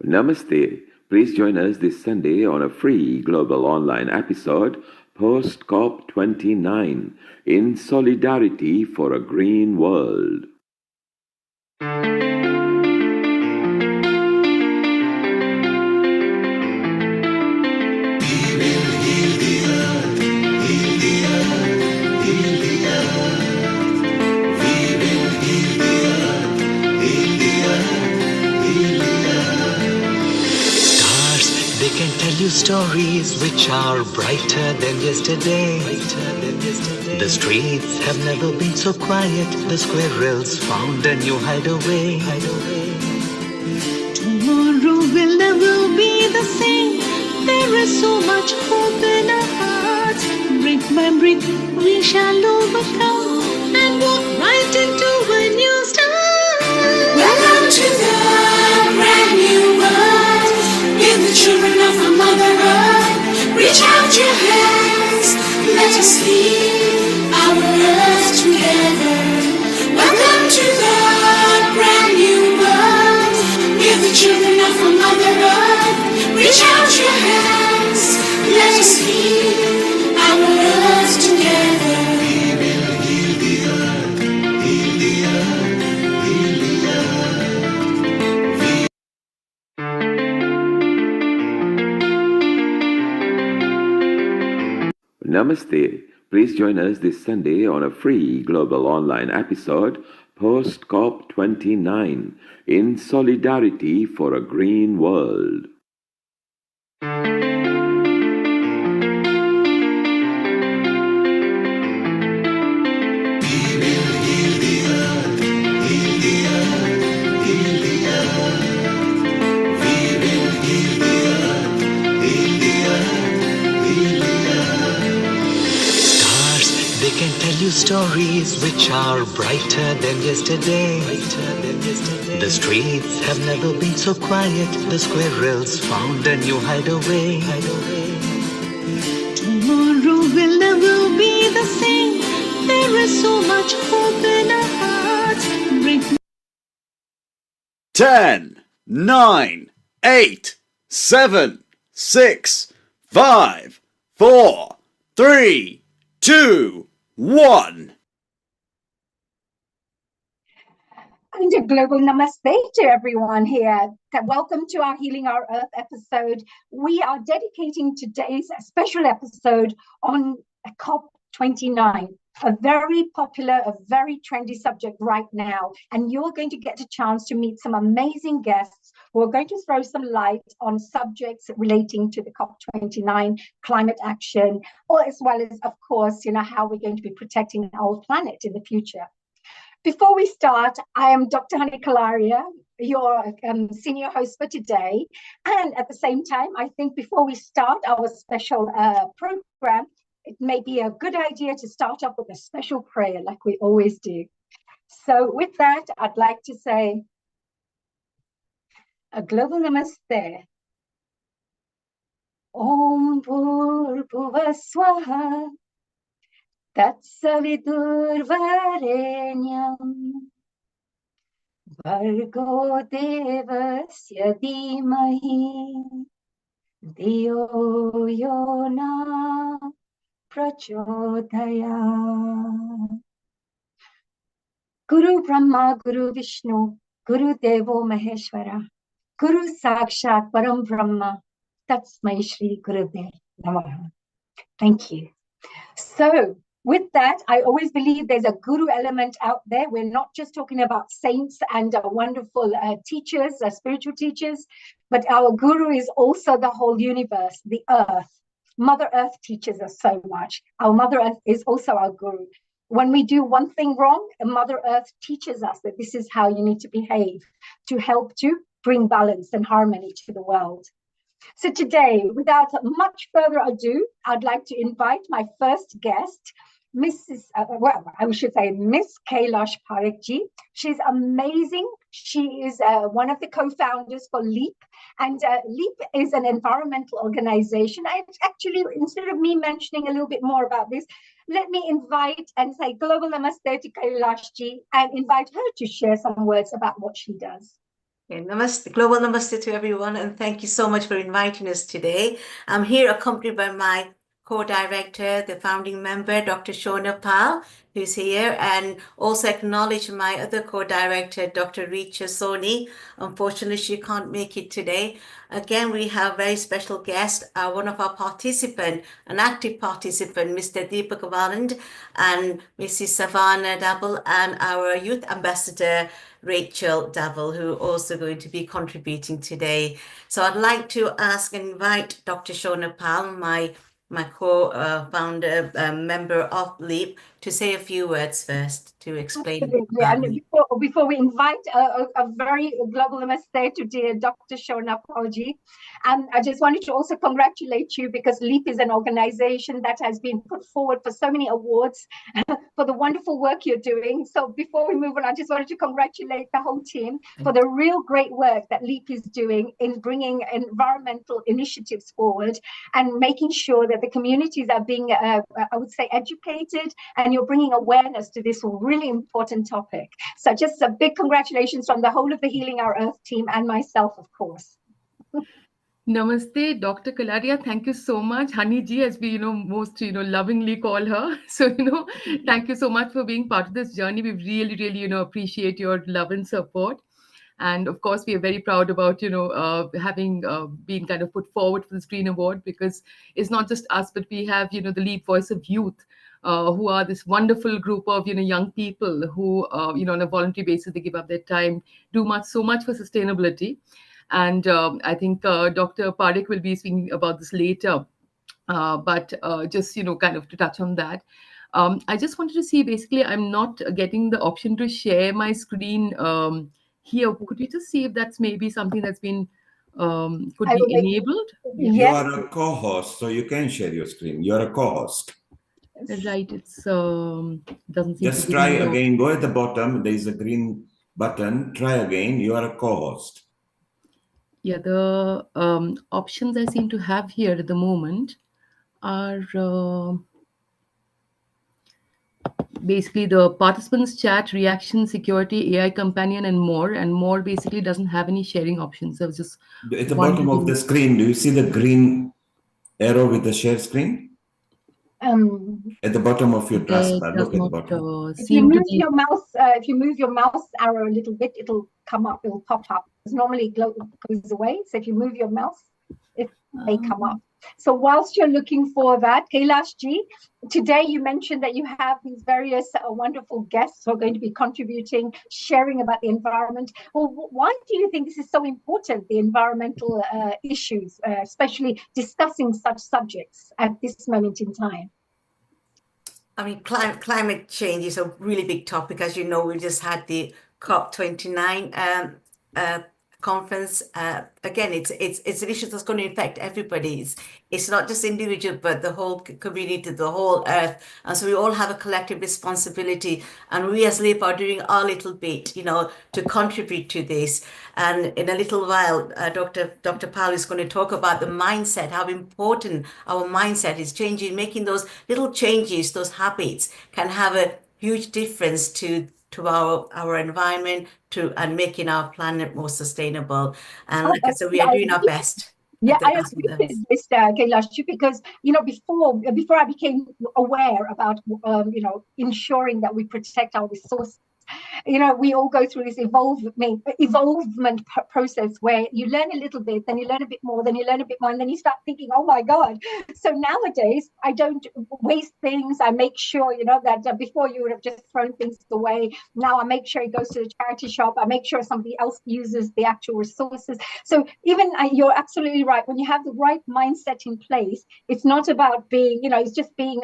Namaste. Please join us this Sunday on a free global online episode post COP29 in solidarity for a green world. They can tell you stories which are brighter than yesterday. The streets have never been so quiet. The squirrels found a new hideaway. Tomorrow will never be the same. There is so much hope in our hearts. Brick by brick, we shall overcome and walk right into a new start. Welcome to the brand new world. Give the children of our Mother Earth. Reach out your hands. Let us lead our earth together. Welcome to the brand new world. Give the children of our Mother Earth. Reach out your hands. Let us lead our earth together. We will heal the earth. Heal the earth. Heal the earth. Namaste. Please join us this Sunday on a free global online episode post COP29 in solidarity for a green world. They can tell you stories which are brighter than yesterday. The streets have never been so quiet. The squirrels found a new hideaway. Tomorrow will never be the same. There is so much hope in our hearts. Brick 10, 9, 8, 7, 6, 5, 4, 3, 2, 1. And a global namaste to everyone here. Welcome to our Healing Our Earth episode. We are dedicating today's special episode on COP29, a very popular, a very trendy subject right now. And you're going to get a chance to meet some amazing guests who are going to throw some light on subjects relating to the COP29 climate action, or as well as, of course, how we're going to be protecting our planet in the future. Before we start, I am Dr. Hani Kalaria, your senior host for today. And at the same time, I think before we start our special program, it may be a good idea to start off with a special prayer like we always do. So with that, I'd like to say a global namaste. Om Bhurbhuvaswaha Tatsavidurvarenyam Bhargo Devasya Dhimahi Dhiyo Yona Prachodaya. Guru Brahma, Guru Vishnu, Guru Devo Maheshwara, Guru Sakshat Param Brahma, Tatsmai Shri Gurudev Namaha. Thank you. So, with that, I always believe there's a guru element out there. We're not just talking about saints and wonderful teachers, spiritual teachers, but our guru is also the whole universe, the earth. Mother Earth teaches us so much. Our Mother Earth is also our guru. When we do one thing wrong, Mother Earth teaches us that this is how you need to behave to help to bring balance and harmony to the world. So today, without much further ado, I'd like to invite my first guest, Miss Kailash Parekhji. She's amazing. She is one of the co-founders for LEAP, and LEAP is an environmental organization. Actually, instead of me mentioning a little bit more about this, let me invite and say global namaste to Kailashji and invite her to share some words about what she does. Okay, namaste, global namaste to everyone, and thank you so much for inviting us today. I'm here accompanied by my co-director, the founding member, Dr. Shona Pal, who's here, and also acknowledge my other co-director, Dr. Richa Soni. Unfortunately, she can't make it today. Again, we have a very special guest, one of our participants, an active participant, Mr. Deepak Valand, and Mrs. Savannah Dabble, and our youth ambassador, Rachel Davil, who are also going to be contributing today. So I'd like to ask and invite Dr. Shona Pal, my co-founder, member of LEAP, to say a few words first to explain. Absolutely. And before we invite a very global namaste to dear Dr. Shona Palji, I just wanted to also congratulate you because LEAP is an organization that has been put forward for so many awards for the wonderful work you're doing. So before we move on, I just wanted to congratulate the whole team for the real great work that LEAP is doing in bringing environmental initiatives forward and making sure that the communities are being, I would say, educated, and you're bringing awareness to this really important topic. So just a big congratulations from the whole of the Healing Our Earth team and myself, of course. Namaste, Dr. Kalaria. Thank you so much. Honey Ji, as we, most, lovingly call her. So, thank you so much for being part of this journey. We really, really, appreciate your love and support. And of course, we are very proud about, having been kind of put forward for this Green Award, because it's not just us, but we have, the Leap Voice of Youth, who are this wonderful group of, young people who, on a voluntary basis, they give up their time, do so much for sustainability. And I think Dr. Parekh will be speaking about this later. But just, kind of to touch on that. I just wanted to see, basically, I'm not getting the option to share my screen here. Could you just see if that's maybe something that's been, could be enabled? Yes. You are a co-host, so you can share your screen. You're a co-host. Right, it's doesn't seem Just to be try again. Go at the bottom. There is a green button. Try again. You are a co-host. Yeah, the options I seem to have here at the moment are basically the participants chat, reaction, security, AI companion, and more. And more basically doesn't have any sharing options. So I was just at the bottom of the screen, do you see the green arrow with the share screen? At the bottom of your taskbar, look at the bottom. If you move your mouse arrow a little bit, it'll come up, it'll pop up. It's normally goes away. So if you move your mouse, it may come up. So whilst you're looking for that, Kailash Ji, today you mentioned that you have these various wonderful guests who are going to be contributing, sharing about the environment. Well, why do you think this is so important, the environmental issues, especially discussing such subjects at this moment in time? I mean, climate change is a really big topic. As you know, we just had the COP29 conference. Again, it's an issue that's going to affect everybody. It's not just individual, but the whole community, the whole earth. And so we all have a collective responsibility. And we as LEAP are doing our little bit, to contribute to this. And in a little while, Dr. Pal is going to talk about the mindset, how important our mindset is changing, making those little changes, those habits can have a huge difference to our environment, and making our planet more sustainable. And like I said, we are doing our best. Yeah, I agree with this, Kailash, because before I became aware about ensuring that we protect our resources, we all go through this evolvement process where you learn a little bit, then you learn a bit more, then you learn a bit more, and then you start thinking, oh my God. So nowadays, I don't waste things. I make sure, that before you would have just thrown things away. Now I make sure it goes to the charity shop. I make sure somebody else uses the actual resources. So even you're absolutely right. When you have the right mindset in place, it's not about being, it's just being,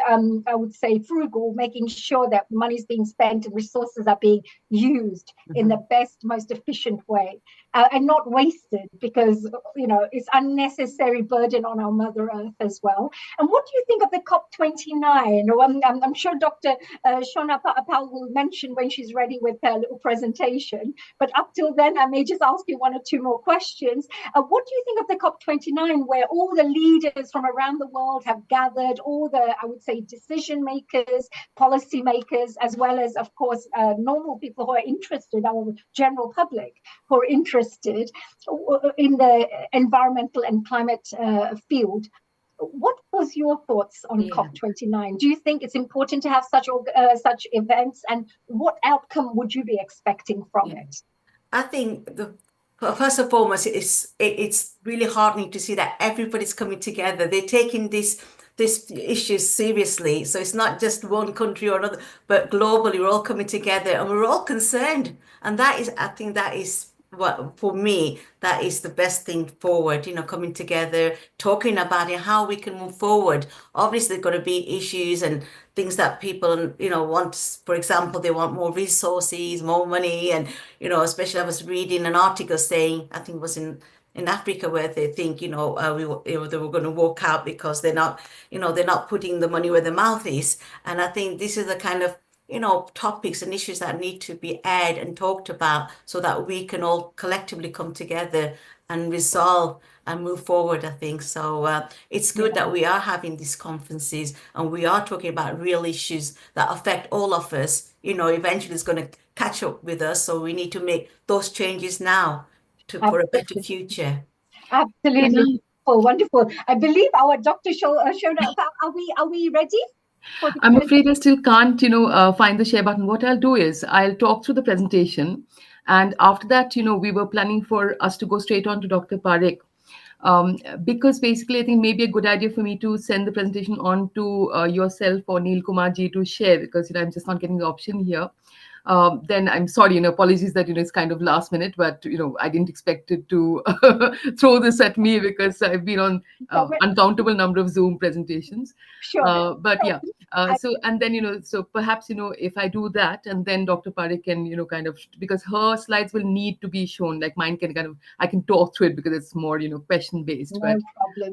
I would say, frugal, making sure that money's being spent and resources are being used in the best, most efficient way, and not wasted, because it's unnecessary burden on our Mother Earth as well. And what do you think of the COP29? I'm sure Dr. Shona Pal will mention when she's ready with her little presentation, but up till then I may just ask you one or two more questions. What do you think of the COP29, where all the leaders from around the world have gathered, all the, I would say, decision makers, policy makers, as well as, of course, normal people people who are interested, our general public who are interested in the environmental and climate field. What was your thoughts on COP29? Do you think it's important to have such events, and what outcome would you be expecting from it? I think first and foremost, it's really heartening to see that everybody's coming together. They're taking this issue seriously. So it's not just one country or another, but globally, we're all coming together and we're all concerned. And I think that is what, for me, that is the best thing forward, coming together, talking about it, how we can move forward. Obviously, there's got to be issues and things that people, want. For example, they want more resources, more money. And, especially I was reading an article saying, I think it was in Africa, where they think, they were going to walk out because they're not putting the money where the mouth is. And I think this is the kind of topics and issues that need to be aired and talked about so that we can all collectively come together and resolve and move forward, I think. So it's good that we are having these conferences and we are talking about real issues that affect all of us. Eventually it's going to catch up with us. So we need to make those changes now for a better future. Absolutely. Wonderful. I believe our Dr. Shona, are we ready? I'm afraid I still can't, find the share button. What I'll do is I'll talk through the presentation. And after that, we were planning for us to go straight on to Dr. Parekh. Because basically, I think maybe a good idea for me to send the presentation on to yourself or Neil Kumarji to share, because I'm just not getting the option here. Then I'm sorry, apologies that, it's kind of last minute, but, I didn't expect it to throw this at me because I've been on uncountable number of Zoom presentations. Sure. But yeah, so, and then, so perhaps, if I do that and then Dr. Parekh can, kind of, because her slides will need to be shown, like mine can I can talk through it because it's more, question based. No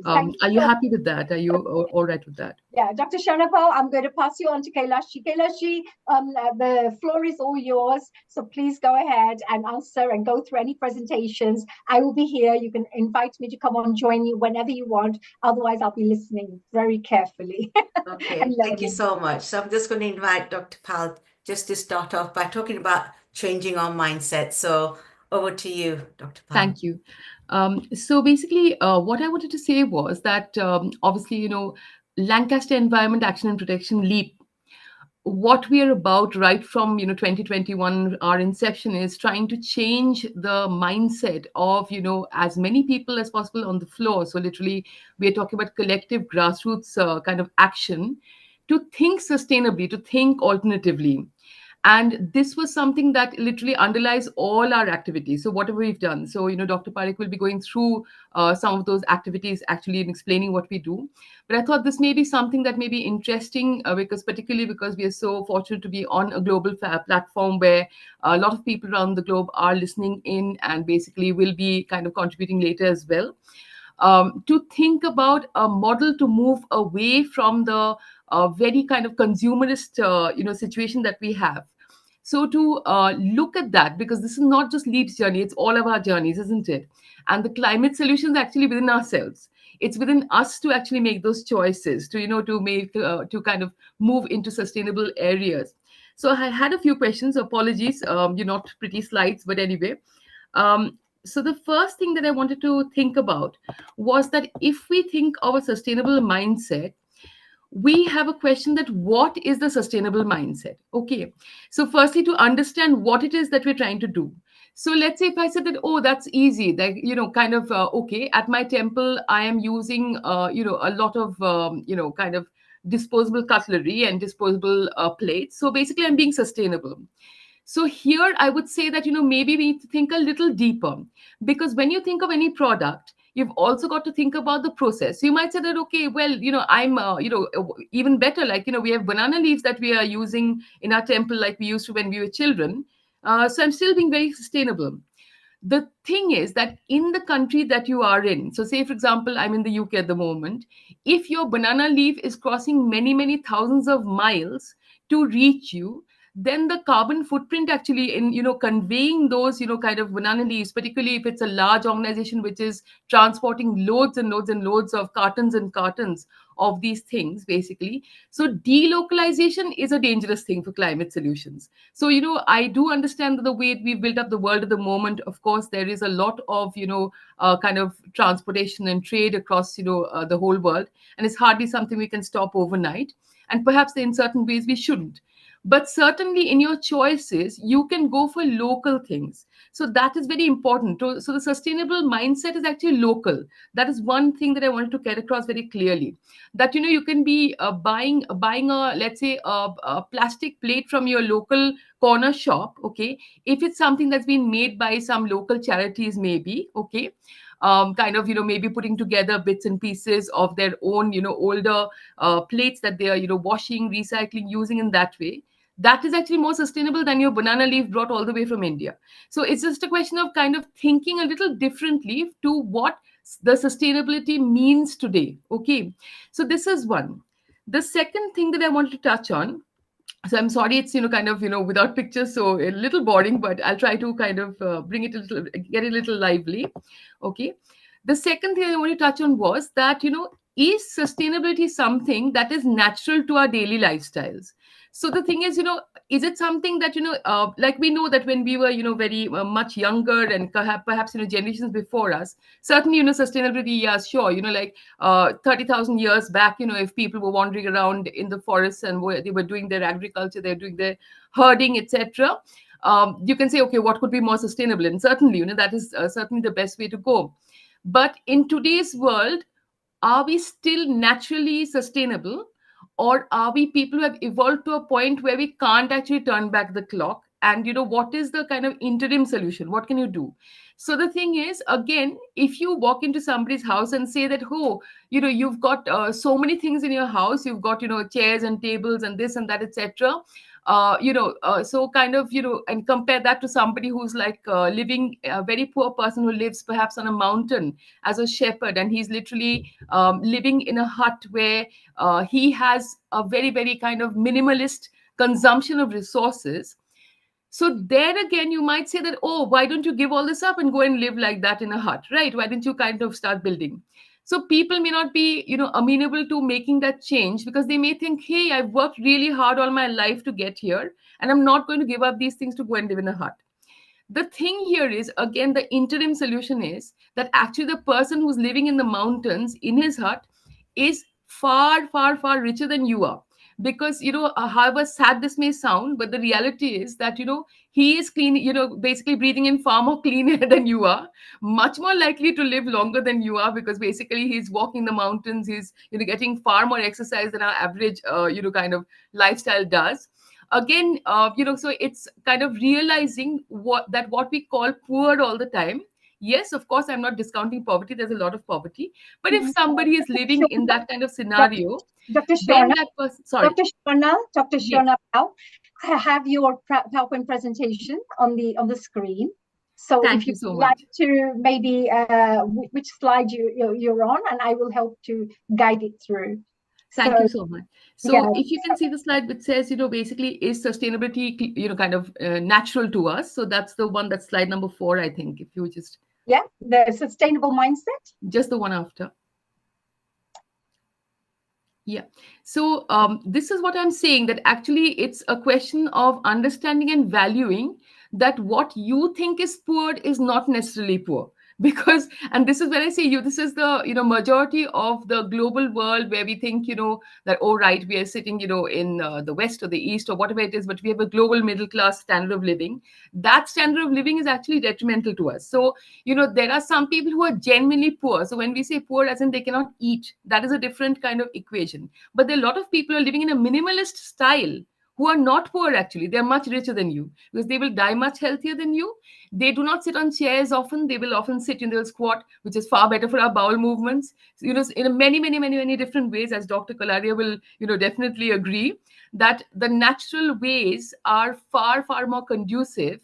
problem. Are you happy with that? Are you all right with that? Yeah, Dr. Shanapal, I'm going to pass you on to Kailashi. Kailashi, the floor is all yours. So please go ahead and answer and go through any presentations. I will be here. You can invite me to come on, join you whenever you want. Otherwise, I'll be listening very carefully. Okay, thank you so much. So I'm just going to invite Dr. Pal just to start off by talking about changing our mindset. So over to you, Dr. Pal. Thank you. So basically, what I wanted to say was that obviously, Lancaster Environment Action and Protection LEAP, what we are about right from 2021, our inception is trying to change the mindset of as many people as possible on the floor. So literally, we are talking about collective grassroots kind of action to think sustainably, to think alternatively. And this was something that literally underlies all our activities. So whatever we've done. So, Dr. Parekh will be going through some of those activities actually and explaining what we do. But I thought this may be something that may be interesting particularly because we are so fortunate to be on a global platform where a lot of people around the globe are listening in and basically will be kind of contributing later as well. To think about a model to move away from the very kind of consumerist, situation that we have. So to look at that, because this is not just LEAP's journey, it's all of our journeys, isn't it? And the climate solution is actually within ourselves. It's within us to actually make those choices, to kind of move into sustainable areas. So I had a few questions. Apologies, you're not pretty slides, but anyway. So the first thing that I wanted to think about was that if we think of a sustainable mindset, we have a question that what is the sustainable mindset? Okay. So firstly, to understand what it is that we're trying to do. So let's say if I said that, oh, that's easy, that, okay, at my temple, I am using, a lot of, kind of disposable cutlery and disposable plates. So basically, I'm being sustainable. So here I would say that, maybe we need to think a little deeper, because when you think of any product, you've also got to think about the process. You might say that, okay, well, I'm, even better, like, we have banana leaves that we are using in our temple, like we used to when we were children. So I'm still being very sustainable. The thing is that in the country that you are in, so say, for example, I'm in the UK at the moment, if your banana leaf is crossing many, many thousands of miles to reach you, then the carbon footprint actually in, conveying those, kind of banana leaves, particularly if it's a large organization which is transporting loads and loads and loads of cartons and cartons of these things, basically. So delocalization is a dangerous thing for climate solutions. So, I do understand that the way we've built up the world at the moment, of course, there is a lot of, kind of transportation and trade across, the whole world. And it's hardly something we can stop overnight. And perhaps in certain ways we shouldn't. But certainly in your choices, you can go for local things. So that is very important. So the sustainable mindset is actually local. That is one thing that I wanted to get across very clearly. That, you can be buying a, let's say, a plastic plate from your local corner shop, okay? If it's something that's been made by some local charities, maybe, okay? Kind of, maybe putting together bits and pieces of their own, older plates that they are, washing, recycling, using in that way. That is actually more sustainable than your banana leaf brought all the way from India. So it's just a question of kind of thinking a little differently to what the sustainability means today. Okay. So this is one. The second thing that I wanted to touch on, so I'm sorry it's kind of without pictures, so a little boring, but I'll try to kind of bring it a little, get it a little lively. Okay. The second thing I want to touch on was that is sustainability something that is natural to our daily lifestyles? So the thing is, is it something that like we know that when we were very much younger, and perhaps generations before us, certainly sustainability, yeah, sure, like 30,000 years back, if people were wandering around in the forests and they were doing their agriculture, they're doing their herding, etc. You can say, okay, what could be more sustainable? And certainly, that is certainly the best way to go. But in today's world, are we still naturally sustainable, or are we people who have evolved to a point where we can't actually turn back the clock? And what is the kind of interim solution? What can you do? So the thing is, again, if you walk into somebody's house and say that, oh, you've got so many things in your house, you've got chairs and tables and this and that, etc. So kind of and compare that to somebody who's like living, a very poor person who lives perhaps on a mountain as a shepherd, and he's literally living in a hut where he has a very, very kind of minimalist consumption of resources. So there again, you might say that, oh, why don't you give all this up and go and live like that in a hut, right? Why don't you kind of start building? So people may not be, amenable to making that change, because they may think, hey, I've worked really hard all my life to get here, and I'm not going to give up these things to go and live in a hut. The thing here is, again, the interim solution is that actually the person who's living in the mountains in his hut is far, far, far richer than you are. Because, however sad this may sound, but the reality is that, he is clean, basically breathing in far more clean air than you are, much more likely to live longer than you are, because basically he's walking the mountains, he's, getting far more exercise than our average, kind of lifestyle does. Again, so it's kind of realizing what we call poor all the time. Yes, of course, I'm not discounting poverty. There's a lot of poverty. But if somebody is living in that kind of scenario, Dr. then Sharma, that person, sorry. Dr. Yes. Sharma, have your PowerPoint presentation on the screen. So Thank if you you so like much. to maybe which slide you're on, and I will help to guide it through. Thank you so much. So yeah. if you can see the slide which says, basically, is sustainability, kind of natural to us? So that's the one, that's slide number 4, I think, if you just. Yeah, the sustainable mindset. Just the one after. Yeah. So this is what I'm saying, that actually it's a question of understanding and valuing that what you think is poor is not necessarily poor. Because, and this is when I say this is the, majority of the global world where we think, that, oh, right, we are sitting, in the West or the East or whatever it is, but we have a global middle class standard of living. That standard of living is actually detrimental to us. So, there are some people who are genuinely poor. So when we say poor, as in they cannot eat, that is a different kind of equation. But there are a lot of people who are living in a minimalist style who are not poor, actually. They're much richer than you, because they will die much healthier than you. They do not sit on chairs often. They will often sit in their squat, which is far better for our bowel movements. So, in many, many, many, many different ways, as Dr. Kalaria will, definitely agree, that the natural ways are far, far more conducive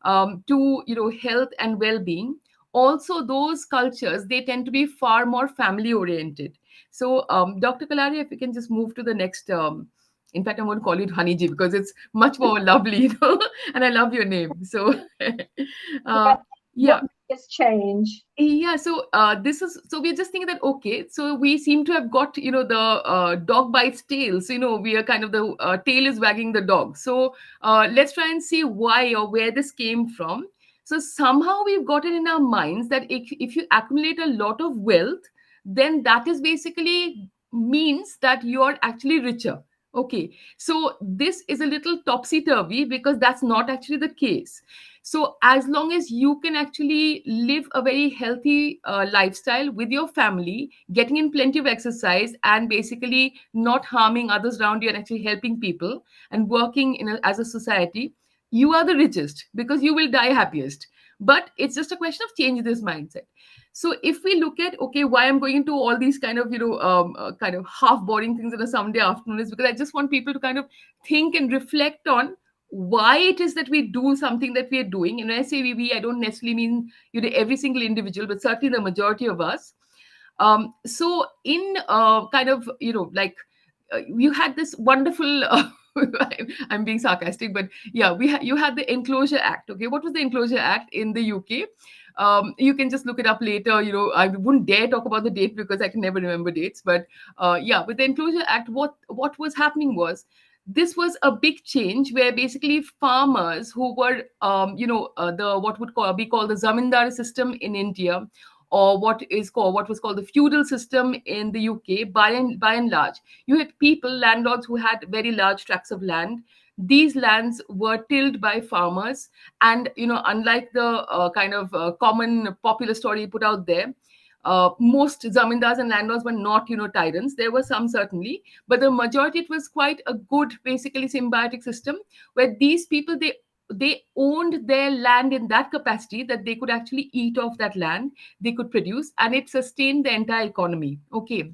to, health and well-being. Also, those cultures, they tend to be far more family-oriented. So, Dr. Kalaria, if you can just move to the next. In fact, I'm going to call you Haniji because it's much more lovely, and I love your name. So, yeah. this change? Yeah, so this is so we're just thinking that okay, so we seem to have got the dog bites tail. So we are kind of the tail is wagging the dog. So let's try and see why or where this came from. So somehow we've got it in our minds that if you accumulate a lot of wealth, then that is basically means that you're actually richer. Okay, so this is a little topsy turvy because that's not actually the case. So as long as you can actually live a very healthy lifestyle with your family, getting in plenty of exercise and basically not harming others around you and actually helping people and working as a society, you are the richest because you will die happiest. But it's just a question of changing this mindset. So if we look at okay, why I'm going into all these kind of kind of half boring things on a Sunday afternoon is because I just want people to kind of think and reflect on why it is that we do something that we are doing. And when I say we, I don't necessarily mean every single individual, but certainly the majority of us. So in kind of like you had this wonderful I'm being sarcastic, but yeah, you had the Enclosure Act. Okay, what was the Enclosure Act in the UK? You can just look it up later. I wouldn't dare talk about the date because I can never remember dates. But yeah, with the Enclosure Act, what was happening was this was a big change where basically farmers who were the what would be called the zamindar system in India, or what was called the feudal system in the UK. By and large, you had landlords who had very large tracts of land. These lands were tilled by farmers, and unlike the kind of common popular story put out there, most zamindars and landlords were not tyrants. There were some, certainly, but the majority, it was quite a good, basically symbiotic system where these people, they owned their land in that capacity that they could actually eat off that land, they could produce, and it sustained the entire economy. Okay,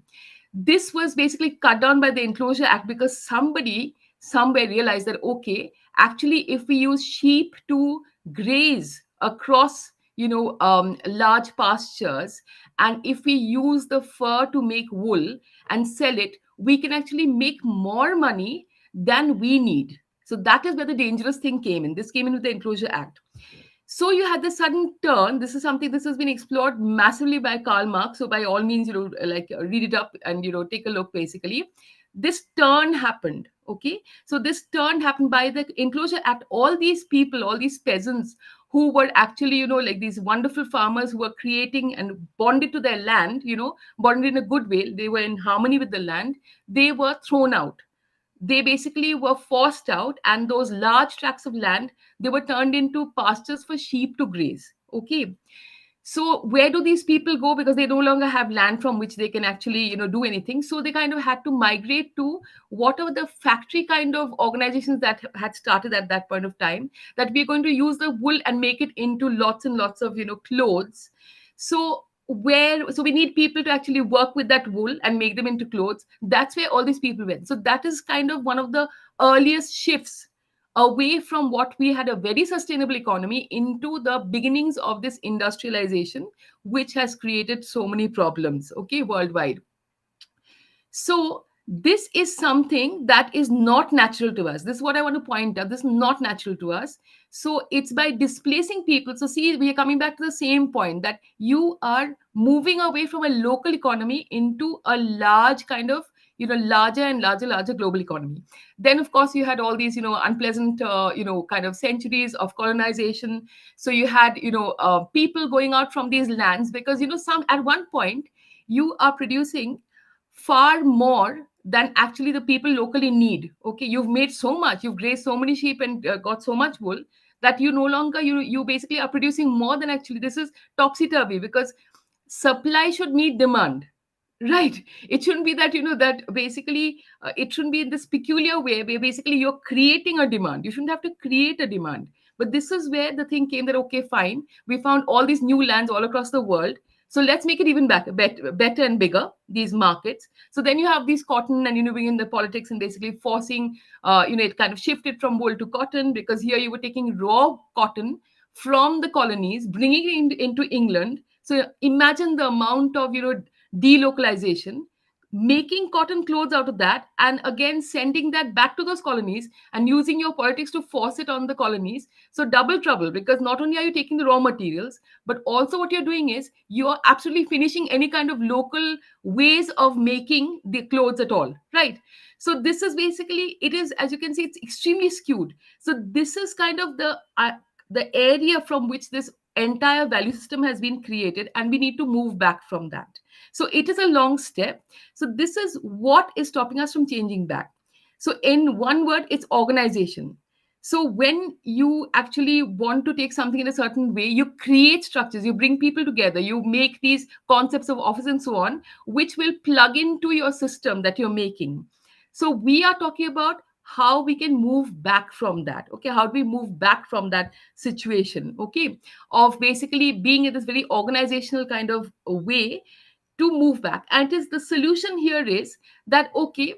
this was basically cut down by the Enclosure Act because somebody somewhere realized that okay, actually if we use sheep to graze across large pastures, and if we use the fur to make wool and sell it, we can actually make more money than we need. So that is where the dangerous thing came in. This came in with the Enclosure Act. So you had the sudden turn. This is something this has been explored massively by Karl Marx. So by all means, read it up and take a look. Basically, this turn happened. Okay, so this turn happened by the Enclosure Act. All these people, all these peasants who were actually, like these wonderful farmers who were creating and bonded to their land, bonded in a good way. They were in harmony with the land. They were thrown out. They basically were forced out, and those large tracts of land, they were turned into pastures for sheep to graze. Okay, so where do these people go? Because they no longer have land from which they can actually do anything. So they kind of had to migrate to whatever the factory kind of organizations that had started at that point of time, that we're going to use the wool and make it into lots and lots of clothes. So we need people to actually work with that wool and make them into clothes. That's where all these people went. So that is kind of one of the earliest shifts away from what we had, a very sustainable economy, into the beginnings of this industrialization, which has created so many problems, okay, worldwide. So this is something that is not natural to us. This is what I want to point out. This is not natural to us. So it's by displacing people. So see, we are coming back to the same point, that you are moving away from a local economy into a large kind of larger and larger global economy. Then of course you had all these unpleasant kind of centuries of colonization. So you had people going out from these lands because some, at one point, you are producing far more than actually the people locally need. Okay, you've made so much, you've grazed so many sheep and got so much wool that you no longer, you basically are producing more than actually. This is topsy turvy because supply should meet demand, right? It shouldn't be that that basically it shouldn't be in this peculiar way where basically you're creating a demand. You shouldn't have to create a demand. But this is where the thing came that okay, fine, we found all these new lands all across the world, so let's make it even better and bigger, these markets. So then you have these cotton, and bring in the politics and basically forcing it kind of shifted from wool to cotton, because here you were taking raw cotton from the colonies, bringing it into England. So imagine the amount of delocalization. making cotton clothes out of that, and again sending that back to those colonies and using your politics to force it on the colonies. So double trouble, because not only are you taking the raw materials, but also what you're doing is you are absolutely finishing any kind of local ways of making the clothes at all, right? So this is basically, it is, as you can see, it's extremely skewed. So this is kind of the area from which this entire value system has been created, and we need to move back from that. So it is a long step. So this is what is stopping us from changing back. So in one word, it's organization. So when you actually want to take something in a certain way, you create structures, you bring people together, you make these concepts of office and so on, which will plug into your system that you're making. So we are talking about how we can move back from that. Okay, how do we move back from that situation? Okay, of basically being in this very organizational kind of way to move back. And it is the solution here is that, okay,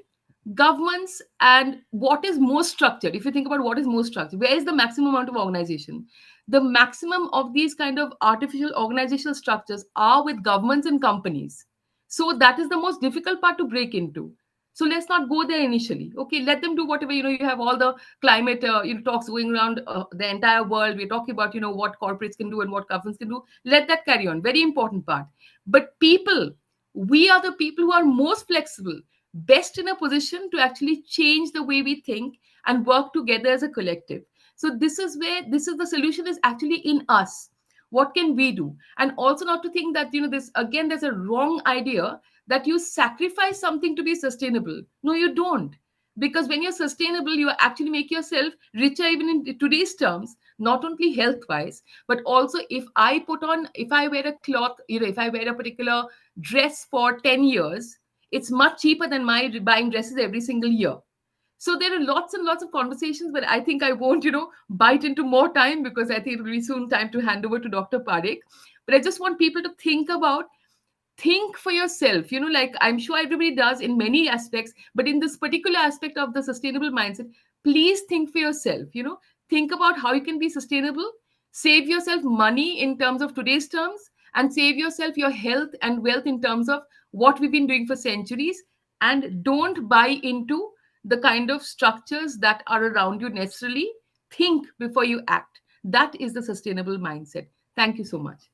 governments and what is most structured, if you think about what is most structured, where is the maximum amount of organization? The maximum of these kind of artificial organizational structures are with governments and companies. So that is the most difficult part to break into. So let's not go there initially. Okay, let them do whatever. You have all the climate talks going around the entire world. We're talking about what corporates can do and what governments can do. Let that carry on. Very important part. But people, we are the people who are most flexible, best in a position to actually change the way we think and work together as a collective. So this is where the solution is actually in us. What can we do? And also not to think that this again, there's a wrong idea that you sacrifice something to be sustainable. No, you don't. Because when you're sustainable, you actually make yourself richer even in today's terms, not only health wise, but also if I wear a cloth, if I wear a particular dress for 10 years, it's much cheaper than my buying dresses every single year. So there are lots and lots of conversations, but I think I won't, bite into more time, because I think it will be soon time to hand over to Dr. Parekh. But I just want people to think for yourself, like I'm sure everybody does in many aspects, but in this particular aspect of the sustainable mindset, please think for yourself, think about how you can be sustainable, save yourself money in terms of today's terms, and save yourself your health and wealth in terms of what we've been doing for centuries. And don't buy into the kind of structures that are around you necessarily. Think before you act. That is the sustainable mindset. Thank you so much.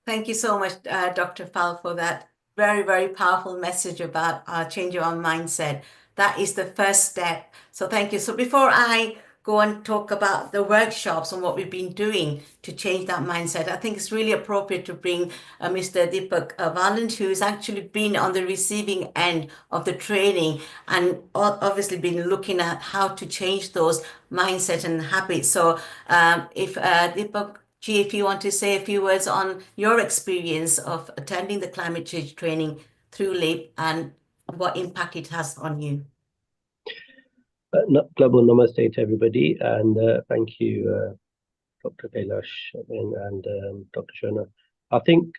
Thank you so much, Dr. Pal, for that very, very powerful message about changing our mindset. That is the first step. So thank you. So before I go and talk about the workshops and what we've been doing to change that mindset, I think it's really appropriate to bring Mr. Deepak Valand, who's actually been on the receiving end of the training and obviously been looking at how to change those mindset and habits. So if Deepak, if you want to say a few words on your experience of attending the climate change training through LEAP and what impact it has on you. Global namaste to everybody, and thank you, Dr. Kailash and Dr. Sharma. I think,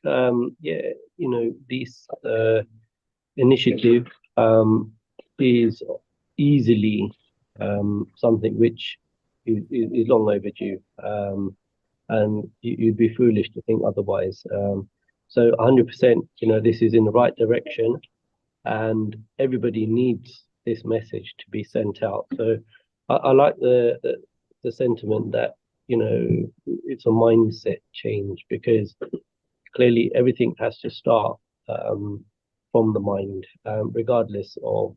this initiative is easily something which is long overdue. And you'd be foolish to think otherwise. So 100%, this is in the right direction, and everybody needs this message to be sent out. So I like the sentiment that, it's a mindset change, because clearly everything has to start from the mind, regardless of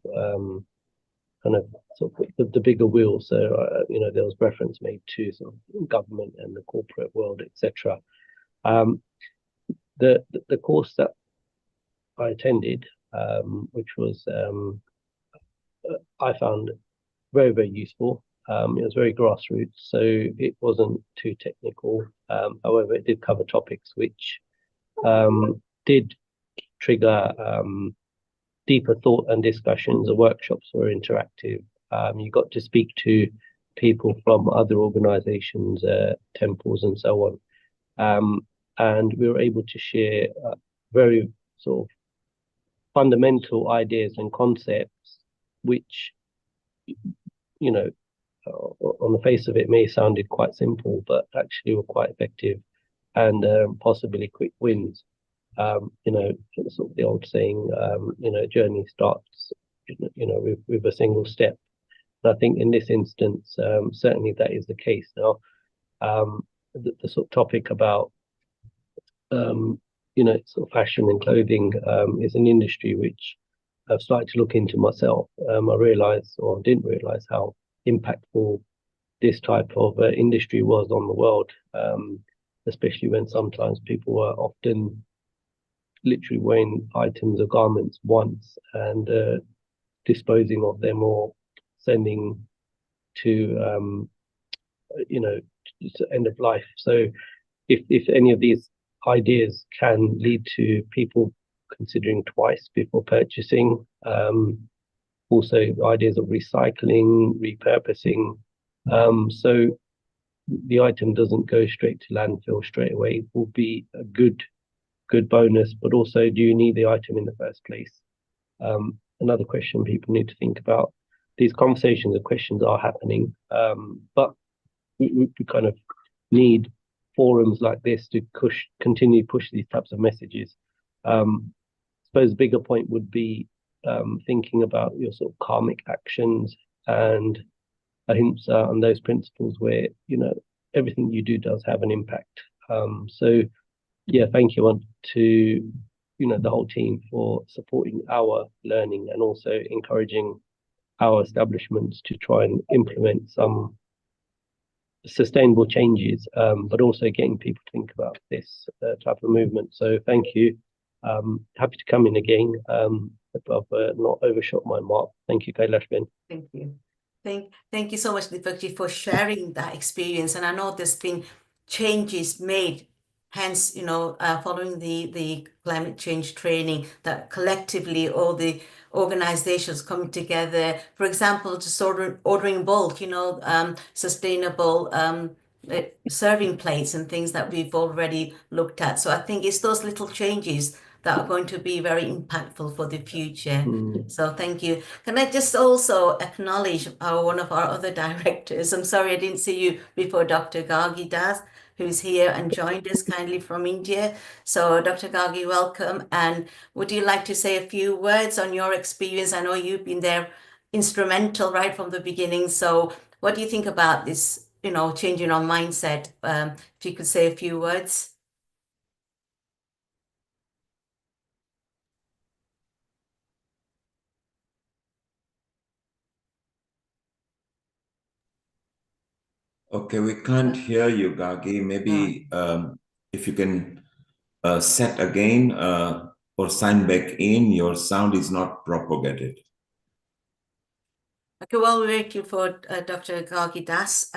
kind of sort of the bigger wheel. So there was reference made to sort of government and the corporate world, etc. The course that I attended, which was I found very, very useful. It was very grassroots, so it wasn't too technical. However, it did cover topics which did trigger deeper thought and discussions. The workshops were interactive. You got to speak to people from other organizations, temples and so on. And we were able to share very sort of fundamental ideas and concepts, which, on the face of it may have sounded quite simple, but actually were quite effective and possibly quick wins. sort of the old saying, journey starts, with a single step. And I think in this instance, certainly that is the case. Now, the sort of topic about, sort of fashion and clothing is an industry which I've started to look into myself. I realized, or didn't realize, how impactful this type of industry was on the world, especially when sometimes people were often literally wearing items or garments once and disposing of them or sending to end of life. So if any of these ideas can lead to people considering twice before purchasing, also ideas of recycling, repurposing, so the item doesn't go straight to landfill straight away, will be a good bonus. But also, do you need the item in the first place? Another question people need to think about. These conversations and questions are happening, but we kind of need forums like this to continue to push these types of messages. I suppose a bigger point would be thinking about your sort of karmic actions and ahimsa and those principles where, everything you do does have an impact. So yeah, thank you to, the whole team for supporting our learning and also encouraging our establishments to try and implement some sustainable changes, but also getting people to think about this type of movement. So thank you. Happy to come in again. I've not overshot my mark. Thank you, Kailashben. Thank you. Thank you so much, Deepakji, for sharing that experience. And I know there's been changes made, hence, following the climate change training, that collectively all the organizations coming together, for example, just ordering bulk, sustainable serving plates and things that we've already looked at. So I think it's those little changes that are going to be very impactful for the future. So thank you. Can I just also acknowledge one of our other directors? I'm sorry I didn't see you before, Dr. Gargi Das, who's here and joined us kindly from India. So Dr. Gargi, welcome. And would you like to say a few words on your experience? I know you've been there instrumental right from the beginning. So what do you think about this, changing our mindset? If you could say a few words. Okay, we can't hear you, Gagi. Maybe if you can set again or sign back in, your sound is not propagated. Okay, well, we're waiting for Dr. Gargi Das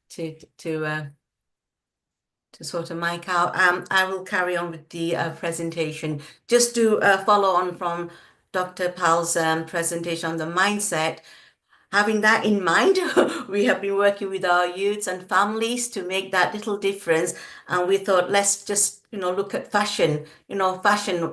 to sort of mic out. I will carry on with the presentation. Just to follow on from Dr. Pal's presentation on the mindset. Having that in mind, we have been working with our youths and families to make that little difference. And we thought, let's just, look at fashion,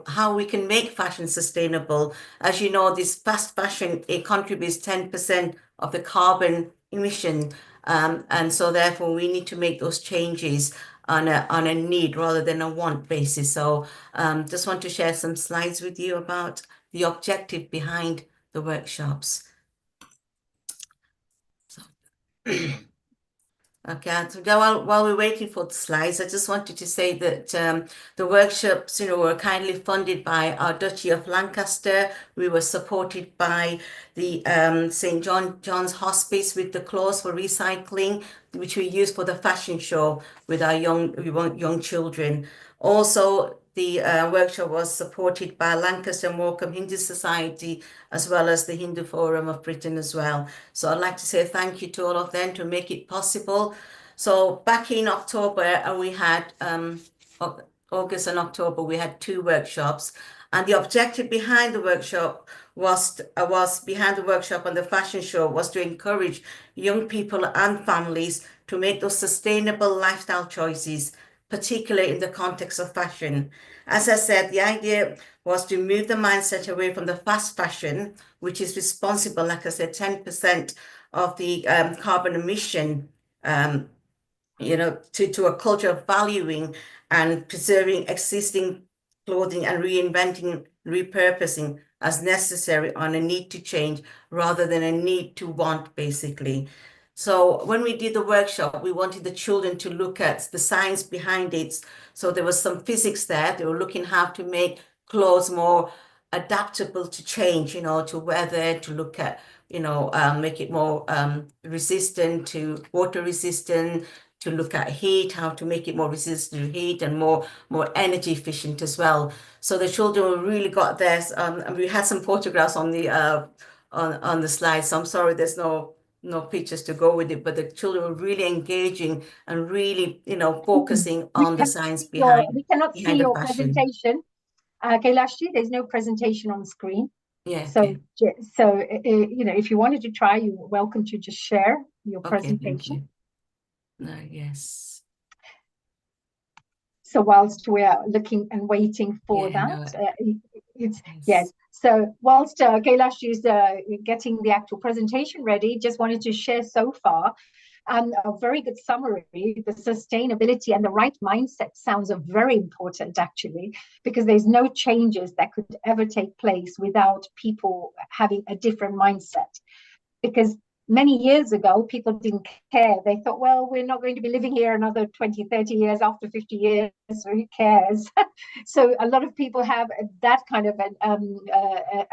how we can make fashion sustainable. As you know, this fast fashion, it contributes 10% of the carbon emission. And so therefore we need to make those changes on a need rather than a want basis. So just want to share some slides with you about the objective behind the workshops. Okay, so while we're waiting for the slides, I just wanted to say that the workshops, were kindly funded by our Duchy of Lancaster. We were supported by the St. John's Hospice with the clothes for recycling, which we use for the fashion show with our young children. Also, the workshop was supported by Lancaster Morecambe Hindu Society, as well as the Hindu Forum of Britain as well. So I'd like to say thank you to all of them to make it possible. So back in October, we had August and October, we had 2 workshops. And the objective behind the workshop was behind the workshop and the fashion show was to encourage young people and families to make those sustainable lifestyle choices, particularly in the context of fashion. As I said, the idea was to move the mindset away from the fast fashion, which is responsible, like I said, 10% of the carbon emission, to a culture of valuing and preserving existing clothing and reinventing, repurposing as necessary on a need to change rather than a need to want, basically. So when we did the workshop, we wanted the children to look at the science behind it. So there was some physics there. They were looking how to make clothes more adaptable to change, to weather, to look at, make it more resistant to water resistant, to look at heat, how to make it more resistant to heat and more energy efficient as well. So the children really got this. And we had some photographs on the on the slides. So I'm sorry, there's no pictures to go with it, but the children were really engaging and really, focusing on the science behind. We cannot see your fashion. presentation, Kailashji. There's no presentation on screen. Yeah. So, okay. if you wanted to try, you're welcome to just share your presentation. Yes. So whilst we're looking and waiting for yes. So whilst Kailash is getting the actual presentation ready, just wanted to share so far a very good summary. The sustainability and the right mindset sounds very important, actually, because there's no changes that could ever take place without people having a different mindset. Because many years ago, people didn't care. They thought, well, we're not going to be living here another 20, 30 years after 50 years, so who cares? So a lot of people have that kind of,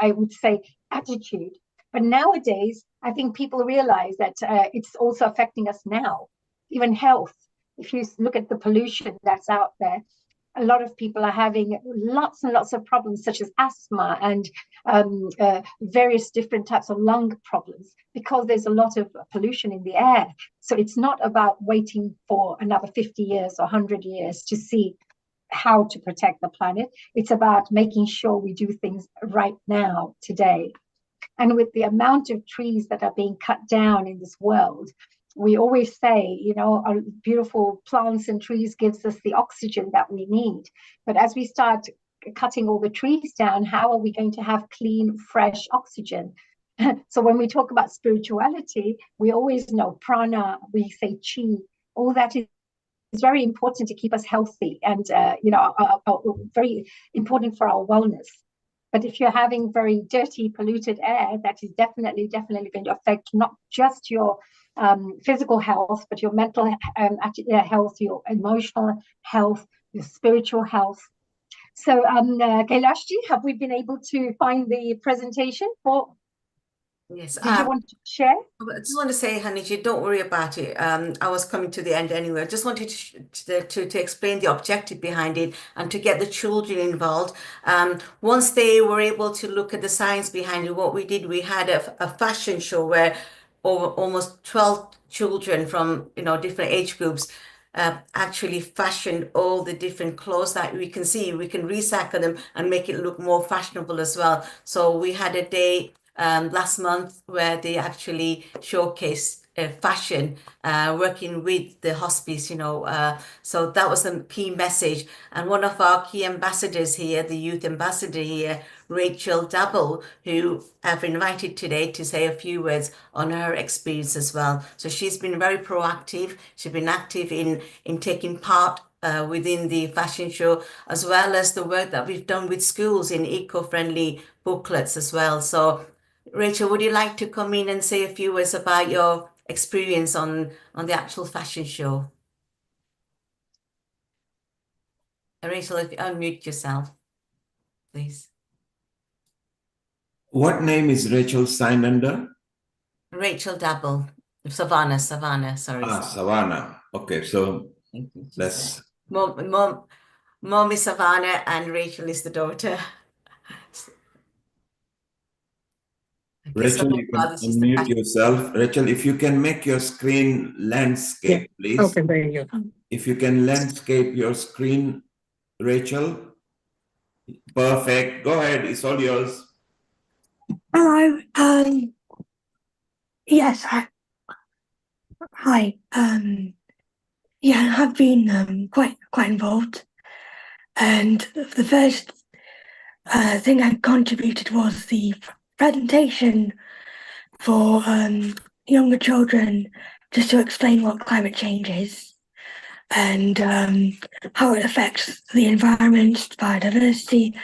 I would say, attitude. But nowadays, I think people realize that it's also affecting us now, even health. If you look at the pollution that's out there, a lot of people are having lots and lots of problems, such as asthma and various different types of lung problems, because there's a lot of pollution in the air. So it's not about waiting for another 50 years or 100 years to see how to protect the planet. It's about making sure we do things right now, today. And with the amount of trees that are being cut down in this world, we always say, our beautiful plants and trees gives us the oxygen that we need. But as we start cutting all the trees down, how are we going to have clean, fresh oxygen? So when we talk about spirituality, we always know prana, we say chi, all that is very important to keep us healthy and, very important for our wellness. But if you're having very dirty, polluted air, that is definitely going to affect not just your physical health, but your mental health, your emotional health, your spiritual health. So, Kailashji, have we been able to find the presentation for? Yes. Did you want to share? I just want to say, Haniji, don't worry about it. I was coming to the end anyway. I just wanted to explain the objective behind it and to get the children involved. Once they were able to look at the science behind it, what we did, we had a fashion show where almost 12 children from different age groups actually fashioned all the different clothes that we can see. We can recycle them and make it look more fashionable as well. So we had a day last month where they actually showcased fashion, working with the hospice, so that was the key message. And one of our key ambassadors here, the youth ambassador here, Rachel Double, who I've invited today to say a few words on her experience as well. So she's been very proactive. She's been active in taking part within the fashion show, as well as the work that we've done with schools in eco-friendly booklets as well. So Rachel, would you like to come in and say a few words about your experience on the actual fashion show? Rachel, if you unmute yourself, please. What name is Rachel signed under? Rachel Double. Savannah, sorry. Savannah. Okay, so let's... Mom is Savannah and Rachel is the daughter. Rachel, you can unmute yourself. Rachel, if you can make your screen landscape, please. Okay, very good. If you can landscape your screen, Rachel. Perfect. Go ahead. It's all yours. Hello. Yes. Hi. Yeah, I've been quite involved, and the first thing I contributed was the presentation for younger children, just to explain what climate change is. and how it affects the environment, biodiversity,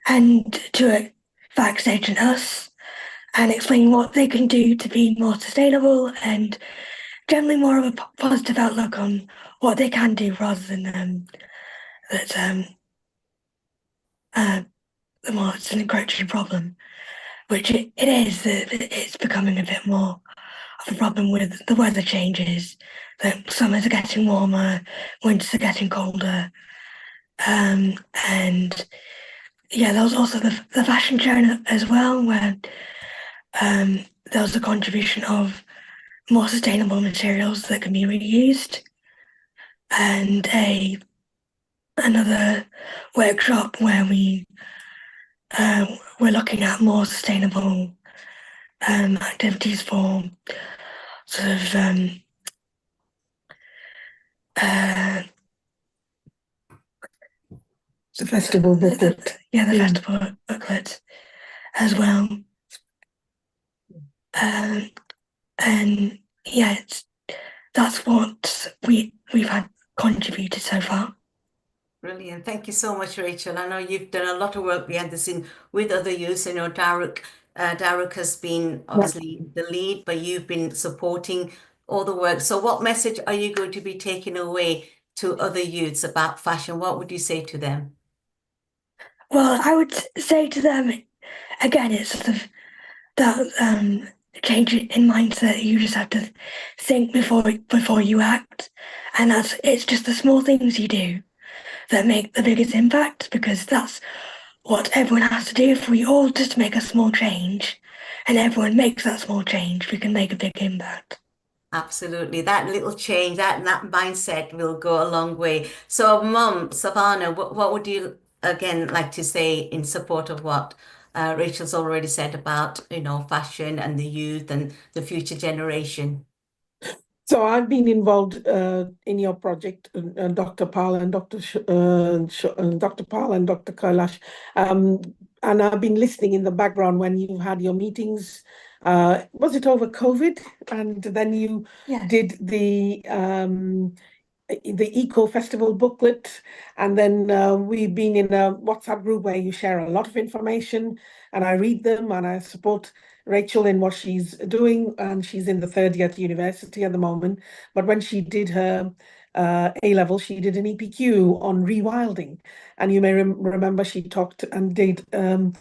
and to vaccinate us and explain what they can do to be more sustainable and generally more of a positive outlook on what they can do rather than that well, it's an encroaching problem, which it is. It's becoming a bit more of a problem with the weather changes. That summers are getting warmer, winters are getting colder, and yeah, there was also the fashion show as well, where there was a contribution of more sustainable materials that can be reused, and another workshop where we're looking at more sustainable activities for sort of The festival booklet. the festival booklet as well. And yeah, that's what we've had contributed so far. Brilliant. Thank you so much, Rachel. I know you've done a lot of work behind the scene with other youths. You know, Daruk has been obviously the lead, but you've been supporting all the work. So what message are you going to be taking away to other youths about fashion? What would you say to them? Well, I would say to them, again, it's sort of that change in mindset. You just have to think before you act, and it's just the small things you do that make the biggest impact, because that's what everyone has to do. If we all just make a small change and everyone makes that small change, we can make a big impact. Absolutely. That little change, that mindset will go a long way. So, Mum, Savannah, what would you again like to say in support of what Rachel's already said about, you know, fashion and the youth and the future generation? So I've been involved in your project, Dr. Pal and Dr. Dr. Pal and Dr. Kailash, and I've been listening in the background when you've had your meetings. Was it over COVID? And then you did the Eco Festival booklet, and then we've been in a WhatsApp group where you share a lot of information, and I read them and I support Rachel in what she's doing, and she's in the third year at university at the moment. But when she did her A-level, she did an EPQ on rewilding, and you may remember she talked and did a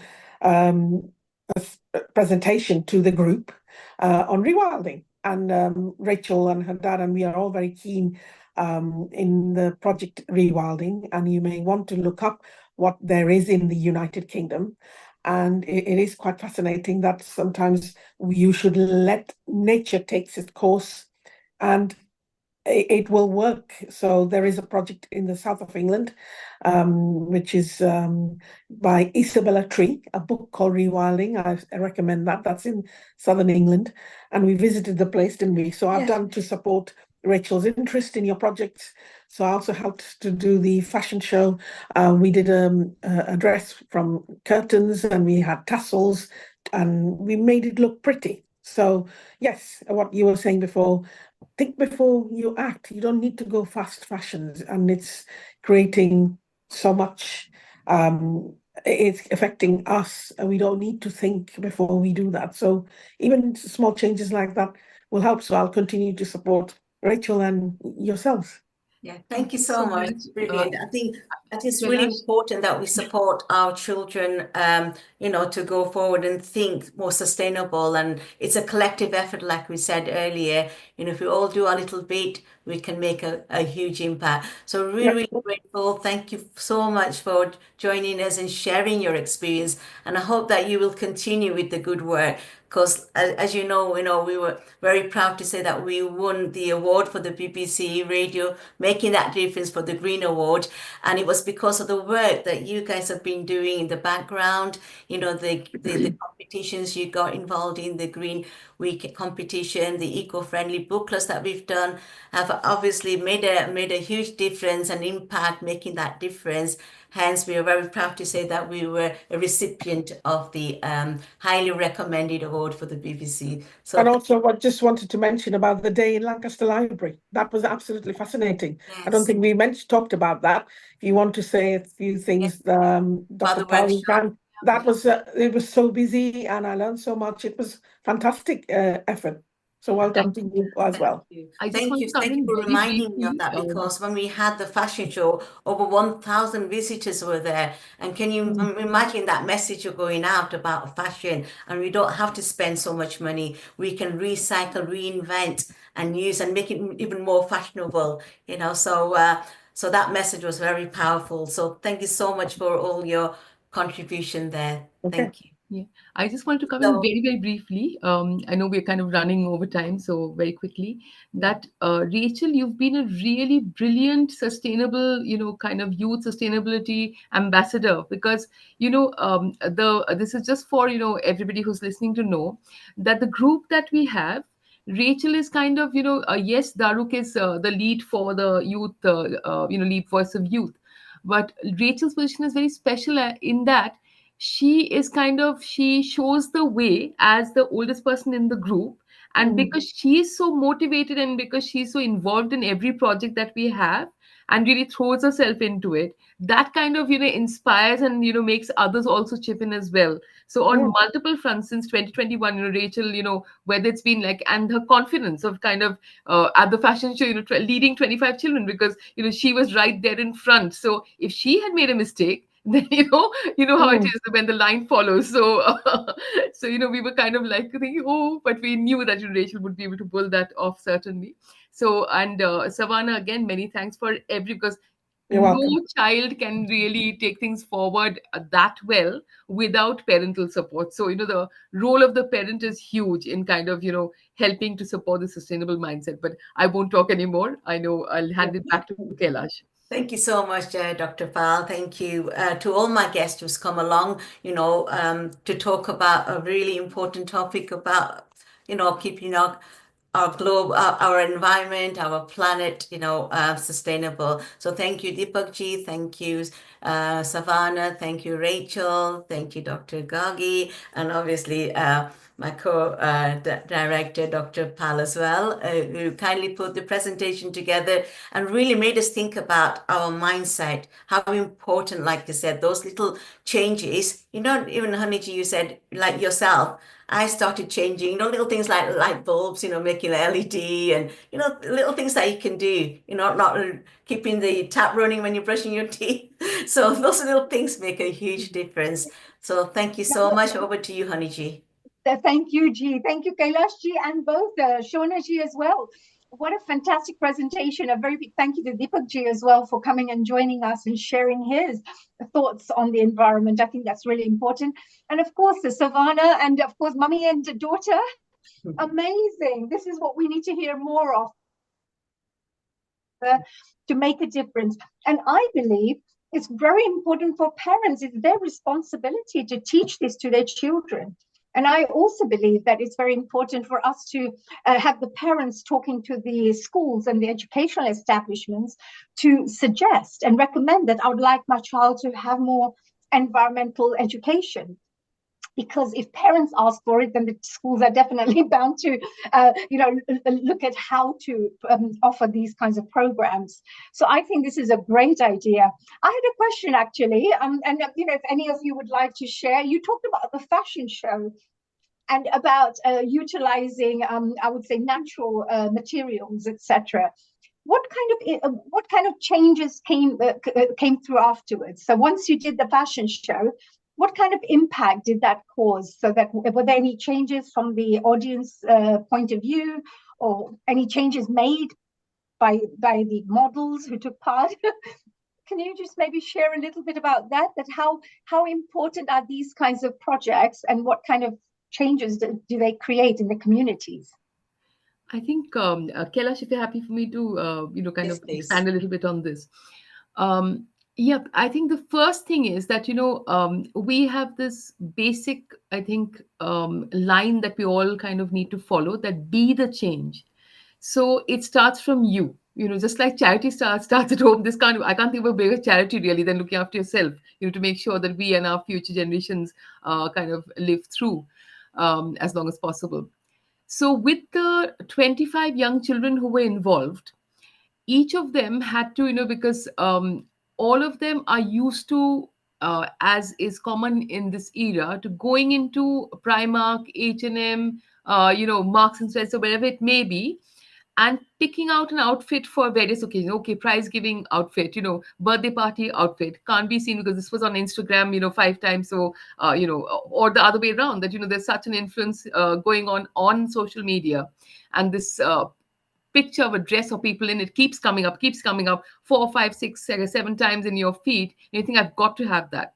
presentation to the group on rewilding. And Rachel and her dad and we are all very keen in the project rewilding, and you may want to look up what there is in the United Kingdom. And it is quite fascinating that sometimes you should let nature take its course and it will work. So there is a project in the south of England, which is by Isabella Tree, a book called Rewilding. I recommend that. That's in southern England. And we visited the place, didn't we? So I've done to support Rachel's interest in your projects. So I also helped to do the fashion show. We did a dress from curtains, and we had tassels, and we made it look pretty. So yes, what you were saying before, think before you act. You don't need to go fast fashions, and it's creating so much. It's affecting us, and we don't need to think before we do that. So even small changes like that will help. So I'll continue to support Rachel and yourselves. Yeah, thank you so much. Brilliant. I think it's really important that we support our children, you know, to go forward and think more sustainable. And it's a collective effort, like we said earlier. You know, if we all do a little bit, we can make a huge impact. So really grateful. Thank you so much for joining us and sharing your experience. And I hope that you will continue with the good work. Because as you know, we were very proud to say that we won the award for the BBC Radio, making that difference for the Green Award. And it was because of the work that you guys have been doing in the background, you know, the competitions you got involved in, the Green Week competition, the eco-friendly booklets that we've done have obviously made a huge difference and impact, making that difference. hence we are very proud to say that we were a recipient of the highly recommended award for the BBC. So and also, I just wanted to mention about the day in Lancaster Library. That was absolutely fascinating. I don't think we talked about that. If you want to say a few things, Dr. Powell, that was it was so busy, and I learned so much. It was fantastic effort. So well done to you as well. Thank you for reminding me of that, because when we had the fashion show, over 1,000 visitors were there. And can you imagine that message you're going out about fashion? And we don't have to spend so much money. We can recycle, reinvent, and use and make it even more fashionable. You know, so that message was very powerful. So thank you so much for all your contribution there. Thank you. Yeah, I just want to come in very, very briefly. I know we're kind of running over time, so very quickly, that Rachel, you've been a really brilliant, sustainable, kind of youth sustainability ambassador, because, this is just for, everybody who's listening to know that the group that we have, Rachel is kind of, yes, Daruk is the lead for the youth, lead voice of youth. But Rachel's position is very special in that she shows the way as the oldest person in the group, and because she's so motivated and because she's so involved in every project that we have and really throws herself into it, that kind of inspires and makes others also chip in as well. So on multiple fronts since 2021, Rachel, whether it's been like, and her confidence of kind of at the fashion show, leading 25 children, because she was right there in front. So if she had made a mistake, then how it is when the line follows. So so we were kind of like thinking, but we knew that Rachel would be able to pull that off, certainly. So, and Savannah, again, many thanks for because no child can really take things forward that well without parental support. So the role of the parent is huge in kind of helping to support the sustainable mindset. But I won't talk anymore. I know I'll hand it back to Kailash. Thank you so much, Dr. Pal. Thank you to all my guests who's come along, to talk about a really important topic about, keeping our globe, our environment, our planet, sustainable. So thank you, Deepak ji. Thank you, Savannah. Thank you, Rachel. Thank you, Dr. Gagi. And obviously, my co-director, Dr. Pal, as well, who kindly put the presentation together and really made us think about our mindset, how important, like you said, those little changes, even Haniji, you said, like yourself, I started changing, little things like light bulbs, making LED and, little things that you can do, not keeping the tap running when you're brushing your teeth. So those little things make a huge difference. So thank you so much. Over to you, Haniji. Thank you, Ji. Thank you, Kailash Ji, and both Shona Ji as well. What a fantastic presentation. A very big thank you to Deepak Ji as well for coming and joining us and sharing his thoughts on the environment. I think that's really important. And of course, the Savannah and of course, mummy and daughter. Amazing. This is what we need to hear more of to make a difference. And I believe it's very important for parents. It's their responsibility to teach this to their children. And I also believe that it's very important for us to have the parents talking to the schools and the educational establishments to suggest and recommend that I would like my child to have more environmental education. Because if parents ask for it, then the schools are definitely bound to, look at how to offer these kinds of programs. So I think this is a great idea. I had a question actually, and if any of you would like to share, you talked about the fashion show and about utilizing, I would say, natural materials, etc. What kind of changes came through afterwards? So once you did the fashion show, what kind of impact did that cause? So that were there any changes from the audience point of view, or any changes made by the models who took part? Can you just maybe share a little bit about that? That how important are these kinds of projects, and what kind of changes do they create in the communities? I think Kailash, if you're happy for me to expand a little bit on this. Yep, I think the first thing is that, we have this basic, I think, line that we all kind of need to follow, that be the change. So it starts from you. just like charity starts at home, I can't think of a bigger charity really than looking after yourself, to make sure that we and our future generations kind of live through as long as possible. So with the 25 young children who were involved, each of them had to, because all of them are used to, as is common in this era, to going into Primark, H&M, Marks and Spencer, wherever it may be, and picking out an outfit for various occasions. Okay, prize giving outfit, birthday party outfit can't be seen because this was on Instagram, 5 times. So, or the other way around, that, there's such an influence going on social media. And this picture of a dress or people in it keeps coming up 4, 5, 6, 7 times in your feed. And you think, I've got to have that.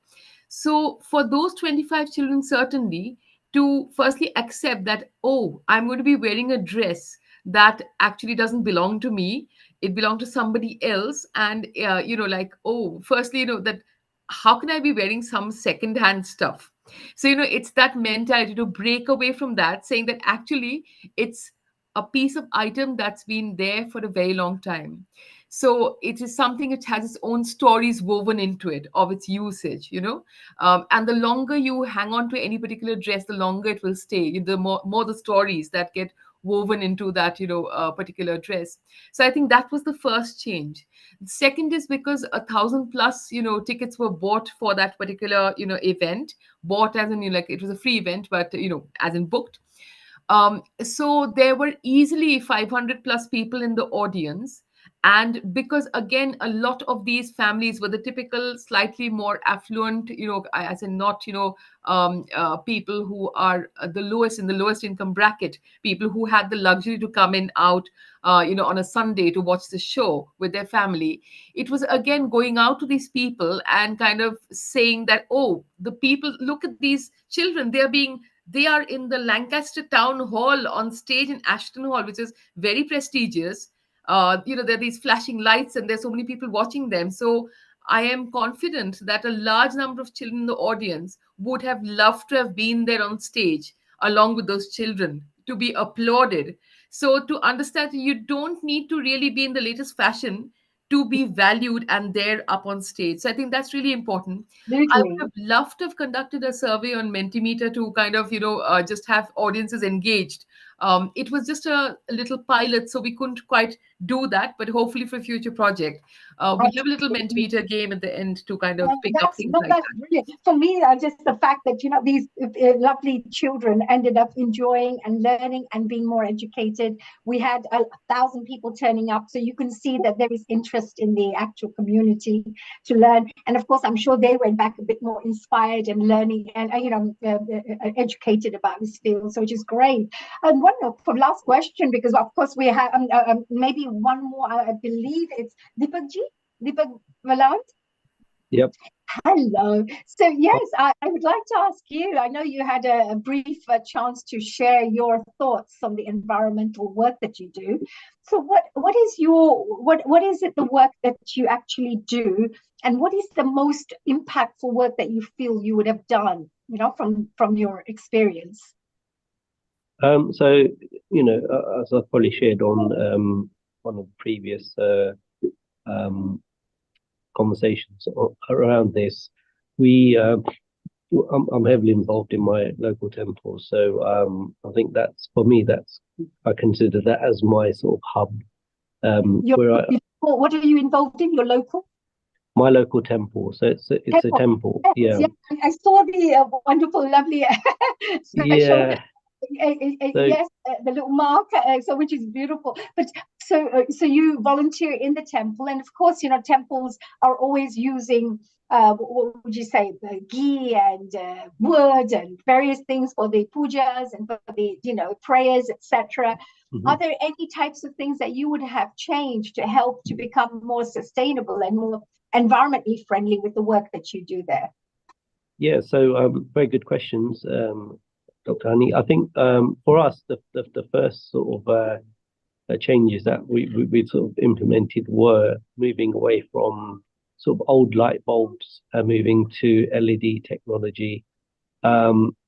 So for those 25 children, certainly, to firstly accept that, oh, I'm going to be wearing a dress that actually doesn't belong to me, it belonged to somebody else. And like, oh, firstly, that how can I be wearing some secondhand stuff? So, it's that mentality to break away from that, saying that actually it's a piece of item that's been there for a very long time. So it is something which has its own stories woven into it of its usage, and the longer you hang on to any particular dress, the longer it will stay, the more the stories that get woven into that, particular dress. So I think that was the first change. Second is because 1,000+ tickets were bought for that particular event. Bought as in, like, it was a free event, but as in booked. So there were easily 500+ people in the audience. And because, again, a lot of these families were the typical slightly more affluent, as in not, people who are the lowest in the lowest income bracket, people who had the luxury to come in out, on a Sunday to watch the show with their family. It was, again, going out to these people and kind of saying that, oh, the people, look at these children, they are in the Lancaster Town Hall on stage in Ashton Hall, which is very prestigious. There are these flashing lights and there's so many people watching them. So I am confident that a large number of children in the audience would have loved to have been there on stage along with those children to be applauded. So to understand, you don't need to really be in the latest fashion to be valued and there up on stage. So I think that's really important. I would Absolutely. have loved to have conducted a survey on Mentimeter to kind of, just have audiences engaged. It was just a little pilot, so we couldn't quite do that, but hopefully for a future project, we'll have a little Absolutely. Mentimeter game at the end to kind of pick up things like That's that. brilliant. For me, just the fact that these lovely children ended up enjoying and learning and being more educated. We had 1,000 people turning up, so you can see that there is interest in the actual community to learn. And of course, I'm sure they went back a bit more inspired and learning and educated about this field, so which is great. And one for last question, because of course we have maybe one more. I believe it's Deepak Valant. Yep. Hello. So yes, I would like to ask you, I know you had a brief chance to share your thoughts on the environmental work that you do. So what is it, the work that you actually do, and what is the most impactful work that you feel you would have done, from your experience? So, as I probably shared on one of the previous conversations around this, I'm heavily involved in my local temple. So I think that's, for me, I consider that as my sort of hub. What are you involved in? Your local? My local temple. So it's a temple. Yes, yeah. I saw the wonderful, lovely special. Yeah. Yes, the little mark, which is beautiful. But so you volunteer in the temple, and of course, temples are always using what would you say, the ghee and wood and various things for the pujas and for the prayers, etc. Mm-hmm. Are there any types of things that you would have changed to help to become more sustainable and more environmentally friendly with the work that you do there? Yeah, so very good questions, Dr. Hani. I think for us, the first sort of changes that we sort of implemented were moving away from sort of old light bulbs and moving to LED technology,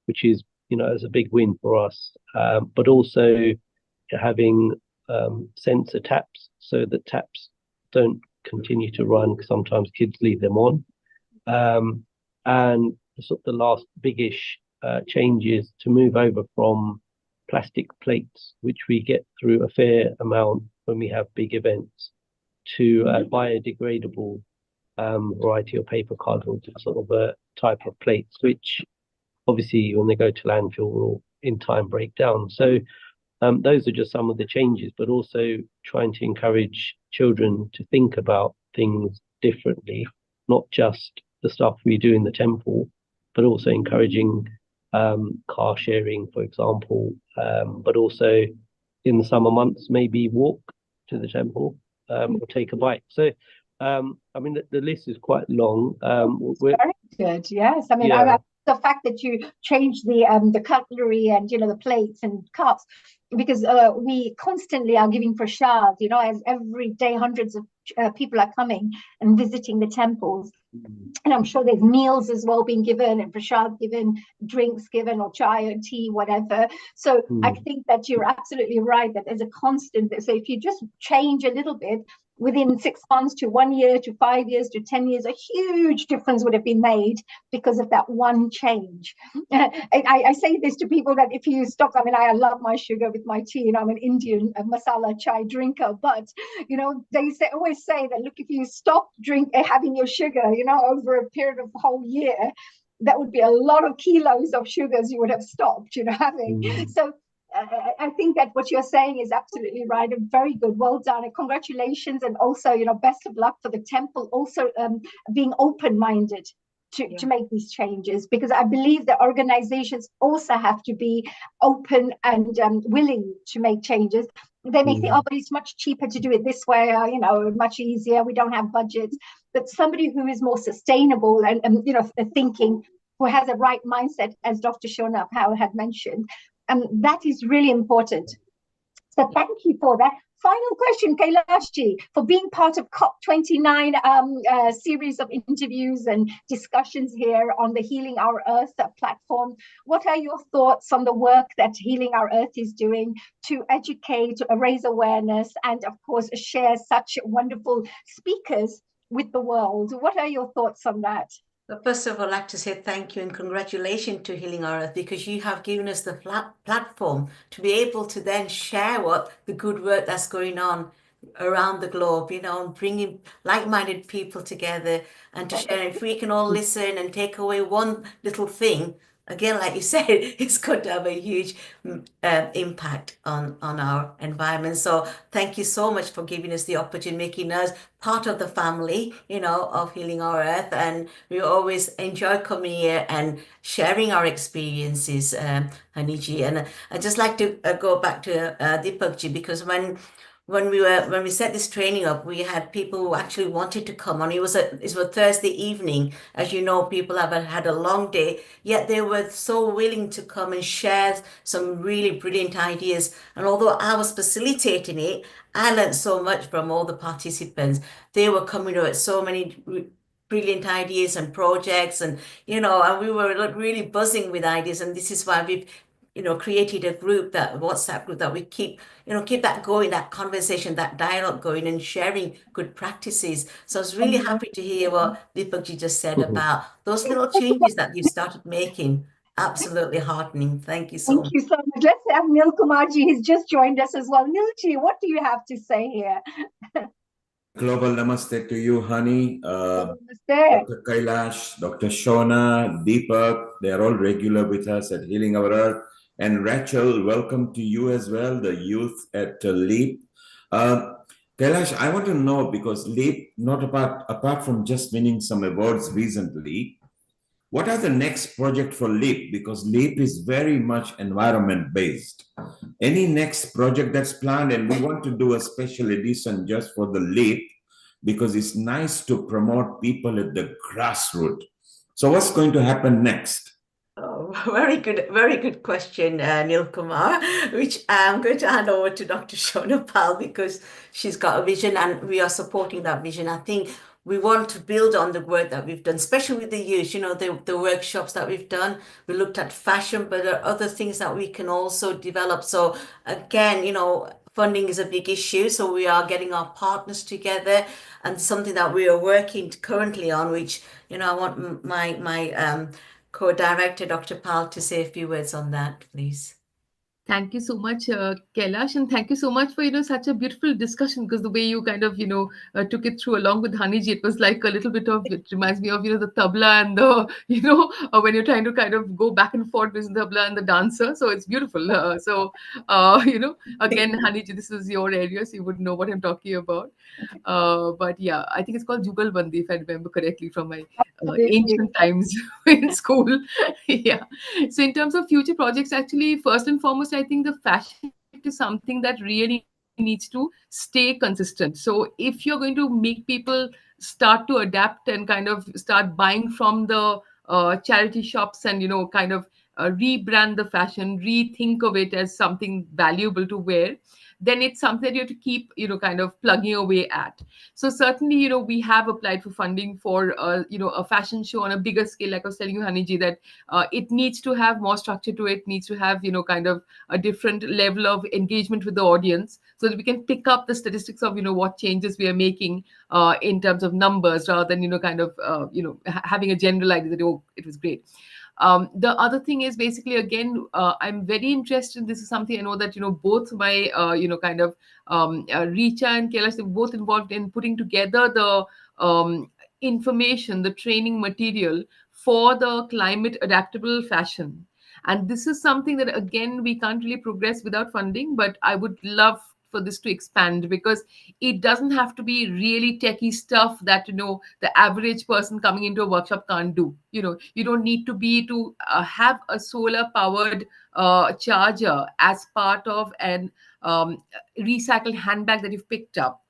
which is, is a big win for us, but also having sensor taps. so that taps don't continue to run, because sometimes kids leave them on. And sort of the last biggish change is to move over from plastic plates, which we get through a fair amount when we have big events, to biodegradable variety of paper cardboard, sort of a type of plates, which obviously when they go to landfill will in time break down. So those are just some of the changes, but also trying to encourage children to think about things differently, not just the stuff we do in the temple, but also encouraging car sharing, for example, but also in the summer months, maybe walk to the temple or take a bike. So, I mean, the list is quite long. Very good. Yes. I mean, Yeah. the fact that you change the cutlery and, the plates and cups, because we constantly are giving prasad, as every day hundreds of people are coming and visiting the temples. And I'm sure there's meals as well being given, and prasad given, drinks given, or chai or tea, whatever. So I think that you're absolutely right, that there's a constant. So if you just change a little bit, within 6 months to 1 year to 5 years to 10 years, a huge difference would have been made because of that one change. I say this to people that if you stop, I mean, I love my sugar with my tea, I'm an Indian masala chai drinker, but, they always say that, look, if you stop having your sugar, over a period of a whole year, that would be a lot of kilos of sugars you would have stopped, having. So I think that what you're saying is absolutely right and very good. Well done, and congratulations, and also, best of luck for the temple also being open-minded to make these changes, because I believe that organizations also have to be open and willing to make changes. They may think, oh, but it's much cheaper to do it this way, much easier, we don't have budgets. But somebody who is more sustainable and thinking, who has a right mindset, as Dr. Shona Powell had mentioned, that is really important. So thank you for that. Final question, Kailashji, for being part of COP29 series of interviews and discussions here on the Healing Our Earth platform. What are your thoughts on the work that Healing Our Earth is doing to educate, raise awareness, and of course share such wonderful speakers with the world? What are your thoughts on that? Well, first of all, I'd like to say thank you and congratulations to Healing Our Earth, because you have given us the platform to be able to then share what the good work that's going on around the globe, and bringing like-minded people together and to share. If we can all listen and take away one little thing, again, like you said, it's going to have a huge impact on our environment. So thank you so much for giving us the opportunity, making us part of the family, of Healing Our Earth. And we always enjoy coming here and sharing our experiences, Haniji. And I'd just like to go back to Deepakji, because when we set this training up, we had people who actually wanted to come on. It was a Thursday evening. As you know, people have had a long day, yet they were so willing to come and share some really brilliant ideas. And although I was facilitating it, I learned so much from all the participants. They were coming up with so many brilliant ideas and projects, and and we were really buzzing with ideas. And this is why we've created a group, that WhatsApp group, that we keep that going, that conversation, that dialogue going, and sharing good practices. So I was really happy to hear what Deepakji just said about those little changes that you started making. Absolutely heartening. Thank you so much. Thank you so much. Let's have Nil Kumarji. He's just joined us as well. Nilji, what do you have to say here? Global namaste to you, Hani. Namaste. Dr. Kailash, Dr. Shona, Deepak, they're all regular with us at Healing Our Earth. And Rachel, welcome to you as well, the youth at LEAP. Kailash, I want to know, because LEAP, not apart from just winning some awards recently, what are the next project for LEAP? Because LEAP is very much environment based. Any next project that's planned? And we want to do a special edition just for the LEAP, because it's nice to promote people at the grassroots. So what's going to happen next? Oh, very good question, Nil Kumar, which I'm going to hand over to Dr. Shona Pal, because she's got a vision and we are supporting that vision. I think we want to build on the work that we've done, especially with the youth, the workshops that we've done. We looked at fashion, but there are other things that we can also develop. So again, funding is a big issue. So we are getting our partners together, and something that we are working currently on, which, I want my co-director, Dr. Pal, to say a few words on that, please. Thank you so much, Kailash, and thank you so much for such a beautiful discussion, because the way you kind of took it through along with Haniji, it was like a little bit of, it reminds me of the tabla and the when you're trying to kind of go back and forth with the tabla and the dancer. So it's beautiful. Again, Haniji, this is your area, so you would know what I'm talking about. But yeah, I think it's called Jugalbandi, if I remember correctly from my ancient times in school. Yeah. So in terms of future projects, actually, first and foremost, I think the fashion is something that really needs to stay consistent. So if you're going to make people start to adapt and kind of start buying from the charity shops and kind of rebrand the fashion, rethink of it as something valuable to wear, then it's something that you have to keep kind of plugging away at. So certainly we have applied for funding for a fashion show on a bigger scale, like I was telling you, Haniji, that it needs to have more structure to it, needs to have kind of a different level of engagement with the audience, so that we can pick up the statistics of what changes we are making in terms of numbers, rather than kind of having a general idea that, oh, it was great. The other thing is basically, again, I'm very interested. This is something I know that both my kind of Richa and Kailash, they're both involved in putting together the information, the training material for the climate adaptable fashion. And this is something that, again, we can't really progress without funding, but I would love for this to expand, because it doesn't have to be really techie stuff that the average person coming into a workshop can't do. You don't need to have a solar powered charger as part of an recycled handbag that you've picked up.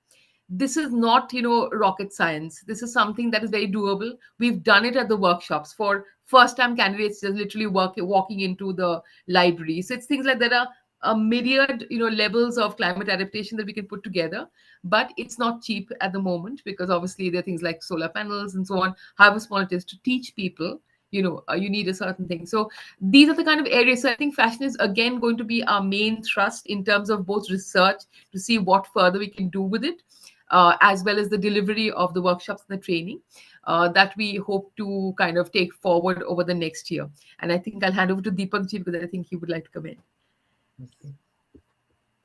This is not rocket science. This is something that is very doable. We've done it at the workshops for first time candidates, just literally walking into the library. So it's things like that are a myriad levels of climate adaptation that we can put together, but it's not cheap at the moment, because obviously there are things like solar panels and so on, however small it is, to teach people you need a certain thing. So these are the kind of areas. So I think fashion is again going to be our main thrust in terms of both research to see what further we can do with it, as well as the delivery of the workshops and the training that we hope to kind of take forward over the next year. And I think I'll hand over to Deepak ji, because I think he would like to come in.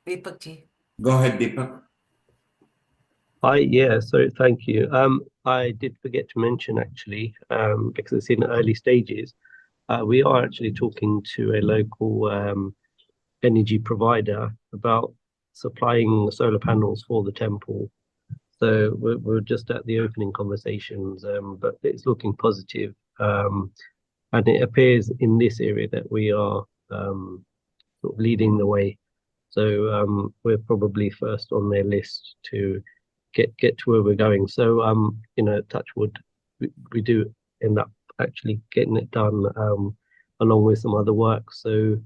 Deepak ji. Go ahead, Deepak. Hi, yeah, so thank you. I did forget to mention, actually, because it's in early stages, we are actually talking to a local energy provider about supplying solar panels for the temple. So we're just at the opening conversations, but it's looking positive. And it appears in this area that we are sort of leading the way. So we're probably first on their list to get to where we're going. So touch wood, we do end up actually getting it done along with some other work. So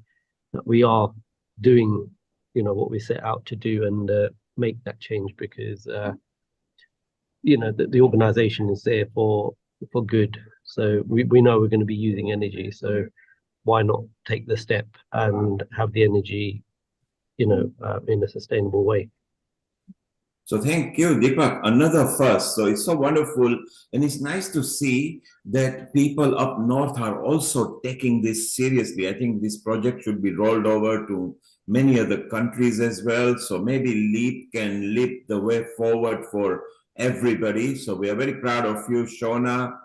we are doing what we set out to do and make that change, because the organization is there for good. So we know we're going to be using energy, so why not take the step and have the energy in a sustainable way. So thank you, Deepak. Another first. So it's so wonderful. And it's nice to see that people up north are also taking this seriously. I think this project should be rolled over to many other countries as well. So maybe LEAP can lead the way forward for everybody. So we are very proud of you, Shona,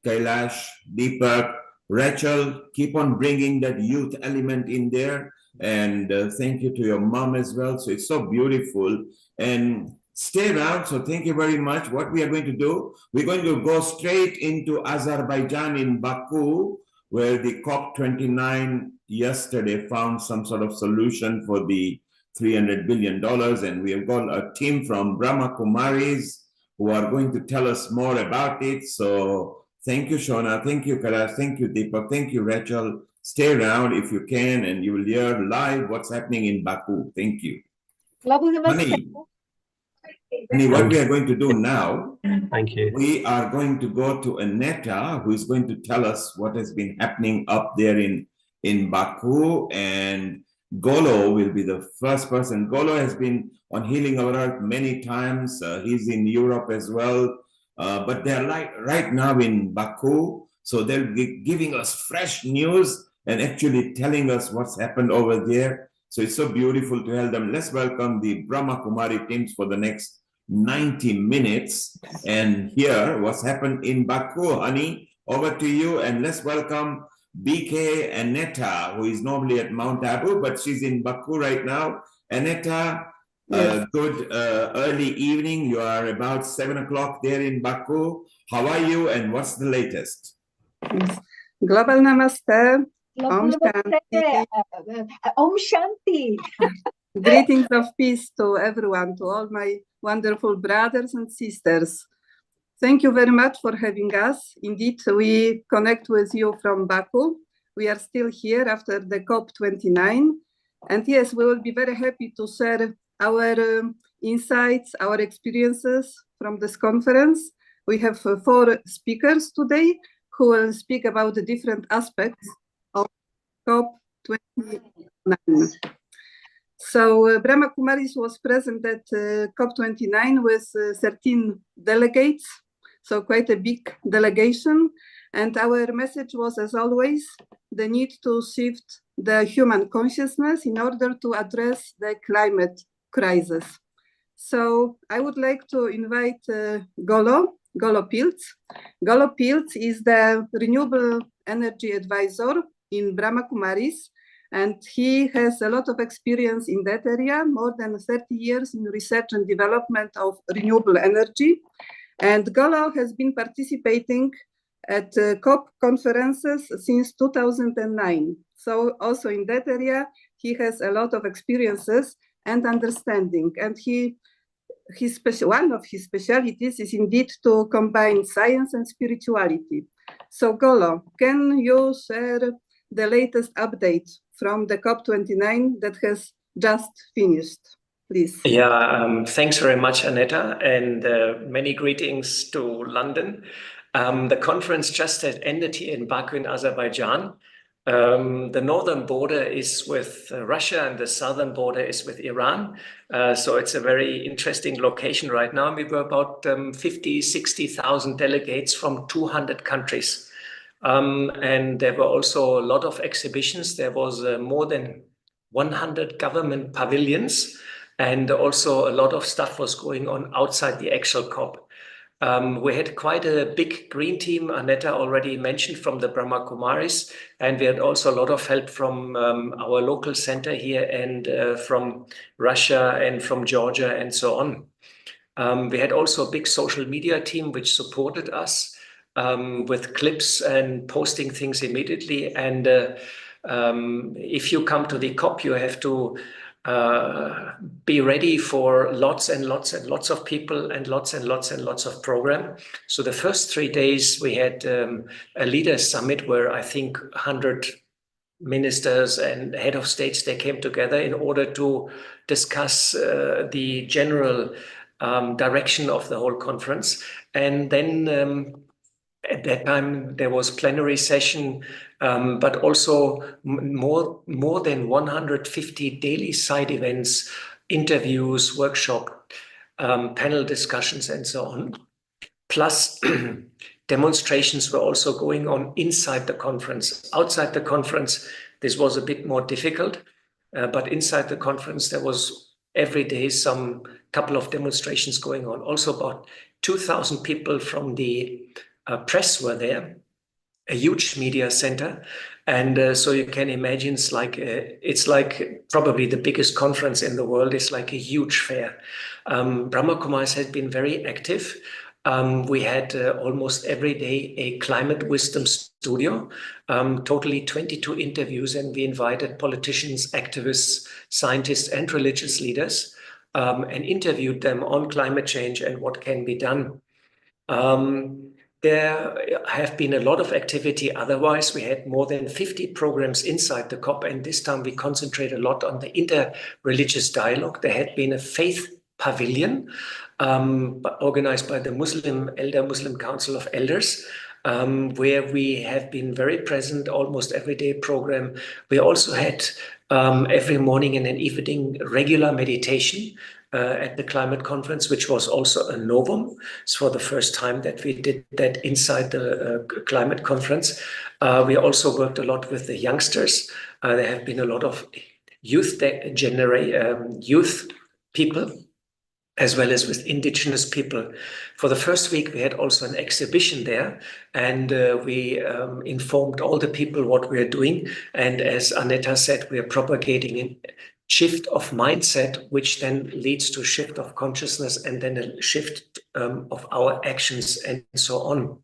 Kailash, Deepak, Rachel. Keep on bringing that youth element in there. And thank you to your mom as well. So it's so beautiful. And stay around. So thank you very much. What we are going to do, we're going to go straight into Azerbaijan in Baku, where the COP29 yesterday found some sort of solution for the $300 billion. And we have got a team from Brahma Kumaris who are going to tell us more about it. So thank you, Shona. Thank you, Kailash. Thank you, Deepak. Thank you, Rachel. Stay around if you can, and you will hear live what's happening in Baku. Thank you. Honey, what we are going to do now, thank you. We are going to go to Aneta, who is going to tell us what has been happening up there in Baku. And Golo will be the first person. Golo has been on Healing Our Earth many times. He's in Europe as well. But they're right now in Baku. So they'll be giving us fresh news and actually telling us what's happened over there. So it's so beautiful to have them. Let's welcome the Brahma Kumari teams for the next 90 minutes and hear what's happened in Baku. Honey, over to you, and let's welcome BK Aneta, who is normally at Mount Abu, but she's in Baku right now. Aneta, Yes. good early evening. You are about 7 o'clock there in Baku. How are you and what's the latest? Global Namaste. Om Namaste. Shanti. Om Shanti. Greetings of peace to everyone, to all my wonderful brothers and sisters. Thank you very much for having us. Indeed, we connect with you from Baku. We are still here after the COP29. And yes, we will be very happy to share our insights, our experiences from this conference. We have 4 speakers today who will speak about the different aspects of COP29. So Brahma Kumaris was present at COP29 with 13 delegates, so quite a big delegation. And our message was, as always, the need to shift the human consciousness in order to address the climate crisis. So I would like to invite Golo Pilz. Golo Pilz is the renewable energy advisor in Brahma Kumaris, and he has a lot of experience in that area, more than 30 years in research and development of renewable energy. And Golo has been participating at COP conferences since 2009. So also in that area, he has a lot of experiences and understanding. And one of his specialties is indeed to combine science and spirituality. So Golo, can you share the latest update from the COP29 that has just finished, please? Yeah, thanks very much, Aneta, and many greetings to London. The conference just had ended here in Baku in Azerbaijan. The northern border is with Russia and the southern border is with Iran. So it's a very interesting location right now. We were about 60,000 delegates from 200 countries. And there were also a lot of exhibitions. There was more than 100 government pavilions, and also a lot of stuff was going on outside the actual COP. We had quite a big green team, Aneta already mentioned, from the Brahma Kumaris, and we had also a lot of help from our local center here and from Russia and from Georgia and so on. We had also a big social media team which supported us with clips and posting things immediately. And if you come to the COP, you have to be ready for lots and lots and lots of people and lots and lots and lots of program. So the first 3 days we had a leaders summit where I think 100 ministers and head of states, they came together in order to discuss the general direction of the whole conference. And then at that time, there was plenary session, but also more than 150 daily side events, interviews, workshop, panel discussions, and so on. Plus, demonstrations were also going on inside the conference. Outside the conference, this was a bit more difficult, but inside the conference, there was every day some couple of demonstrations going on. Also about 2,000 people from the press were there, a huge media center. And so you can imagine it's like probably the biggest conference in the world. It's like a huge fair. Brahma Kumaris has been very active. We had almost every day a climate wisdom studio, totally 22 interviews, and we invited politicians, activists, scientists, and religious leaders and interviewed them on climate change and what can be done. There have been a lot of activity. Otherwise, we had more than 50 programs inside the COP, and this time we concentrate a lot on the inter-religious dialogue. There had been a faith pavilion organized by the Muslim Council of Elders, where we have been very present, almost every day program. We also had every morning and an evening regular meditation at the climate conference, which was also a novum. It's for the first time that we did that inside the climate conference. We also worked a lot with the youngsters. There have been a lot of youth people, as well as with indigenous people. For the first week, we had also an exhibition there, and we informed all the people what we are doing. And as Aneta said, we are propagating a shift of mindset, which then leads to a shift of consciousness and then a shift of our actions and so on.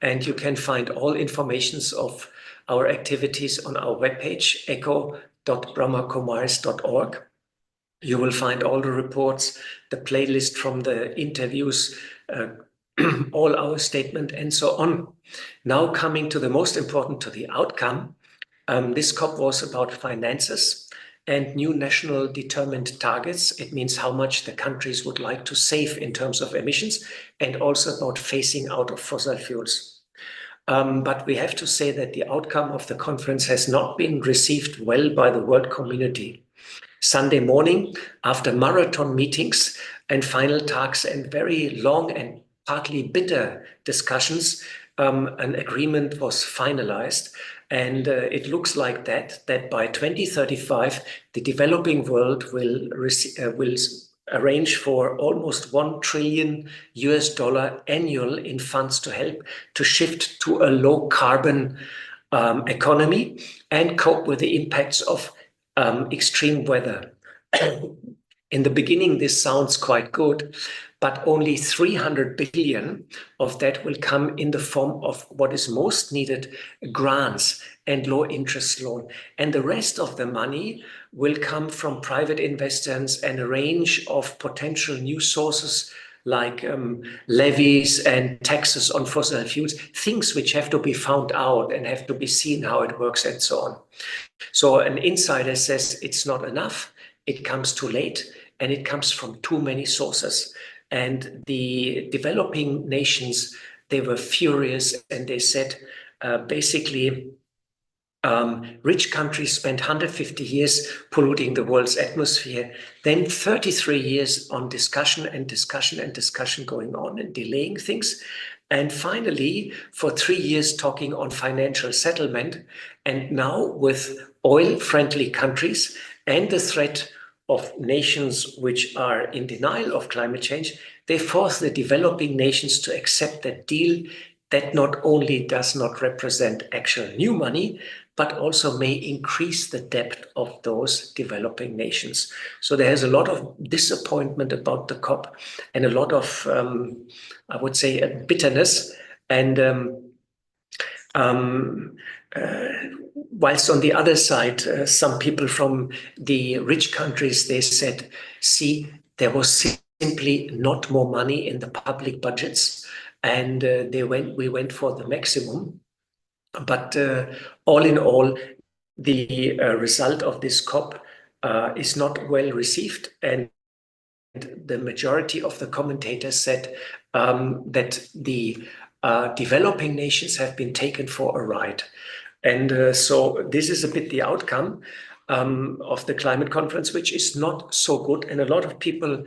And you can find all informations of our activities on our webpage, echo.brahmakumaris.org. You will find all the reports, the playlist from the interviews, all our statement and so on. Now coming to the most important, to the outcome. This COP was about finances and new national determined targets. It means how much the countries would like to save in terms of emissions, and also about phasing out of fossil fuels. But we have to say that the outcome of the conference has not been received well by the world community. Sunday morning, after marathon meetings and final talks and very long and partly bitter discussions, an agreement was finalized. And it looks like that by 2035, the developing world will arrange for almost $1 trillion annual in funds to help to shift to a low carbon economy and cope with the impacts of extreme weather. In the beginning, this sounds quite good, but only 300 billion of that will come in the form of what is most needed, grants and low interest loan. And the rest of the money will come from private investors and a range of potential new sources like levies and taxes on fossil fuels, things which have to be found out and have to be seen how it works and so on. So an insider says it's not enough, it comes too late, and it comes from too many sources. And the developing nations, they were furious, and they said, basically, rich countries spent 150 years polluting the world's atmosphere, then 33 years on discussion going on and delaying things. And finally, for 3 years talking on financial settlement. And now with oil-friendly countries and the threat of nations which are in denial of climate change, they force the developing nations to accept that deal that not only does not represent actual new money, but also may increase the debt of those developing nations. So there's a lot of disappointment about the COP and a lot of, I would say, bitterness. And whilst on the other side, some people from the rich countries, they said, see, there was simply not more money in the public budgets, and we went for the maximum. But all in all, the result of this COP is not well received, and the majority of the commentators said that the developing nations have been taken for a ride. And so this is a bit the outcome of the climate conference, which is not so good. And a lot of people,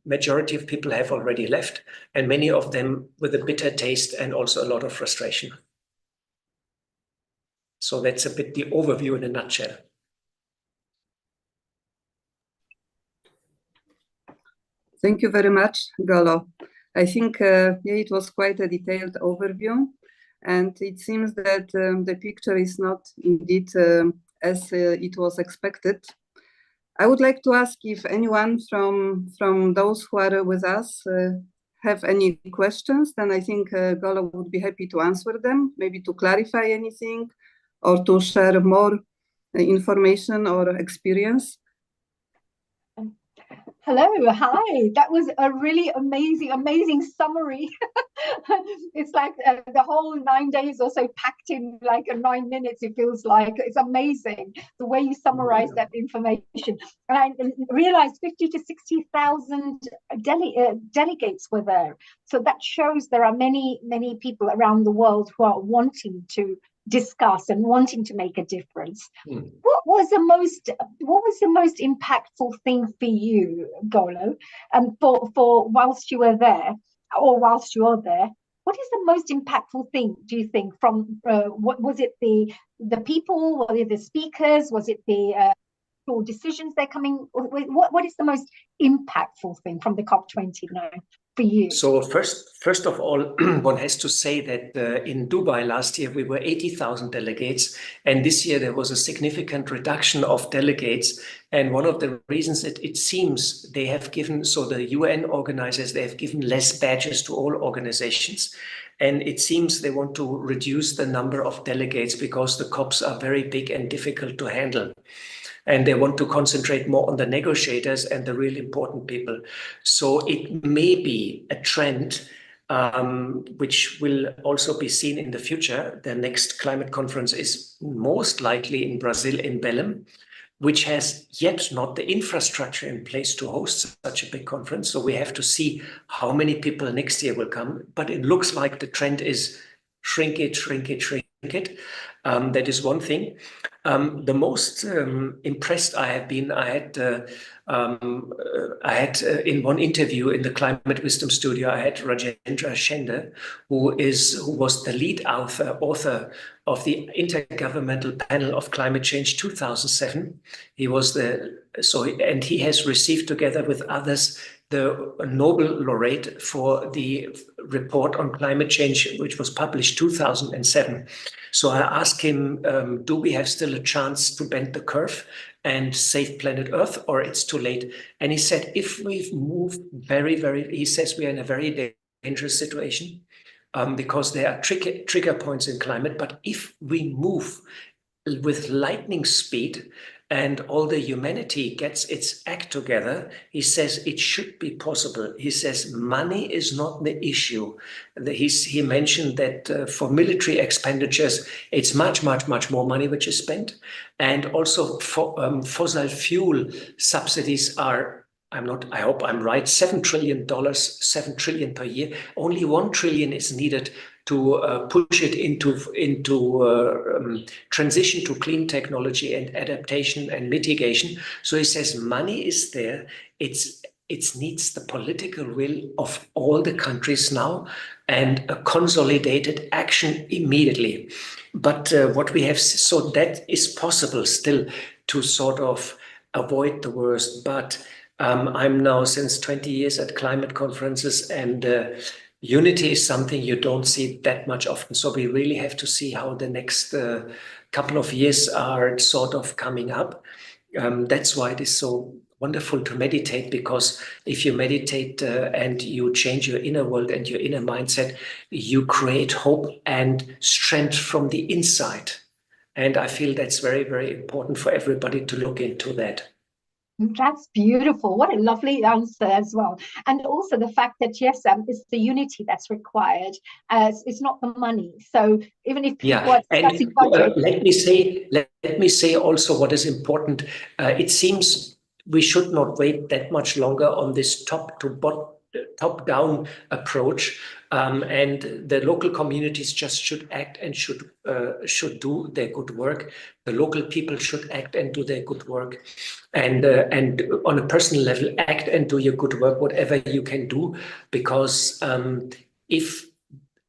majority of people have already left, and many of them with a bitter taste and also a lot of frustration. So that's a bit the overview in a nutshell. Thank you very much, Golo. I think it was quite a detailed overview, and it seems that the picture is not indeed as it was expected. I would like to ask if anyone from those who are with us have any questions. Then I think Golo would be happy to answer them, maybe to clarify anything or to share more information or experience. Hello, hi. That was a really amazing summary. It's like the whole 9 days or so packed in like 9 minutes. It feels like it's amazing the way you summarize that information. And I realized 50 to 60,000 delegates were there. So that shows there are many people around the world who are wanting to discuss and wanting to make a difference. What was the most impactful thing for you, Golo, and for whilst you were there, or whilst you are there? What is the most impactful thing, do you think, from what was it, the people, was it the speakers, was it the decisions they're coming? What is the most impactful thing from the COP29 for you? So first of all, one has to say that in Dubai last year we were 80,000 delegates, and this year there was a significant reduction of delegates. And one of the reasons it seems they have given, so the UN organizers, they have given less badges to all organizations. And it seems they want to reduce the number of delegates because the COPs are very big and difficult to handle. And they want to concentrate more on the negotiators and the really important people. So it may be a trend which will also be seen in the future. The next climate conference is most likely in Brazil, in Belém, which has yet not the infrastructure in place to host such a big conference. So we have to see how many people next year will come. But it looks like the trend is shrink it. That is one thing. The most impressed I have been, I had in one interview in the Climate Wisdom Studio, I had Rajendra Shende, who was the lead author of the Intergovernmental Panel of Climate Change 2007. He was and he has received, together with others, the Nobel laureate for the report on climate change, which was published 2007. So I asked him, do we have still a chance to bend the curve and save planet Earth, or it's too late? And he said, if we've moved he says we are in a very dangerous situation because there are trigger points in climate. But if we move with lightning speed, and all the humanity gets its act together, he says it should be possible. He says money is not the issue. He mentioned that for military expenditures, it's much more money which is spent. And also for fossil fuel subsidies are, I hope I'm right, $7 trillion, 7 trillion per year. Only 1 trillion is needed to push it into transition to clean technology and adaptation and mitigation. So he says money is there. It needs the political will of all the countries now and a consolidated action immediately. But what we have, so that is possible still to sort of avoid the worst. But I'm now since 20 years at climate conferences, and unity is something you don't see that much often. So we really have to see how the next couple of years are sort of coming up. That's why it is so wonderful to meditate, because if you meditate and you change your inner world and your inner mindset, you create hope and strength from the inside. And I feel that's very important for everybody to look into that. That's beautiful. What a lovely answer as well. And also the fact that, yes, it's the unity that's required. It's not the money. So even if people are discussing budget. Let me say also what is important. It seems we should not wait that much longer on this top-down approach, and the local communities just should act and should do their good work. The local people should act and do their good work, and on a personal level, act and do your good work, whatever you can do, because if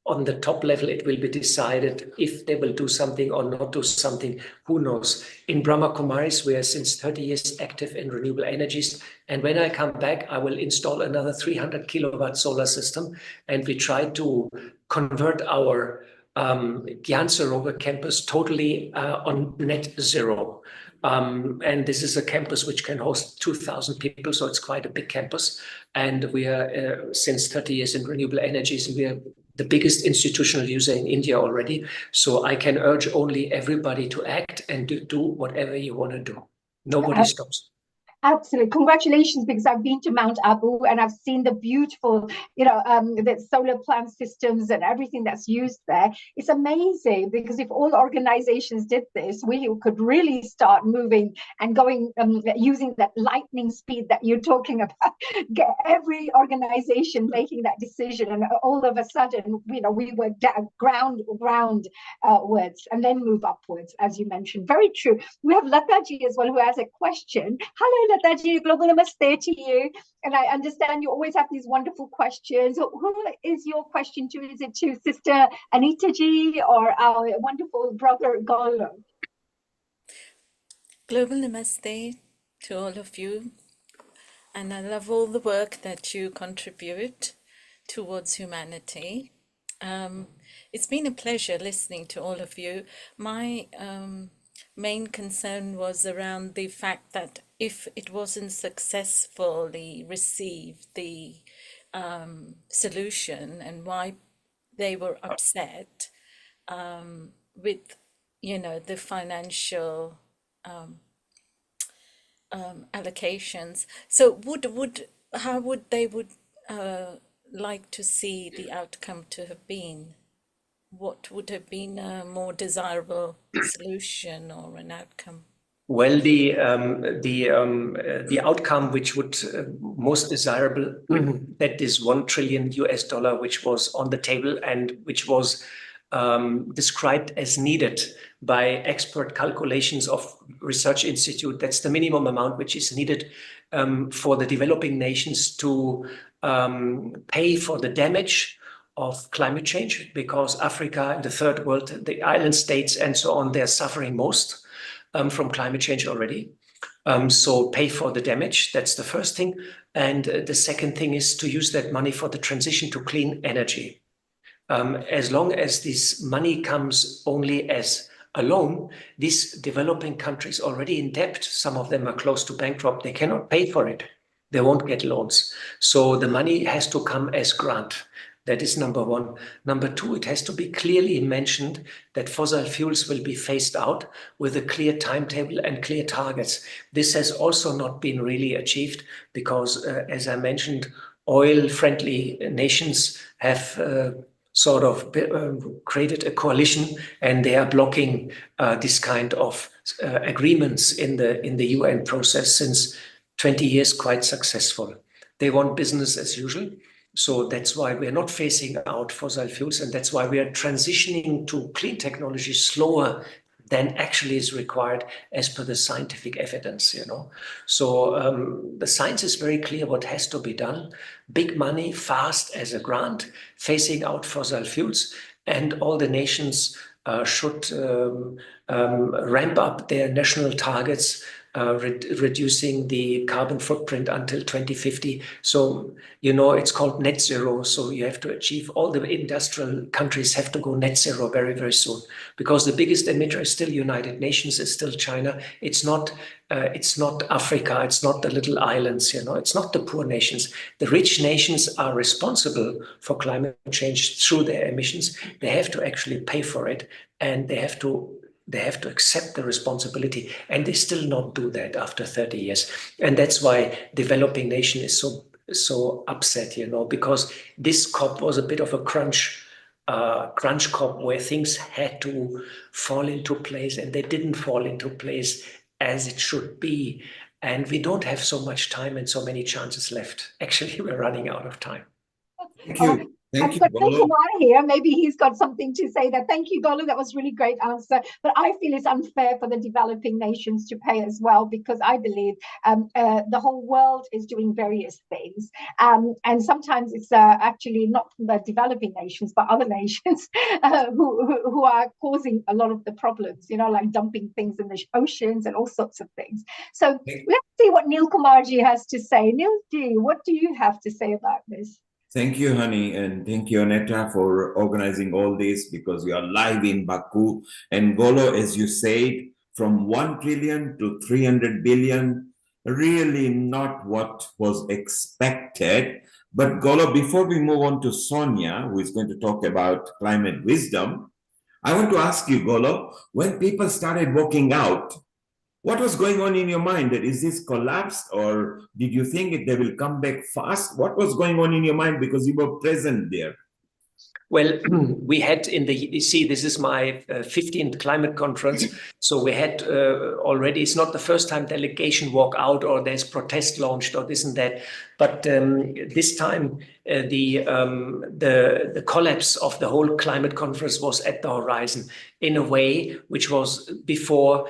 on the top level, it will be decided if they will do something or not do something. Who knows? In Brahma Kumaris, we are since 30 years active in renewable energies. And when I come back, I will install another 300 kilowatt solar system. And we try to convert our Gyan Sarovar campus totally on net zero. And this is a campus which can host 2,000 people, so it's quite a big campus. And we are since 30 years in renewable energies, and we are the biggest institutional user in India already. So I can urge only everybody to act and do whatever you want to do. Nobody stops. Absolutely. Congratulations, because I've been to Mount Abu and I've seen the beautiful, the solar plant systems and everything that's used there. It's amazing, because if all organizations did this, we could really start moving and going, using that lightning speed that you're talking about. Get every organization making that decision, and all of a sudden, we were groundwards and then move upwards, as you mentioned. Very true. We have Lataji as well, who has a question. Hello, Lataji. Global Namaste to you. And I understand you always have these wonderful questions. Who is your question to? Is it to Sister Anita Ji or our wonderful brother Golo? Global Namaste to all of you. And I love all the work that you contribute towards humanity. It's been a pleasure listening to all of you. My main concern was around the fact that if it wasn't successfully received, the solution, and why they were upset with, the financial allocations. So how would they like to see the outcome to have been? What would have been a more desirable solution or an outcome? Well, the outcome which would most desirable, that is $1 trillion, which was on the table and which was described as needed by expert calculations of research institute. That's the minimum amount which is needed for the developing nations to pay for the damage of climate change, because Africa and the third world, the island states and so on, they're suffering most from climate change already. So pay for the damage, that's the first thing. And the second thing is to use that money for the transition to clean energy. As long as this money comes only as a loan, these developing countries already in debt, some of them are close to bankrupt, they cannot pay for it. They won't get loans. So the money has to come as grant. That is number one. Number two, it has to be clearly mentioned that fossil fuels will be phased out with a clear timetable and clear targets. This has also not been really achieved because, as I mentioned, oil-friendly nations have sort of created a coalition, and they are blocking this kind of agreements in the UN process since 20 years, quite successful. They want business as usual. So that's why we're not phasing out fossil fuels, and that's why we are transitioning to clean technology slower than actually is required as per the scientific evidence, So the science is very clear what has to be done. Big money, fast as a grant, phasing out fossil fuels, and all the nations should ramp up their national targets, reducing the carbon footprint until 2050. So, it's called net zero. So you have to achieve, all the industrial countries have to go net zero very, very soon, because the biggest emitter is still United Nations, is still China. It's not Africa. It's not the little islands, it's not the poor nations. The rich nations are responsible for climate change through their emissions. They have to actually pay for it, and they have to accept the responsibility, and they still not do that after 30 years. And that's why developing nation is so upset, because this COP was a bit of a crunch COP where things had to fall into place, and they didn't fall into place as it should be. And we don't have so much time and so many chances left. Actually, we're running out of time. Thank you. I've got Kumar here. Maybe he's got something to say there. Thank you, Golu. That was a really great answer. But I feel it's unfair for the developing nations to pay as well, because I believe the whole world is doing various things. And sometimes it's actually not the developing nations, but other nations who are causing a lot of the problems, like dumping things in the oceans and all sorts of things. So let's see what Neil Kumarji has to say. Neil Ji, what do you have to say about this? Thank you, honey, and thank you, Aneta, for organizing all this, because we are live in Baku. And Golo, as you said, from 1 trillion to 300 billion, really not what was expected. But Golo, before we move on to Sonia, who is going to talk about climate wisdom, I want to ask you, Golo, when people started walking out, What was going on in your mind? That is this collapsed, or did you think they will come back fast? What was going on in your mind because you were present there? Well, we had you see, this is my 15th climate conference. So we had already, it's not the first time delegation walk out or there's protest launched or this and that. But this time the collapse of the whole climate conference was at the horizon in a way which was before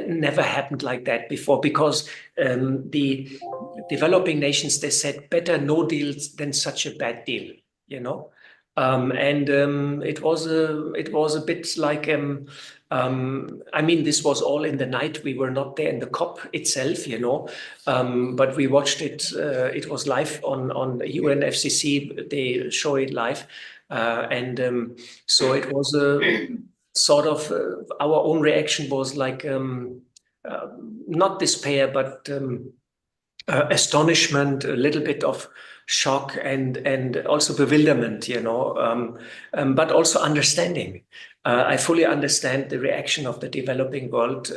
never happened like that before, because the developing nations, they said better no deals than such a bad deal, you know. It was a bit like I mean, this was all in the night. We were not there in the COP itself, you know, but we watched it. It was live on UNFCCC. They show it live, so it was a sort of our own reaction was like not despair, but astonishment, a little bit of shock and also bewilderment, you know, but also understanding. I fully understand the reaction of the developing world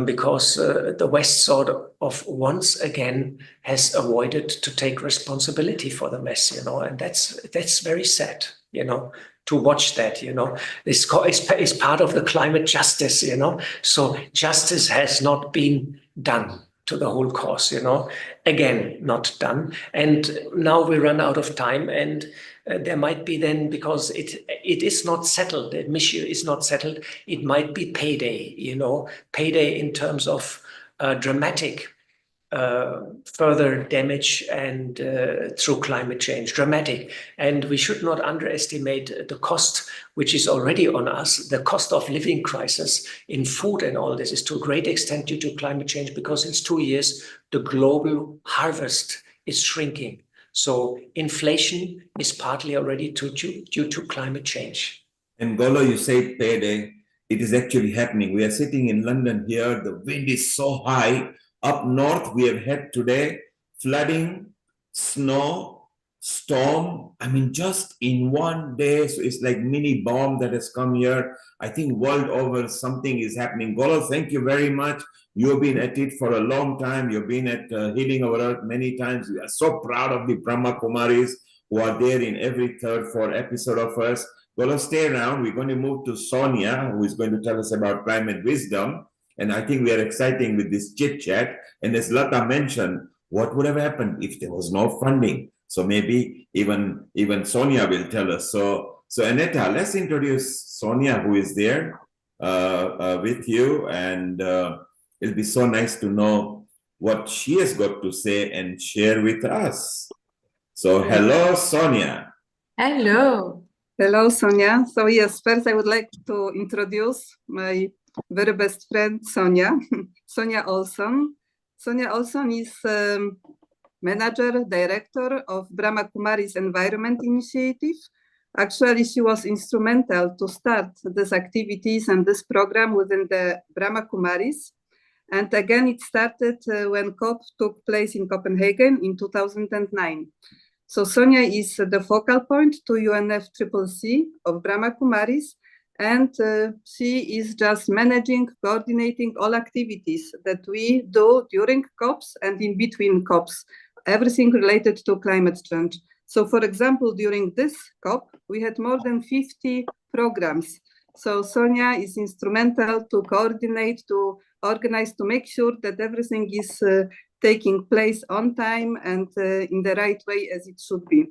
because the West sort of once again has avoided to take responsibility for the mess, you know, and that's very sad, you know, to watch that, you know. It's part of the climate justice, you know. So justice has not been done to the whole cause, you know, again, not done. And now we run out of time, and there might be then, because it is not settled, the issue is not settled, it might be payday, you know, payday in terms of dramatic further damage and through climate change, dramatic. And we should not underestimate the cost, which is already on us. The cost of living crisis in food and all this is to a great extent due to climate change, because in 2 years, the global harvest is shrinking. So inflation is partly already due to climate change. And Golo, you say payday. It is actually happening. We are sitting in London here. The wind is so high. Up north, we have had today flooding, snow, storm. I mean, just in one day. So it's like mini bomb that has come here. I think world over something is happening. Golo, thank you very much. You've been at it for a long time. You've been at Healing Our Earth many times. We are so proud of the Brahma Kumaris who are there in every third, fourth episode of us. Golo, stay around. We're going to move to Sonia, who is going to tell us about climate wisdom. And I think we are exciting with this chit chat. And as Lata mentioned, what would have happened if there was no funding? So maybe even Sonia will tell us. So Aneta, let's introduce Sonia, who is there with you. And it'll be so nice to know what she has got to say and share with us. So hello, Sonia. Hello. Hello, Sonia. So yes, first I would like to introduce my very best friend, Sonia. Sonia Olson. Sonia Olson is manager, director of Brahma Kumaris Environment Initiative. Actually, she was instrumental to start these activities and this program within the Brahma Kumaris. And again, it started when COP took place in Copenhagen in 2009. So Sonia is the focal point to UNFCCC of Brahma Kumaris, and she is just managing, coordinating all activities that we do during COPs and in between COPs, everything related to climate change. So for example, during this COP, we had more than 50 programs. So Sonia is instrumental to coordinate, to organize, to make sure that everything is taking place on time and in the right way as it should be.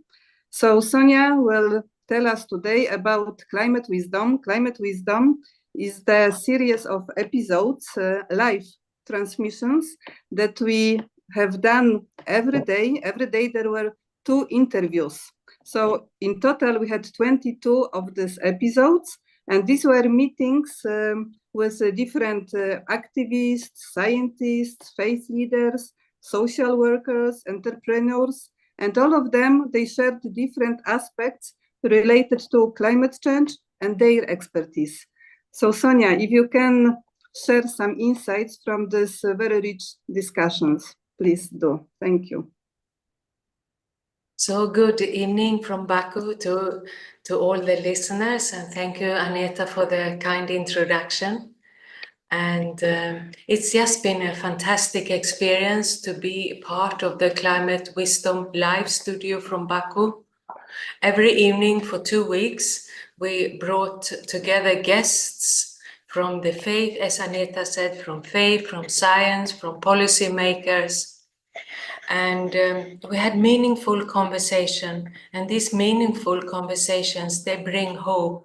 So Sonia will tell us today about Climate Wisdom. Climate Wisdom is the series of episodes, live transmissions that we have done every day. Every day there were 2 interviews. So in total we had 22 of these episodes, and these were meetings with different activists, scientists, faith leaders, social workers, entrepreneurs, and all of them, they shared different aspects related to climate change and their expertise. So Sonia, if you can share some insights from this very rich discussions, please do. Thank you. So good evening from Baku to all the listeners, and thank you, Aneta, for the kind introduction. And it's just been a fantastic experience to be part of the Climate Wisdom Live studio from Baku. Every evening for 2 weeks, we brought together guests from the faith, as Aneta said, from faith, from science, from policymakers. And we had meaningful conversation. And these meaningful conversations, they bring hope.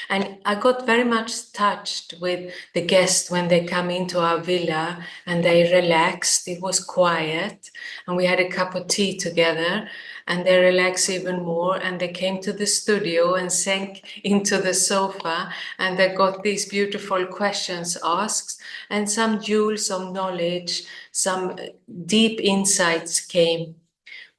And I got very much touched with the guests when they come into our villa and they relaxed. It was quiet and we had a cup of tea together and they relaxed even more and they came to the studio and sank into the sofa and they got these beautiful questions asked and some jewels of knowledge, some deep insights came.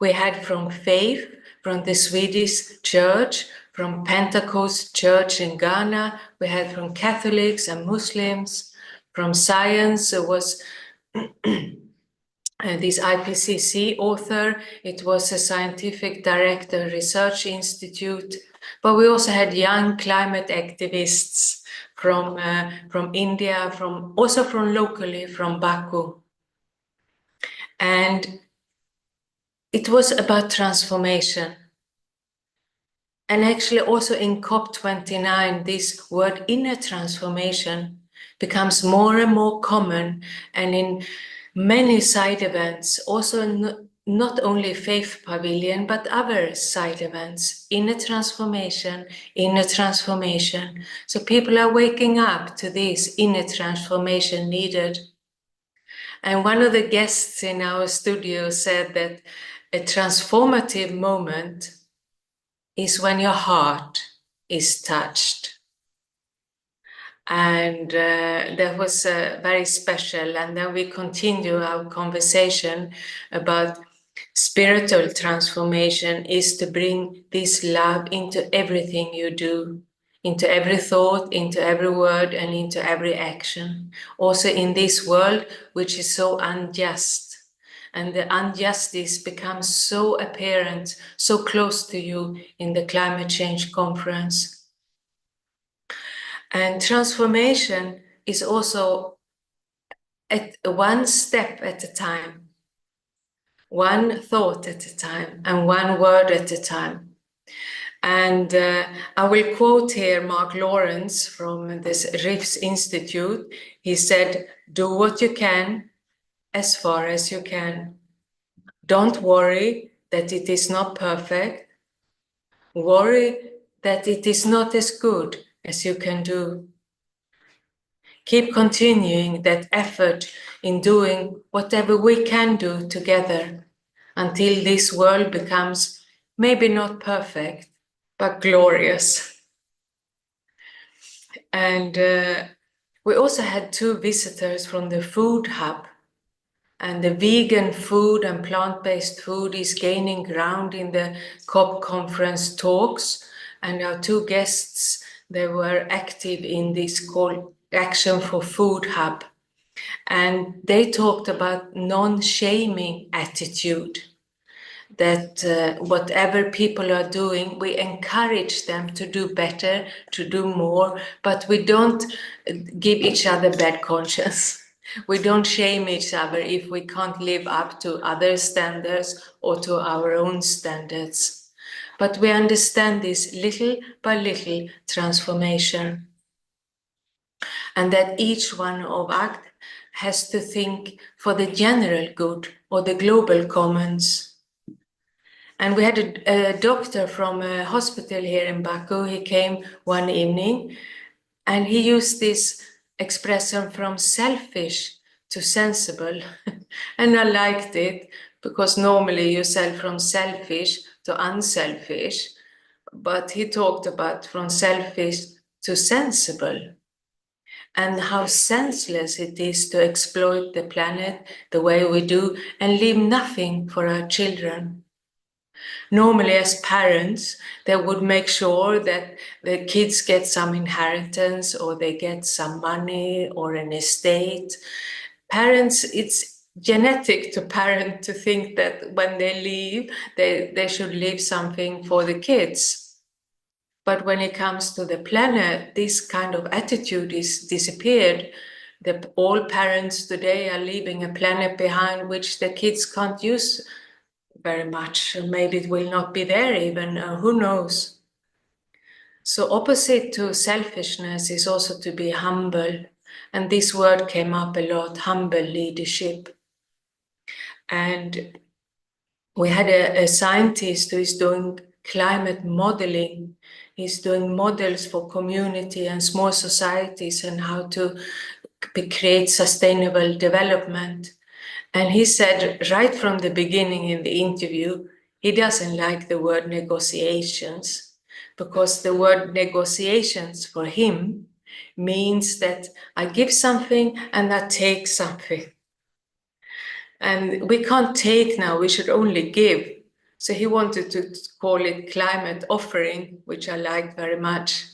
We had from faith, from the Swedish church, from Pentecost Church in Ghana. We had from Catholics and Muslims. From science, it was this IPCC author. It was a scientific director, research institute. But we also had young climate activists from India, also from locally, from Baku. And it was about transformation. And actually also in COP29, this word inner transformation becomes more and more common. And in many side events, also not only Faith Pavilion, but other side events, inner transformation. So people are waking up to this inner transformation needed. And one of the guests in our studio said that a transformative moment is when your heart is touched. And that was very special. And then we continue our conversation about spiritual transformation is to bring this love into everything you do, into every thought, into every word, and into every action. Also in this world, which is so unjust. And the injustice becomes so apparent, so close to you in the climate change conference. And transformation is also at one step at a time, one thought at a time, and one word at a time. And I will quote here Mark Lawrence from this Riffs Institute. He said, "Do what you can as far as you can. Don't worry that it is not perfect. Worry that it is not as good as you can do. Keep continuing that effort in doing whatever we can do together until this world becomes maybe not perfect, but glorious." And we also had 2 visitors from the food hub. And the vegan food and plant-based food is gaining ground in the COP conference talks. And our 2 guests, they were active in this called Action for Food Hub. And they talked about non-shaming attitude, that whatever people are doing, we encourage them to do better, to do more, but we don't give each other bad conscience. We don't shame each other if we can't live up to other standards or to our own standards. But we understand this little by little transformation. And that each one of us has to think for the general good or the global commons. And we had a doctor from a hospital here in Baku. He came one evening and he used this expression from selfish to sensible. And I liked it because normally you sell from selfish to unselfish, but he talked about from selfish to sensible and how senseless it is to exploit the planet the way we do and leave nothing for our children. Normally, as parents, they would make sure that the kids get some inheritance or they get some money or an estate. Parents, it's genetic to parent to think that when they leave, they should leave something for the kids. But when it comes to the planet, this kind of attitude is disappeared. All parents today are leaving a planet behind which the kids can't use very much. Maybe it will not be there even, who knows? So opposite to selfishness is also to be humble. And this word came up a lot, humble leadership. And we had a scientist who is doing climate modeling. He's doing models for community and small societies and how to create sustainable development. And he said right from the beginning in the interview, he doesn't like the word negotiations, because the word negotiations for him means that I give something and I take something. And we can't take now, we should only give. So he wanted to call it climate offering, which I liked very much.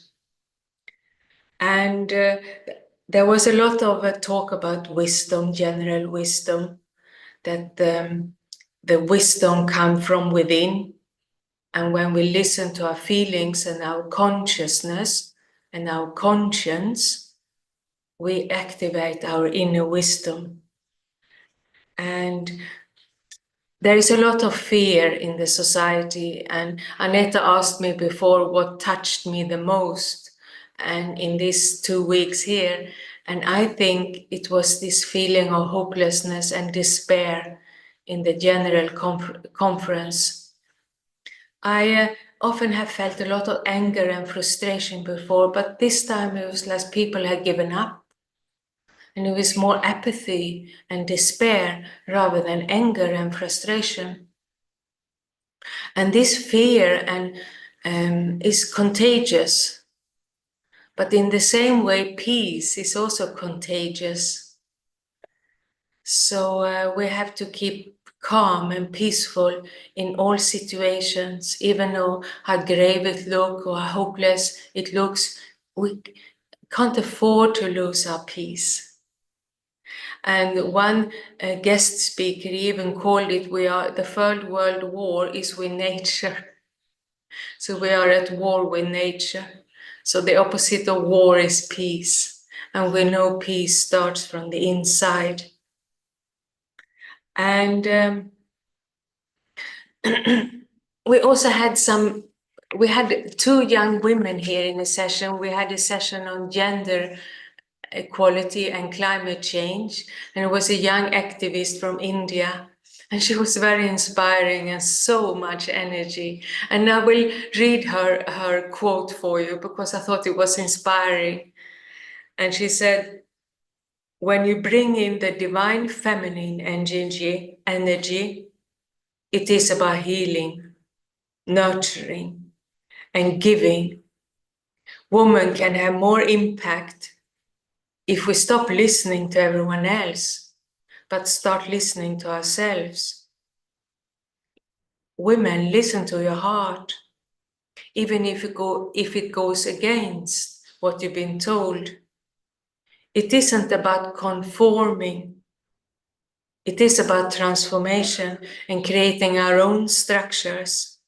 And there was a lot of talk about wisdom, general wisdom, that the wisdom comes from within. And when we listen to our feelings and our consciousness and our conscience, we activate our inner wisdom. And there is a lot of fear in the society. And Aneta asked me before what touched me the most. And in these 2 weeks here, and I think it was this feeling of hopelessness and despair in the general conference. I often have felt a lot of anger and frustration before, but this time it was like people had given up. And it was more apathy and despair rather than anger and frustration. And this fear is contagious. But in the same way, peace is also contagious. So we have to keep calm and peaceful in all situations, even though how grave it looks or how hopeless it looks. We can't afford to lose our peace. And one guest speaker even called it, the Third World War is with nature. So we are at war with nature. So the opposite of war is peace. And we know peace starts from the inside. And we also had we had 2 young women here in a session. We had a session on gender equality and climate change. And it was a young activist from India. And she was very inspiring and so much energy. And I will read her quote for you because I thought it was inspiring. And she said, when you bring in the divine feminine energy, it is about healing, nurturing, and giving. Women can have more impact if we stop listening to everyone else, but start listening to ourselves. Women, listen to your heart, even if it goes against what you've been told. It isn't about conforming. It is about transformation and creating our own structures.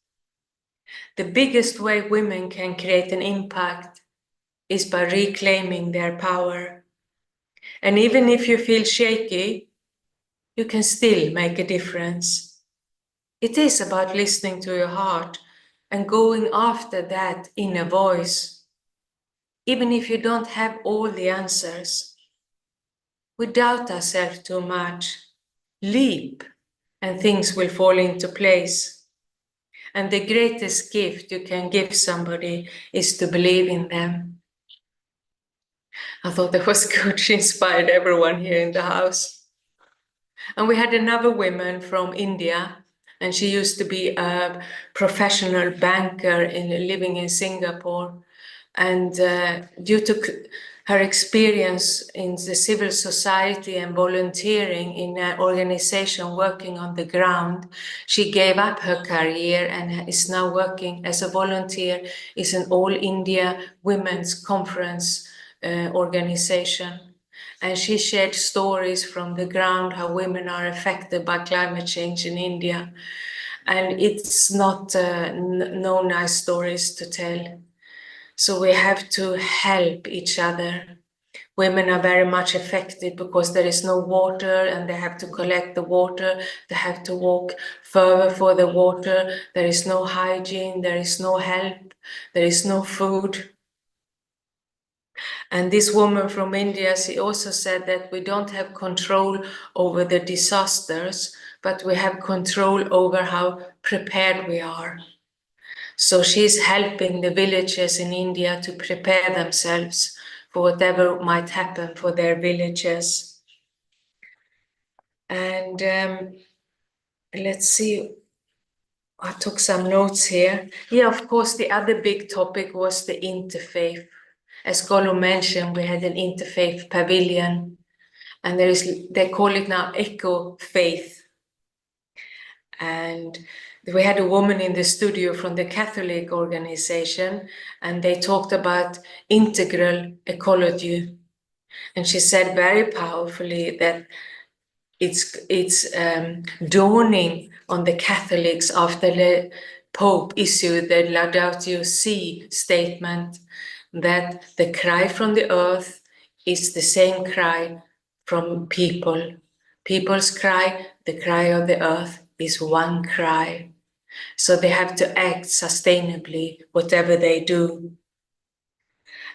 The biggest way women can create an impact is by reclaiming their power. And even if you feel shaky, you can still make a difference. It is about listening to your heart and going after that inner voice. Even if you don't have all the answers, we doubt ourselves too much. Leap, and things will fall into place. And the greatest gift you can give somebody is to believe in them. I thought that was good. She inspired everyone here in the house. And we had another woman from India, and she used to be a professional banker living in Singapore. And due to her experience in the civil society and volunteering in an organization working on the ground, she gave up her career and is now working as a volunteer in an All India Women's Conference organization. And she shared stories from the ground, how women are affected by climate change in India. And it's not no nice stories to tell. So we have to help each other. Women are very much affected because there is no water and they have to collect the water. They have to walk further for the water. There is no hygiene. There is no help. There is no food. And this woman from India, she also said that we don't have control over the disasters, but we have control over how prepared we are. So she's helping the villagers in India to prepare themselves for whatever might happen for their villages. And let's see, I took some notes here. Yeah, of course, the other big topic was the interfaith. As Golo mentioned, we had an interfaith pavilion, and they call it now Eco Faith. And we had a woman in the studio from the Catholic organization, and they talked about integral ecology. And she said very powerfully that it's dawning on the Catholics after the Pope issued the Laudato Si statement that the cry from the earth is the same cry from people. People's cry, the cry of the earth, is one cry. So they have to act sustainably, whatever they do.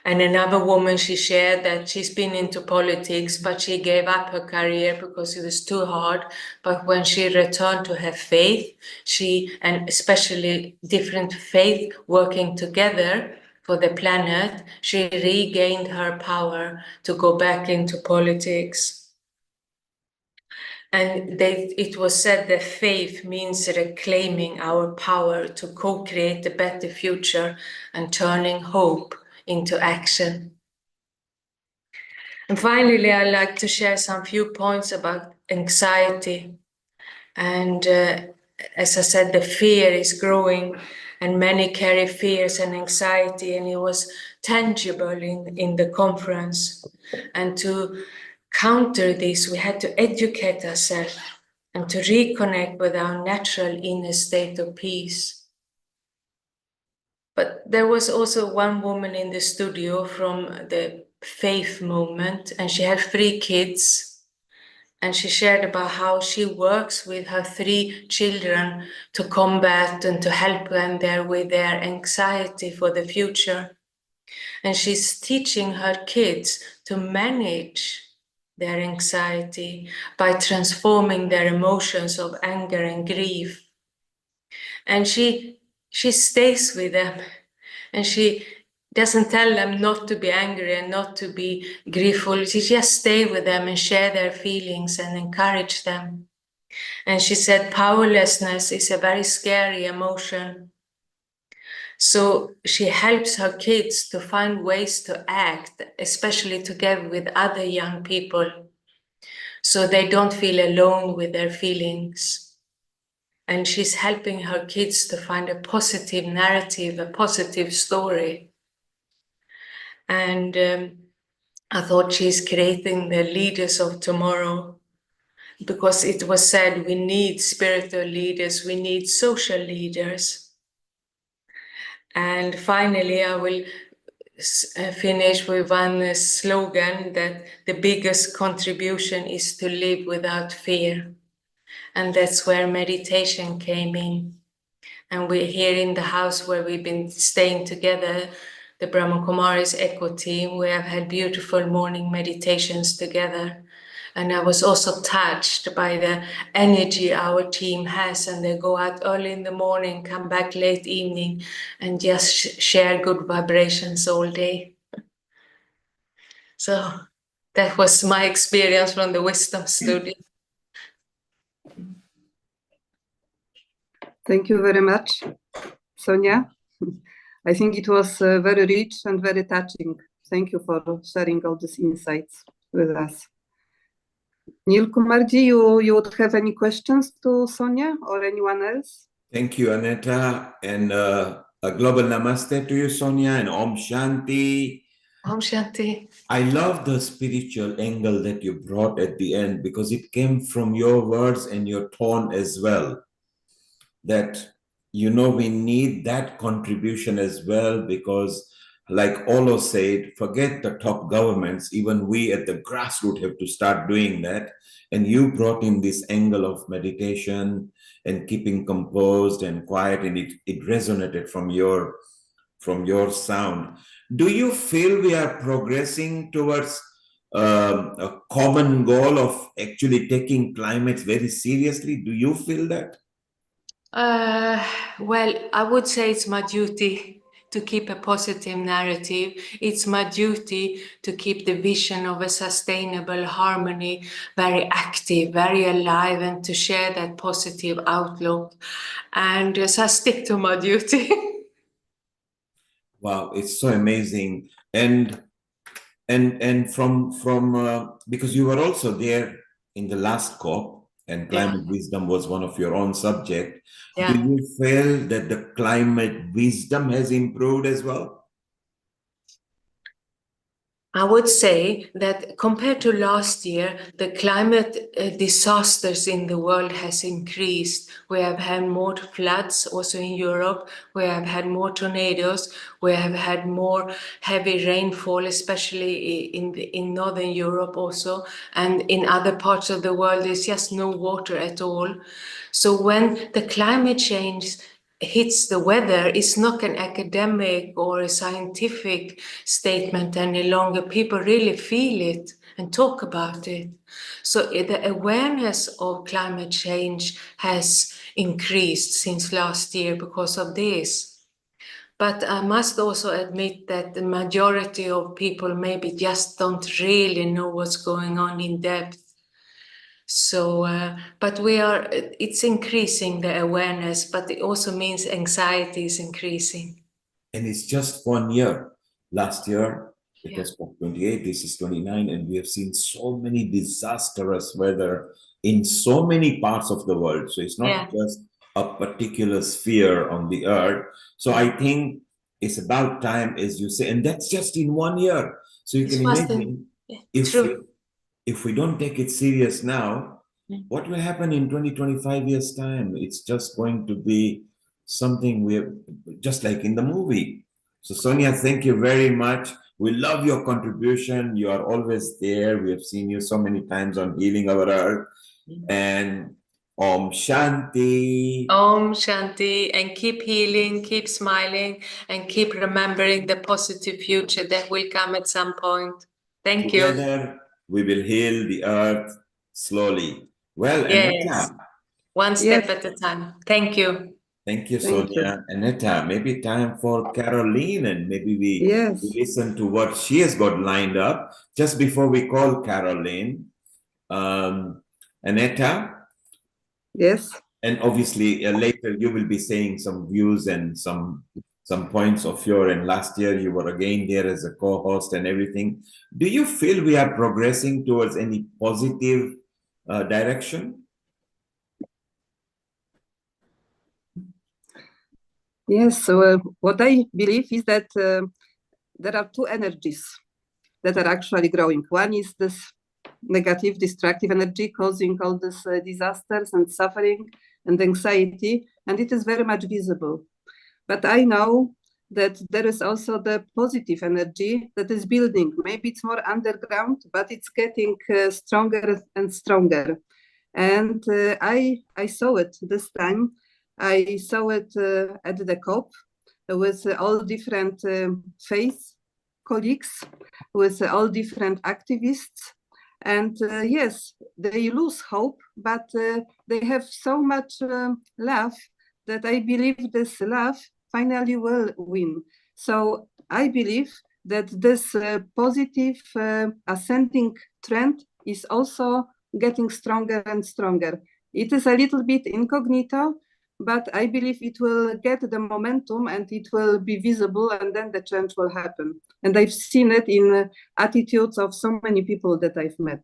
And another woman, she shared that she's been into politics, but she gave up her career because it was too hard. But when she returned to her faith, and especially different faith working together for the planet, she regained her power to go back into politics. And it was said that faith means reclaiming our power to co-create a better future and turning hope into action. And finally, I'd like to share some few points about anxiety. And as I said, the fear is growing and many carry fears and anxiety, and it was tangible in the conference. And to counter this, we had to educate ourselves and to reconnect with our natural inner state of peace. But there was also one woman in the studio from the faith movement, and she had 3 kids. And she shared about how she works with her 3 children to combat and to help them there with their anxiety for the future. And she's teaching her kids to manage their anxiety by transforming their emotions of anger and grief. And she stays with them, and she doesn't tell them not to be angry and not to be griefful. She just stays with them and share their feelings and encourage them. And she said powerlessness is a very scary emotion. So she helps her kids to find ways to act, especially together with other young people, so they don't feel alone with their feelings. And she's helping her kids to find a positive narrative, a positive story. And I thought she's creating the leaders of tomorrow, because it was said we need spiritual leaders, we need social leaders. And finally, I will finish with one slogan that the biggest contribution is to live without fear. And that's where meditation came in. And we're here in the house where we've been staying together, the Brahma Kumaris Echo team. We have had beautiful morning meditations together. And I was also touched by the energy our team has, and they go out early in the morning, come back late evening, and just share good vibrations all day. So that was my experience from the Wisdom Studio. Thank you very much, Sonia. I think it was very rich and very touching. Thank you for sharing all these insights with us. Neil Kumarji, you would have any questions to Sonia or anyone else? Thank you, Aneta, and a global namaste to you, Sonia, and Om Shanti. Om Shanti. I love the spiritual angle that you brought at the end, because it came from your words and your tone as well. That, we need that contribution as well, because like Olo said, forget the top governments, even we at the grassroots have to start doing that. And you brought in this angle of meditation and keeping composed and quiet, and it resonated from your sound. Do you feel we are progressing towards a common goal of actually taking climate very seriously? Do you feel that? Well, I would say it's my duty to keep a positive narrative. It's my duty to keep the vision of a sustainable harmony very active, very alive, and to share that positive outlook. And so I stick to my duty. Wow, it's so amazing. And from because you were also there in the last COP, and climate wisdom was one of your own subject. Yeah. Do you feel that the climate wisdom has improved as well? I would say that compared to last year, the climate disasters in the world has increased. We have had more floods also in Europe. We have had more tornadoes. We have had more heavy rainfall, especially in Northern Europe also. And in other parts of the world, there's just no water at all. So when the climate change hits the weather, it's not an academic or a scientific statement any longer. People really feel it and talk about it. So the awareness of climate change has increased since last year because of this. But I must also admit that the majority of people maybe just don't really know what's going on in depth. So, but it's increasing the awareness, but it also means anxiety is increasing. And it's just 1 year. Last year, it was COP28, this is 29, and we have seen so many disastrous weather in so many parts of the world. So it's not just a particular sphere on the earth. So I think it's about time, as you say, and that's just in 1 year. So you can imagine if we don't take it serious now, what will happen in 20, 25 years' time? It's just going to be something we're just like in the movie. So Sonia, thank you very much. We love your contribution. You are always there. We have seen you so many times on Healing Our Earth. And Om Shanti. Om Shanti, and keep healing, keep smiling, and keep remembering the positive future that will come at some point. Thank you. Together, we will heal the earth slowly. Well, Yes, Aneta. one step at a time. Thank you. Thank you, Sonia. Aneta, maybe time for Caroline, and maybe we listen to what she has got lined up. Just before we call Caroline, Aneta? Yes. And obviously later you will be saying some views and some points of your, and last year you were again there as a co-host and everything. Do you feel we are progressing towards any positive direction? Yes, so what I believe is that there are two energies that are actually growing. One is this negative, destructive energy causing all these disasters and suffering and anxiety, and it is very much visible. But I know that there is also the positive energy that is building. Maybe it's more underground, but it's getting stronger and stronger. And I saw it this time. I saw it at the COP with all different faith colleagues, with all different activists. And yes, they lose hope, but they have so much love that I believe this love finally will win. So I believe that this positive ascending trend is also getting stronger and stronger. It is a little bit incognito, but I believe it will get the momentum and it will be visible, and then the change will happen. And I've seen it in attitudes of so many people that I've met.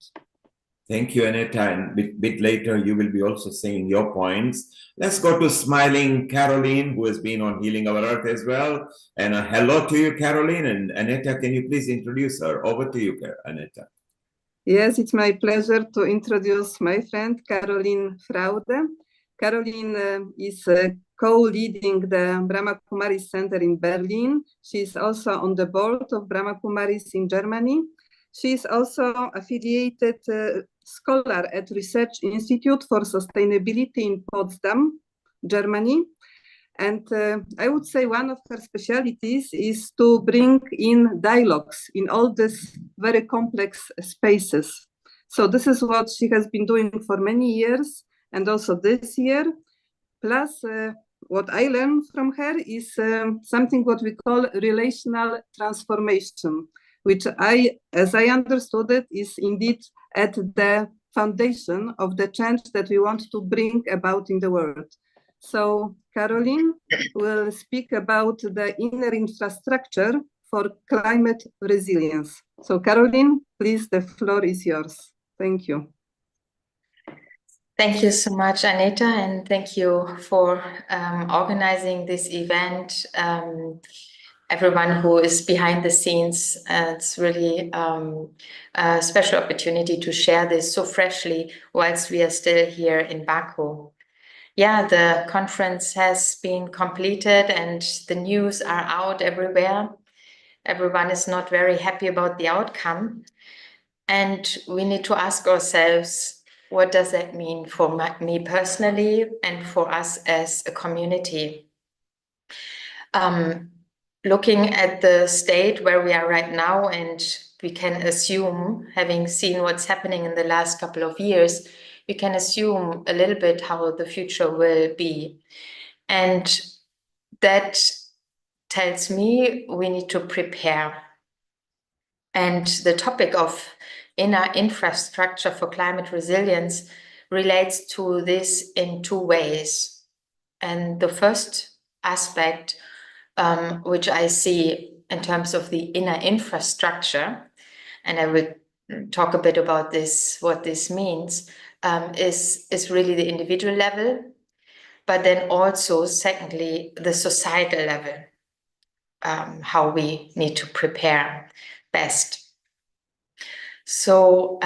Thank you, Aneta. And a bit later, you will be also saying your points. Let's go to smiling Caroline, who has been on Healing Our Earth as well. And hello to you, Caroline. And Aneta, can you please introduce her? Over to you, Aneta. Yes, it's my pleasure to introduce my friend, Caroline Fraude. Caroline is co-leading the Brahma Kumaris Center in Berlin. She is also on the board of Brahma Kumaris in Germany. She is also affiliated scholar at Research Institute for Sustainability in Potsdam, Germany. And I would say one of her specialities is to bring in dialogues in all these very complex spaces. So this is what she has been doing for many years, and also this year. Plus, what I learned from her is something what we call relational transformation, which as I understood it, is indeed at the foundation of the change that we want to bring about in the world. So Caroline will speak about the inner infrastructure for climate resilience. So Caroline, please, the floor is yours. Thank you. Thank you so much, Anita, and thank you for organizing this event. Everyone who is behind the scenes, it's really a special opportunity to share this so freshly whilst we are still here in Baku. Yeah, the conference has been completed and the news are out everywhere. Everyone is not very happy about the outcome. And we need to ask ourselves, what does that mean for me personally and for us as a community? Looking at the state where we are right now, and we can assume, having seen what's happening in the last couple of years, we can assume a little bit how the future will be. And that tells me we need to prepare. And the topic of inner infrastructure for climate resilience relates to this in two ways. And the first aspect, which I see in terms of the inner infrastructure, and I will talk a bit about this, what this means, is really the individual level, but then also, secondly, the societal level, how we need to prepare best. So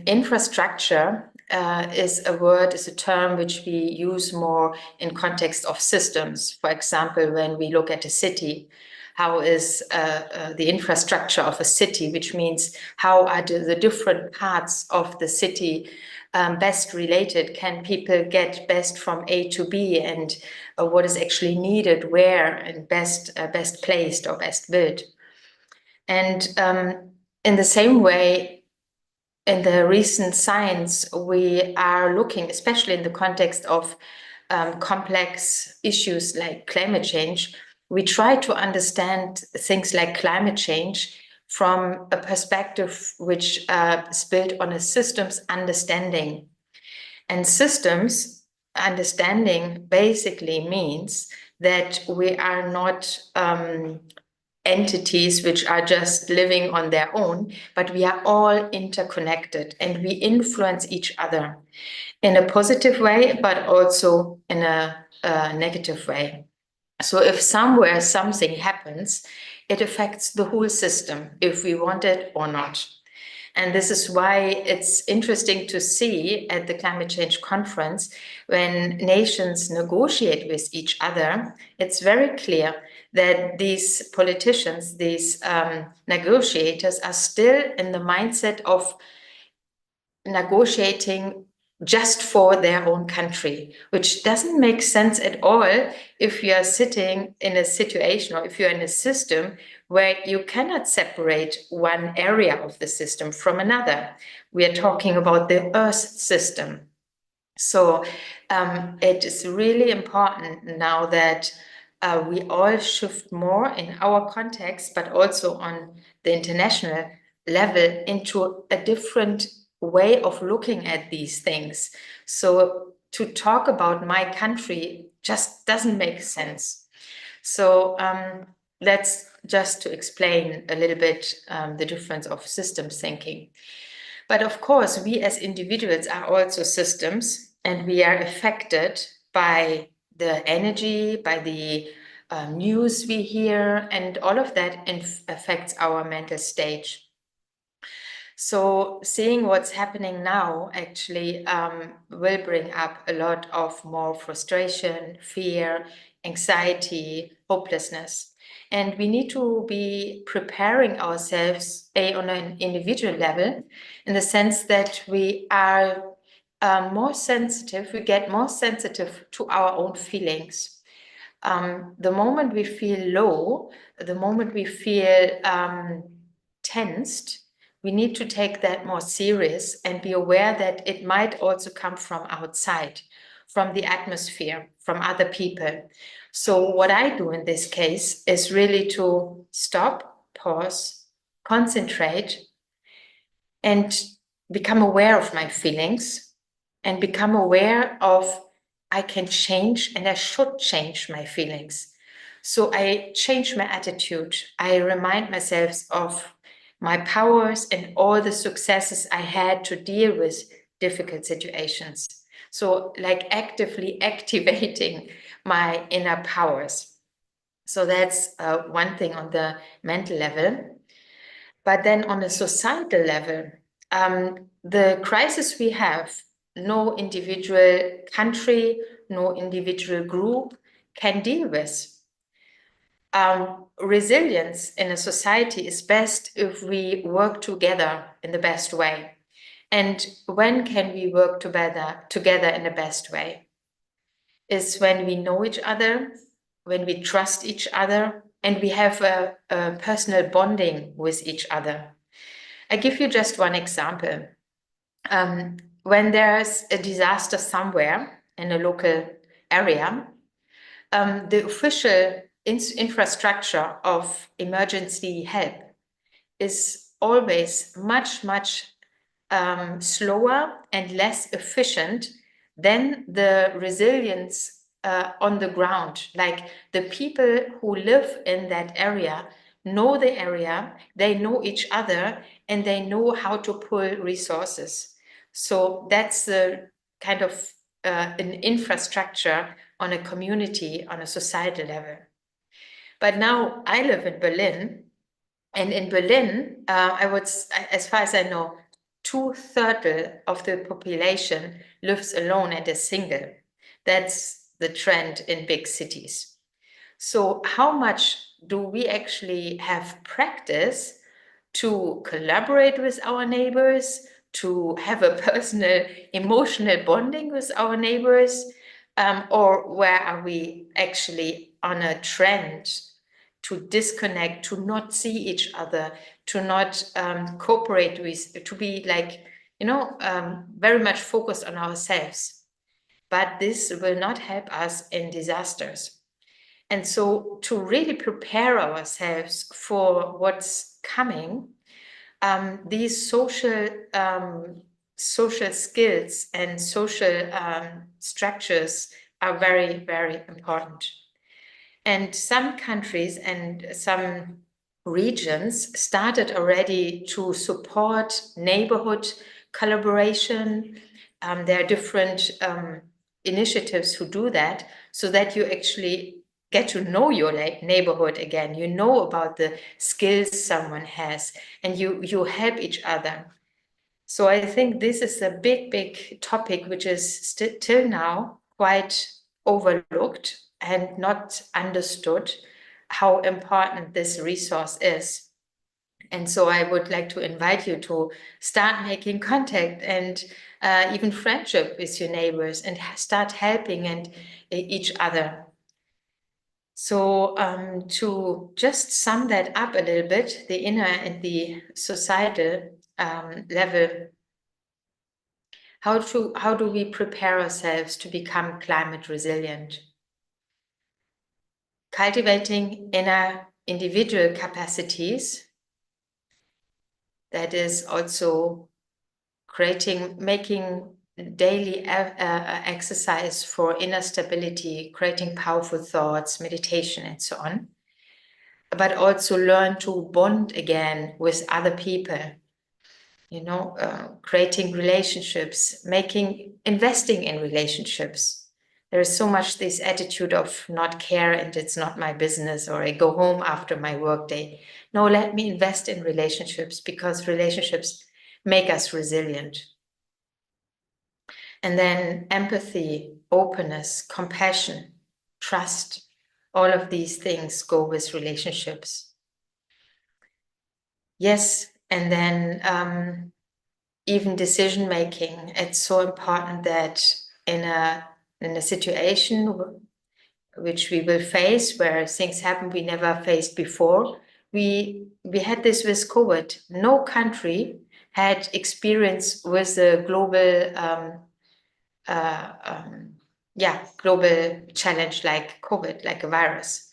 infrastructure is a term which we use more in context of systems. For example, when we look at a city, how is the infrastructure of a city, which means how are the different parts of the city best related? Can people get best from A to B, and what is actually needed where, and best placed or best built? And in the same way, in the recent science, we are looking, especially in the context of complex issues like climate change, we try to understand things like climate change from a perspective which is built on a systems understanding. And systems understanding basically means that we are not entities which are just living on their own, but we are all interconnected and we influence each other in a positive way, but also in a negative way. So if somewhere something happens, it affects the whole system, if we want it or not. And this is why it's interesting to see at the climate change conference, when nations negotiate with each other, it's very clear that these politicians, these negotiators are still in the mindset of negotiating just for their own country, which doesn't make sense at all if you are sitting in a situation, or if you're in a system where you cannot separate one area of the system from another. We are talking about the Earth system. So it is really important now that we all shift more in our context, but also on the international level, into a different way of looking at these things. So to talk about my country just doesn't make sense. So that's just to explain a little bit the difference of systems thinking. But of course, we as individuals are also systems, and we are affected by the energy, by the news we hear, and all of that affects our mental state. So seeing what's happening now actually will bring up a lot of more frustration, fear, anxiety, hopelessness. And we need to be preparing ourselves on an individual level, in the sense that we are more sensitive, we get more sensitive to our own feelings. The moment we feel low, the moment we feel tensed, we need to take that more serious and be aware that it might also come from outside, from the atmosphere, from other people. So what I do in this case is really to stop, pause, concentrate, and become aware of my feelings, and become aware of I can change and I should change my feelings. So I change my attitude. I remind myself of my powers and all the successes I had to deal with difficult situations. So like actively activating my inner powers. So that's one thing on the mental level. But then on a societal level, the crisis we have, no individual country, no individual group can deal with. Resilience in a society is best if we work together in the best way. And when can we work together in the best way? Is when we know each other, when we trust each other, and we have a personal bonding with each other. I give you just one example. When there's a disaster somewhere in a local area, the official infrastructure of emergency help is always much, much slower and less efficient than the resilience on the ground. Like the people who live in that area know the area, they know each other, and they know how to pull resources. So that's the kind of an infrastructure on a community, on a societal level. But now I live in Berlin, and in Berlin, as far as I know, 2/3 of the population lives alone and is single. That's the trend in big cities. So how much do we actually have practice to collaborate with our neighbors, to have a personal emotional bonding with our neighbors, or where are we actually on a trend to disconnect, to not see each other, to not cooperate with, to be like, very much focused on ourselves. But this will not help us in disasters. And so to really prepare ourselves for what's coming, these social skills and social structures are very, very important. And some countries and some regions started already to support neighborhood collaboration. There are different initiatives who do that, so that you actually get to know your neighborhood again. You know about the skills someone has, and you help each other. So I think this is a big, big topic, which is till now quite overlooked and not understood how important this resource is. And so I would like to invite you to start making contact and even friendship with your neighbors, and start helping each other. So to just sum that up a little bit, the inner and the societal level, how do we prepare ourselves to become climate resilient? Cultivating inner individual capacities, that is also making daily exercise for inner stability, creating powerful thoughts, meditation, and so on. But also learn to bond again with other people, creating relationships, investing in relationships. There is so much this attitude of not care and it's not my business, or I go home after my work day. No, let me invest in relationships, because relationships make us resilient. And then empathy, openness, compassion, trust, all of these things go with relationships. Yes, and then even decision making. It's so important that in a situation which we will face, where things happen we never faced before. We had this with COVID. No country had experience with the global global challenge like COVID, like a virus.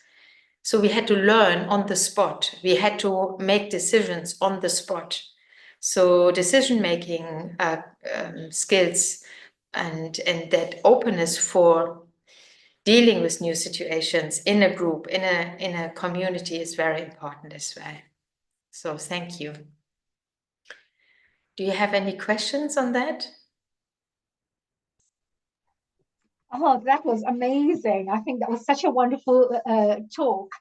So we had to learn on the spot. We had to make decisions on the spot. So decision-making skills and that openness for dealing with new situations in a group, in a community is very important as well. So thank you. Do you have any questions on that? Oh, that was amazing. I think that was such a wonderful talk.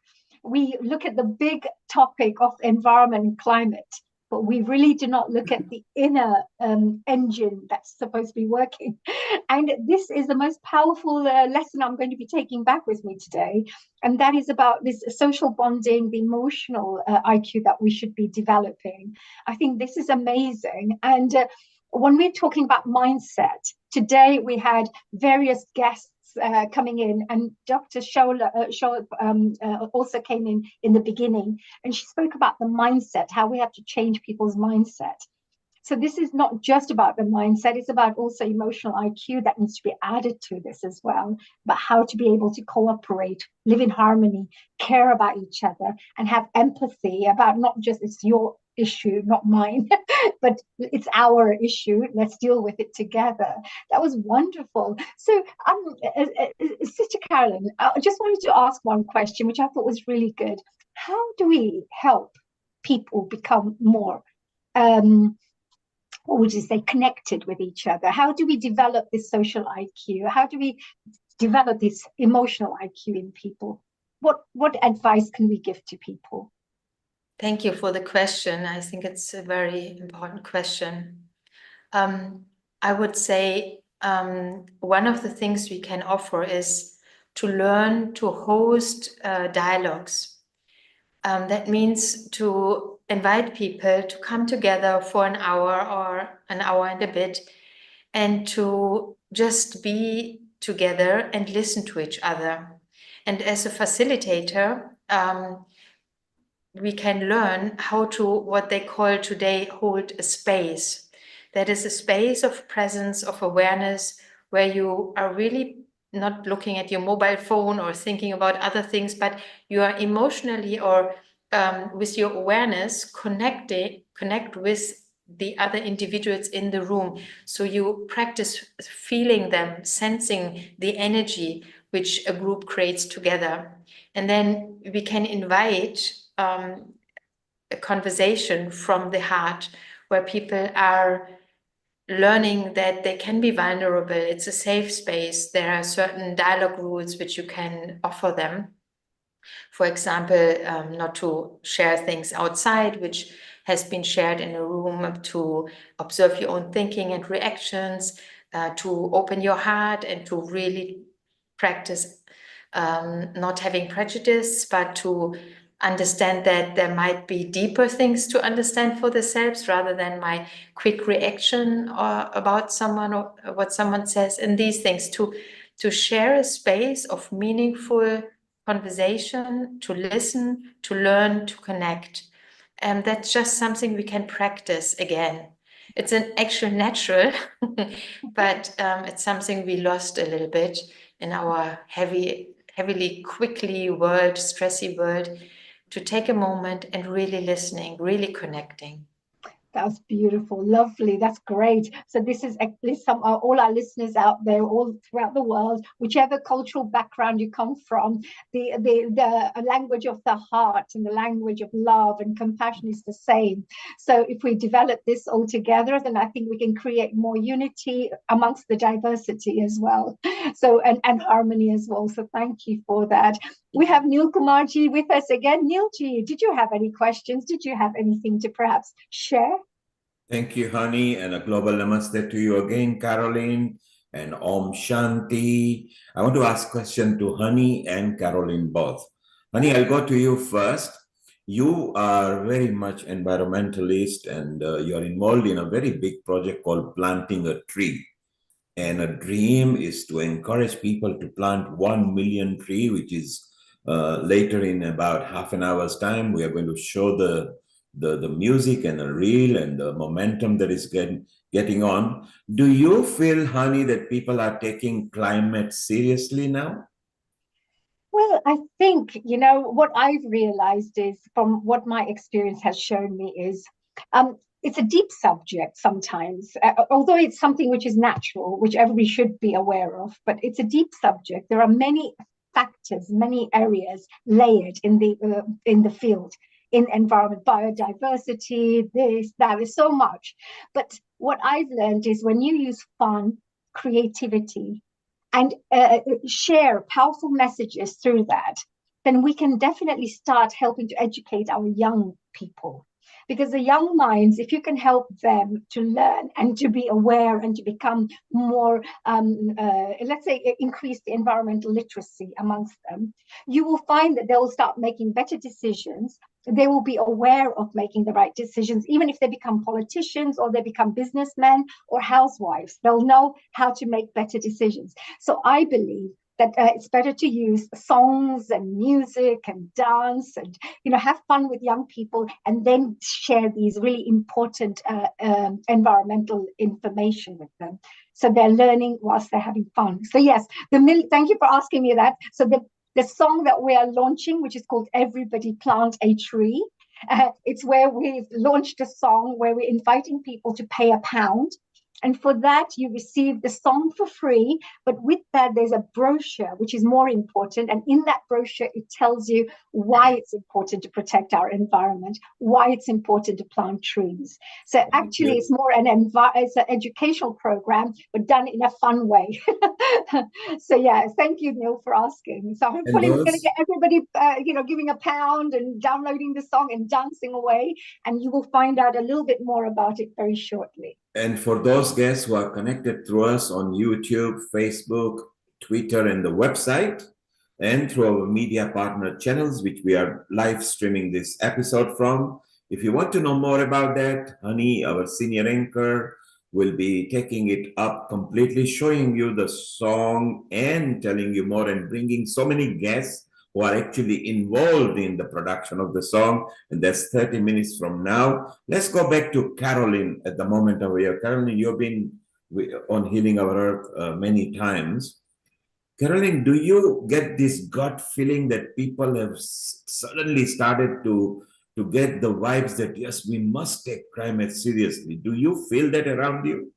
We look at the big topic of environment and climate, but we really do not look at the inner engine that's supposed to be working. And this is the most powerful lesson I'm going to be taking back with me today. And that is about this social bonding, the emotional IQ that we should be developing. I think this is amazing. And when we're talking about mindset, today we had various guests coming in, and Dr. Sharma also came in the beginning, and she spoke about the mindset, how we have to change people's mindset. So this is not just about the mindset, it's about also emotional IQ that needs to be added to this as well, about how to be able to cooperate, live in harmony, care about each other, and have empathy about not just it's your issue, not mine, but it's our issue. Let's deal with it together. That was wonderful. So, Sister Carolyn, I just wanted to ask one question, which I thought was really good. How do we help people become more what would you say, connected with each other? How do we develop this social IQ? How do we develop this emotional IQ in people? What advice can we give to people? Thank you for the question. I think it's a very important question. I would say one of the things we can offer is to learn to host dialogues. That means to invite people to come together for an hour or an hour and a bit, and to just be together and listen to each other. And as a facilitator, we can learn how to, what they call today, hold a space. That is a space of presence, of awareness, where you are really not looking at your mobile phone or thinking about other things, but you are emotionally or with your awareness connect with the other individuals in the room. So you practice feeling them, sensing the energy which a group creates together. And then we can invite a conversation from the heart, where people are learning that they can be vulnerable. It's a safe space. There are certain dialogue rules which you can offer them. For example, not to share things outside, which has been shared in a room, to observe your own thinking and reactions, to open your heart and to really practice not having prejudice, but to understand that there might be deeper things to understand for themselves rather than my quick reaction about someone or what someone says. And these things, to share a space of meaningful conversation, to listen, to learn, to connect. And that's just something we can practice again. It's an actual natural, but it's something we lost a little bit in our heavily, quickly world, stressy world, to take a moment and really listening, really connecting. That's beautiful, lovely. That's great. So this is at least all our listeners out there, all throughout the world, whichever cultural background you come from, the language of the heart and the language of love and compassion is the same. So if we develop this all together, then I think we can create more unity amongst the diversity as well. So and harmony as well. So thank you for that. We have Neil Kumarji with us again. Neilji, did you have any questions? Did you have anything to perhaps share? Thank you, Honey, and a global namaste to you again, Caroline, and Om Shanti. I want to ask a question to Honey and Caroline both. Honey, I'll go to you first. You are very much environmentalist, and you're involved in a very big project called Planting a Tree. And a dream is to encourage people to plant 1 million tree, which is later in about half an hour's time. We are going to show the music and the reel and the momentum that is getting on. Do you feel, Honey, that people are taking climate seriously now? Well, I think, what I've realized is from what my experience has shown me is it's a deep subject sometimes, although it's something which is natural, which everybody should be aware of, but it's a deep subject. There are many factors, many areas layered in the field, in environment, biodiversity, this, that, there's so much. But what I've learned is when you use fun, creativity, and share powerful messages through that, then we can definitely start helping to educate our young people. Because the young minds, if you can help them to learn and to be aware and to become more, let's say, increase the environmental literacy amongst them, you will find that they will start making better decisions. They will be aware of making the right decisions, even if they become politicians or they become businessmen or housewives. They'll know how to make better decisions. So I believe that it's better to use songs and music and dance and have fun with young people, and then share these really important environmental information with them, so they're learning whilst they're having fun. So yes, thank you for asking me that. So the song that we are launching, which is called Everybody Plant a Tree, it's where we've launched a song where we're inviting people to pay £1. And for that, you receive the song for free. But with that, there's a brochure, which is more important. And in that brochure, it tells you why it's important to protect our environment, why it's important to plant trees. So actually, it's more it's an educational program, but done in a fun way. So yeah, thank you, Neil, for asking. So hopefully we're going to get everybody, giving £1 and downloading the song and dancing away. And you will find out a little bit more about it very shortly. And for those guests who are connected through us on YouTube, Facebook, Twitter, and the website, and through our media partner channels, which we are live streaming this episode from, if you want to know more about that, Honey, our senior anchor, will be taking it up completely, showing you the song and telling you more and bringing so many guests who are actually involved in the production of the song. And that's 30 minutes from now. Let's go back to Caroline at the moment over here. Caroline, you've been on Healing Our Earth many times. Caroline, do you get this gut feeling that people have suddenly started to get the vibes that, yes, we must take climate seriously? Do you feel that around you?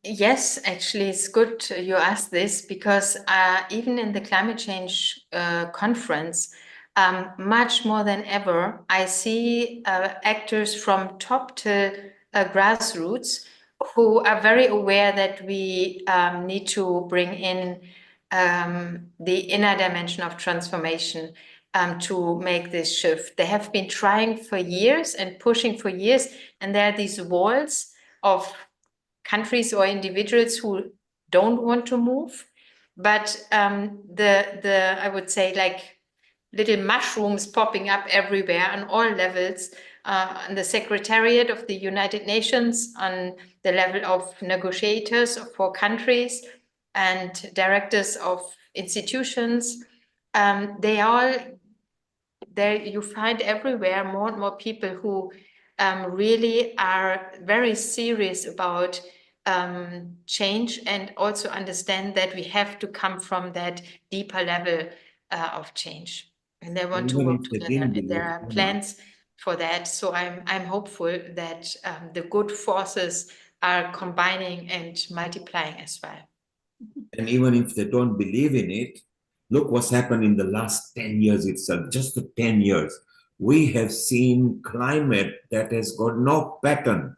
Yes, actually, it's good you asked this, because even in the climate change conference, much more than ever, I see actors from top to grassroots who are very aware that we need to bring in the inner dimension of transformation to make this shift. They have been trying for years and pushing for years, and there are these walls of countries or individuals who don't want to move, but I would say, like little mushrooms popping up everywhere on all levels, on the Secretariat of the United Nations, on the level of negotiators for countries and directors of institutions. You find everywhere more and more people who really are very serious about change, and also understand that we have to come from that deeper level of change, and they want to work together, and there are plans for that. So I'm hopeful that the good forces are combining and multiplying as well. And even if they don't believe in it, look what's happened in the last 10 years itself, just the 10 years. We have seen climate that has got no pattern,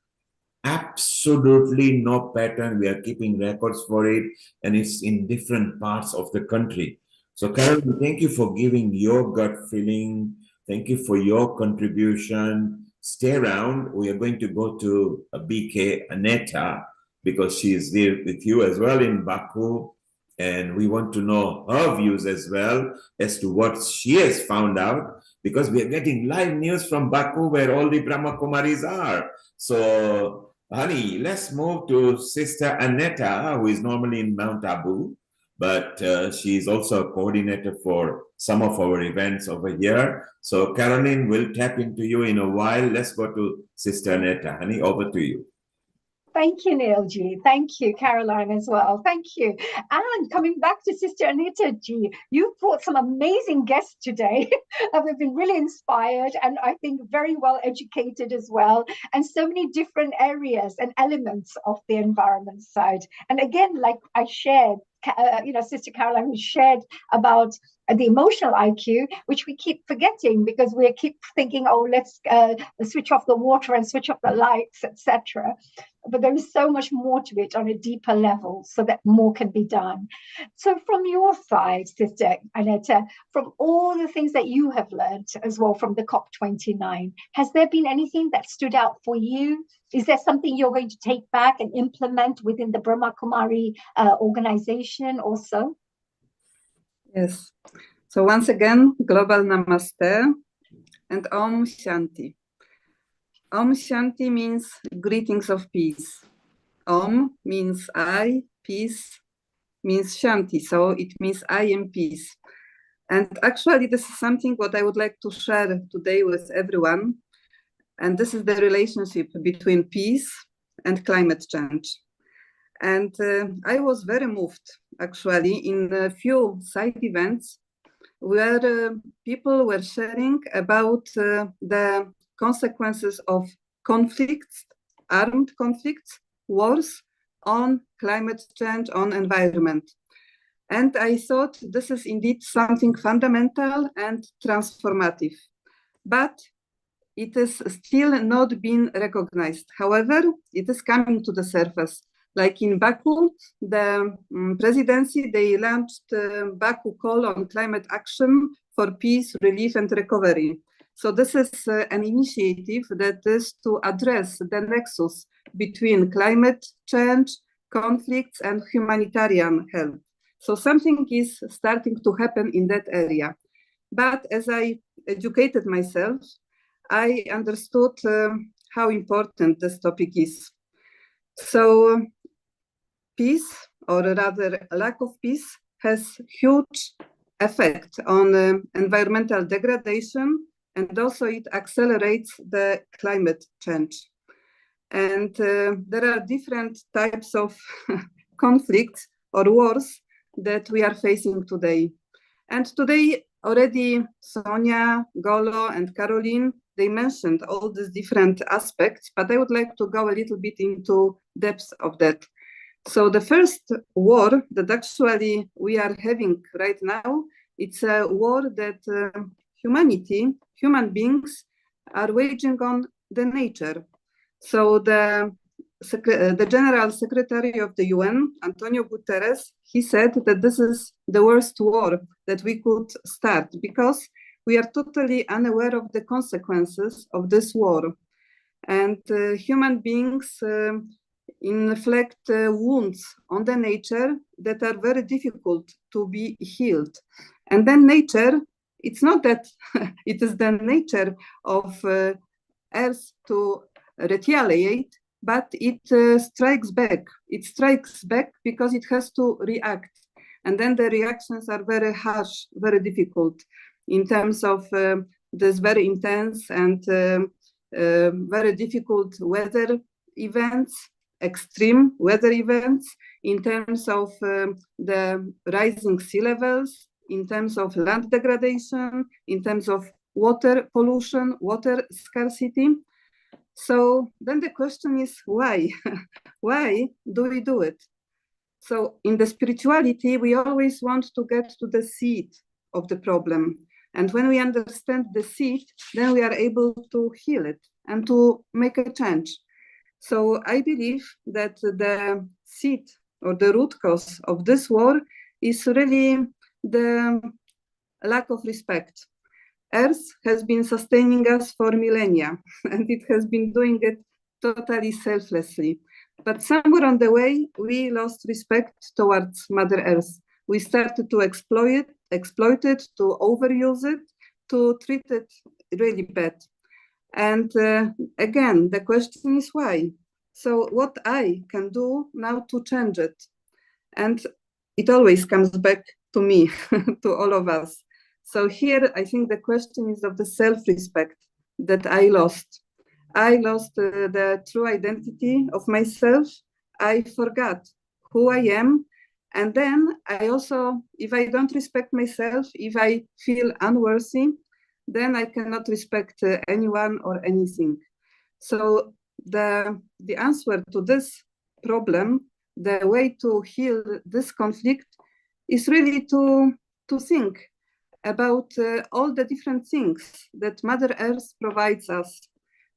absolutely no pattern. We are keeping records for it, and it's in different parts of the country. So Carol, thank you for giving your gut feeling. Thank you for your contribution. stay around. We are going to go to BK Aneta because she is there with you as well in Baku. And we want to know her views as well as to what she has found out, because we are getting live news from Baku where all the Brahma Kumaris are. So, honey, let's move to Sister Aneta, who is normally in Mount Abu, but she's also a coordinator for some of our events over here. So, Caroline, we'll tap into you in a while. Let's go to Sister Aneta. Honey, over to you. Thank you, Neilji. Thank you, Caroline, as well. Thank you. And coming back to Sister Anita Ji, you've brought some amazing guests today. We've been really inspired and I think very well educated as well, and so many different areas and elements of the environment side. And again, like I shared, Sister Caroline, who shared about the emotional IQ, which we keep forgetting because we keep thinking, oh, let's switch off the water and switch off the lights, etc. But there is so much more to it on a deeper level so that more can be done. So from your side, Sister Aneta, from all the things that you have learned as well from the COP29, has there been anything that stood out for you? Is there something you're going to take back and implement within the Brahma Kumari organization also? Yes. So once again, global namaste and Om Shanti. Om Shanti means greetings of peace. Om means I, peace means Shanti, so it means I am peace. And actually, this is something what I would like to share today with everyone. And this is the relationship between peace and climate change. And I was very moved, actually, in a few side events where people were sharing about the consequences of conflicts, armed conflicts, wars on climate change, on environment. And I thought this is indeed something fundamental and transformative. But it is still not been recognized. However, it is coming to the surface. Like in Baku, the presidency, they launched Baku Call on Climate Action for Peace, Relief and Recovery. So this is an initiative that is to address the nexus between climate change, conflicts and humanitarian help. So something is starting to happen in that area. But as I educated myself, I understood how important this topic is. So peace, or rather lack of peace, has huge effect on environmental degradation, and also it accelerates the climate change. And there are different types of conflicts or wars that we are facing today. And today already Sonia, Golo and Caroline, they mentioned all these different aspects, but I would like to go a little bit into depth of that. So the first war that actually we are having right now, it's a war that human beings are waging on the nature. So the General Secretary of the UN, Antonio Guterres, he said that this is the worst war that we could start because we are totally unaware of the consequences of this war. And human beings inflict wounds on the nature that are very difficult to be healed. And then nature, it's not that it is the nature of Earth to retaliate, but it strikes back. It strikes back because it has to react. And then the reactions are very harsh, very difficult in terms of this very intense and very difficult weather events, extreme weather events, in terms of the rising sea levels, in terms of land degradation, in terms of water pollution, water scarcity. So then the question is why? Why do we do it? So in the spirituality, we always want to get to the seed of the problem. And when we understand the seed, then we are able to heal it and to make a change. So I believe that the seed or the root cause of this war is really the lack of respect. Earth has been sustaining us for millennia, and it has been doing it totally selflessly. But somewhere on the way, we lost respect towards Mother Earth. We started to exploit it, to overuse it, to treat it really bad. And again, the question is why? So what I can do now to change it? And it always comes back to me, to all of us. So here, I think the question is of the self-respect that I lost. I lost the true identity of myself. I forgot who I am. And then I also, if I don't respect myself, if I feel unworthy, then I cannot respect anyone or anything. So the answer to this problem, the way to heal this conflict, is really to think about all the different things that Mother Earth provides us,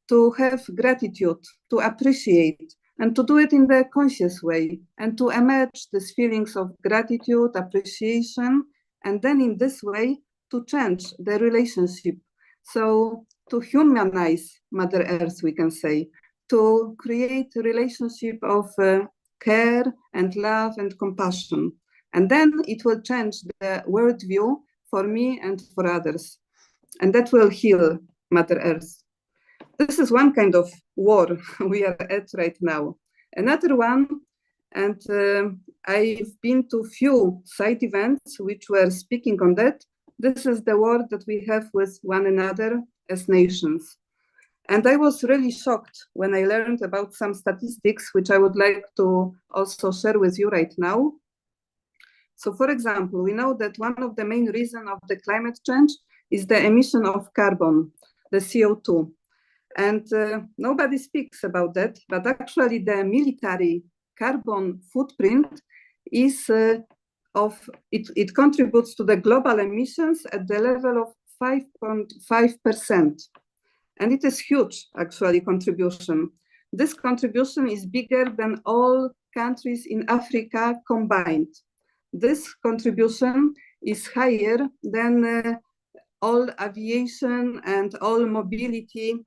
to have gratitude, to appreciate, and to do it in the conscious way, and to emerge these feelings of gratitude, appreciation, and then in this way to change the relationship. So to humanize Mother Earth, we can say, to create a relationship of care and love and compassion. And then it will change the worldview for me and for others. And that will heal Mother Earth. This is one kind of war we are at right now. Another one, and I've been to few side events which were speaking on that. This is the war that we have with one another as nations. And I was really shocked when I learned about some statistics, which I would like to also share with you right now. So for example, we know that one of the main reasons of the climate change is the emission of carbon, the CO2. And nobody speaks about that, but actually the military carbon footprint is it contributes to the global emissions at the level of 5.5%. And it is huge, actually, contribution. This contribution is bigger than all countries in Africa combined. This contribution is higher than all aviation and all mobility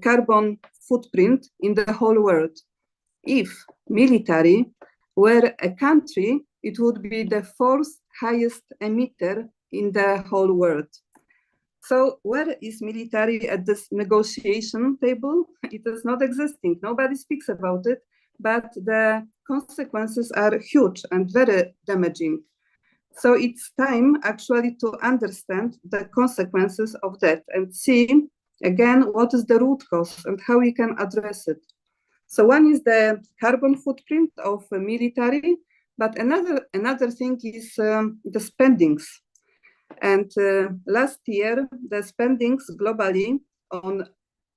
carbon footprint in the whole world. If military were a country, it would be the fourth highest emitter in the whole world. So where is military at this negotiation table? It is not existing. Nobody speaks about it, but the consequences are huge and very damaging. So it's time actually to understand the consequences of that and see again what is the root cause and how we can address it. So one is the carbon footprint of military, but another thing is the spendings. And last year, the spendings globally on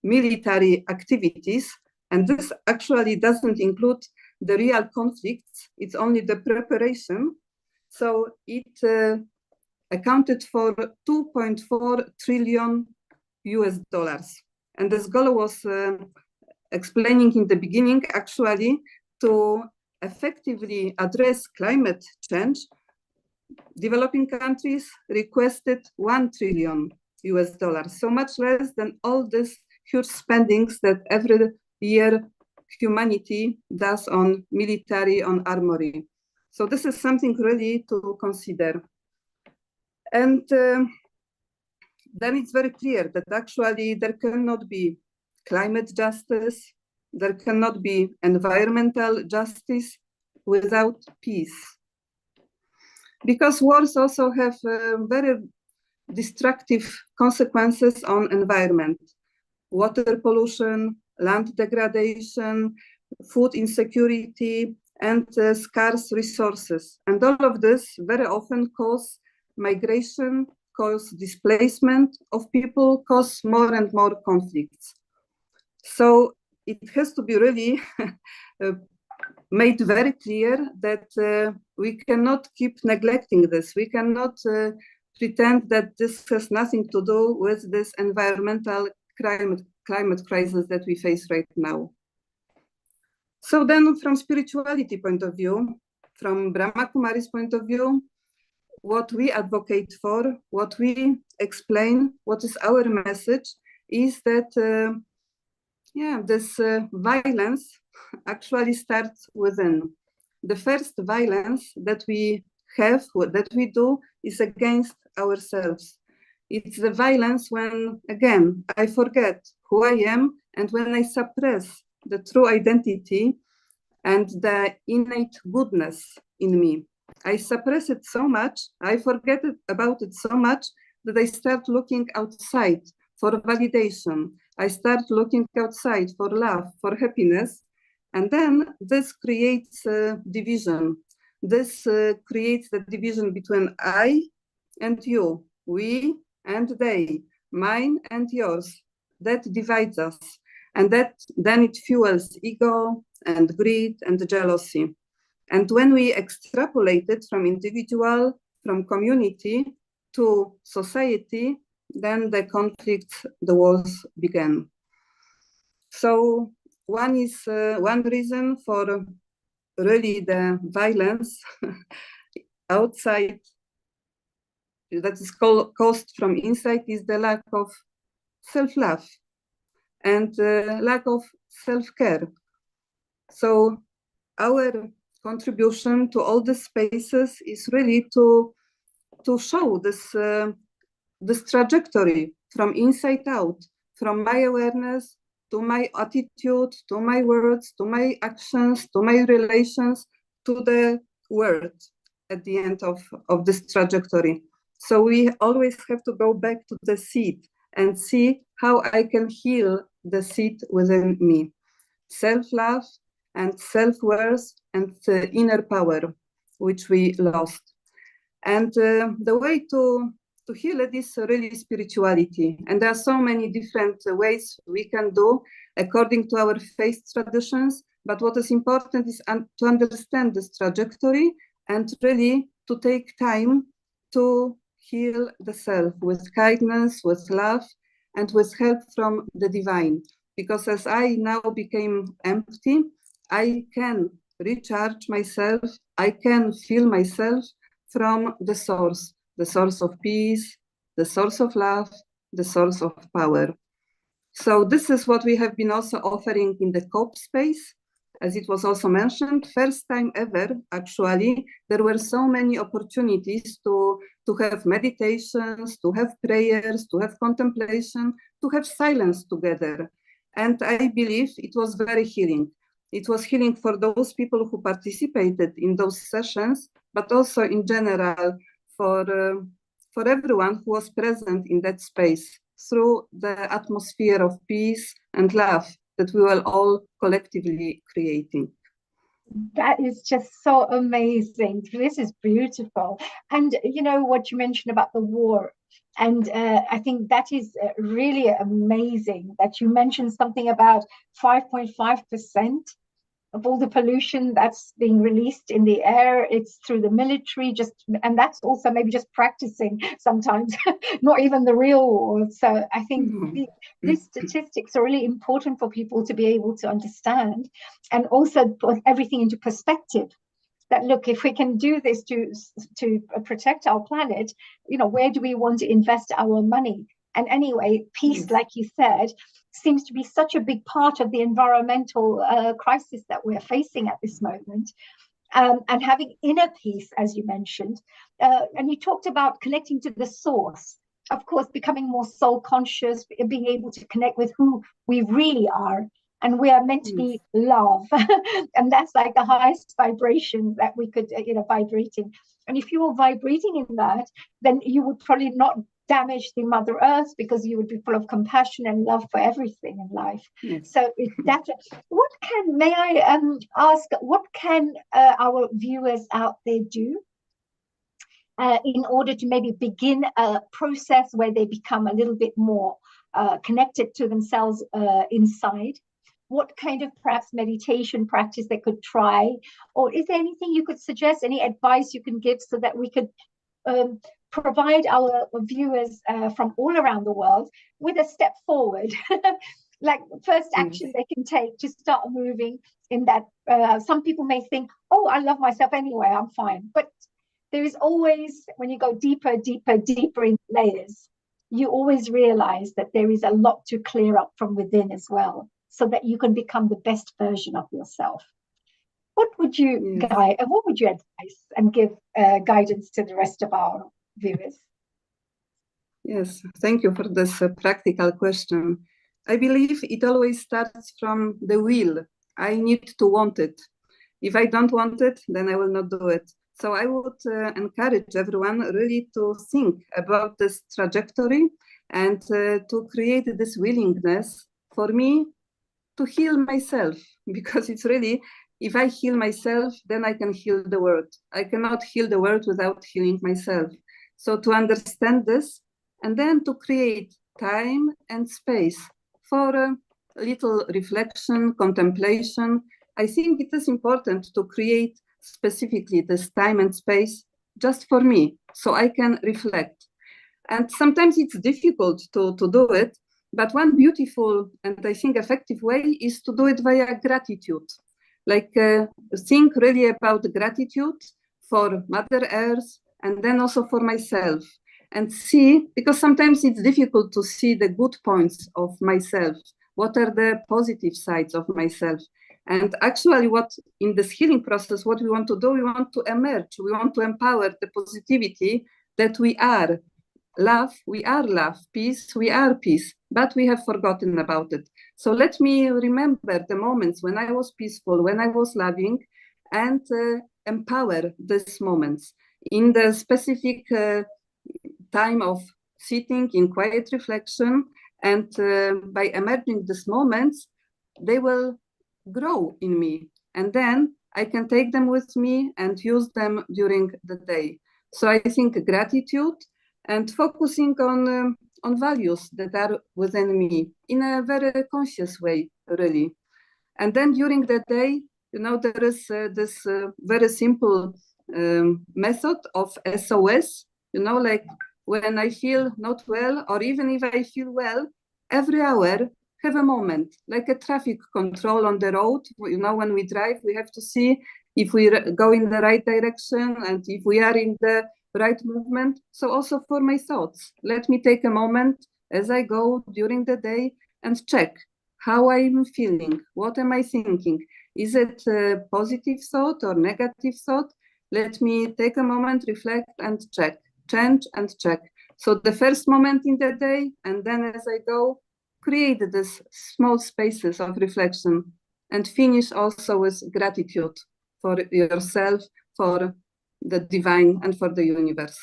military activities, and this actually doesn't include the real conflicts, it's only the preparation. So it accounted for $2.4 trillion. And as Golo was explaining in the beginning, actually, to effectively address climate change, developing countries requested $1 trillion, so much less than all these huge spendings that every year humanity does on military, on armory. So this is something really to consider. And then it's very clear that actually there cannot be climate justice, there cannot be environmental justice without peace. Because wars also have very destructive consequences on environment. Water pollution, land degradation, food insecurity, and scarce resources. And all of this very often cause migration, cause displacement of people, cause more and more conflicts. So it has to be really made very clear that we cannot keep neglecting this. We cannot pretend that this has nothing to do with this environmental climate crisis that we face right now. So then from spirituality point of view, from Brahma Kumari's point of view, what we advocate for, what we explain, what is our message, is that this violence actually starts within. The first violence that we have, that we do, is against ourselves. It's the violence when, again, I forget who I am, and when I suppress the true identity and the innate goodness in me. I suppress it so much, I forget about it so much, that I start looking outside for validation. I start looking outside for love, for happiness. And then this creates division. This creates the division between I and you, we and they, mine and yours. That divides us. And that then it fuels ego and greed and jealousy. And when we extrapolate it from individual, from community to society, then the conflicts, the wars began. So one reason for really the violence outside that is caused from inside is the lack of self-love and lack of self-care. So our contribution to all the spaces is really to show this trajectory from inside out, from my awareness to my attitude, to my words, to my actions, to my relations, to the world at the end of this trajectory. So we always have to go back to the seed and see how I can heal the seed within me. Self-love and self-worth and inner power, which we lost. And the way to heal it is really spirituality. And there are so many different ways we can do according to our faith traditions. But what is important is to understand this trajectory and really to take time to heal the self with kindness, with love, and with help from the divine. Because as I now became empty, I can recharge myself, I can feel myself from the source of peace, the source of love, the source of power. So this is what we have been also offering in the COP space. As it was also mentioned, first time ever, actually, there were so many opportunities to have meditations, to have prayers, to have contemplation, to have silence together. And I believe it was very healing. It was healing for those people who participated in those sessions, but also in general for everyone who was present in that space through the atmosphere of peace and love that we were all collectively creating. That is just so amazing. This is beautiful. And you know what you mentioned about the war, and I think that is really amazing that you mentioned something about 5.5% of all the pollution that's being released in the air. It's through the military, and that's also maybe just practicing sometimes, not even the real war. So I think these statistics are really important for people to be able to understand, and also put everything into perspective. That look, if we can do this to protect our planet, you know, where do we want to invest our money? And anyway, peace, like you said, seems to be such a big part of the environmental crisis that we're facing at this moment. And having inner peace, as you mentioned. And you talked about connecting to the source. Of course, becoming more soul conscious, being able to connect with who we really are. And we are meant to be love. And that's like the highest vibration that we could, vibrate in. And if you were vibrating in that, then you would probably not damage the Mother Earth, because you would be full of compassion and love for everything in life. So that, may I ask, what can our viewers out there do in order to maybe begin a process where they become a little bit more connected to themselves inside? What kind of perhaps meditation practice they could try? Or is there anything you could suggest, any advice you can give so that we could provide our viewers from all around the world with a step forward, like first action they can take to start moving in that. Some people may think, oh, I love myself anyway, I'm fine. But there is always, when you go deeper, deeper, deeper in layers, you always realize that there is a lot to clear up from within as well, so that you can become the best version of yourself. What would you guide, and what would you advise and give guidance to the rest of our viewers? Yes, thank you for this practical question. I believe it always starts from the will. I need to want it. If I don't want it, then I will not do it. So I would encourage everyone really to think about this trajectory and to create this willingness for me to heal myself, because it's really, if I heal myself, then I can heal the world. I cannot heal the world without healing myself. So to understand this, and then to create time and space for a little reflection, contemplation. I think it is important to create specifically this time and space just for me, so I can reflect. And sometimes it's difficult to do it, but one beautiful and I think effective way is to do it via gratitude. Like think really about gratitude for Mother Earth and then also for myself. And see, because sometimes it's difficult to see the good points of myself. What are the positive sides of myself? And actually what in this healing process, what we want to do, we want to emerge. We want to empower the positivity that we are. Love, we are love. Peace, we are peace. But we have forgotten about it. So let me remember the moments when I was peaceful, when I was loving, and empower these moments. In the specific time of sitting in quiet reflection, and by emerging these moments, they will grow in me, and then I can take them with me and use them during the day. So I think gratitude and focusing on values that are within me in a very conscious way, really. And then during the day, you know, there is this very simple method of SOS, you know, like when I feel not well, or even if I feel well, every hour have a moment, like a traffic control on the road. You know, when we drive, we have to see if we go in the right direction and if we are in the right movement. So also for my thoughts, let me take a moment as I go during the day and check how I'm feeling. What am I thinking? Is it a positive thought or negative thought? Let me take a moment, reflect and check. Change and check. So the first moment in the day, and then as I go, create these small spaces of reflection, and finish also with gratitude for yourself, for the divine, and for the universe.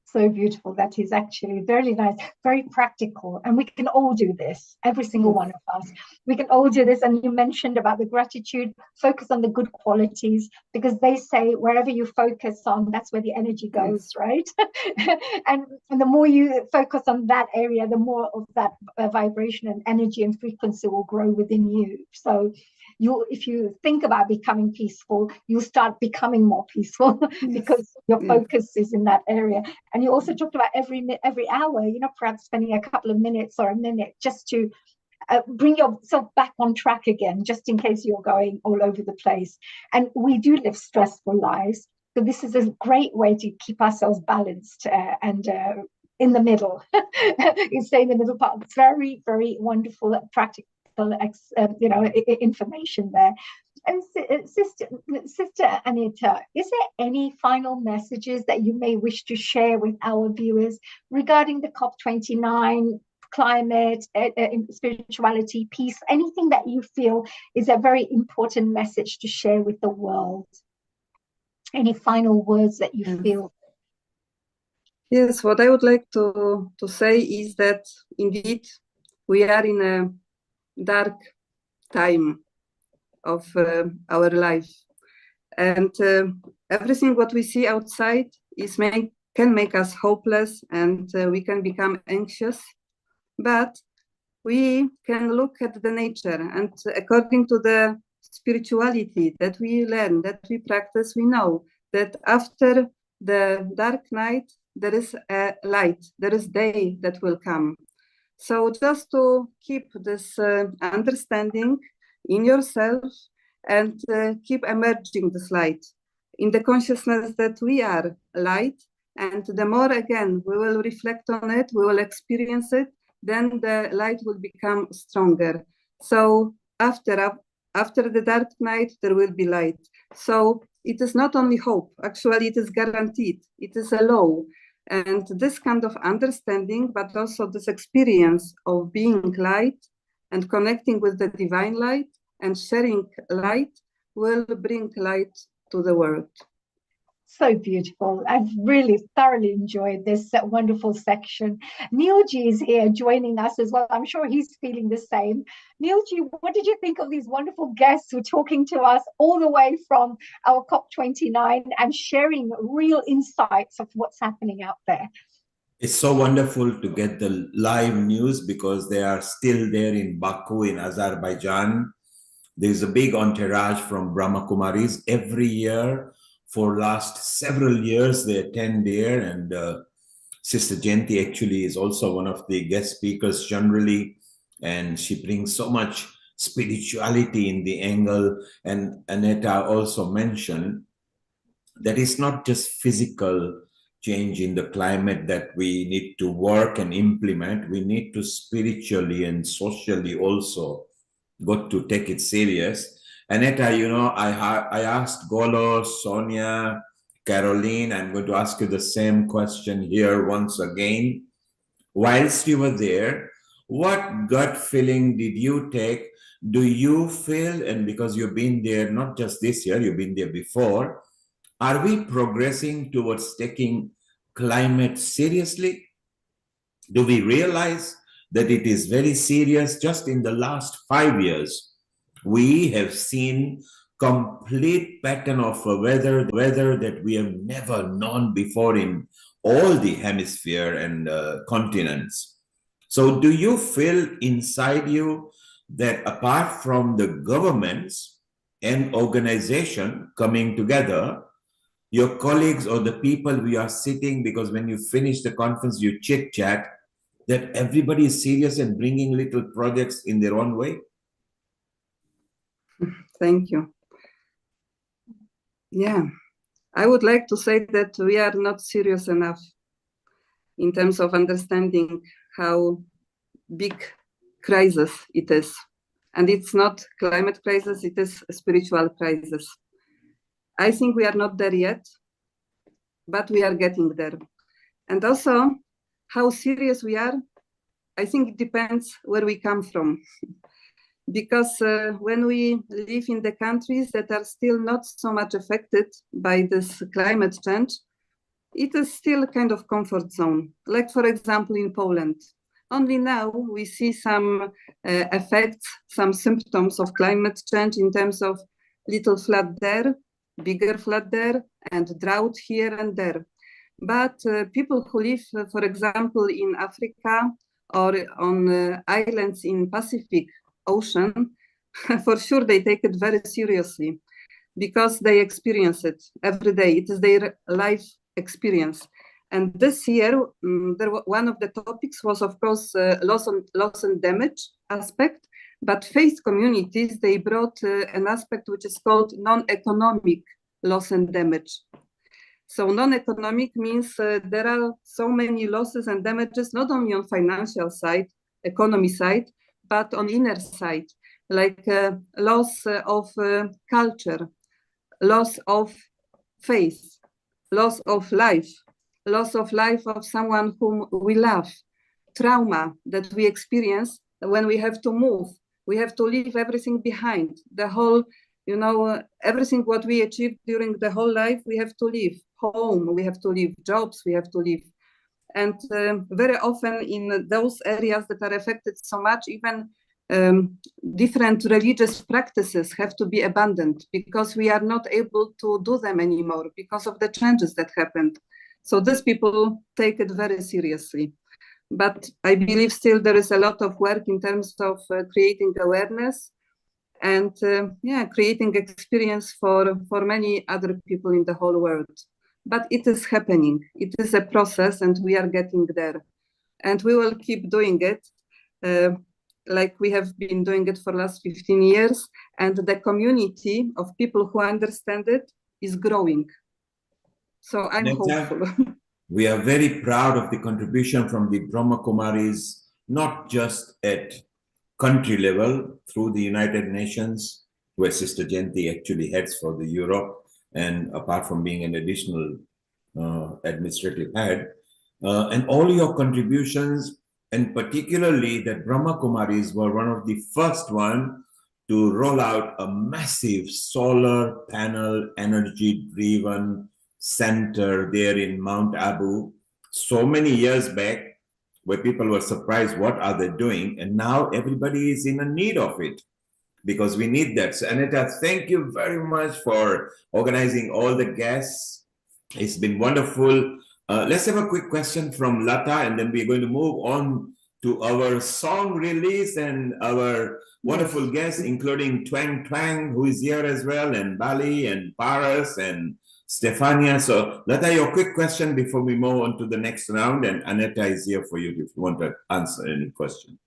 So beautiful. That is actually very nice, very practical. And we can all do this, every single one of us. We can all do this. And you mentioned about the gratitude, focus on the good qualities, because they say wherever you focus on, that's where the energy goes, right? and the more you focus on that area, the more of that vibration and energy and frequency will grow within you. So if you think about becoming peaceful, you'll start becoming more peaceful because your focus is in that area. And you also talked about every hour, you know, perhaps spending a couple of minutes or a minute just to bring yourself back on track again, just in case you're going all over the place. And we do live stressful lives. So this is a great way to keep ourselves balanced and in the middle. You stay in the middle part. It's very, very wonderful, practical, information there. And Sister Anita, is there any final messages that you may wish to share with our viewers regarding the COP29, climate, spirituality, peace, anything that you feel is a very important message to share with the world? Any final words that you feel? Yes, what I would like to say is that indeed we are in a dark time of our life, and everything what we see outside can make us hopeless, and we can become anxious. But we can look at the nature, and according to the spirituality that we learn, that we practice, we know that after the dark night there is a light, there is day that will come. So just to keep this understanding in yourself and keep emerging this light in the consciousness that we are light, and the more again we will reflect on it, we will experience it, then the light will become stronger. So after the dark night, there will be light. So it is not only hope, actually it is guaranteed, it is a law. And this kind of understanding, but also this experience of being light and connecting with the divine light and sharing light will bring light to the world. So beautiful. I've really thoroughly enjoyed this wonderful section. Neilji is here joining us as well. I'm sure he's feeling the same. Neilji, what did you think of these wonderful guests who are talking to us all the way from our COP29 and sharing real insights of what's happening out there? It's so wonderful to get the live news because they are still there in Baku in Azerbaijan. There's a big entourage from Brahma Kumaris every year. For last several years, they attend there, and Sister Jayenti actually is also one of the guest speakers generally, and she brings so much spirituality in the angle. And Aneta also mentioned that it's not just physical change in the climate that we need to work and implement. We need to spiritually and socially also got to take it serious. Aneta, you know, I asked Golo, Sonia, Caroline, I'm going to ask you the same question here once again. Whilst you were there, what gut feeling did you take? Do you feel, and because you've been there not just this year, you've been there before, are we progressing towards taking climate seriously? Do we realize that it is very serious? Just in the last 5 years, we have seen complete pattern of weather that we have never known before in all the hemisphere and continents. So do you feel inside you that apart from the governments and organization coming together, your colleagues or the people we are sitting, because when you finish the conference, you chit-chat, that everybody is serious and bringing little projects in their own way? Thank you. Yeah, I would like to say that we are not serious enough in terms of understanding how big crisis it is. And it's not climate crisis, it is a spiritual crisis. I think we are not there yet, but we are getting there. And also, how serious we are, I think it depends where we come from. Because when we live in the countries that are still not so much affected by this climate change, it is still a kind of comfort zone. Like, for example, in Poland. Only now we see some effects, some symptoms of climate change in terms of little flood there, bigger flood there, and drought here and there. But people who live, for example, in Africa or on islands in Pacific Ocean, for sure they take it very seriously because they experience it every day. It is their life experience. And this year, one of the topics was, of course, loss and damage aspect. But faith communities, they brought an aspect which is called non-economic loss and damage. So non-economic means there are so many losses and damages, not only on financial side, economy side, but on inner side, like loss of culture, loss of faith, loss of life of someone whom we love, trauma that we experience when we have to move. We have to leave everything behind. The whole, everything what we achieved during the whole life, we have to leave. Home, we have to leave. Jobs, we have to leave. And very often in those areas that are affected so much, even different religious practices have to be abandoned because we are not able to do them anymore because of the changes that happened. So these people take it very seriously. But I believe still there is a lot of work in terms of creating awareness and creating experience for many other people in the whole world. But it is happening. It is a process and we are getting there. And we will keep doing it like we have been doing it for the last 15 years. And the community of people who understand it is growing. So I'm hopeful. We are very proud of the contribution from the Brahma Kumaris, not just at country level through the United Nations, where Sister Jayanti actually heads for the Europe, and apart from being an additional administrative head, and all your contributions, and particularly that Brahma Kumaris were one of the first one to roll out a massive solar panel energy driven center there in Mount Abu so many years back, where people were surprised, what are they doing? And now everybody is in a need of it, because we need that. So Anita, thank you very much for organizing all the guests. It's been wonderful. Let's have a quick question from Lata, and then we're going to move on to our song release and our wonderful guests, including Twang Twang, who is here as well, and Bali and Paras and Stefania. So Lata, your quick question before we move on to the next round, and Anita is here for you if you want to answer any question.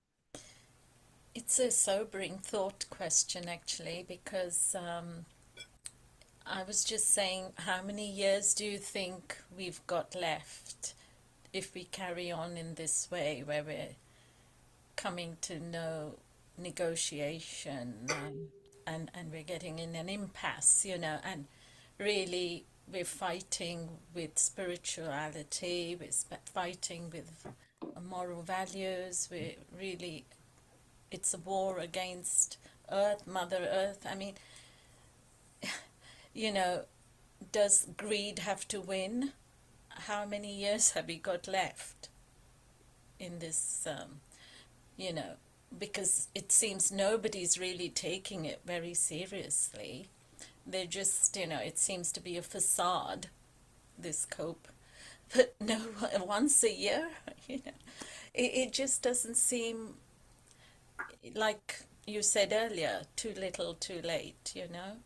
It's a sobering thought question, actually, because I was just saying, how many years do you think we've got left if we carry on in this way, where we're coming to no negotiation and we're getting in an impasse, you know, and really we're fighting with spirituality, we're fighting with moral values, we're really, it's a war against Earth, Mother Earth. I mean, you know, does greed have to win? How many years have we got left in this, you know, because it seems nobody's really taking it very seriously. They're just, you know, it seems to be a facade, this COP, but no, once a year, you know, it just doesn't seem, like you said earlier, too little, too late, you know.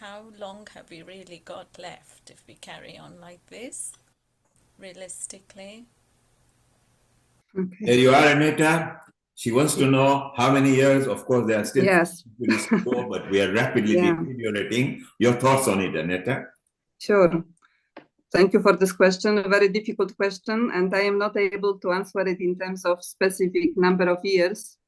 How long have we really got left if we carry on like this, realistically? Okay. There you are, Anita. She wants to know how many years. Of course, there are still years to go, but we are rapidly deteriorating. Your thoughts on it, Anita? Sure. Thank you for this question, a very difficult question, and I am not able to answer it in terms of specific number of years,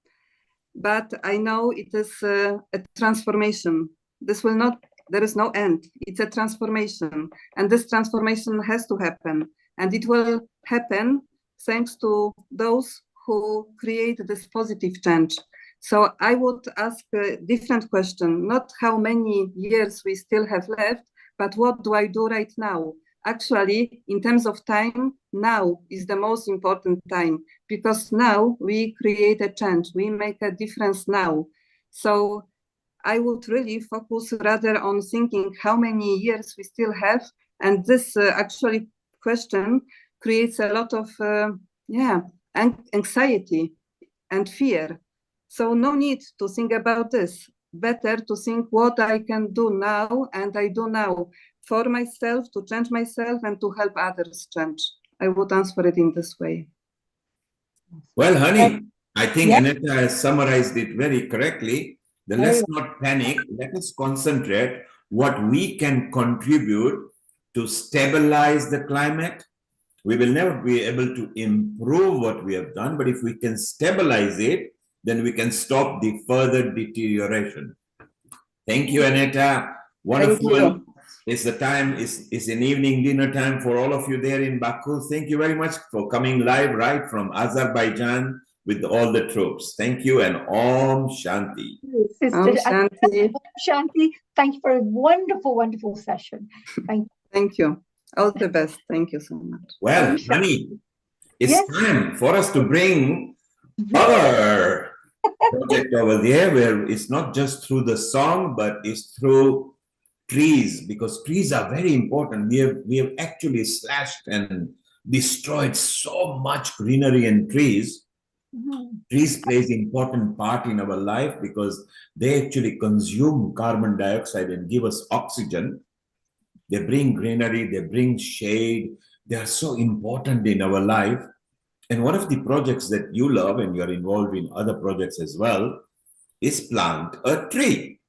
but I know it is a transformation. This will not, there is no end. It's a transformation, and this transformation has to happen, and it will happen thanks to those who create this positive change. So I would ask a different question, not how many years we still have left, but what do I do right now? Actually, in terms of time, now is the most important time, because now we create a change, we make a difference now. So I would really focus rather on thinking how many years we still have, and this actually question creates a lot of anxiety and fear. So no need to think about this. Better to think what I can do now, and I do now for myself, to change myself and to help others change. I would answer it in this way. Well, honey, I think Anita has summarized it very correctly. Then let's not panic. Let us concentrate what we can contribute to stabilize the climate. We will never be able to improve what we have done, but if we can stabilize it, then we can stop the further deterioration. Thank you, Anita. Wonderful. It's the time, it's an evening dinner time for all of you there in Baku. Thank you very much for coming live right from Azerbaijan with all the troops. Thank you, and Om Shanti. Sister Shanti, thank you for a wonderful, wonderful session. Thank you. Thank you. All the best. Thank you so much. Well, honey, it's time for us to bring our project over there, where it's not just through the song, but it's through trees, because trees are very important. We have actually slashed and destroyed so much greenery and trees. Trees plays an important part in our life because they actually consume carbon dioxide and give us oxygen. They bring greenery, they bring shade. They are so important in our life. And one of the projects that you love, and you're involved in other projects as well, is plant a tree.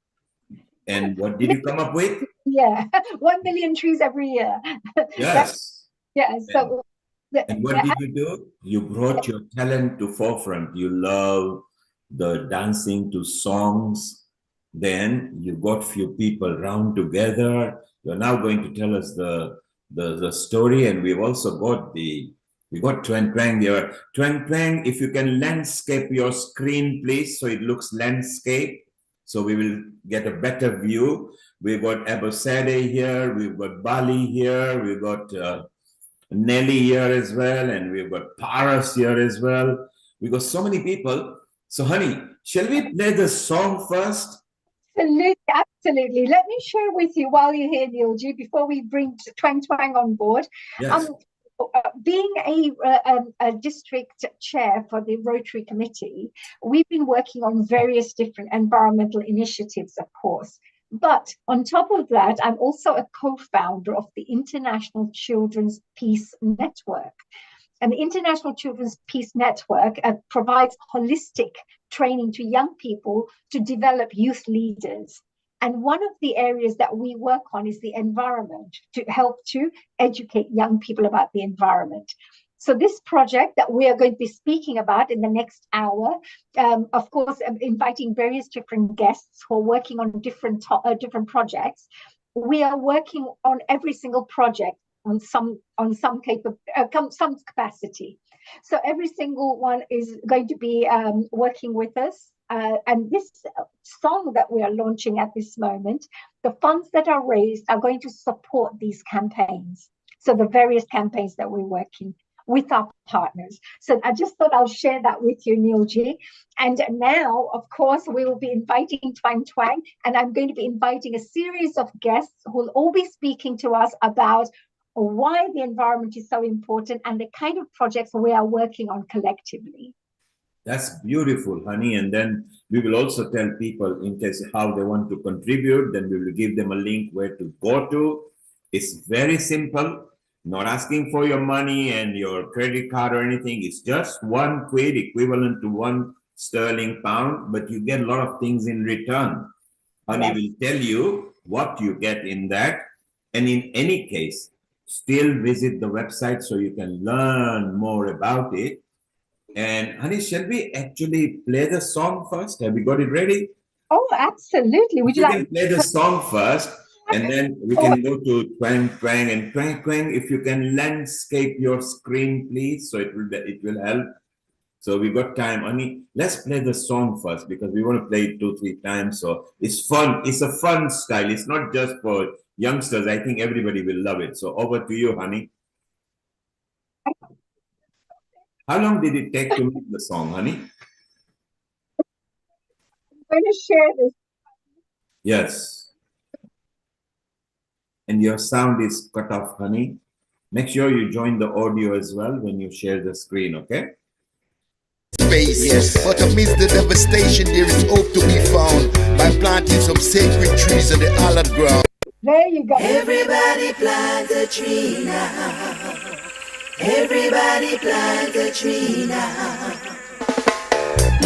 And what did you come up with? year. 1 million trees every year. Yes. Yeah. So. And what did you do? You brought your talent to forefront. You love the dancing to songs. Then you got few people round together. You're now going to tell us the story, and we've also got we got Twang Twang here. Twang Twang, if you can landscape your screen, please, so it looks landscape, so we will get a better view. We've got Abosade here. We've got Bali here. We've got Nelly here as well, and we've got Paras here as well. We've got so many people. So, honey, shall we play the song first? Absolutely, absolutely. Let me share with you while you're here, Neilji, before we bring Twang Twang on board. Yes. Being a district chair for the Rotary Committee, we've been working on various different environmental initiatives, of course. But on top of that, I'm also a co-founder of the International Children's Peace Network. And the International Children's Peace Network provides holistic training to young people to develop youth leaders. And one of the areas that we work on is the environment, to help to educate young people about the environment. So this project that we are going to be speaking about in the next hour, of course, inviting various different guests who are working on different projects. We are working on every single project on some capacity. So every single one is going to be working with us. And this song that we are launching at this moment, the funds that are raised are going to support these campaigns. So the various campaigns that we're working with our partners. So I just thought I'll share that with you, Neilji. And now, of course, we will be inviting Twang Twang, and I'm going to be inviting a series of guests who will all be speaking to us about why the environment is so important and the kind of projects we are working on collectively. That's beautiful, honey. And then we will also tell people in case how they want to contribute, then we will give them a link where to go to. It's very simple. Not asking for your money and your credit card or anything. It's just £1 equivalent to £1 but you get a lot of things in return. Honey will tell you what you get in that. And in any case, still visit the website so you can learn more about it. And honey, shall we actually play the song first? Have we got it ready? Oh, absolutely. Would you like to play the song first? And then we can go to Twang Twang, and Twang Twang, if you can landscape your screen, please, so it will help. So we got time. Honey, let's play the song first because we want to play it 2-3 times. So it's fun. It's a fun style. It's not just for youngsters. I think everybody will love it. So over to you, honey. How long did it take to make the song, honey? I'm going to share this. Yes. And your sound is cut off, honey. Make sure you join the audio as well when you share the screen, okay? Space, yes. But amidst the devastation, there is hope to be found by planting some sacred trees on the hallowed ground. There you go. Everybody plant a tree now. Everybody plant a tree now.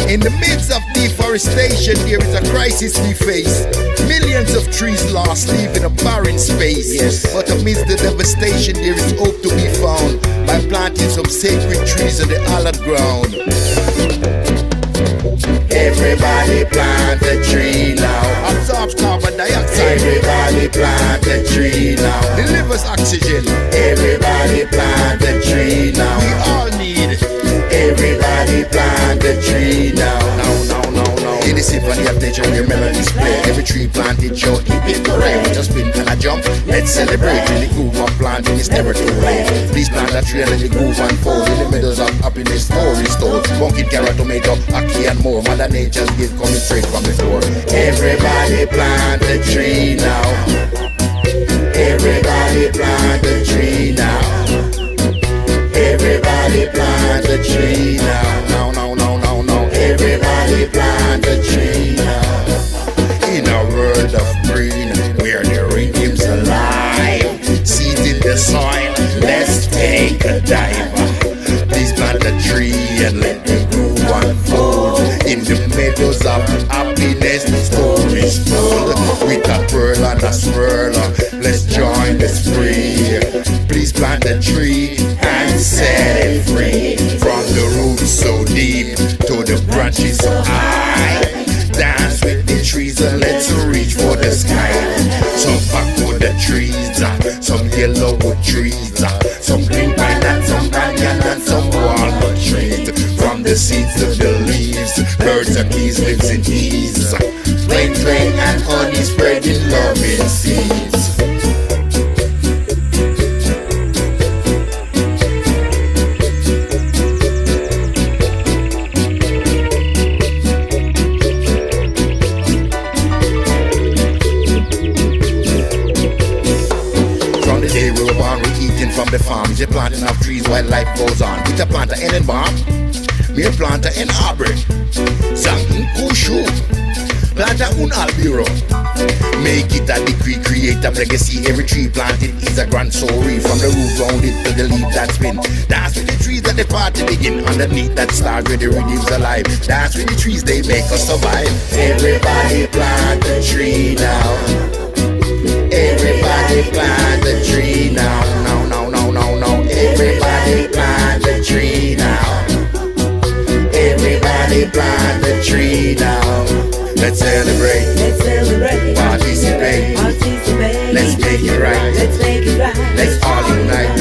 In the midst of deforestation, there is a crisis we face. Millions of trees lost, leaving a barren space. Yes. But amidst the devastation, there is hope to be found by planting some sacred trees on the hallowed ground. Everybody plant a tree now. Absorbs carbon dioxide. Everybody plant a tree now. Delivers oxygen. Everybody plant a tree now. We all need it. Everybody plant a tree now. In the symphony of nature where melodies play, every tree planted shall keep it correct. We just spin and a jump, let's celebrate. In the groove of planting is never too late. Please plant a tree and let the groove unfold. In the middle of happiness, stories told. Pumpkin, carrot, tomato, ackee and more. Mother Nature's gift coming straight from the floor. Everybody plant a tree now. Everybody plant a tree now. Everybody plant a tree now. Everybody plant a tree now. In a world of green, where the rhythm's alive, seeds in the soil, let's take a dive. Please plant a tree and let the groove unfold. In the meadows of happiness, stories told. With a bird girl and a swirl. Let's join the spree. Please plant a tree and set it free. From the roots so deep to the branches so high. Dance with the trees and let's reach for the sky. Some backward trees, some yellowwood trees, some green pine and some banyan and some walnut trees. From the seeds to the leaves, birds and bees lives in ease. Twang twang and honey spreading loving seeds. From the farm, is a planting of trees while life goes on. With a planter in and bomb, me a planter in Aubrey. Something kushu, planter un albiro. Make it a decree, create a legacy. Every tree planted is a grand story. From the root rounded to the leaf that spin. Dance with the trees that the party begin. Underneath that star where the rhythm's alive. Dance with the trees, they make us survive. Everybody plant a tree now. Everybody plant a tree now. Everybody plant a tree now. Everybody plant a tree now. Let's celebrate. Let's celebrate. Participate. Participate. Let's make it right. Let's make it right. Let's all unite.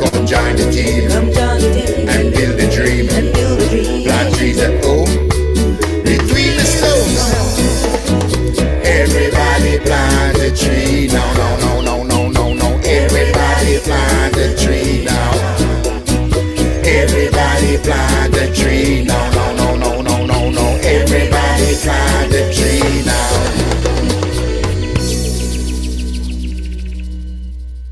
Come join the team. Come join the team. And build a dream. And build a dream. Plant trees at home. Between the stones. Everybody plant a tree. No, no, no, no, no, no, no. Everybody plant a tree now. Everybody plant a tree. No, no, no, no, no, no, no. Everybody plant a tree now.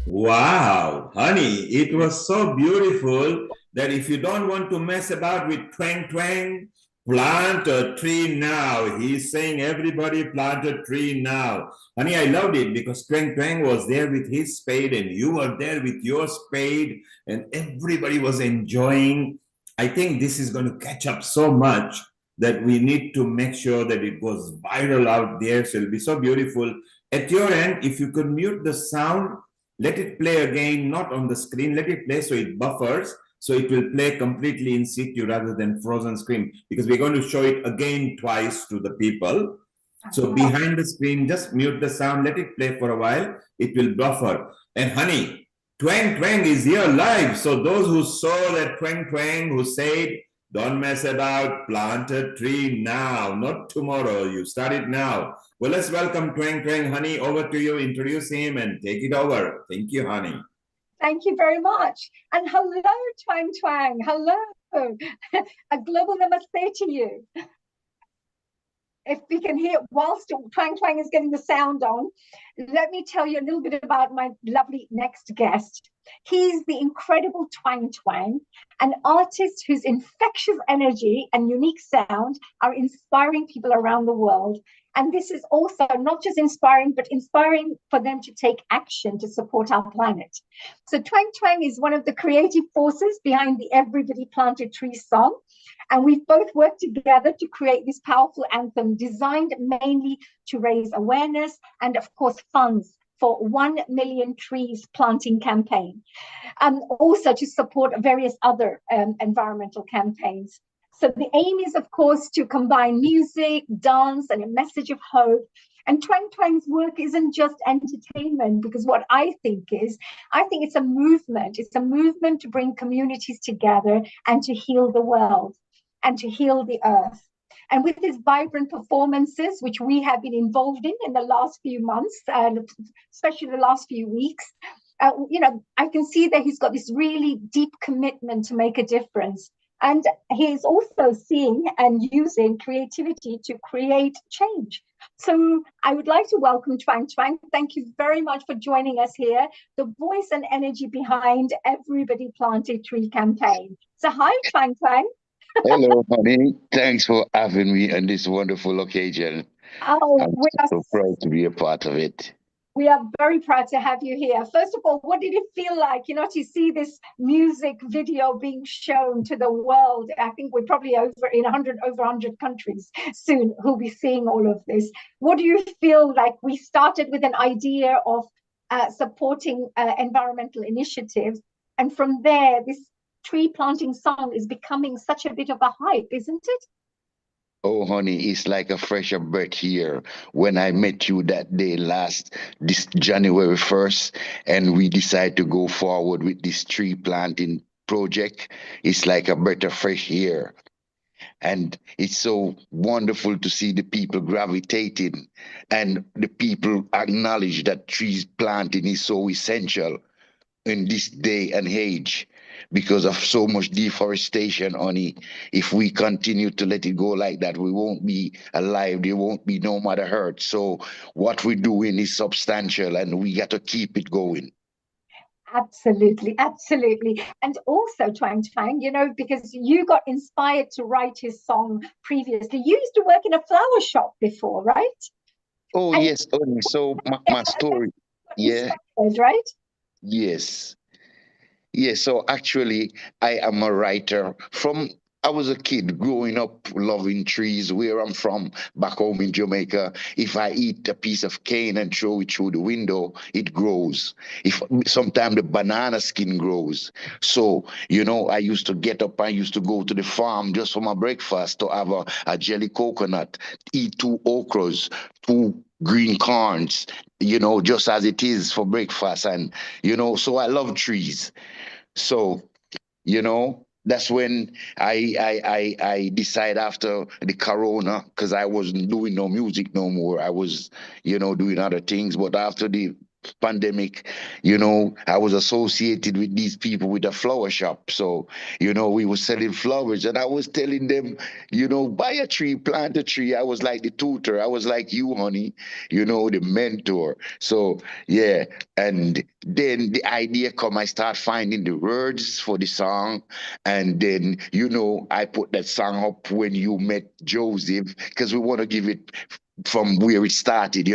Wow, honey, it was so beautiful that if you don't want to mess about with twang twang, plant a tree now. He's saying everybody plant a tree now. Honey, I loved it because Twang Twang was there with his spade and you were there with your spade and everybody was enjoying. I think this is going to catch up so much that we need to make sure that it goes viral out there. So it'll be so beautiful. At your end, if you could mute the sound, let it play again, not on the screen. Let it play so it buffers. So it will play completely in situ rather than frozen screen, because we're going to show it again twice to the people. So behind the screen, just mute the sound, let it play for a while. It will buffer. And honey, Twang Twang is here live. So those who saw that Twang Twang, who said, don't mess about, plant a tree now, not tomorrow. You start it now. Well, let's welcome Twang Twang. Honey, over to you. Introduce him and take it over. Thank you, honey. Thank you very much. And hello, Twang Twang. Hello. A global namaste to you. If we can hear, whilst Twang Twang is getting the sound on, let me tell you a little bit about my lovely next guest. He's the incredible Twang Twang, an artist whose infectious energy and unique sound are inspiring people around the world. And this is also not just inspiring, but inspiring for them to take action to support our planet. So Twang Twang is one of the creative forces behind the Everybody Plant a Tree song. And we've both worked together to create this powerful anthem designed mainly to raise awareness and, of course, funds for 1 million trees planting campaign. Also to support various other environmental campaigns. So the aim is, of course, to combine music, dance, and a message of hope. And Twang Twang's work isn't just entertainment, because what I think it's a movement. It's a movement to bring communities together and to heal the world and to heal the earth. And with his vibrant performances, which we have been involved in the last few months, especially the last few weeks, I can see that he's got this really deep commitment to make a difference. And he is also seeing and using creativity to create change. So I would like to welcome Twang Twang. Thank you very much for joining us here, the voice and energy behind Everybody Plant a Tree campaign. So hi, Twang Twang. Hello, honey. Thanks for having me on this wonderful occasion. Oh, I'm so proud to be a part of it. We are very proud to have you here. First of all, what did it feel like, to see this music video being shown to the world? I think we're probably over 100 countries soon who'll be seeing all of this. What do you feel like? We started with an idea of supporting environmental initiatives, and from there, this tree planting song is becoming such a bit of a hype, isn't it? Oh, honey, it's like a fresh breath here. When I met you that day this January 1st, and we decided to go forward with this tree planting project, it's like a breath of fresh air. And it's so wonderful to see the people gravitating and the people acknowledge that trees planting is so essential in this day and age because of so much deforestation, honey. If we continue to let it go like that, we won't be alive. There won't be no matter hurt. So what we're doing is substantial and we got to keep it going. Absolutely, absolutely. And also, Twang Twang, because you got inspired to write his song previously. You used to work in a flower shop before, right? Oh, and yes, honey. So my story, yeah. Right? Yes. Yes, so actually, I am a writer I was a kid growing up loving trees. Where I'm from, back home in Jamaica, if I eat a piece of cane and throw it through the window, it grows. If sometimes the banana skin grows. So, I used to get up, I used to go to the farm just for my breakfast to have a jelly coconut, eat 2 okras, 2 green corns, just as it is for breakfast. And, so I love trees. So, that's when I decide after the corona, because I wasn't doing no music no more. I was, doing other things. But after the pandemic, I was associated with these people with a flower shop. So, we were selling flowers and I was telling them, buy a tree, plant a tree. I was like the tutor. I was like you, honey, the mentor. So, yeah. And then the idea come, I start finding the words for the song. And then, I put that song up when you met Joseph, because we want to give it from where it started,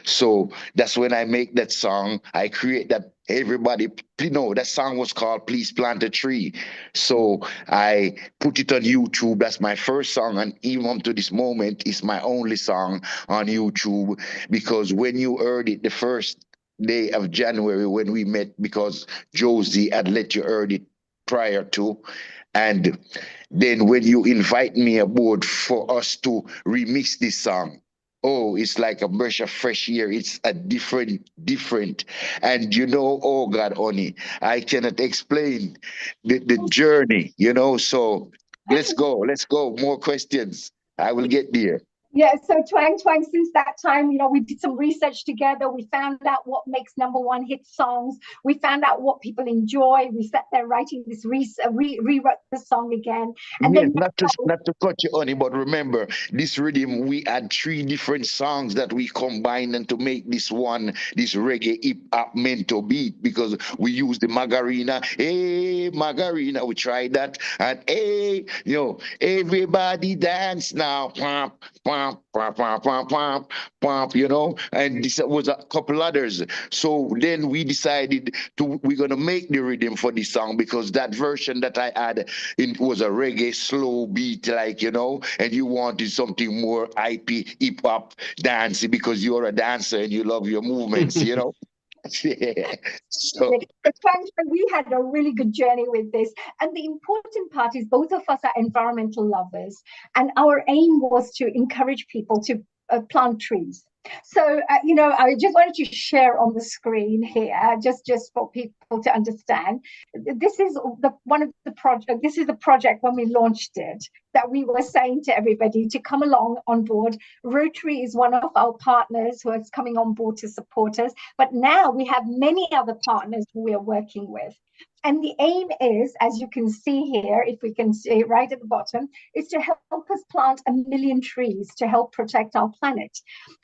So that's when I make that song. I create that everybody, that song was called Please Plant a Tree. So I put it on YouTube. That's my first song. And even up to this moment, it's my only song on YouTube, because when you heard it the first day of January when we met, because Josie had let you heard it prior to, and then when you invite me aboard for us to remix this song, oh, it's like a breath of fresh air. It's a different. And oh God, honey, I cannot explain the journey, so let's go. More questions. I will get there. Yeah, so Twang, since that time, we did some research together. We found out what makes #1 hit songs. We found out what people enjoy. We sat there writing this, rewrote the song again. And yes, then not to cut you, honey, but remember, this rhythm, we had 3 different songs that we combined and to make this reggae hip-hop mento beat, because we used the Magarina. Hey, Magarina, we tried that. And hey, everybody dance now. Pump, pump, pump, pump, pump, pump, pump, and this was a couple others. So then we decided we're going to make the rhythm for this song, because that version that I had, it was a reggae slow beat, and you wanted something more hip-hop dancey, because you're a dancer and you love your movements, Yeah. So we had a really good journey with this. And the important part is both of us are environmental lovers. And our aim was to encourage people to plant trees. So, I just wanted to share on the screen here, just for people to understand. This is This is the project when we launched it, that we were saying to everybody to come along on board. Rotary is one of our partners who is coming on board to support us. But now we have many other partners who we are working with. And the aim is, as you can see here, if we can see right at the bottom, is to help us plant 1 million trees to help protect our planet.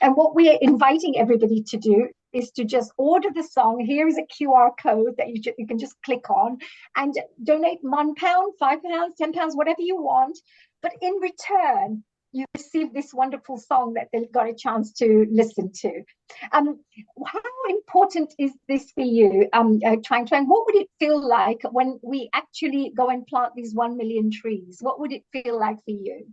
And what we are inviting everybody to do is to just order the song. Here is a QR code that you can just click on and donate £1, £5, £10, whatever you want. But in return, you received this wonderful song that they got a chance to listen to. How important is this for you, Twang Twang? What would it feel like when we actually go and plant these 1 million trees? What would it feel like for you?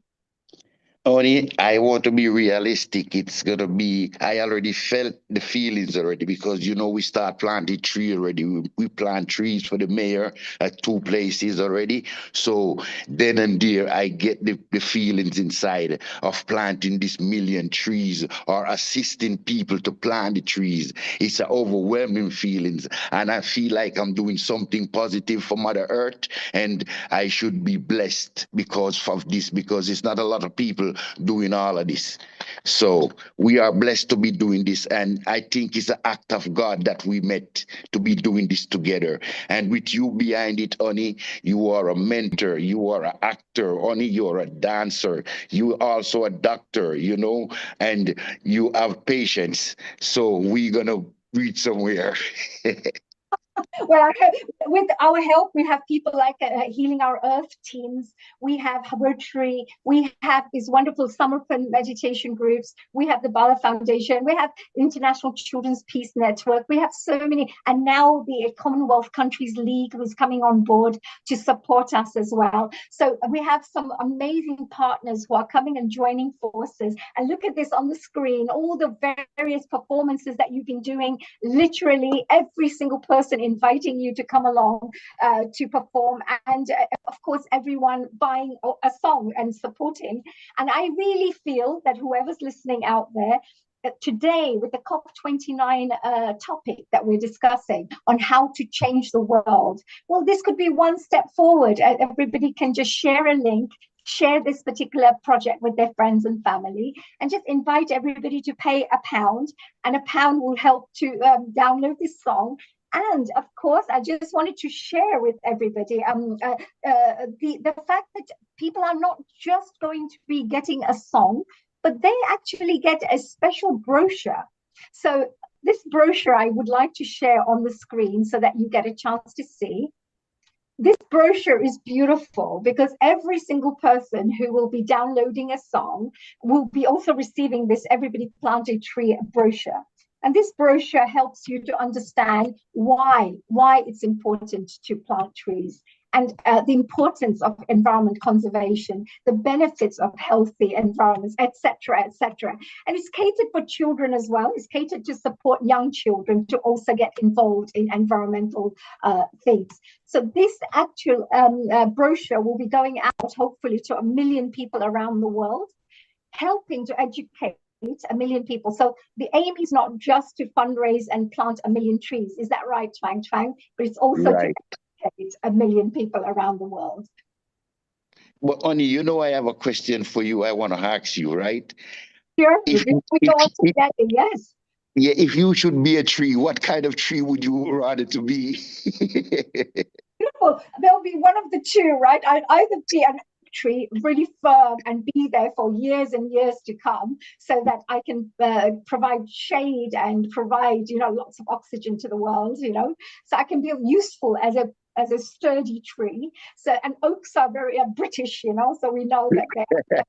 Only I want to be realistic. It's gonna be. I already felt the feelings already because we start planting tree already. We plant trees for the mayor at 2 places already. So then and there, I get the feelings inside of planting this million trees or assisting people to plant the trees. It's an overwhelming feelings, and I feel like I'm doing something positive for Mother Earth, and I should be blessed because of this. Because it's not a lot of people doing all of this. So we are blessed to be doing this, and I think it's an act of God that we met to be doing this together. And with you behind it, Oni, you are a mentor, you are an actor, Oni, you are a dancer, you are also a doctor, and you have patience. So we're gonna reach somewhere. Well, with our help, we have people like Healing Our Earth teams. We have Rotary. We have these wonderful summer fun meditation groups. We have the Bala Foundation. We have International Children's Peace Network. We have so many. And now the Commonwealth Countries League was coming on board to support us as well. So we have some amazing partners who are coming and joining forces. And look at this on the screen, all the various performances that you've been doing. Literally every single person inviting you to come along to perform, and of course everyone buying a song and supporting. And I really feel that whoever's listening out there today, with the COP29 topic that we're discussing on how to change the world, well, this could be one step forward. Everybody can just share a link, share this particular project with their friends and family, and just invite everybody to pay £1, and £1 will help to download this song. And of course, I just wanted to share with everybody the fact that people are not just going to be getting a song, but they actually get a special brochure. So this brochure I would like to share on the screen so that you get a chance to see. This brochure is beautiful because every single person who will be downloading a song will be also receiving this Everybody Plant a Tree brochure. And this brochure helps you to understand why it's important to plant trees, and the importance of environment conservation, the benefits of healthy environments, etc., etc. And it's catered for children as well. It's catered to support young children to also get involved in environmental things. So this actual brochure will be going out hopefully to 1 million people around the world, helping to educate 1 million people. So the aim is not just to fundraise and plant 1 million trees. Is that right, Twang Twang? But it's also right to educate 1 million people around the world. But Oni, I have a question for you. I want to ask you, right? Sure. Yes. Yeah, if you should be a tree, what kind of tree would you rather to be? Beautiful. There'll be one of the two, right? I'd either be an tree, really firm, and be there for years and years to come, so that I can provide shade and provide, lots of oxygen to the world, so I can be useful as a sturdy tree. So, and oaks are very British, so we know that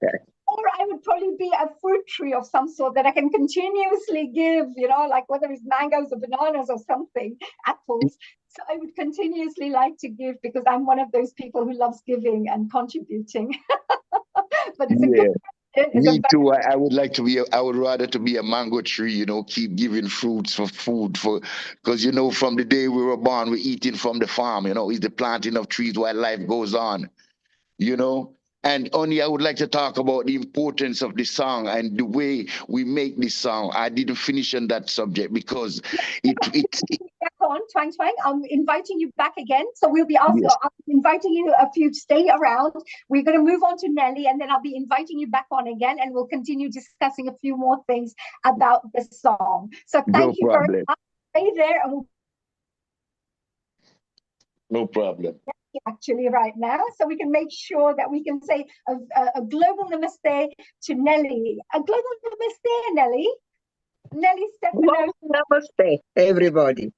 they're. Or I would probably be a fruit tree of some sort that I can continuously give, like whether it's mangoes or bananas or something, apples. So I would continuously like to give, because I'm one of those people who loves giving and contributing. But it's a good question. Me too. I would like to be. I would rather to be a mango tree. Keep giving fruits for food because from the day we were born, we're eating from the farm. It's the planting of trees while life goes on. And only I would like to talk about the importance of the song and the way we make this song. I didn't finish on that subject because back on, Twang Twang. I'm inviting you back again. So we'll be also I'm inviting you if you stay around. We're going to move on to Nelly, and then I'll be inviting you back on again, and we'll continue discussing a few more things about the song. So thank you very much. Stay there, and we'll. No problem. Actually right now, so we can make sure that we can say a global namaste to Nelly. A global namaste, Nelly. Nelly Stefano. Namaste, everybody.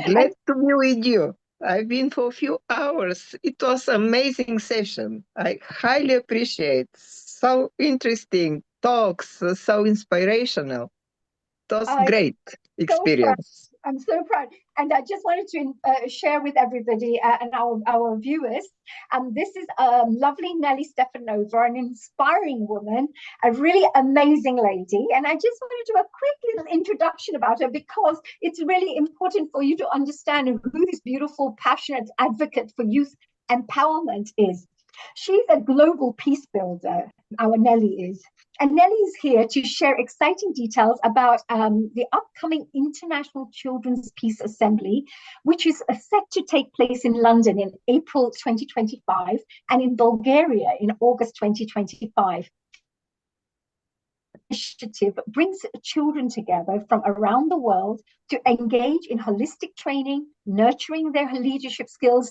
Glad to be with you. I've been for a few hours. It was an amazing session. I highly appreciate so interesting talks, so inspirational. It was great experience. I'm so proud. And I just wanted to share with everybody and our viewers, this is lovely Nelly Stefanova, an inspiring woman, a really amazing lady. And I just want to do a quick little introduction about her because it's really important for you to understand who this beautiful, passionate advocate for youth empowerment is. She's a global peace builder, our Nelly is. And Nelly is here to share exciting details about the upcoming International Children's Peace Assembly, which is set to take place in London in April 2025 and in Bulgaria in August 2025. Initiative brings children together from around the world to engage in holistic training, nurturing their leadership skills,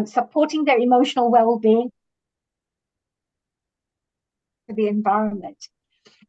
supporting their emotional well-being, the environment.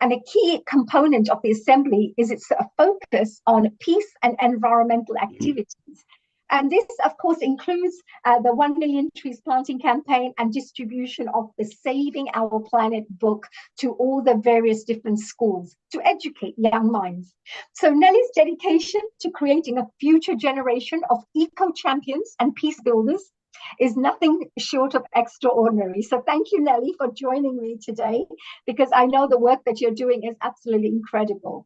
And a key component of the assembly is its focus on peace and environmental activities. And this, of course, includes the 1 million trees planting campaign and distribution of the Saving Our Planet book to all the various different schools to educate young minds. So Nelly's dedication to creating a future generation of eco-champions and peace builders is nothing short of extraordinary. So thank you, Nelly, for joining me today, because I know the work that you're doing is absolutely incredible.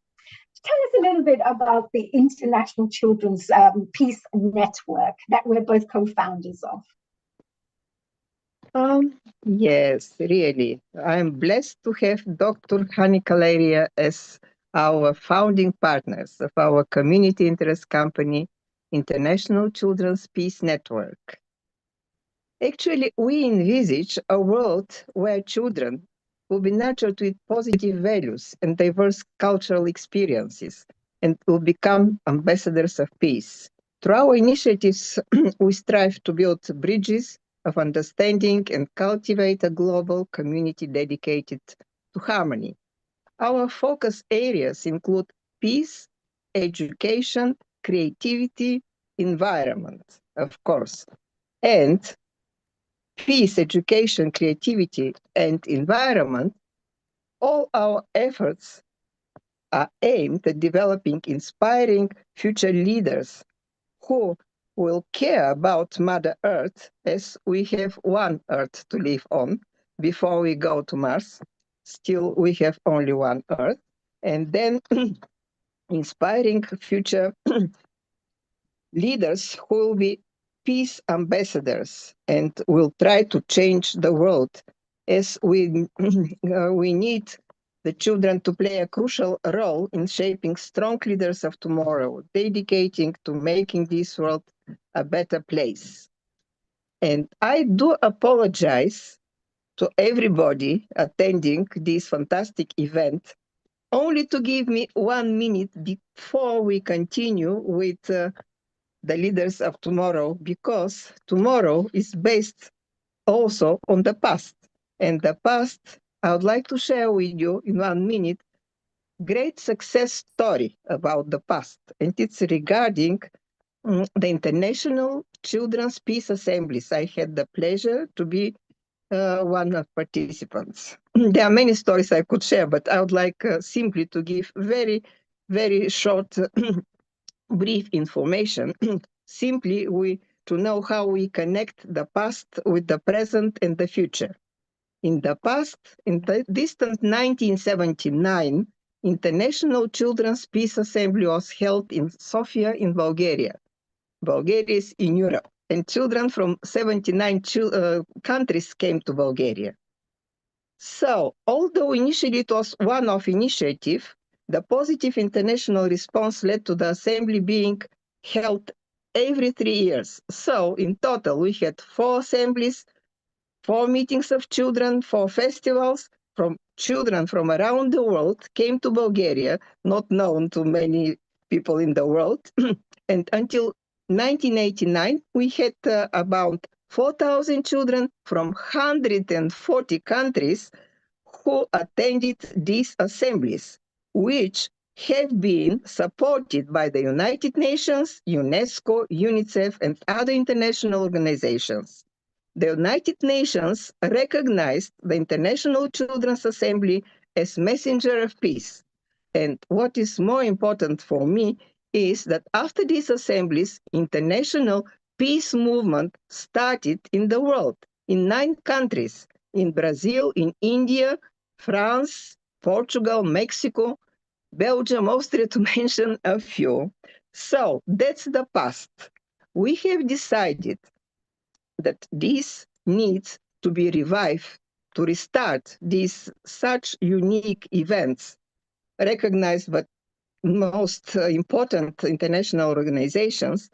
Tell us a little bit about the International Children's Peace Network that we're both co-founders of. Yes, really. I'm blessed to have Dr. Hani Kalaria as our founding partners of our community interest company, International Children's Peace Network. Actually, we envisage a world where children will be nurtured with positive values and diverse cultural experiences and will become ambassadors of peace. Through our initiatives, we strive to build bridges of understanding and cultivate a global community dedicated to harmony. Our focus areas include peace, education, creativity, environment, of course, and peace, education, creativity, and environment, all our efforts are aimed at developing inspiring future leaders who will care about Mother Earth, as we have one Earth to live on before we go to Mars. Still, we have only one Earth. And then inspiring future leaders who will be peace ambassadors and will try to change the world, as we need the children to play a crucial role in shaping strong leaders of tomorrow, dedicating to making this world a better place. And I do apologize to everybody attending this fantastic event, only to give me 1 minute before we continue with the leaders of tomorrow, because tomorrow is based also on the past. And the past, I would like to share with you in 1 minute, great success story about the past. And it's regarding the International Children's Peace Assemblies. I had the pleasure to be one of participants. There are many stories I could share, but I would like simply to give very, very short brief information, simply to know how we connect the past with the present and the future. In the past, in the distant 1979, International Children's Peace Assembly was held in Sofia in Bulgaria. Bulgaria is in Europe, and children from 79 countries came to Bulgaria. So, although initially it was one-off initiative, the positive international response led to the assembly being held every 3 years. So, in total, we had 4 assemblies, 4 meetings of children, 4 festivals. From children from around the world came to Bulgaria, not known to many people in the world. And until 1989, we had about 4,000 children from 140 countries who attended these assemblies, which have been supported by the United Nations, UNESCO, UNICEF, and other international organizations. the United Nations recognized the International Children's Assembly as messenger of peace. And what is more important for me is that after these assemblies, international peace movement started in the world, in 9 countries, in Brazil, in India, France, Portugal, Mexico, Belgium, Austria, to mention a few. So that's the past. We have decided that this needs to be revived, to restart these such unique events recognized by most important international organizations,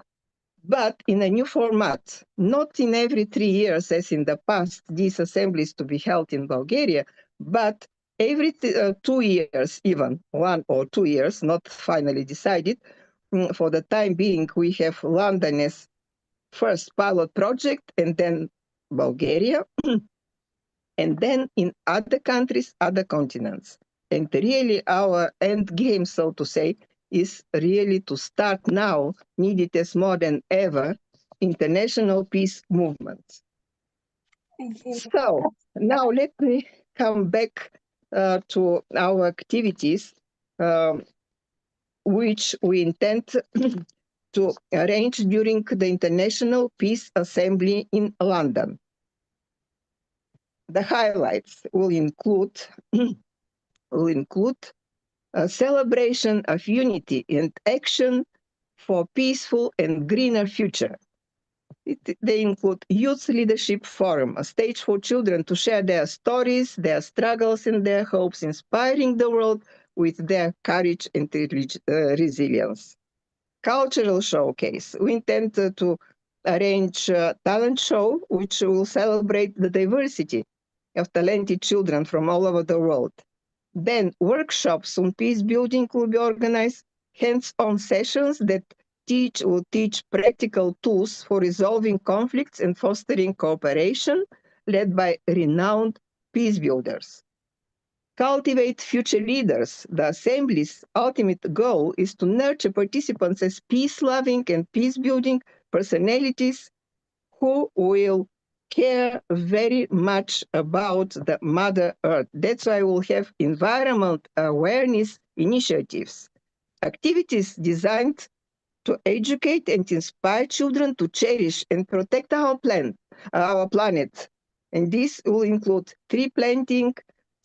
but in a new format, not in every 3 years as in the past, these assemblies to be held in Bulgaria, but every 2 years, even 1 or 2 years, not finally decided. For the time being, we have London as first pilot project, and then Bulgaria, and then in other countries, other continents. And really our end game, so to say, is really to start now, needed as more than ever, international peace movement. So now let me come back to our activities, which we intend to arrange during the International Peace Assembly in London. The highlights will include a celebration of unity and action for peaceful and greener future. They include Youth Leadership Forum, a stage for children to share their stories, their struggles and their hopes, inspiring the world with their courage and resilience. Cultural showcase. We intend to arrange a talent show which will celebrate the diversity of talented children from all over the world. Then workshops on peace building will be organized, hands-on sessions that will teach practical tools for resolving conflicts and fostering cooperation, led by renowned peace builders. Cultivate future leaders. The Assembly's ultimate goal is to nurture participants as peace-loving and peace-building personalities who will care very much about the Mother Earth. That's why we'll have environment awareness initiatives, activities designed to educate and inspire children to cherish and protect our planet. And this will include tree planting,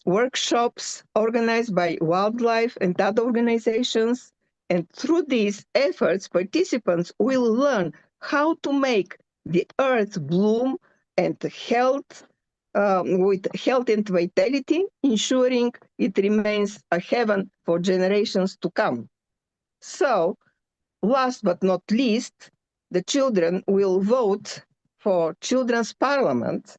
workshops organized by wildlife and other organizations. And through these efforts, participants will learn how to make the earth bloom and health, with health and vitality, ensuring it remains a heaven for generations to come. So, last but not least, the children will vote for Children's Parliament,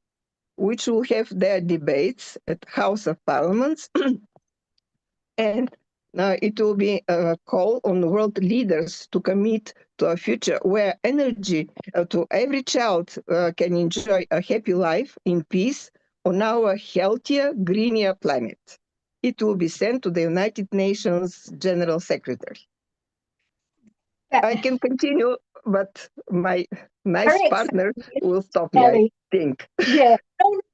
which will have their debates at House of Parliaments, and it will be a call on world leaders to commit to a future where energy to every child can enjoy a happy life in peace on our healthier, greener planet. It will be sent to the United Nations General Secretary. I can continue, but my nice partner will stop me, I think. Yeah.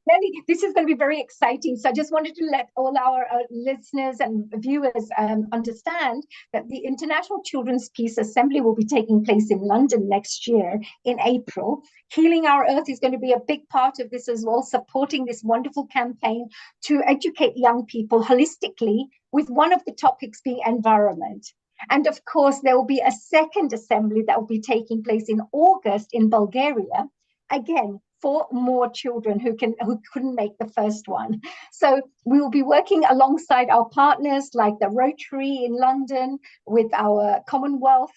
Nelly, this is going to be very exciting. So I just wanted to let all our listeners and viewers understand that the International Children's Peace Assembly will be taking place in London next year in April. Healing Our Earth is going to be a big part of this as well, supporting this wonderful campaign to educate young people holistically, with one of the topics being environment. And of course, there will be a second assembly that will be taking place in August in Bulgaria, again, for more children who couldn't make the first one. So we will be working alongside our partners like the Rotary in London, with our Commonwealth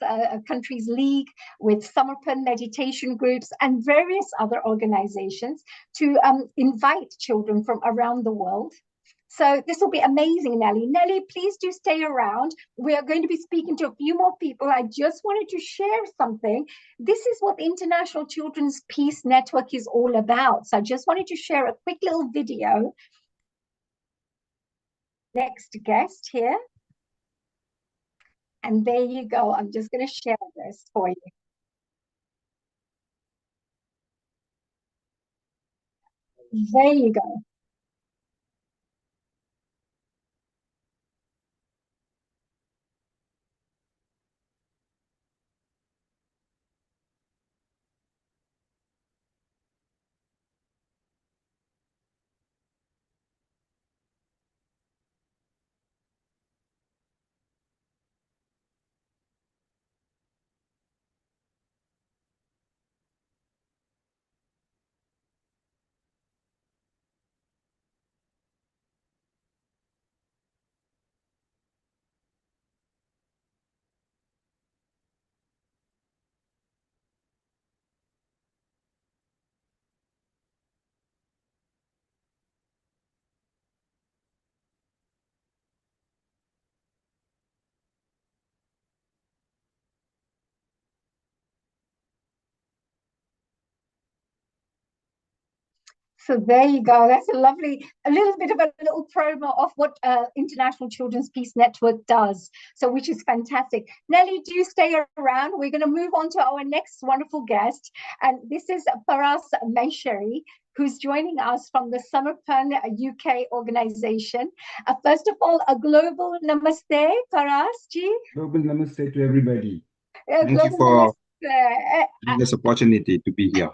Countries League, with Samarkand meditation groups, and various other organizations to invite children from around the world. So this will be amazing, Nelly. Nelly, please do stay around. We are going to be speaking to a few more people. I just wanted to share something. This is what the International Children's Peace Network is all about. So I just wanted to share a quick little video. Next guest here. And there you go. I'm just going to share this for you. There you go. So there you go. That's a little bit of a little promo of what International Children's Peace Network does. So, which is fantastic. Nelly, do stay around. We're going to move on to our next wonderful guest. And this is Paras Maisheri, who's joining us from the Samarpan UK organization. First of all, a global namaste, Paras ji. Global namaste to everybody. Thank you Global for namaste. this opportunity to be here.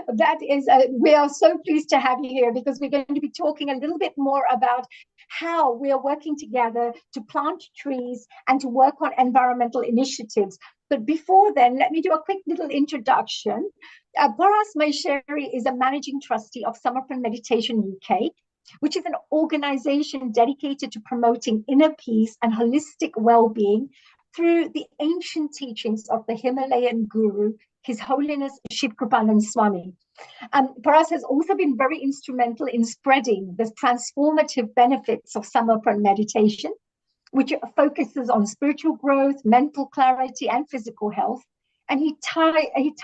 That is, we are so pleased to have you here because we're going to be talking a little bit more about how we are working together to plant trees and to work on environmental initiatives. But before then, let me do a quick little introduction. Paras Maisheri is a managing trustee of Samarpan Meditation UK, which is an organization dedicated to promoting inner peace and holistic well-being through the ancient teachings of the Himalayan guru, His Holiness Shiv Kripanand Swami. Paras has also been very instrumental in spreading the transformative benefits of Samarpan meditation, which focuses on spiritual growth, mental clarity, and physical health. And he tirelessly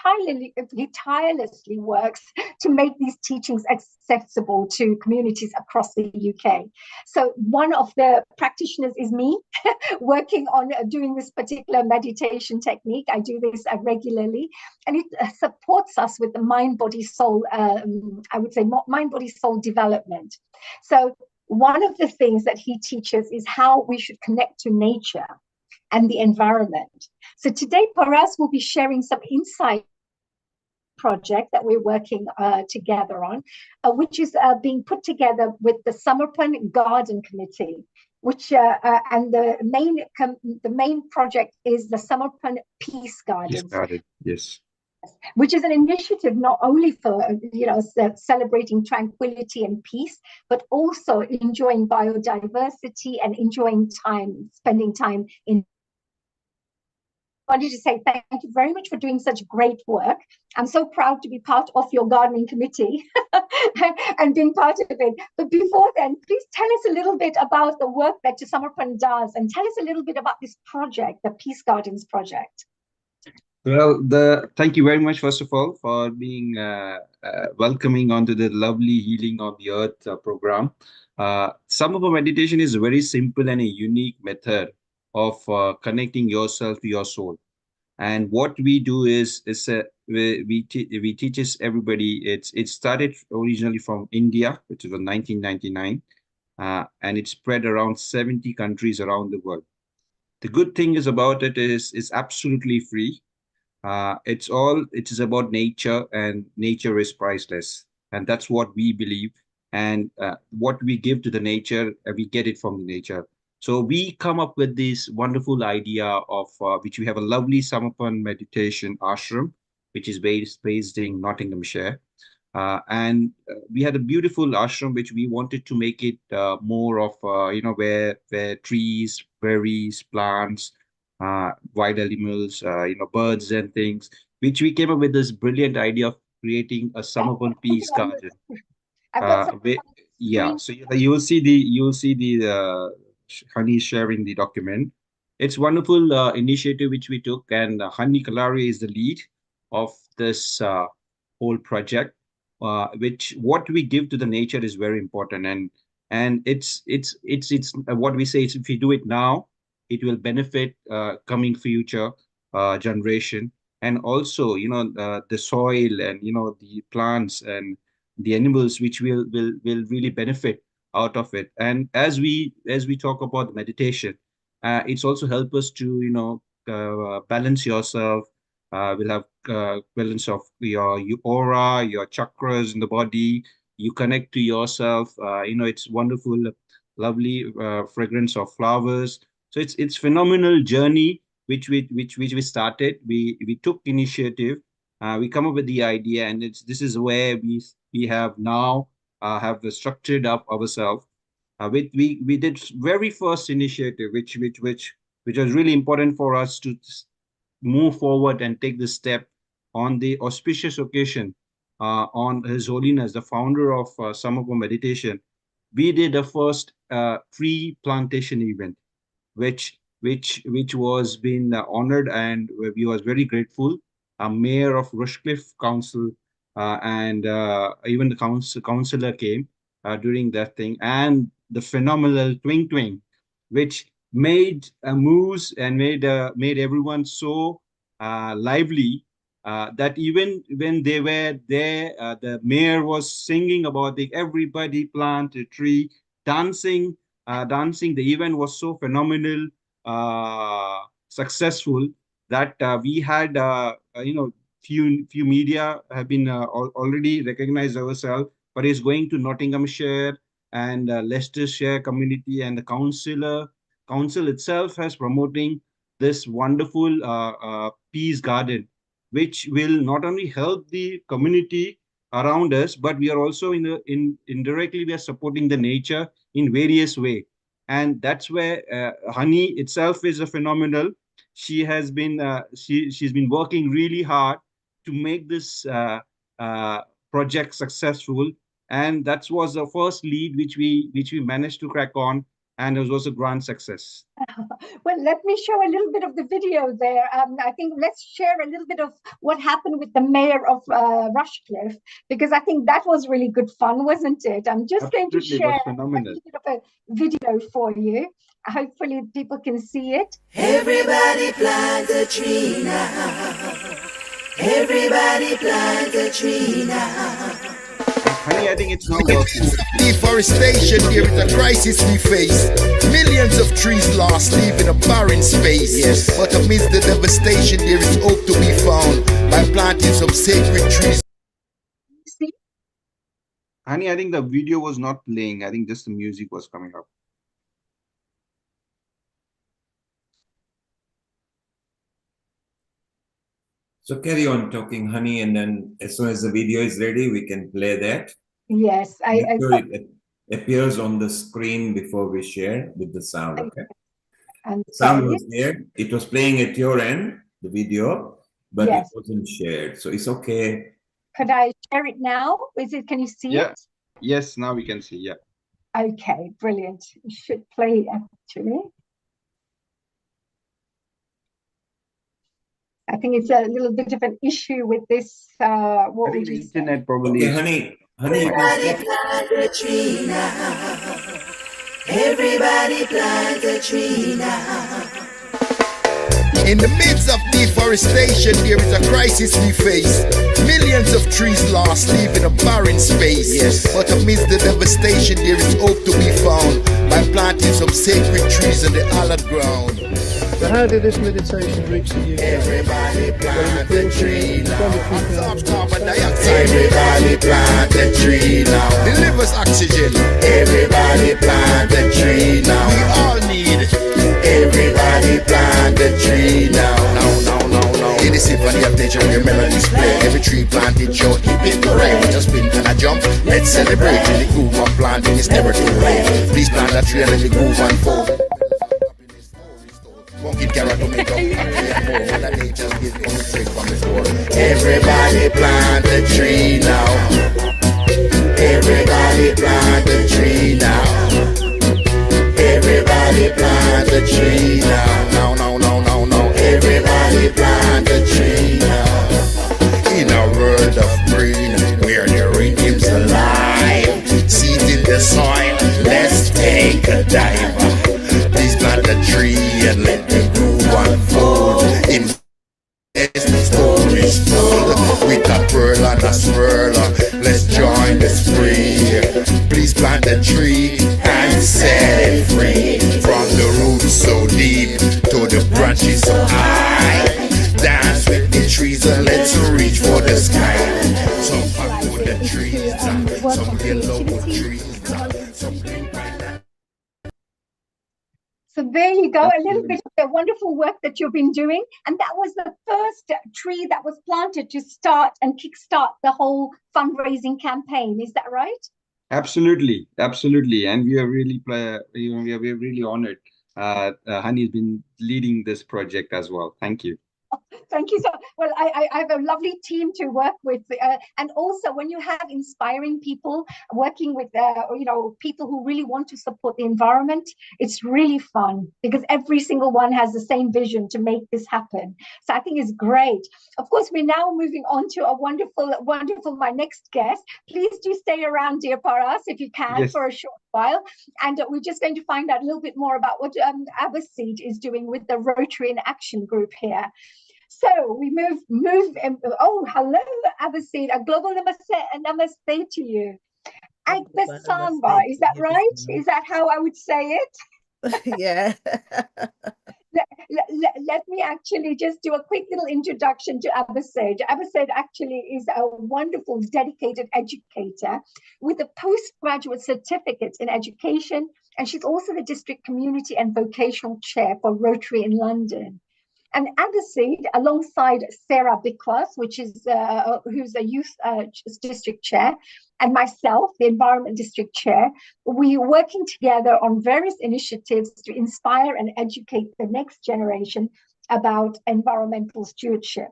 works to make these teachings accessible to communities across the UK. So one of the practitioners is me, working on doing this particular meditation technique. I do this regularly, and it supports us with the mind, body, soul, I would say mind, body, soul development. So one of the things that he teaches is how we should connect to nature and the environment. So today, Paras will be sharing some insight project that we're working together on, which is being put together with the Samarpan Garden Committee, which and the main project is the Samarpan Peace Gardens. Yes. Which is an initiative not only for celebrating tranquility and peace, but also enjoying biodiversity and enjoying spending time in. I wanted to say thank you very much for doing such great work. I'm so proud to be part of your gardening committee and being part of it. But before then, please tell us a little bit about the work that Samarpan does, and tell us a little bit about this project, the Peace Gardens project. Well, thank you very much, first of all, for being welcoming onto the lovely Healing on the Earth program. Samarpan meditation is a very simple and a unique method of connecting yourself to your soul. And what we do is we teaches everybody. It started originally from India, which was 1999, and it spread around 70 countries around the world. The good thing is about it is it's absolutely free. It is about nature, and nature is priceless, and that's what we believe. And what we give to the nature, we get it from the nature. So we come up with this wonderful idea of which we have a lovely Samarpan meditation ashram, which is based in Nottinghamshire. And we had a beautiful ashram which we wanted to make it more of where trees, berries, plants, wild animals, birds and things, which we came up with this brilliant idea of creating a Samarpan Peace Garden. Yeah, so you will see the Honey sharing the document. It's wonderful initiative which we took, and Honey Kalari is the lead of this whole project. Which what we give to the nature is very important, and it's what we say is if we do it now, it will benefit coming future generation, and also the soil and the plants and the animals which will really benefit out of it. And as we talk about meditation, it's also help us to balance yourself. We'll have balance of your aura, your chakras in the body. You connect to yourself. It's wonderful, lovely fragrance of flowers. So it's phenomenal journey which we started. We took initiative. We come up with the idea, and this is where we have now have structured up ourselves. We did very first initiative, which was really important for us to move forward and take this step on the auspicious occasion on His Holiness, the founder of Samagma Meditation. We did a first tree plantation event, which was being honored, and we was very grateful. Mayor of Rushcliffe Council and even the councillor came during that thing, and the phenomenal Twing Twing, which made a moose and made everyone so lively that even when they were there, the mayor was singing about everybody plant a tree, dancing. The event was so phenomenal, successful, that we had few media have been already recognized ourselves, but is going to Nottinghamshire and Leicestershire community, and the council itself has promoting this wonderful peace garden, which will not only help the community around us, but we are also indirectly we are supporting the nature in various way. And that's where honey itself is a phenomenal. She has been she's been working really hard to make this project successful, and that was the first lead which we managed to crack on, and it was a grand success. Well, let me show a little bit of the video there. I think let's share a little bit of what happened with the mayor of Rushcliffe, because I think that was really good fun, wasn't it? I'm just Absolutely, going to share a little bit of a video for you. Hopefully people can see it. Everybody plant a tree now. Everybody plant a tree now. Honey, I think it's not working. Deforestation, there is a crisis we face. Millions of trees lost, leaving a barren space. Yes. But amidst the devastation, there is hope to be found by planting some sacred trees. Honey, I think the video was not playing. I think just the music was coming up. So carry on talking, honey, and then as soon as the video is ready, we can play that. Yes, Make sure it appears on the screen before we share with the sound, okay? And sound was there. It was playing at your end, the video, but yes, it wasn't shared. So it's okay. Could I share it now? Can you see it? Yes, now we can see, yeah. Okay, brilliant. It should play actually. I think it's a little bit of an issue with this. What we just internet probably. Okay, honey, Everybody plant a tree now. Everybody plant a tree now. In the midst of deforestation, there is a crisis we face. Millions of trees lost, leaving a barren space. Yes. But amidst the devastation, there is hope to be found by planting some sacred trees on the hallowed ground. So how did this meditation reach the UK? Everybody plant a tree now. Absorbs carbon dioxide. Everybody plant a tree now. Delivers oxygen. Everybody plant a tree now. We all need it. Everybody plant a tree now. No. In the symphony of nature, where melodies play. Every tree planted, show keep it correct. We just spin and a jump. Let's celebrate. In the groove of planting, it's never too late. Please plant a tree and let the groove unfold. Everybody plant a tree now. Everybody plant a tree now. Everybody plant a tree now. No. Everybody plant a tree now. In a world of green, where the rhythm's alive, seed in the soil, let's take a dive. Please plant a tree and let the groove unfold. In the story's told with a pearl and a swirl. Let's join the spree. Please plant a tree and set it free. From the roots so deep to the branches so high. Dance with the trees and let's reach for the sky. Some fuck with the trees, some yellow trees, some green. So there you go, a little bit of the wonderful work that you've been doing. And that was the first tree that was planted to start and kickstart the whole fundraising campaign. Is that right? Absolutely, absolutely. And we are really, we are really honored. Hani has been leading this project as well. Thank you. Thank you. So, well, I have a lovely team to work with. And also when you have inspiring people working with, people who really want to support the environment, it's really fun because every single one has the same vision to make this happen. So I think it's great. Of course, we're now moving on to a wonderful, my next guest. Please do stay around, dear Paras, if you can, Yes. for a short while. And we're just going to find out a little bit more about what Abbasid is doing with the Rotary in Action group here. So we move. Oh, hello, Abbasid. A global namaste to you. Agbasanwa, is that right? Is that how I would say it? Yeah. Let me actually just do a quick little introduction to Abbasid. Abbasid actually is a wonderful, dedicated educator with a postgraduate certificate in education, and she's also the district community and vocational chair for Rotary in London. And Abbasid, alongside Sarah Bikwas, who's a youth district chair, and myself, the environment district chair, we are working together on various initiatives to inspire and educate the next generation about environmental stewardship.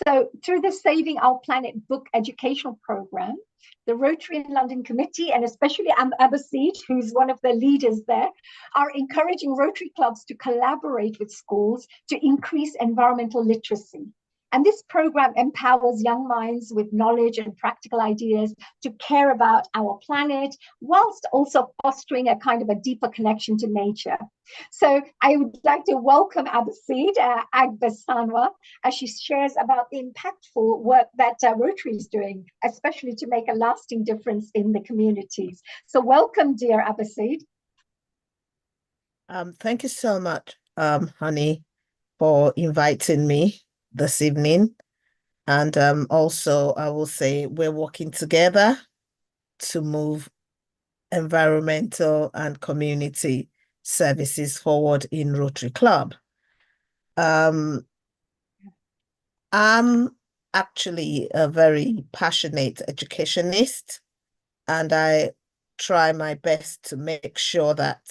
So through the Saving Our Planet book educational program, the Rotary in London Committee, and especially Abbasid, who's one of the leaders there, are encouraging Rotary clubs to collaborate with schools to increase environmental literacy. And this program empowers young minds with knowledge and practical ideas to care about our planet, whilst also fostering a kind of a deeper connection to nature. So I would like to welcome Abbasid Agbasanwa as she shares about the impactful work that Rotary is doing, especially to make a lasting difference in the communities. So welcome, dear Abbasid. Thank you so much, Hani, for inviting me this evening. And also, I will say we're working together to move environmental and community services forward in Rotary Club. I'm actually a very passionate educationist, and I try my best to make sure that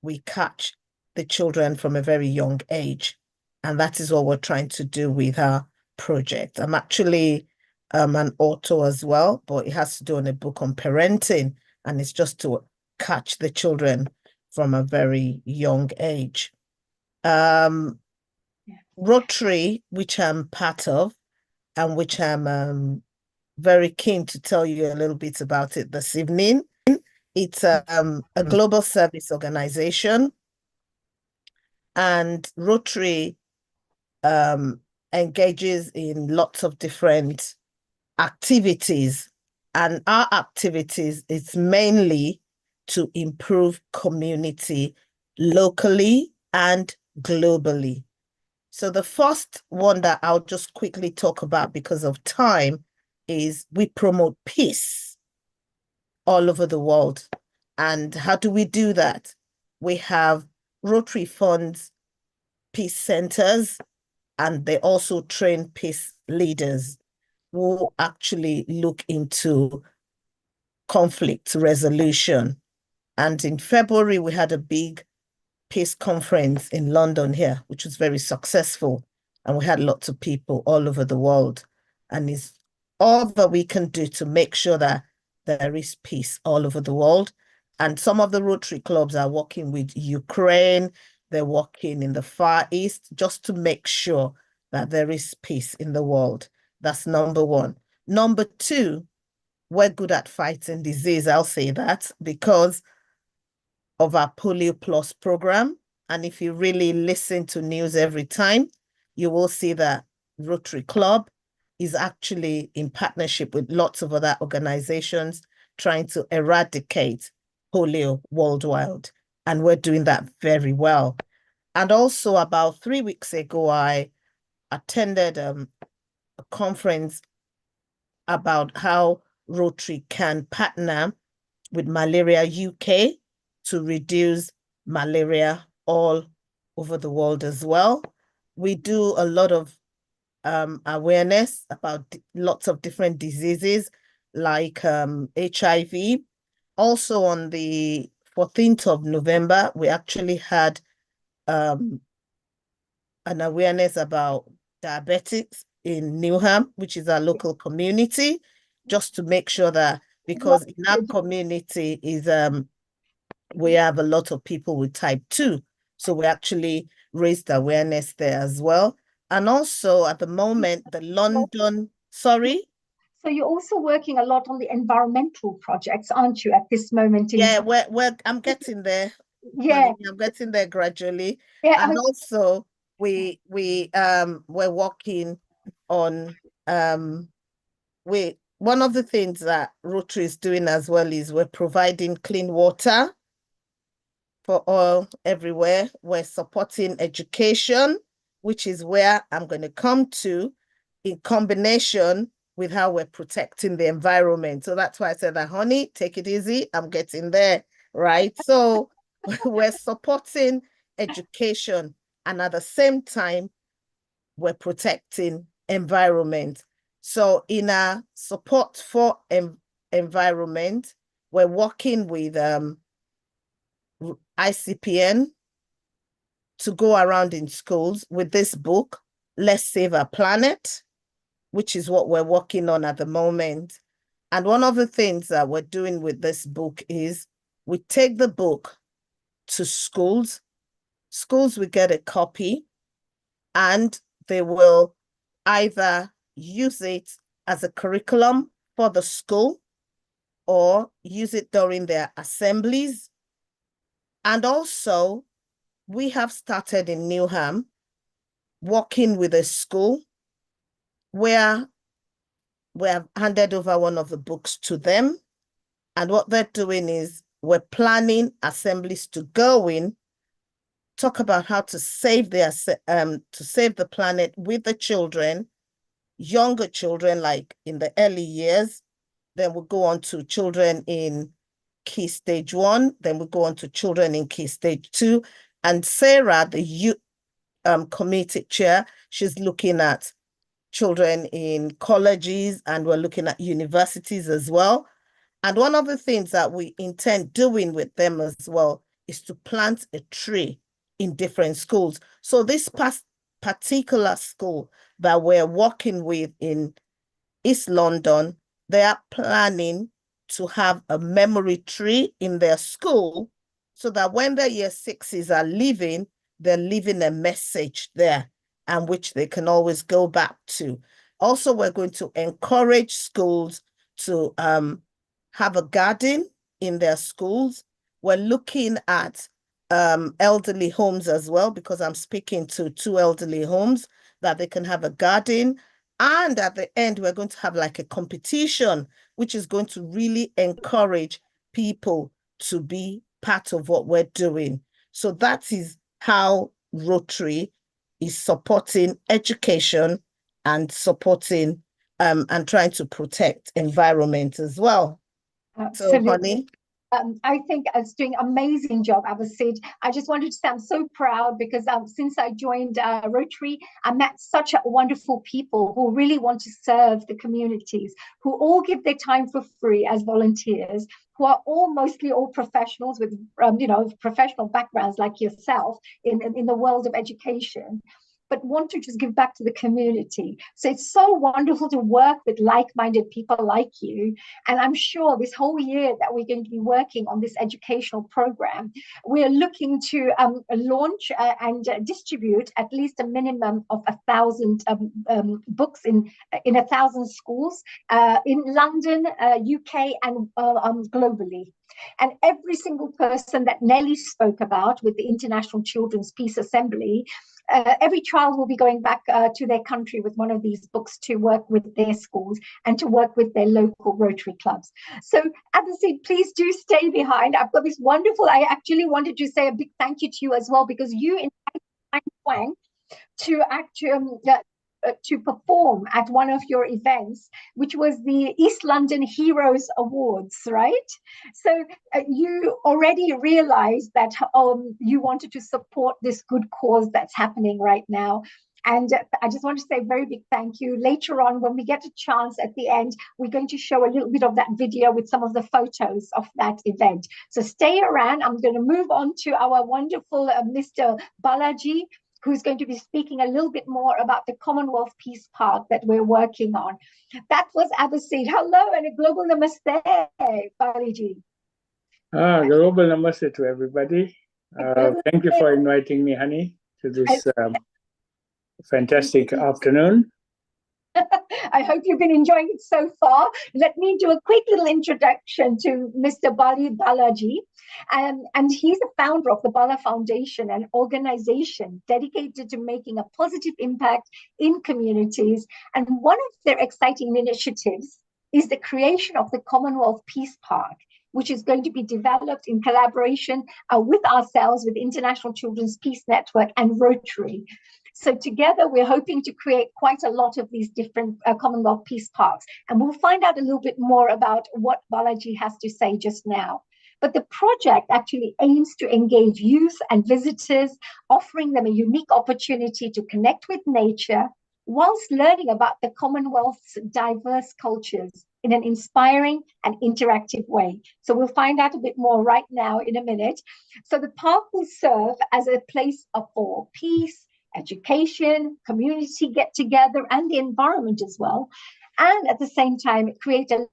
we catch the children from a very young age. And that is what we're trying to do with our project. I'm actually an author as well, but it has to do on a book on parenting, and it's just to catch the children from a very young age. Rotary, which I'm part of, and which I'm very keen to tell you a little bit about it this evening. It's a global service organization, and Rotary engages in lots of different activities, and our activities is mainly to improve community locally and globally. So the first one that I'll just quickly talk about because of time is we promote peace all over the world. And how do we do that? We have Rotary funds peace centers, and they also train peace leaders who actually look into conflict resolution. And in February, we had a big peace conference in London here, which was very successful. And we had lots of people all over the world. And it's all that we can do to make sure that there is peace all over the world. And some of the Rotary clubs are working with Ukraine, they're working in the Far East, just to make sure that there is peace in the world. That's number one. Number two, we're good at fighting disease. I'll say that because of our Polio Plus program. And if you really listen to news every time, you will see that Rotary Club is actually in partnership with lots of other organizations trying to eradicate polio worldwide. And we're doing that very well. And also about 3 weeks ago, I attended a conference about how Rotary can partner with Malaria UK to reduce malaria all over the world as well. We do a lot of awareness about lots of different diseases like HIV. Also on the 14th of November, we actually had an awareness about diabetics in Newham, which is our local community, just to make sure that, because in our community is we have a lot of people with type 2. So we actually raised awareness there as well. And also at the moment, the London, sorry? So you're also working a lot on the environmental projects, aren't you, at this moment in Yeah, I'm getting there. Yeah. Honey, I'm getting there gradually. Yeah, and also we're working on one of the things that Rotary is doing as well is we're providing clean water for all everywhere. We're supporting education, which is where I'm going to come to, in combination with how we're protecting the environment. So that's why I said that, honey, take it easy. I'm getting there, right? So we're supporting education, and at the same time, we're protecting environment. So in our support for environment, we're working with ICPN to go around in schools with this book, Let's Save Our Planet, which is what we're working on at the moment. And one of the things that we're doing with this book is we take the book to schools. Schools will get a copy and they will either use it as a curriculum for the school or use it during their assemblies. And also, we have started in Newham working with a school where we have handed over one of the books to them. And what they're doing is we're planning assemblies to go in, talk about how to save the planet with the children, younger children, like in the early years. Then we'll go on to children in Key Stage 1. Then we'll go on to children in Key Stage 2. And Sarah, the youth committee chair, she's looking at children in colleges, and we're looking at universities as well. And one of the things that we intend doing with them as well is to plant a tree in different schools. So this particular school that we're working with in East London, they are planning to have a memory tree in their school so that when the year sixes are leaving, they're leaving a message there and which they can always go back to. Also, we're going to encourage schools to have a garden in their schools. We're looking at elderly homes as well, because I'm speaking to 2 elderly homes, that they can have a garden. And at the end, we're going to have like a competition, which is going to really encourage people to be part of what we're doing. So that is how Rotary is supporting education and supporting and trying to protect environment as well. So, honey. I think it's doing an amazing job, Abasid. I just wanted to say I'm so proud because since I joined Rotary, I met such wonderful people who really want to serve the communities, who all give their time for free as volunteers, who are mostly all professionals with professional backgrounds like yourself in the world of education, but want to just give back to the community. So it's so wonderful to work with like-minded people like you. And I'm sure this whole year that we're going to be working on this educational program, we're looking to launch and distribute at least a minimum of 1,000 books in 1,000 schools in London, UK, and globally. And every single person that Nelly spoke about with the International Children's Peace Assembly, every child will be going back to their country with one of these books to work with their schools and to work with their local Rotary clubs. So Abhijit, please do stay behind. I've got this wonderful, I actually wanted to say a big thank you to you as well, because you invited Wang to to perform at one of your events, which was the East London Heroes Awards, right? So you already realized that you wanted to support this good cause that's happening right now. And I just want to say a very big thank you. Later on, when we get a chance at the end, we're going to show a little bit of that video with some of the photos of that event. So stay around. I'm going to move on to our wonderful Mr. Balaji, who's going to be speaking a little bit more about the Commonwealth Peace Park that we're working on. That was Abhijit. Hello and a global namaste, Balaji. Global namaste to everybody. Thank you for inviting me, Honey, to this fantastic afternoon. I hope you've been enjoying it so far. Let me do a quick little introduction to Mr. Balaji. And he's the founder of the Bala Foundation, an organization dedicated to making a positive impact in communities. And one of their exciting initiatives is the creation of the Commonwealth Peace Park, which is going to be developed in collaboration with ourselves, with International Children's Peace Network and Rotary. So together, we're hoping to create quite a lot of these different Commonwealth Peace Parks. And we'll find out a little bit more about what Balaji has to say just now. But the project actually aims to engage youth and visitors, offering them a unique opportunity to connect with nature whilst learning about the Commonwealth's diverse cultures in an inspiring and interactive way. So we'll find out a bit more right now in a minute. So the park will serve as a place for peace, education, community get-together, and the environment as well. And at the same time, create a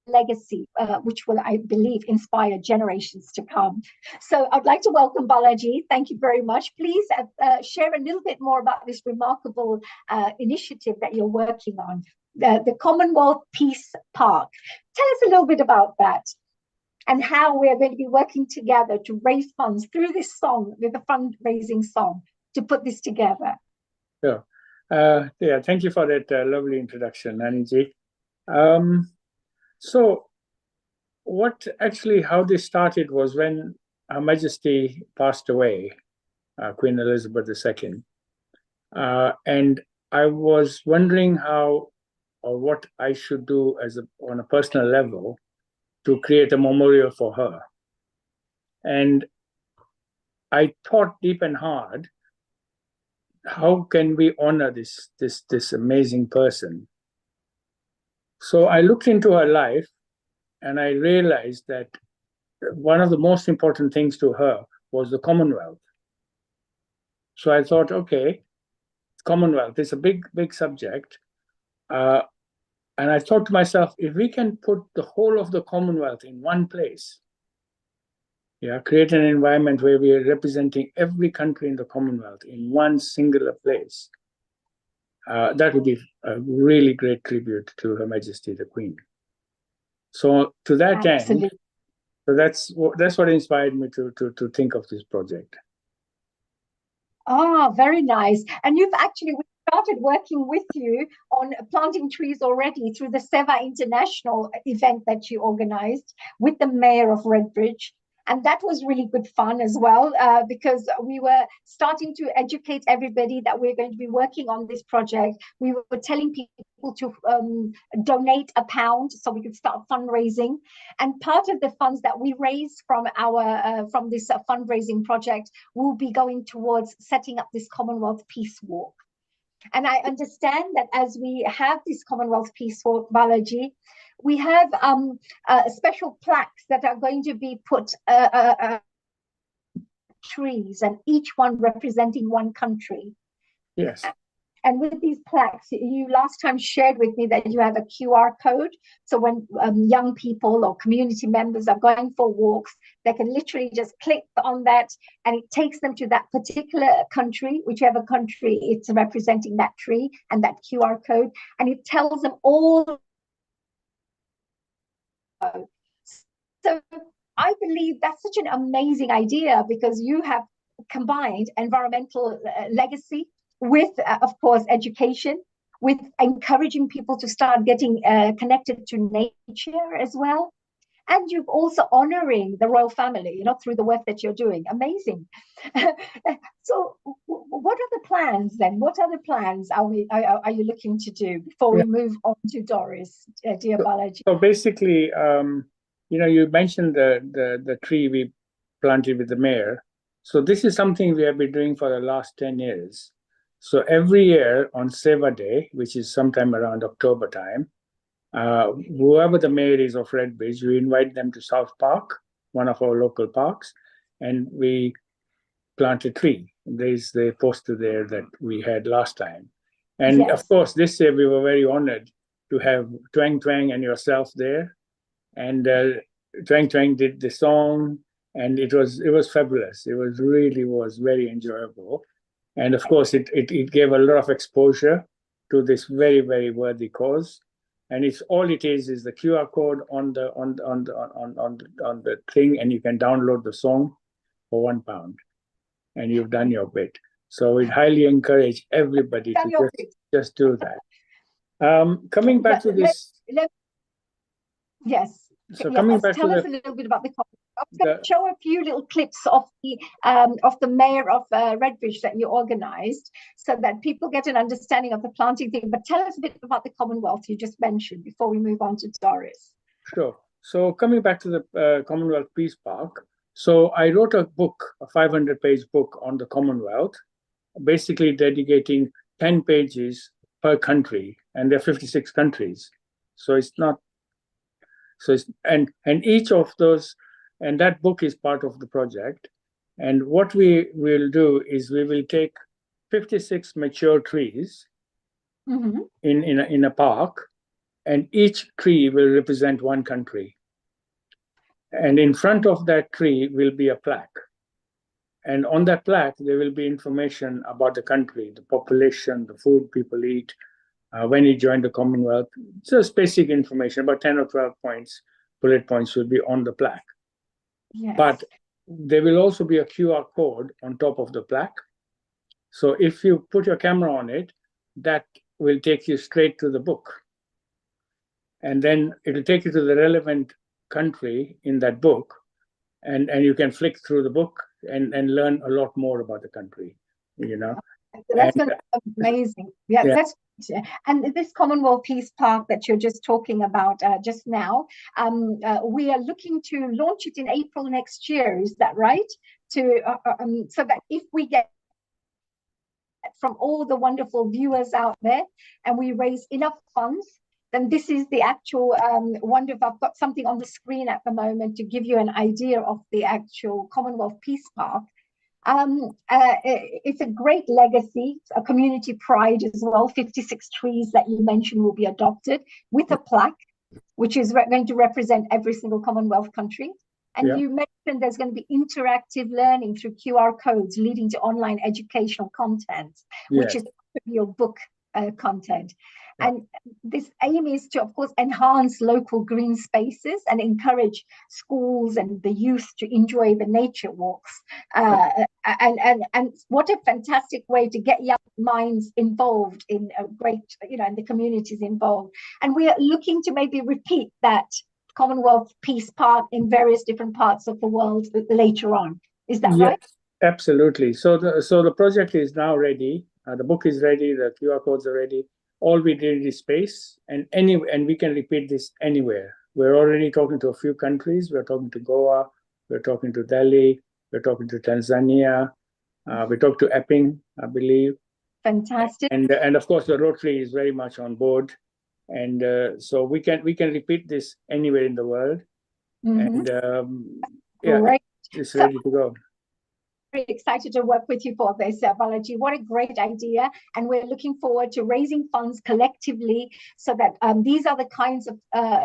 legacy, which will, I believe, inspire generations to come. So I'd like to welcome Balaji. Thank you very much. Please share a little bit more about this remarkable initiative that you're working on, the Commonwealth Peace Park. Tell us a little bit about that and how we're going to be working together to raise funds through this song, with a fundraising song, to put this together. Sure. Yeah, thank you for that lovely introduction, Aniji. So how this started was when Her Majesty passed away, Queen Elizabeth II. And I was wondering how or what I should do on a personal level to create a memorial for her. And I thought deep and hard, how can we honor this amazing person? So I looked into her life and I realized that one of the most important things to her was the Commonwealth. So I thought, okay, Commonwealth is a big, big subject. And I thought to myself, if we can put the whole of the Commonwealth in one place, create an environment where we are representing every country in the Commonwealth in one singular place, that would be a really great tribute to Her Majesty the Queen. So to that end, so that's what inspired me to think of this project. Ah, very nice. And we started working with you on planting trees already through the SEVA International event that you organized with the Mayor of Redbridge. And that was really good fun as well, because we were starting to educate everybody that we're going to be working on this project. We were telling people to donate £1 so we could start fundraising. And part of the funds that we raised from this fundraising project will be going towards setting up this Commonwealth Peace Walk. And I understand that as we have this Commonwealth Peace Walk, Balaji, we have special plaques that are going to be put trees, and each one representing one country. Yes. And with these plaques, you last time shared with me that you have a QR code. So when young people or community members are going for walks, they can literally just click on that and it takes them to that particular country, whichever country it's representing that tree and that QR code. And it tells them all. So I believe that's such an amazing idea, because you have combined environmental legacy with, of course, education, with encouraging people to start getting connected to nature as well. And you're also honoring the royal family, you know, through the work that you're doing. Amazing. So what are the plans then? What other plans are you looking to do before we move on to Doris, dear Balaji? So basically, you know, you mentioned the tree we planted with the mayor. So this is something we have been doing for the last 10 years. So every year on Seva Day, which is sometime around October time, whoever the mayor is of Redbridge, we invite them to South Park, one of our local parks, and we plant a tree. There's the poster there that we had last time. And Yes. of course, this year we were very honored to have Twang Twang and yourself there. And Twang Twang did the song, and it was fabulous. It was very enjoyable. And of course, it gave a lot of exposure to this very, very worthy cause. And it's all it is the QR code on the thing, and you can download the song for £1, and you've done your bit. So we'd highly encourage everybody to just do that. Coming back to this. Yes. So coming back tell to us a little bit about the. I'm going to show a few little clips of the mayor of Redbridge that you organised, so that people get an understanding of the planting thing. But tell us a bit about the Commonwealth you just mentioned before we move on to Doris. Sure. So coming back to the Commonwealth Peace Park. So I wrote a book, a 500-page book on the Commonwealth, basically dedicating 10 pages per country, and there are 56 countries. So it's not. So it's, and each of those, and that book is part of the project. And what we will do is we will take 56 mature trees in a park, and each tree will represent one country. And in front of that tree will be a plaque. And on that plaque, there will be information about the country, the population, the food people eat, when you join the Commonwealth. Just basic information, about 10 or 12 points, bullet points will be on the plaque. Yes. But there will also be a QR code on top of the plaque. So if you put your camera on it, that will take you straight to the book. And then it'll take you to the relevant country in that book. And you can flick through the book and learn a lot more about the country, you know. That's going to be amazing. Yeah, that's. And this Commonwealth Peace Park that you're just talking about just now, we are looking to launch it in April next year. Is that right? To so that if we get from all the wonderful viewers out there, and we raise enough funds, then this is the actual wonderful. I've got something on the screen at the moment to give you an idea of the actual Commonwealth Peace Park. It's a great legacy, a community pride as well. 56 trees that you mentioned will be adopted with a plaque, which is going to represent every single Commonwealth country. And you mentioned there's going to be interactive learning through QR codes leading to online educational content, which is your book content. And this aim is to, of course, enhance local green spaces and encourage schools and the youth to enjoy the nature walks. And what a fantastic way to get young minds involved in a great, you know, and the communities involved. And we are looking to maybe repeat that Commonwealth Peace Park in various different parts of the world later on. Is that right? Absolutely. So the project is now ready. The book is ready. The QR codes are ready. All we need is space, and we can repeat this anywhere. We're already talking to a few countries. We're talking to Goa. We're talking to Delhi. We're talking to Tanzania. We talked to Epping, I believe. Fantastic. And of course, the Rotary is very much on board. And so we can repeat this anywhere in the world. And it's ready to go. Very excited to work with you for this, Balaji. What a great idea. And we're looking forward to raising funds collectively so that these are the kinds of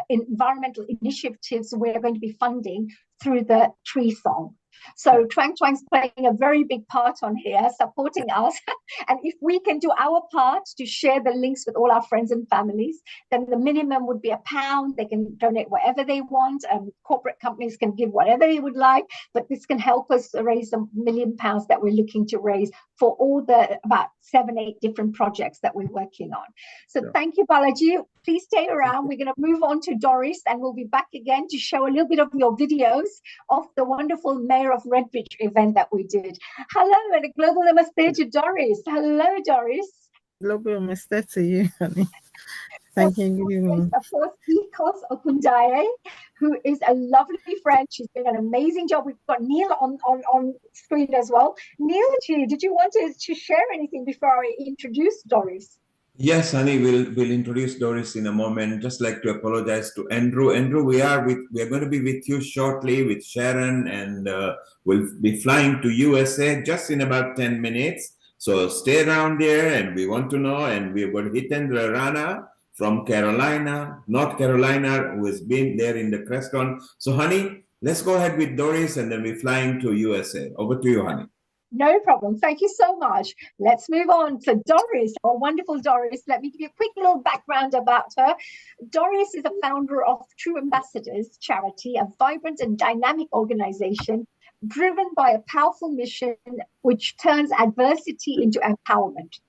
environmental initiatives we're going to be funding through the tree song. So Twang Twang's playing a very big part on here, supporting us. And if we can do our part to share the links with all our friends and families, then the minimum would be £1. They can donate whatever they want. Corporate companies can give whatever they would like, but this can help us raise the £1 million that we're looking to raise for all the about 7-8 different projects that we're working on. So thank you, Balaji. Please stay around. We're going to move on to Doris, and we'll be back again to show a little bit of your videos of the wonderful Mayor of Redbridge event that we did. Hello, and a global namaste to Doris. Hello, Doris. Global namaste to you, honey. Thank you. Good evening. Of course, Ikos Okundaye, who is a lovely friend. She's doing an amazing job. We've got Neil on screen as well. Neil, did you want to share anything before I introduce Doris? Yes, honey, we'll introduce Doris in a moment. Just like to apologize to Andrew. Andrew, we are going to be with you shortly with Sharon, and we'll be flying to USA just in about 10 minutes. So stay around there, and we want to know. And we've got Hitendra Rana from Carolina, North Carolina, who has been there in the Creston. So, honey, let's go ahead with Doris, and then we're flying to USA. Over to you, honey. No problem. Thank you so much. Let's move on to Doris, our wonderful Doris. Let me give you a quick little background about her. Doris is a founder of True Ambassadors charity, a vibrant and dynamic organization driven by a powerful mission which turns adversity into empowerment.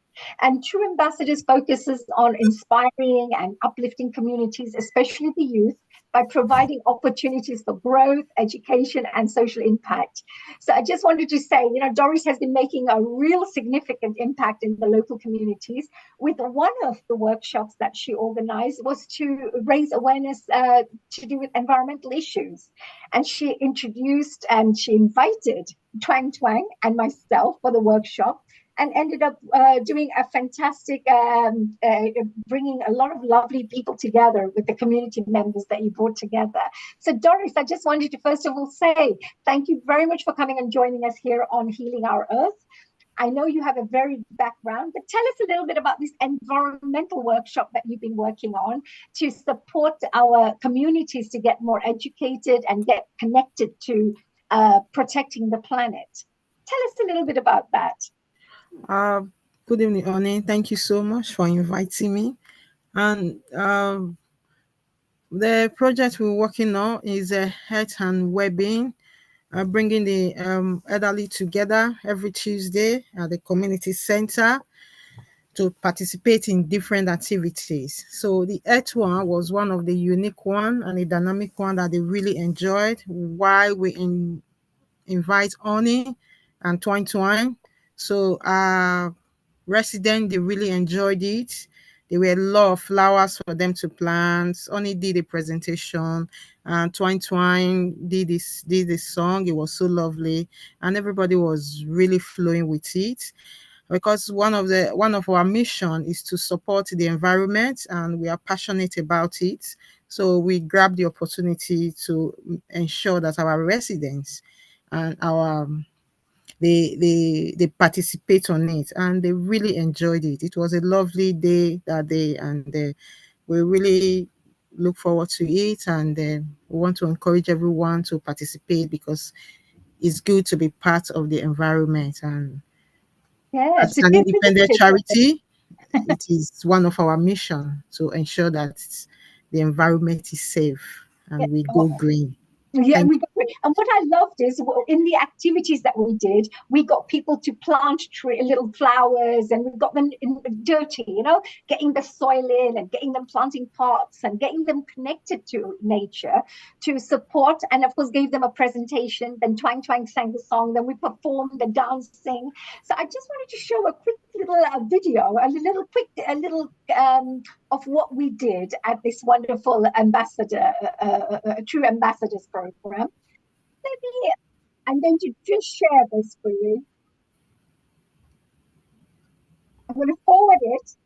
And True Ambassadors focuses on inspiring and uplifting communities, especially the youth, by providing opportunities for growth, education, and social impact. So I just wanted to say, Doris has been making a real significant impact in the local communities. With one of the workshops that she organized was to raise awareness to do with environmental issues. And she introduced and she invited Twang Twang and myself for the workshop, and ended up doing a fantastic, bringing a lot of lovely people together with the community members that you brought together. So Doris, I just wanted to first of all say thank you very much for coming and joining us here on Healing Our Earth. I know you have a varied background, but tell us a little bit about this environmental workshop that you've been working on to support our communities to get more educated and get connected to protecting the planet. Tell us a little bit about that. Good evening, Oni. Thank you so much for inviting me. And the project we're working on is health and well-being, bringing the elderly together every Tuesday at the community center to participate in different activities. So the health one was one of the unique one and a dynamic one that they really enjoyed. Why we invite Oni and Twine Twine. So residents, they really enjoyed it. There were a lot of flowers for them to plant. Oni did a presentation, and Twine Twine did this song. It was so lovely, and everybody was really flowing with it. Because one of our mission is to support the environment, and we are passionate about it. So we grabbed the opportunity to ensure that our residents and they participate on it, and they really enjoyed it. It was a lovely day that day, and we really look forward to it, and we want to encourage everyone to participate because it's good to be part of the environment. And as an independent charity, it is one of our mission to ensure that the environment is safe and we go green. Yeah, and what I loved is in the activities that we did, we got people to plant little flowers, and we got them dirty, getting the soil in and getting them planting pots and getting them connected to nature to support, and of course gave them a presentation. Then Twang Twang sang the song, then we performed the dancing. So I just wanted to show a quick little video, a little of what we did at this wonderful True Ambassadors program. I'm going to just share this for you. I'm going to forward it.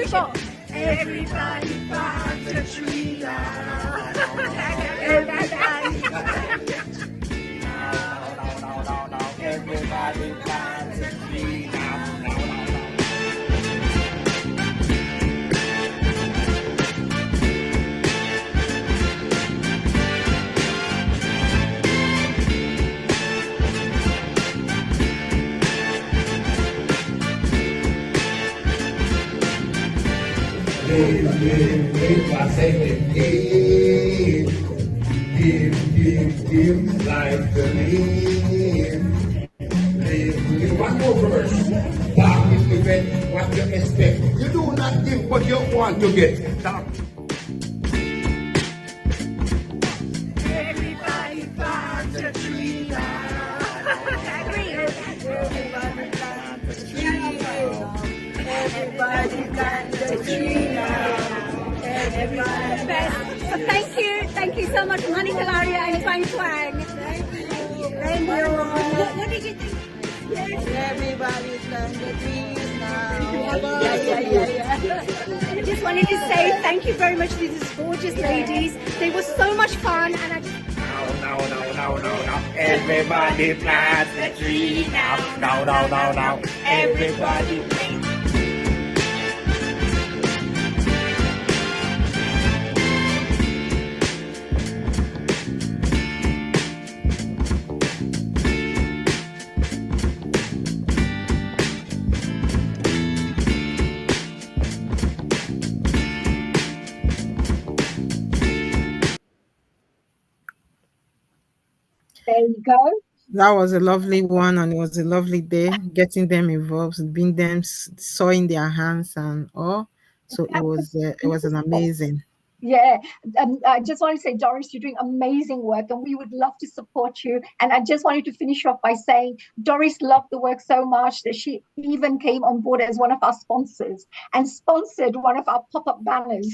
4. Everybody plant a tree now. Everybody plant a tree now. Everybody plant a tree now. Live, I say give life to live. Live, one more verse. Talk is event, what you expect. You do not give what you want to get. Talk. Everybody plant a tree now. Everybody plant a tree now. Everybody plant a tree now. Everybody. So thank you so much, Honey Kalaria and Twang Twang. Thank you. What did you think? Everybody plant the trees now. I just wanted to say thank you very much to these gorgeous ladies. They were so much fun, and I just. No. Everybody plant a tree now. No. Everybody. There you go. That was a lovely one, and it was a lovely day getting them involved, being them sewing their hands and all. So it was an amazing. Yeah, I just want to say, Doris, you're doing amazing work and we would love to support you. And I just wanted to finish off by saying Doris loved the work so much that she even came on board as one of our sponsors and sponsored one of our pop-up banners.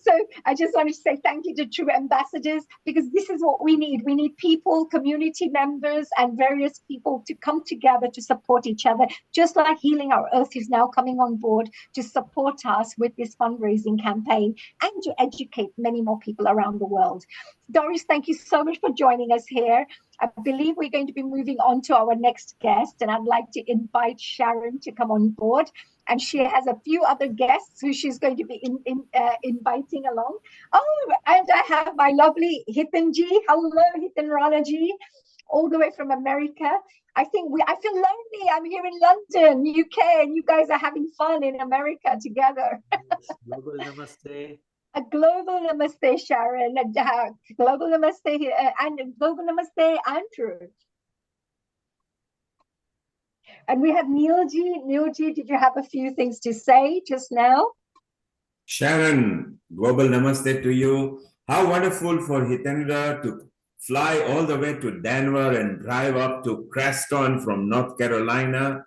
So I just wanted to say thank you to true ambassadors, because this is what we need. We need people, community members and various people to come together to support each other, just like Healing Our Earth is now coming on board to support us with this fundraising campaign and to educate many more people around the world. Doris, thank you so much for joining us here. I believe we're going to be moving on to our next guest, and I'd like to invite Sharon to come on board. And she has a few other guests who she's going to be inviting along. Oh, and I have my lovely Hitanji. Hello, Hitan Ranaji, all the way from America. I feel lonely. I'm here in London, UK, and you guys are having fun in America together. Global namaste. A global namaste, Sharon. Global namaste, and global namaste, Andrew. And we have Neilji. Neilji, did you have a few things to say just now? Sharon, global namaste to you. How wonderful for Hitendra to fly all the way to Denver and drive up to Creston from North Carolina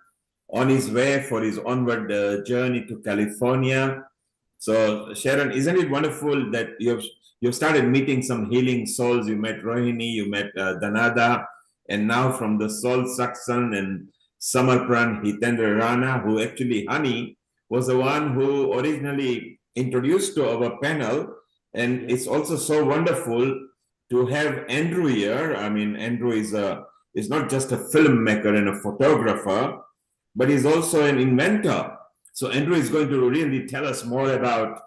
on his way for his onward journey to California. So Sharon, isn't it wonderful that you've started meeting some healing souls? You met Rohini, you met Danada, and now from the Soul Saxon and Samarpran Hitendra Rana, who actually, Honey, was the one who originally introduced to our panel. And it's also so wonderful to have Andrew here. I mean, Andrew is not just a filmmaker and a photographer, but he's also an inventor. So Andrew is going to really tell us more about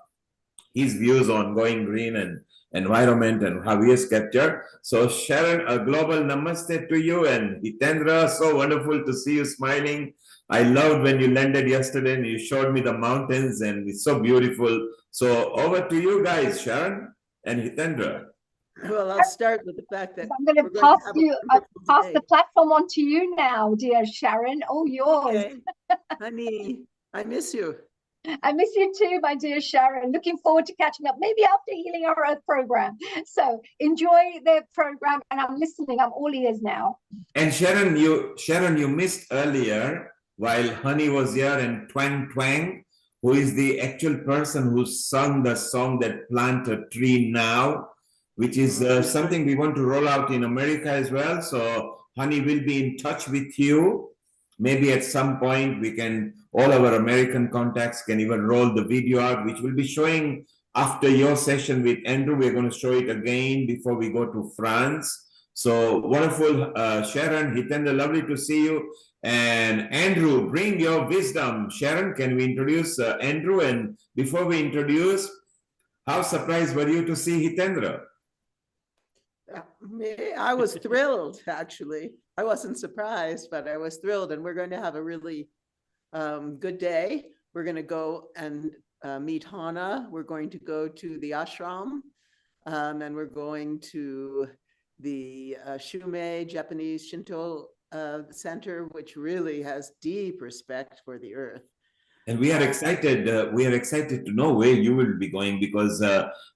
his views on going green and environment and how he has captured. So Sharon, a global namaste to you, and Hitendra, so wonderful to see you smiling. I loved when you landed yesterday and you showed me the mountains and it's so beautiful. So over to you guys, Sharon and Hitendra. Well, I'll start with the fact that I'm going to pass the platform on to you now, dear Sharon. All yours. Okay. Honey, I miss you. I miss you too, my dear Sharon. Looking forward to catching up, maybe after Healing Our Earth program. So enjoy the program, and I'm listening. I'm all ears now. And Sharon, you missed earlier while Honey was here, and Twang Twang, who is the actual person who sung the song that Plant a Tree Now, which is something we want to roll out in America as well. So Honey will be in touch with you maybe at some point we can, all our American contacts can even roll the video out, which will be showing after your session with Andrew. We're going to show it again before we go to France. So wonderful, Sharon, Hitendra, lovely to see you. And Andrew, bring your wisdom. Sharon, can we introduce Andrew? And before we introduce, how surprised were you to see Hitendra? I was thrilled, actually. I wasn't surprised, but I was thrilled. And we're going to have a really good day. We're going to go and meet Hana. We're going to go to the ashram, and we're going to the Shumei Japanese Shinto Center, which really has deep respect for the earth. And we are excited. We are excited to know where you will be going, because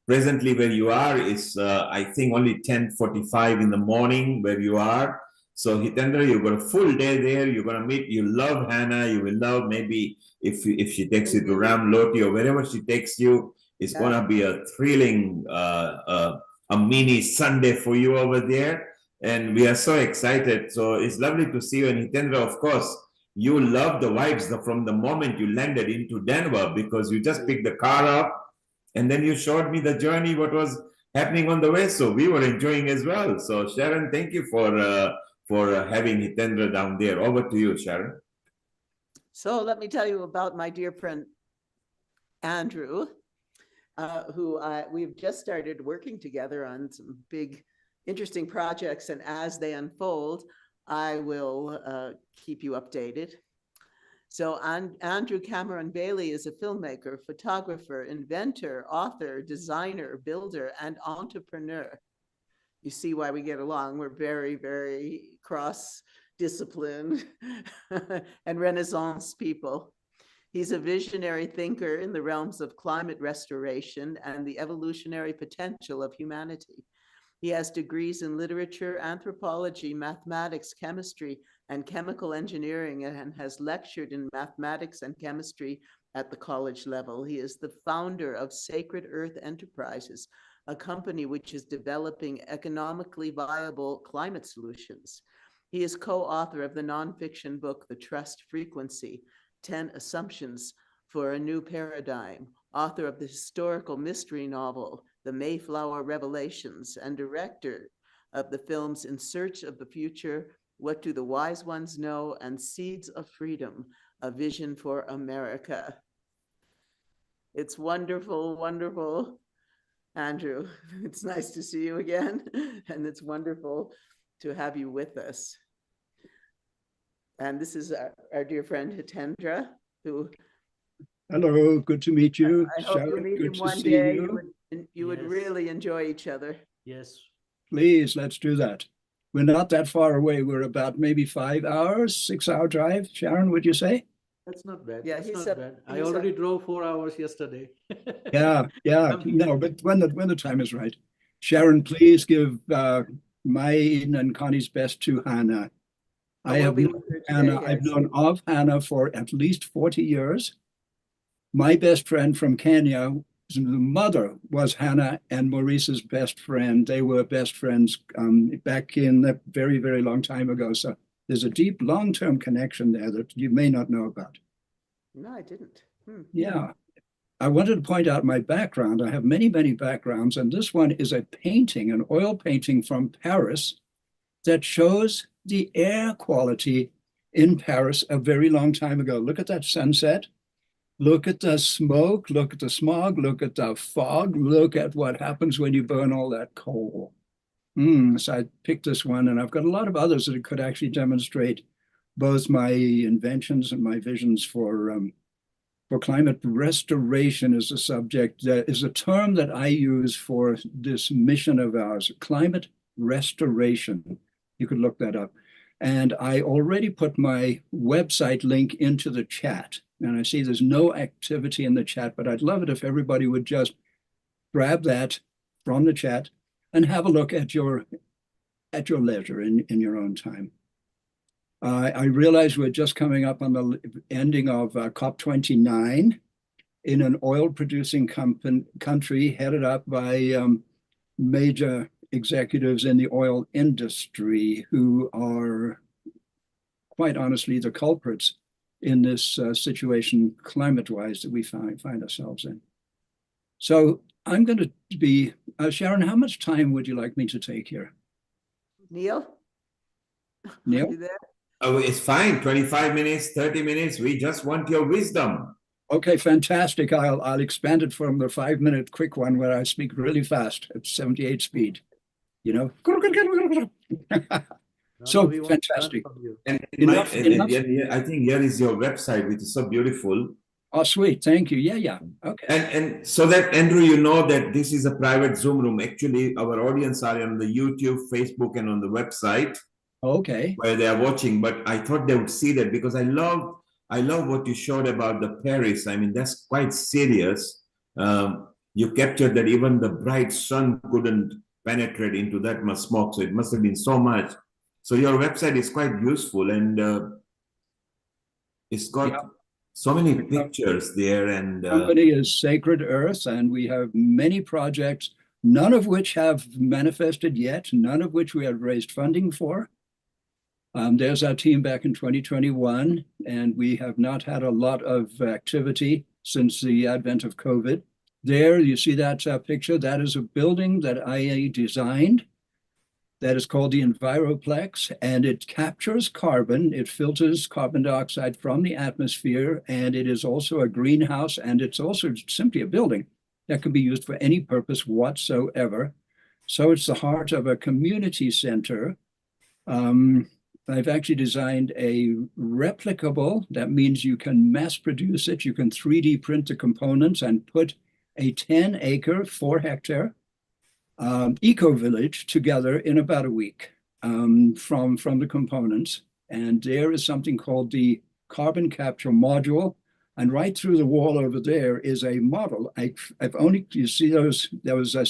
presently where you are is, I think, only 10:45 in the morning where you are. So Hitendra, you've got a full day there. You're going to meet. You love Hannah. You will love, maybe if she takes you to Ramloti or wherever she takes you, it's going to be a thrilling, a mini Sunday for you over there. And we are so excited. So it's lovely to see you. And Hitendra, of course, you love the vibes from the moment you landed into Denver, because you just picked the car up and then you showed me the journey, what was happening on the way. So we were enjoying as well. So Sharon, thank you for having Hitendra down there. Over to you, Sharon. So let me tell you about my dear friend, Andrew, who we've just started working together on some big, interesting projects. And as they unfold, I will keep you updated. So Andrew Cameron Bailey is a filmmaker, photographer, inventor, author, designer, builder, and entrepreneur. You see why we get along. We're very, very cross-disciplined and Renaissance people. He's a visionary thinker in the realms of climate restoration and the evolutionary potential of humanity. He has degrees in literature, anthropology, mathematics, chemistry, and chemical engineering, and has lectured in mathematics and chemistry at the college level. He is the founder of Sacred Earth Enterprises, a company which is developing economically viable climate solutions. He is co-author of the nonfiction book, The Trust Frequency, 10 Assumptions for a New Paradigm, author of the historical mystery novel, The Mayflower Revelations, and director of the films In Search of the Future, What Do the Wise Ones Know, and Seeds of Freedom, A Vision for America. It's wonderful, wonderful, Andrew. It's nice to see you again, and it's wonderful to have you with us. And this is our dear friend Hitendra, who... Hello, good to meet you. I hope you meet him one day. You would really enjoy each other. Yes. Please, let's do that. We're not that far away. We're about maybe 5 hours, 6-hour drive. Sharon, would you say? That's not bad. Yeah, That's not bad. I already drove 4 hours yesterday. Yeah. No, but when the time is right. Sharon, please give mine and Connie's best to Hannah. I have known Hannah. I've known of Hannah for at least 40 years. My best friend from Kenya, the mother was Hannah and Maurice's best friend. They were best friends back in a very, very long time ago. So there's a deep long-term connection there that you may not know about. No, I didn't. Yeah. I wanted to point out my background. I have many, many backgrounds, and this one is a painting, an oil painting from Paris that shows the air quality in Paris a very long time ago. Look at that sunset. Look at the smoke, look at the smog, look at the fog, look at what happens when you burn all that coal. So I picked this one, and I've got a lot of others that could actually demonstrate both my inventions and my visions for climate restoration as a subject. That is a term that I use for this mission of ours, climate restoration. You could look that up. And I already put my website link into the chat. And I see there's no activity in the chat, but I'd love it if everybody would just grab that from the chat and have a look at your leisure in your own time. I realize we're just coming up on the ending of COP29 in an oil-producing country headed up by major executives in the oil industry who are quite honestly, the culprits in this situation climate-wise that we find ourselves in. So I'm going to be, Sharon, how much time would you like me to take here? Neil? Neil? Are you there? Oh, it's fine. 25 minutes, 30 minutes. We just want your wisdom. Okay, fantastic. I'll expand it from the 5-minute quick one where I speak really fast at 78 speed. You know? So fantastic. And Enough. I think here is your website, which is so beautiful. Oh, sweet. Thank you. Yeah. Okay. And so that, Andrew, you know that this is a private Zoom room. Actually, our audience are on the YouTube, Facebook, and on the website. Okay. Where they are watching. But I thought they would see that because I love what you showed about the Paris. I mean, that's quite serious. You captured that even the bright sun couldn't penetrate into that much smoke. So it must have been so much. So your website is quite useful, and it's got so many pictures there. And the company is Sacred Earth, and we have many projects, none of which have manifested yet, none of which we have raised funding for. There's our team back in 2021, and we have not had a lot of activity since the advent of COVID. There, you see that picture, that is a building that I designed. That is called the Enviroplex, and it captures carbon. It filters carbon dioxide from the atmosphere, and it is also a greenhouse, and it's also simply a building that can be used for any purpose whatsoever. So it's the heart of a community center. I've actually designed a replicable, that means you can mass produce it, you can 3D print the components and put a 10-acre, 4-hectare eco-village together in about a week from the components. And there is something called the carbon capture module. And right through the wall over there is a model. I've only, you see those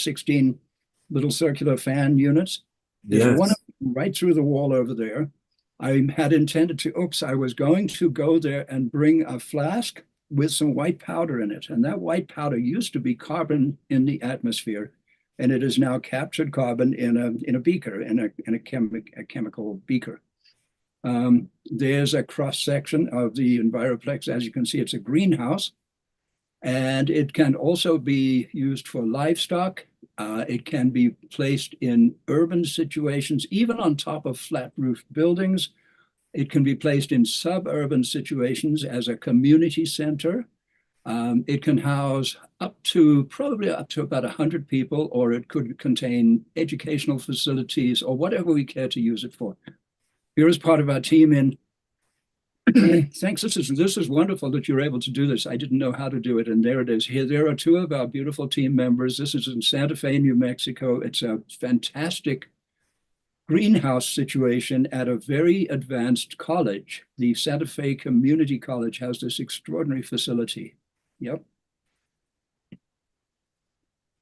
16 little circular fan units? There's one right through the wall over there. I had intended to, I was going to go there and bring a flask with some white powder in it. And that white powder used to be carbon in the atmosphere. And it is now captured carbon in a beaker, in a chemical beaker. There's a cross section of the Enviroplex. As you can see, it's a greenhouse, and it can also be used for livestock. It can be placed in urban situations, even on top of flat roof buildings. It can be placed in suburban situations as a community center. It can house probably up to about 100 people, or it could contain educational facilities or whatever we care to use it for. Here is part of our team in, thanks, this is wonderful that you're able to do this. I didn't know how to do it, and there it is. Here, there are 2 of our beautiful team members. This is in Santa Fe, New Mexico. It's a fantastic greenhouse situation at a very advanced college. The Santa Fe Community College has this extraordinary facility. Yep.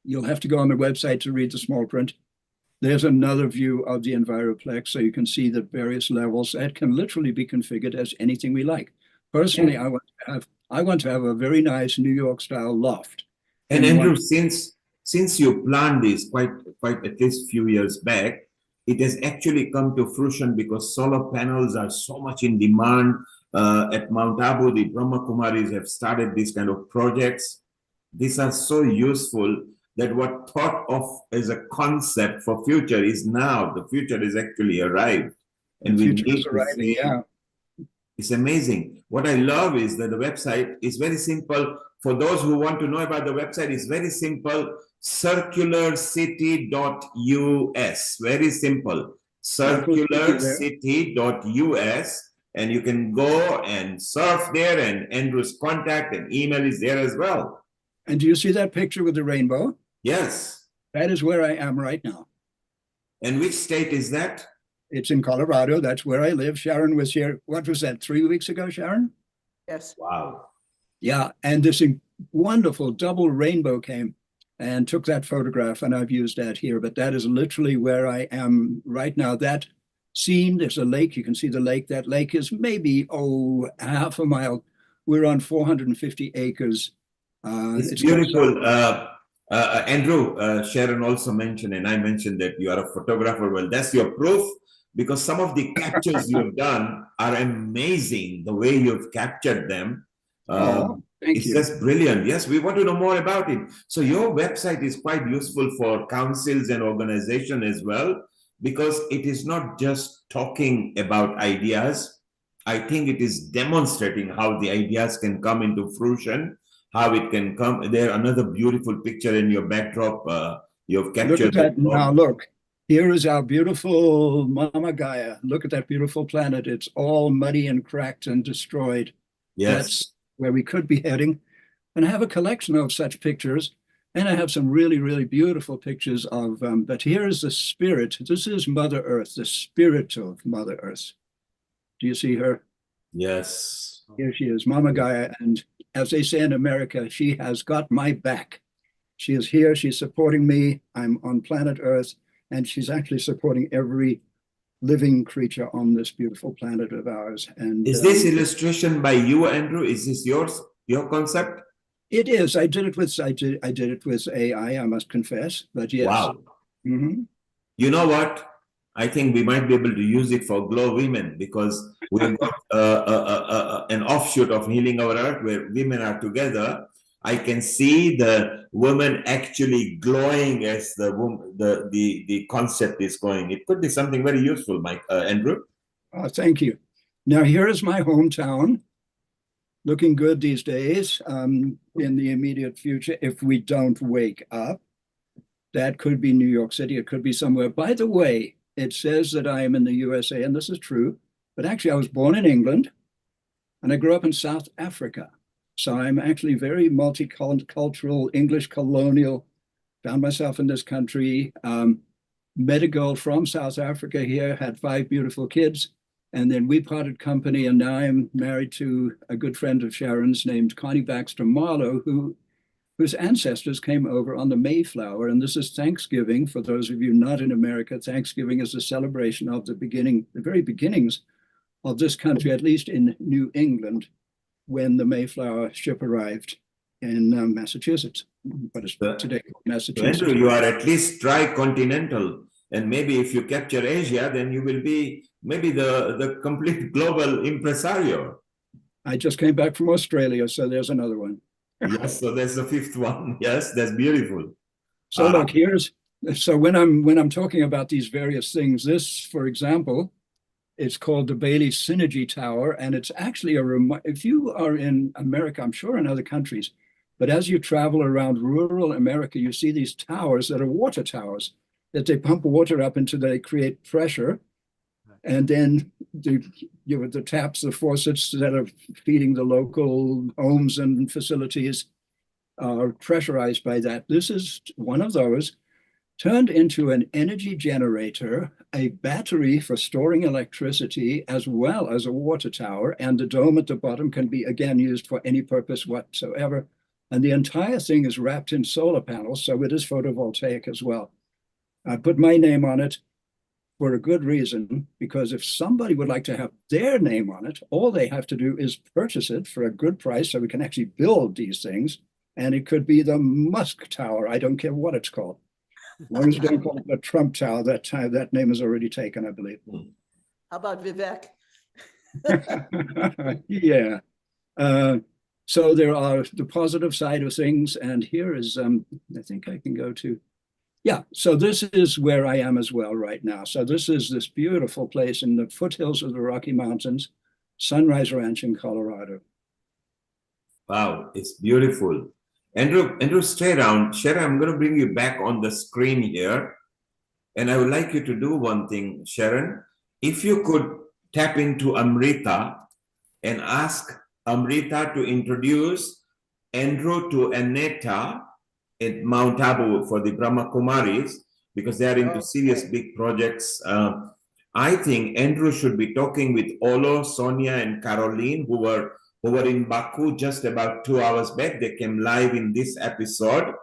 You'll have to go on the website to read the small print. There's another view of the Enviroplex, so you can see the various levels. That can literally be configured as anything we like. Personally, I want to have a very nice New York style loft. And Andrew, since you planned this quite at least few years back, it has actually come to fruition because solar panels are so much in demand. At Mount Abu, the Brahma Kumaris have started these kind of projects. These are so useful that what thought of as a concept for future is now. The future is actually arrived. And we need to see, it's amazing. What I love is that the website is very simple. For those who want to know about the website, it's very simple. circularcity.us. Very simple. circularcity.us. And you can go and surf there, and Andrew's contact and email is there as well. And do you see that picture with the rainbow? Yes. That is where I am right now. And which state is that? It's in Colorado. That's where I live. Sharon was here. What was that, 3 weeks ago, Sharon? Yes. Wow. Yeah, and this wonderful double rainbow came and took that photograph, and I've used that here. But that is literally where I am right now. That scene, there's a lake. You can see the lake. That lake is maybe, half a mile. We're on 450 acres. It's beautiful. Andrew, Sharon also mentioned, and I mentioned that you are a photographer. Well, that's your proof. because some of the captures you've done are amazing. The way you've captured them. Thank it's you. just brilliant. Yes, we want to know more about it. So your website is quite useful for councils and organizations as well, because it is not just talking about ideas. I think it is demonstrating how the ideas can come into fruition, how it can come. There, another beautiful picture in your backdrop. You've captured. Look at that. Now look, here is our beautiful Mama Gaia. Look at that beautiful planet. It's all muddy and cracked and destroyed. Yes. That's where we could be heading. And I have a collection of such pictures. And I have some really, really beautiful pictures of, but here is the spirit. This is Mother Earth, the spirit of Mother Earth. Do you see her? Yes. Here she is, Mama Gaia. And as they say in America, she has got my back. She is here, she's supporting me. I'm on planet Earth, and she's actually supporting every living creature on this beautiful planet of ours. And is this illustration by you, Andrew? Is this your concept? It is. I did it with AI, I must confess, but yes. Wow. You know what? I think we might be able to use it for Glow Women, because we've got an offshoot of Healing Our Earth where women are together. I can see the woman actually glowing as the concept is going. It could be something very useful, Andrew. Oh, thank you. Now here is my hometown, looking good these days. In the immediate future, if we don't wake up, that could be New York City. It could be somewhere. By the way, it says that I am in the USA, and this is true, but actually I was born in England and I grew up in South Africa. So I'm actually very multicultural, English colonial, found myself in this country, met a girl from South Africa here, had 5 beautiful kids, and then we parted company, and now I'm married to a good friend of Sharon's named Connie Baxter Marlowe, whose ancestors came over on the Mayflower. And this is Thanksgiving. For those of you not in America, Thanksgiving is a celebration of the very beginnings of this country, at least in New England, when the Mayflower ship arrived in Massachusetts. But it's today Massachusetts. Andrew, you are at least tri-continental. And maybe if you capture Asia, then you will be maybe the complete global impresario. I just came back from Australia, so there's another one. Yes, so there's the 5th one. Yes, that's beautiful. So look, so when I'm talking about these various things, this, for example, it's called the Bailey Synergy Tower, and it's actually if you are in America, I'm sure in other countries, but as you travel around rural America, you see these towers that are water towers, that they pump water up into, they create pressure, and then the taps, the faucets that are feeding the local homes and facilities are pressurized by that. This is one of those, turned into an energy generator, a battery for storing electricity, as well as a water tower, and the dome at the bottom can be, again, used for any purpose whatsoever. And the entire thing is wrapped in solar panels, so it is photovoltaic as well. I put my name on it for a good reason, because if somebody would like to have their name on it, all they have to do is purchase it for a good price so we can actually build these things. And it could be the Musk Tower. I don't care what it's called. As long as you don't call it the Trump Tower, that name is already taken, I believe. How about Vivek? Yeah. So there are the positive side of things. And here is, I think I can go to, yeah. So this is where I am as well right now. So this is this beautiful place in the foothills of the Rocky Mountains, Sunrise Ranch in Colorado. Wow, it's beautiful. Andrew, stay around. Sharon, I'm going to bring you back on the screen here. And I would like you to do one thing, Sharon. If you could tap into Amrita and ask Amrita to introduce Andrew to Aneta at Mount Abu for the Brahma Kumaris, because they are into serious big projects. I think Andrew should be talking with Olo, Sonia, and Caroline, who were in Baku just about 2 hours back. They came live in this episode.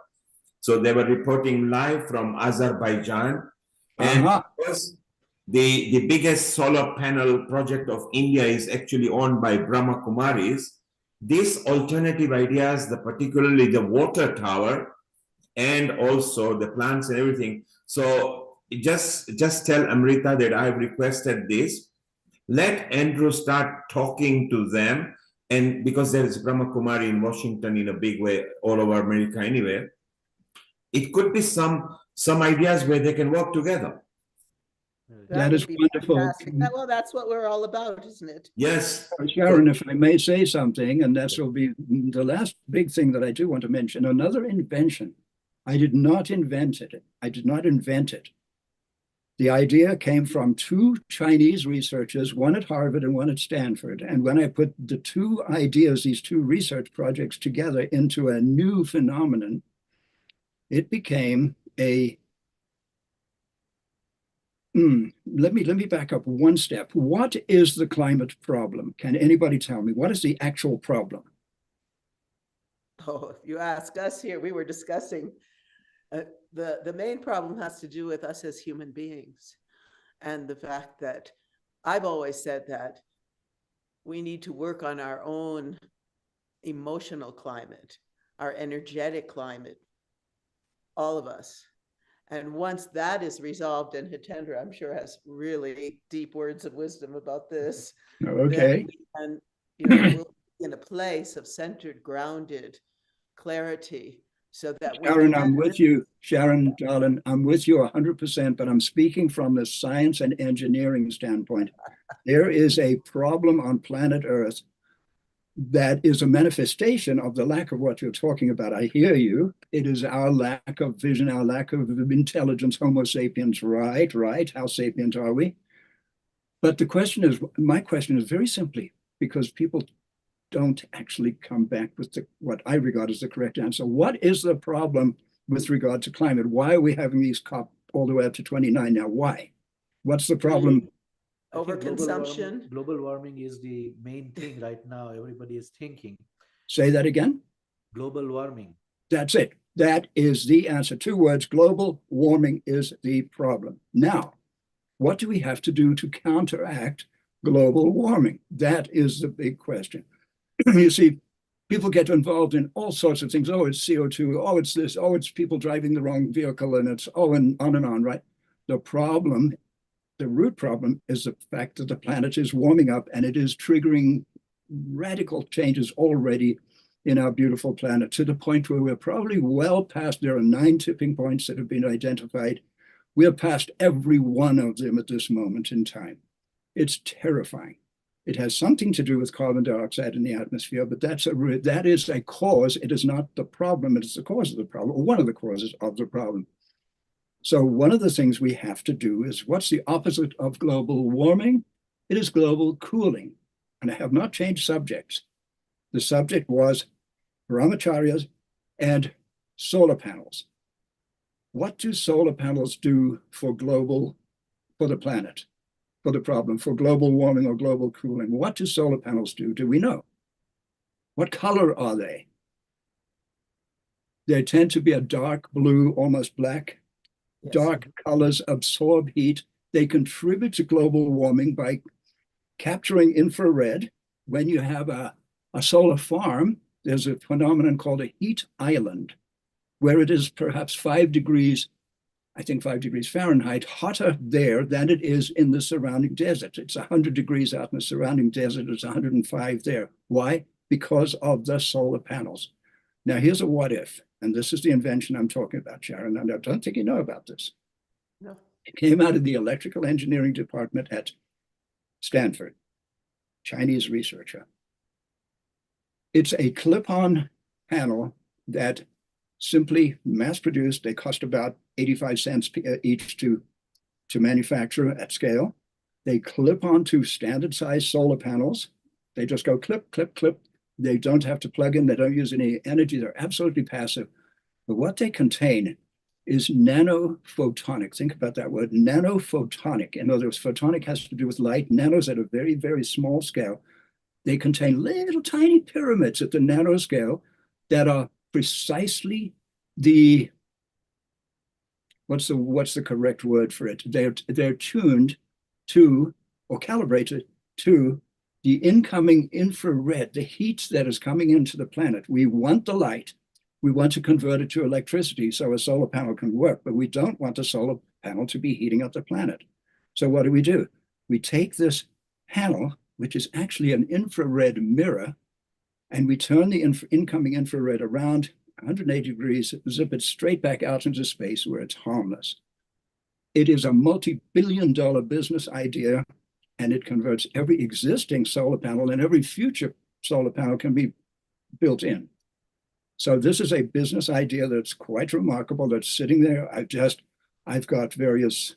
So they were reporting live from Azerbaijan. And because the biggest solar panel project of India is actually owned by Brahma Kumaris, these alternative ideas, particularly the water tower, and also the plants and everything. So just tell Amrita that I've requested this. Let Andrew start talking to them, and because there is Brahma Kumari in Washington in a big way, all over America anyway, it could be some ideas where they can work together. That is wonderful. Fantastic. Well, that's what we're all about, isn't it? Yes. Sharon, if I may say something, and that will be the last big thing that I do want to mention, another invention. I did not invent it. The idea came from two Chinese researchers, one at Harvard and one at Stanford. And when I put the two ideas, these two research projects together into a new phenomenon, it became a, let me back up one step. What is the climate problem? Can anybody tell me? What is the actual problem? Oh, if you ask us here, we were discussing the main problem has to do with us as human beings, and the fact that I've always said that we need to work on our own emotional climate, our energetic climate, all of us. And once that is resolved, and Hitendra, I'm sure, has really deep words of wisdom about this. Okay. And we'll be in a place of centered, grounded clarity, so that Sharon, I'm with you. Sharon, darling, I'm with you 100%, but I'm speaking from the science and engineering standpoint. There is a problem on planet Earth that is a manifestation of the lack of what you're talking about. I hear you. It is our lack of vision, our lack of intelligence, Homo sapiens, right? How sapient are we? But the question is, my question is very simply, because people don't actually come back with what I regard as the correct answer. What is the problem with regard to climate? Why are we having these COP all the way up to 29 now? Why? What's the problem? Overconsumption. Global warming is the main thing right now. Everybody is thinking. Say that again? Global warming. That's it. That is the answer. 2 words, global warming is the problem. Now, what do we have to do to counteract global warming? That is the big question. You see, people get involved in all sorts of things. Oh, it's CO2. Oh, it's this. Oh, it's people driving the wrong vehicle. And it's and on, right? The problem, the root problem, is the fact that the planet is warming up, and it is triggering radical changes already in our beautiful planet, to the point where we're probably well past, there are 9 tipping points that have been identified. We're past every one of them at this moment in time. It's terrifying. It has something to do with carbon dioxide in the atmosphere, but that is a cause. It is not the problem. It is the cause of the problem, or one of the causes of the problem. So one of the things we have to do is, what's the opposite of global warming? It is global cooling. And I have not changed subjects. The subject was brahmacharyas and solar panels. What do solar panels do for the planet? For the problem, for global warming or global cooling? What do solar panels do? Do we know? What color are they? They tend to be a dark blue, almost black. Yes. Dark colors absorb heat. They contribute to global warming by capturing infrared. When you have a solar farm, there's a phenomenon called a heat island, where it is perhaps 5 degrees, I think 5 degrees Fahrenheit, hotter there than it is in the surrounding desert. It's 100 degrees out in the surrounding desert. It's 105 there. Why? Because of the solar panels. Now, here's a what if, and this is the invention I'm talking about, Sharon, and I don't think you know about this. No. It came out of the electrical engineering department at Stanford, Chinese researcher. It's a clip-on panel that simply mass-produced. They cost about 85 cents each to manufacture at scale. They clip onto standard-sized solar panels. They just go clip, clip, clip. They don't have to plug in. They don't use any energy. They're absolutely passive. But what they contain is nanophotonic. Think about that word, nanophotonic. In other words, photonic has to do with light. Nanos at a very, very small scale. They contain little tiny pyramids at the nanoscale that are precisely the, what's the correct word for it? They're tuned to, or calibrated to, the incoming infrared, the heat that is coming into the planet. We want the light. We want to convert it to electricity so a solar panel can work, but we don't want the solar panel to be heating up the planet. So what do? We take this panel, which is actually an infrared mirror, and we turn the incoming infrared around 180 degrees, zip it straight back out into space where it's harmless. It is a multi-billion-dollar business idea, and it converts every existing solar panel, and every future solar panel can be built in. So this is a business idea that's quite remarkable, that's sitting there. I've got various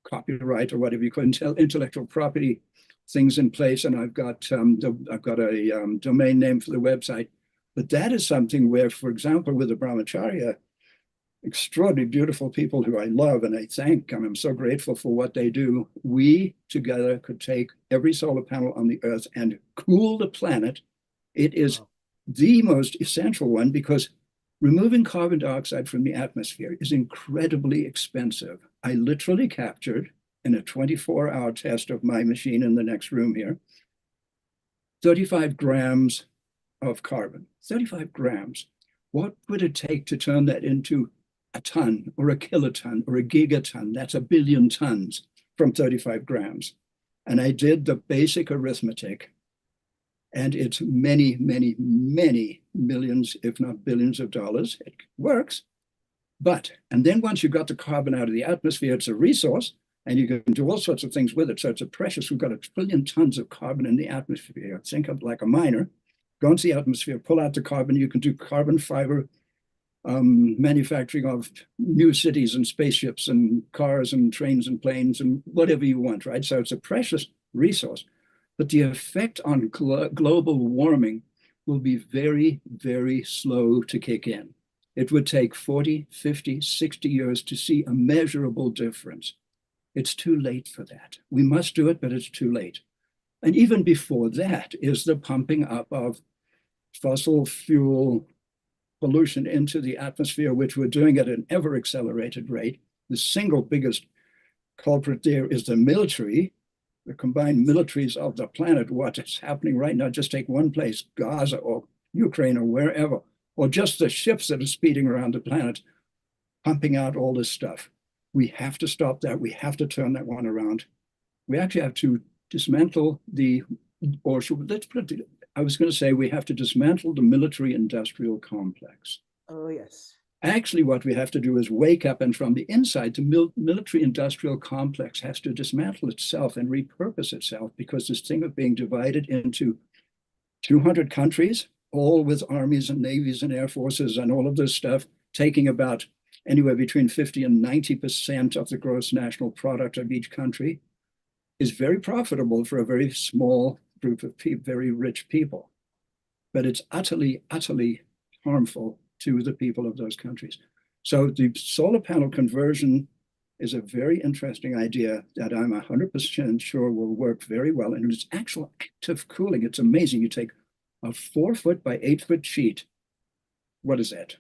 copyright or whatever you call it, intellectual property things in place, and I've got a domain name for the website. But that is something where, for example, with the Brahmacharya, extraordinarily beautiful people who I love and I thank, and I'm so grateful for what they do, we together could take every solar panel on the earth and cool the planet. It is the most essential one, because removing carbon dioxide from the atmosphere is incredibly expensive. I literally captured, in a 24-hour test of my machine in the next room here, 35 grams of carbon. 35 grams. What would it take to turn that into a ton or a kiloton or a gigaton? That's 1 billion tons from 35 grams. And I did the basic arithmetic, and it's many, many, many millions, if not billions of dollars. It works. And then once you've got the carbon out of the atmosphere, it's a resource, and you can do all sorts of things with it. So it's a precious, we've got 1 trillion tons of carbon in the atmosphere. Think of like a miner, go into the atmosphere, pull out the carbon, you can do carbon fiber manufacturing of new cities and spaceships and cars and trains and planes and whatever you want, right? So it's a precious resource. But the effect on global warming will be very, very slow to kick in. It would take 40, 50, 60 years to see a measurable difference. It's too late for that. We must do it, but it's too late. And even before that is the pumping up of fossil fuel pollution into the atmosphere, which we're doing at an ever accelerated rate. The single biggest culprit there is the military, the combined militaries of the planet. What is happening right now, just take one place, Gaza or Ukraine or wherever, or just the ships that are speeding around the planet, pumping out all this stuff. We have to stop that. We have to turn that one around. We actually have to dismantle let's put it, I was going to say we have to dismantle the military-industrial complex. Oh, yes. Actually, what we have to do is wake up, and from the inside, the military-industrial complex has to dismantle itself and repurpose itself, because this thing of being divided into 200 countries, all with armies and navies and air forces and all of this stuff, taking about anywhere between 50 and 90% of the gross national product of each country, is very profitable for a very small group of people, very rich people. But it's utterly, utterly harmful to the people of those countries. So the solar panel conversion is a very interesting idea that I'm 100% sure will work very well. And it's actual active cooling. It's amazing. You take a 4-foot by 8-foot sheet. What is that?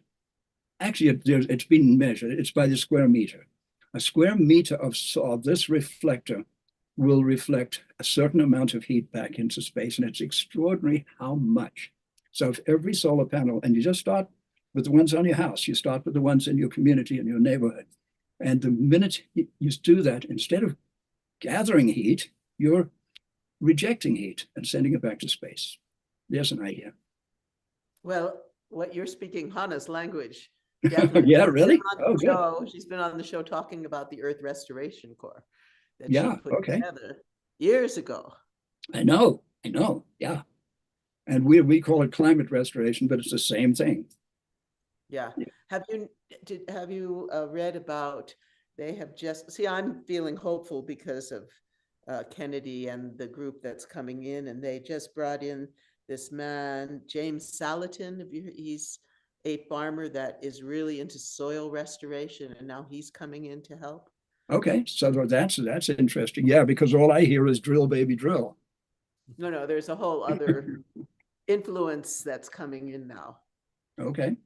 Actually, it's been measured. It's by the square meter. A square meter of this reflector will reflect a certain amount of heat back into space. And it's extraordinary how much. So if every solar panel, and you just start with the ones on your house, you start with the ones in your community, in your neighborhood. And the minute you do that, instead of gathering heat, you're rejecting heat and sending it back to space. There's an idea. Well, what you're speaking Hannah's language. Definitely. Yeah, really? She's been on the show talking about the Earth Restoration Corps that yeah, she put together years ago. I know, yeah. And we call it climate restoration, but it's the same thing. Yeah. Have you read about, they have just, see, I'm feeling hopeful because of Kennedy and the group that's coming in, and they just brought in this man, James Salatin. He's a farmer that is really into soil restoration, and now he's coming in to help. Okay, so that's interesting. Yeah, because all I hear is drill, baby, drill. No, there's a whole other influence that's coming in now. Okay.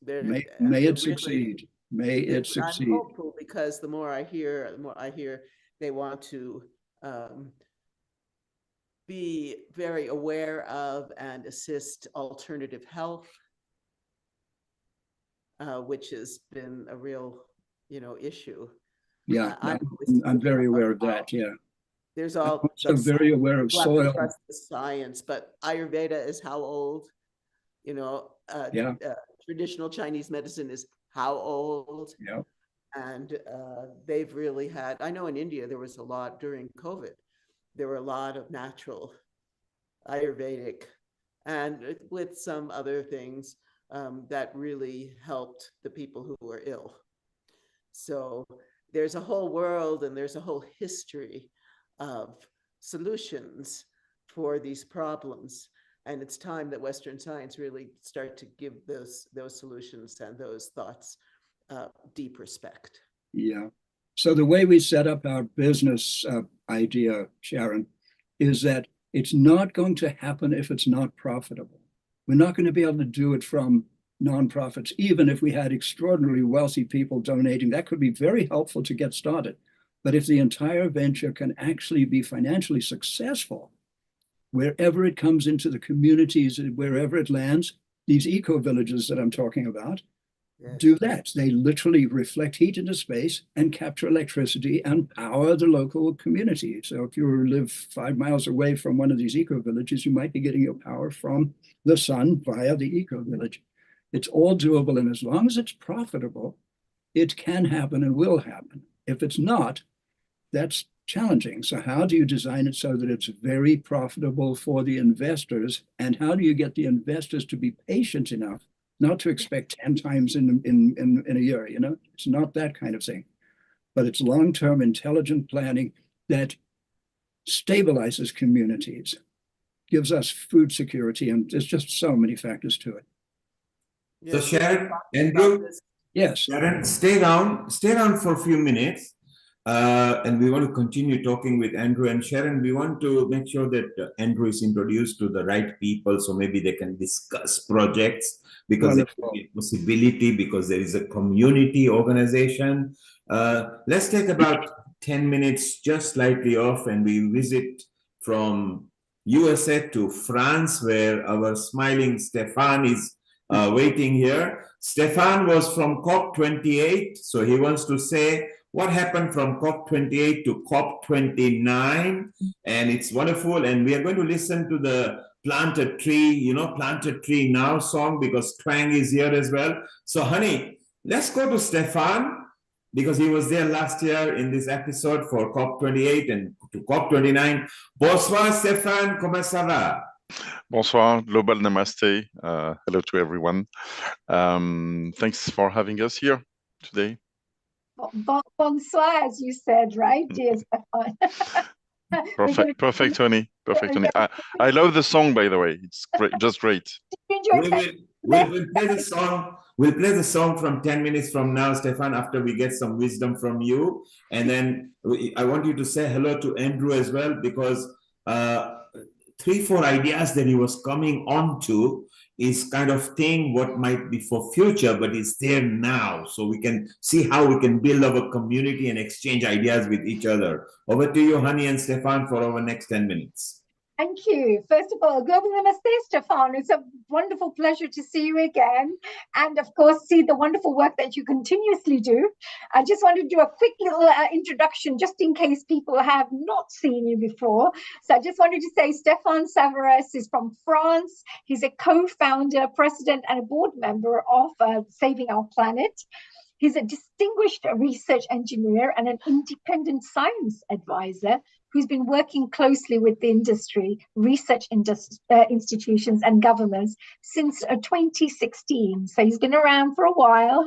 May it really, succeed. May it succeed. I'm hopeful because the more I hear they want to be very aware of and assist alternative health, which has been a real issue. Yeah, always I'm very thinking aware about of that. Yeah. There's I'm all also very aware of you have to soil. trust the science, but Ayurveda is how old? Yeah. Traditional Chinese medicine is how old? Yeah. And they've really had, I know in India, there was a lot during COVID, there were a lot of natural Ayurvedic and with some other things that really helped the people who were ill. So there's a whole world and there's a whole history of solutions for these problems. And it's time that Western science really start to give those solutions and those thoughts deep respect. Yeah. So the way we set up our business idea, Sharon, is that it's not going to happen if it's not profitable. We're not going to be able to do it from nonprofits, even if we had extraordinarily wealthy people donating. That could be very helpful to get started. But if the entire venture can actually be financially successful, wherever it comes into the communities, wherever it lands, these eco-villages that I'm talking about, do that. They literally reflect heat into space and capture electricity and power the local community. So if you live 5 miles away from one of these eco-villages, you might be getting your power from the sun via the eco-village. It's all doable, and as long as it's profitable, it can happen and will happen. If it's not, that's challenging. So how do you design it so that it's very profitable for the investors? And how do you get the investors to be patient enough not to expect 10 times in a year? It's not that kind of thing. But it's long-term intelligent planning that stabilizes communities, gives us food security, and there's just so many factors to it. So Sharon, Andrew, yes, Sharon, stay down for a few minutes. And we want to continue talking with Andrew and Sharon. We want to make sure that Andrew is introduced to the right people, so maybe they can discuss projects, because there could be a possibility, because there is a community organization. Let's take about 10 minutes, just slightly off, and we visit from USA to France, where our smiling Stefan is waiting here. Stefan was from COP28, so he wants to say what happened from COP28 to COP29, and it's wonderful. And we are going to listen to the Plant a Tree, Plant a Tree Now song, because Twang is here as well. So honey, let's go to Stefan, because he was there last year in this episode for COP28 and to COP29. Bonsoir Stéphane, comment ça va? Bonsoir, Global Namaste. Hello to everyone. Thanks for having us here today. Bonsoir, as you said, right, dear Stefan? Perfect, Tony. Perfect, Tony. I love the song, by the way. It's great, just great. We'll play the song. We'll play the song from 10 minutes from now, Stefan, after we get some wisdom from you. And then I want you to say hello to Andrew as well, because 3-4 ideas that he was coming on to is kind of thing what might be for future, but it's there now. So we can see how we can build our community and exchange ideas with each other. Over to you, Honey and Stefan, for our next 10 minutes. Thank you. First of all, Global Namaste, Stefan. It's a wonderful pleasure to see you again. And of course, see the wonderful work that you continuously do. I just want to do a quick little introduction, just in case people have not seen you before. So I just wanted to say Stefan Savares is from France. He's a co-founder, president, and a board member of Saving Our Planet. He's a distinguished research engineer and an independent science advisor who's been working closely with the industry, research institutions and governments since 2016. So he's been around for a while.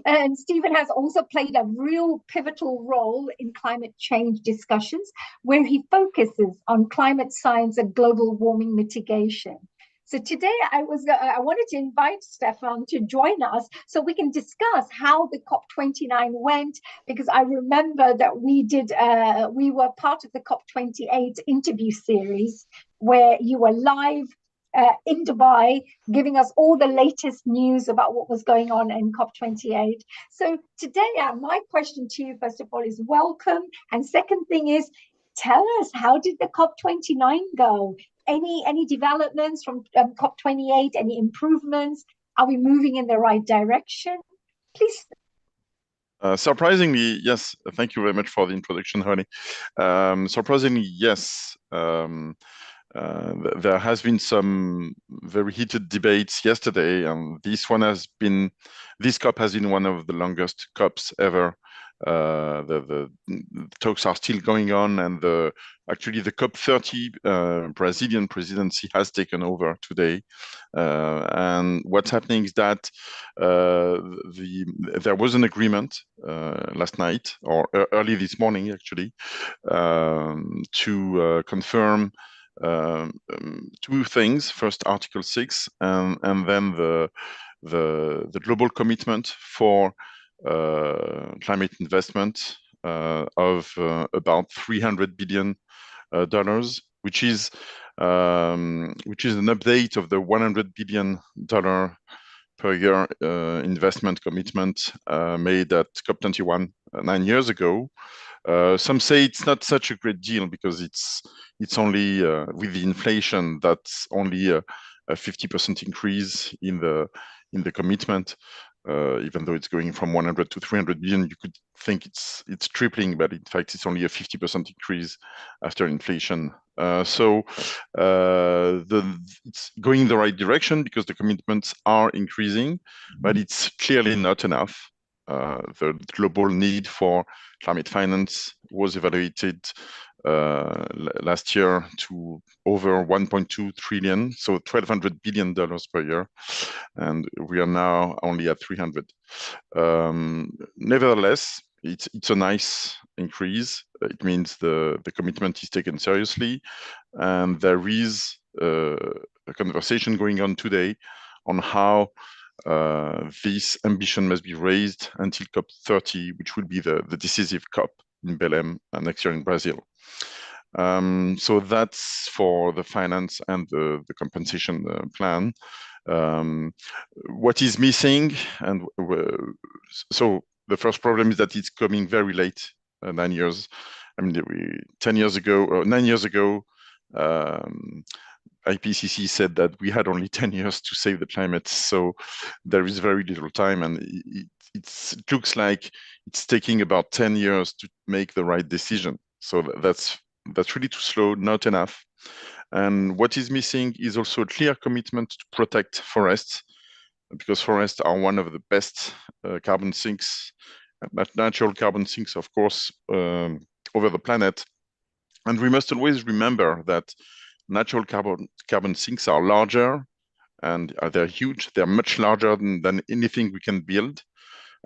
And Stephen has also played a real pivotal role in climate change discussions, where he focuses on climate science and global warming mitigation. So today I wanted to invite Stefan to join us so we can discuss how the COP29 went, because I remember that we were part of the COP28 interview series where you were live in Dubai, giving us all the latest news about what was going on in COP28. So today, my question to you, first of all, is welcome. And second thing is, tell us, how did the COP29 go? Any developments from COP28? Any improvements? Are we moving in the right direction? Please. Surprisingly, yes. Thank you very much for the introduction, Honey. Surprisingly, yes. There has been some very heated debates yesterday, and this COP has been one of the longest COPs ever. The talks are still going on, and actually the COP30 Brazilian presidency has taken over today. And what's happening is that there was an agreement last night, or early this morning actually, to confirm two things. First, Article 6, and then the global commitment for climate investment of about $300 billion, which is an update of the $100 billion per year investment commitment made at COP29 9 years ago. Some say it's not such a great deal because it's only with the inflation, that's only a 50% increase in the commitment. Even though it's going from 100 to 300 billion, you could think it's tripling, but in fact it's only a 50% increase after inflation. So it's going in the right direction because the commitments are increasing, but it's clearly not enough. The global need for climate finance was evaluated last year to over 1.2 trillion, so $1,200 billion per year, and we are now only at 300. Nevertheless, it's a nice increase. It means the commitment is taken seriously, and there is a conversation going on today on how this ambition must be raised until COP30, which will be the decisive COP in Belém next year in Brazil. So that's for the finance and the compensation plan. What is missing, and so the first problem is that it's coming very late, 9 years. I mean, 10 years ago, or 9 years ago, IPCC said that we had only 10 years to save the climate, so there is very little time, and it looks like it's taking about 10 years to make the right decision. So that's really too slow, not enough. And what is missing is also a clear commitment to protect forests, because forests are one of the best carbon sinks, natural carbon sinks, of course, over the planet. And we must always remember that natural carbon sinks are larger, and they're huge. They're much larger than anything we can build,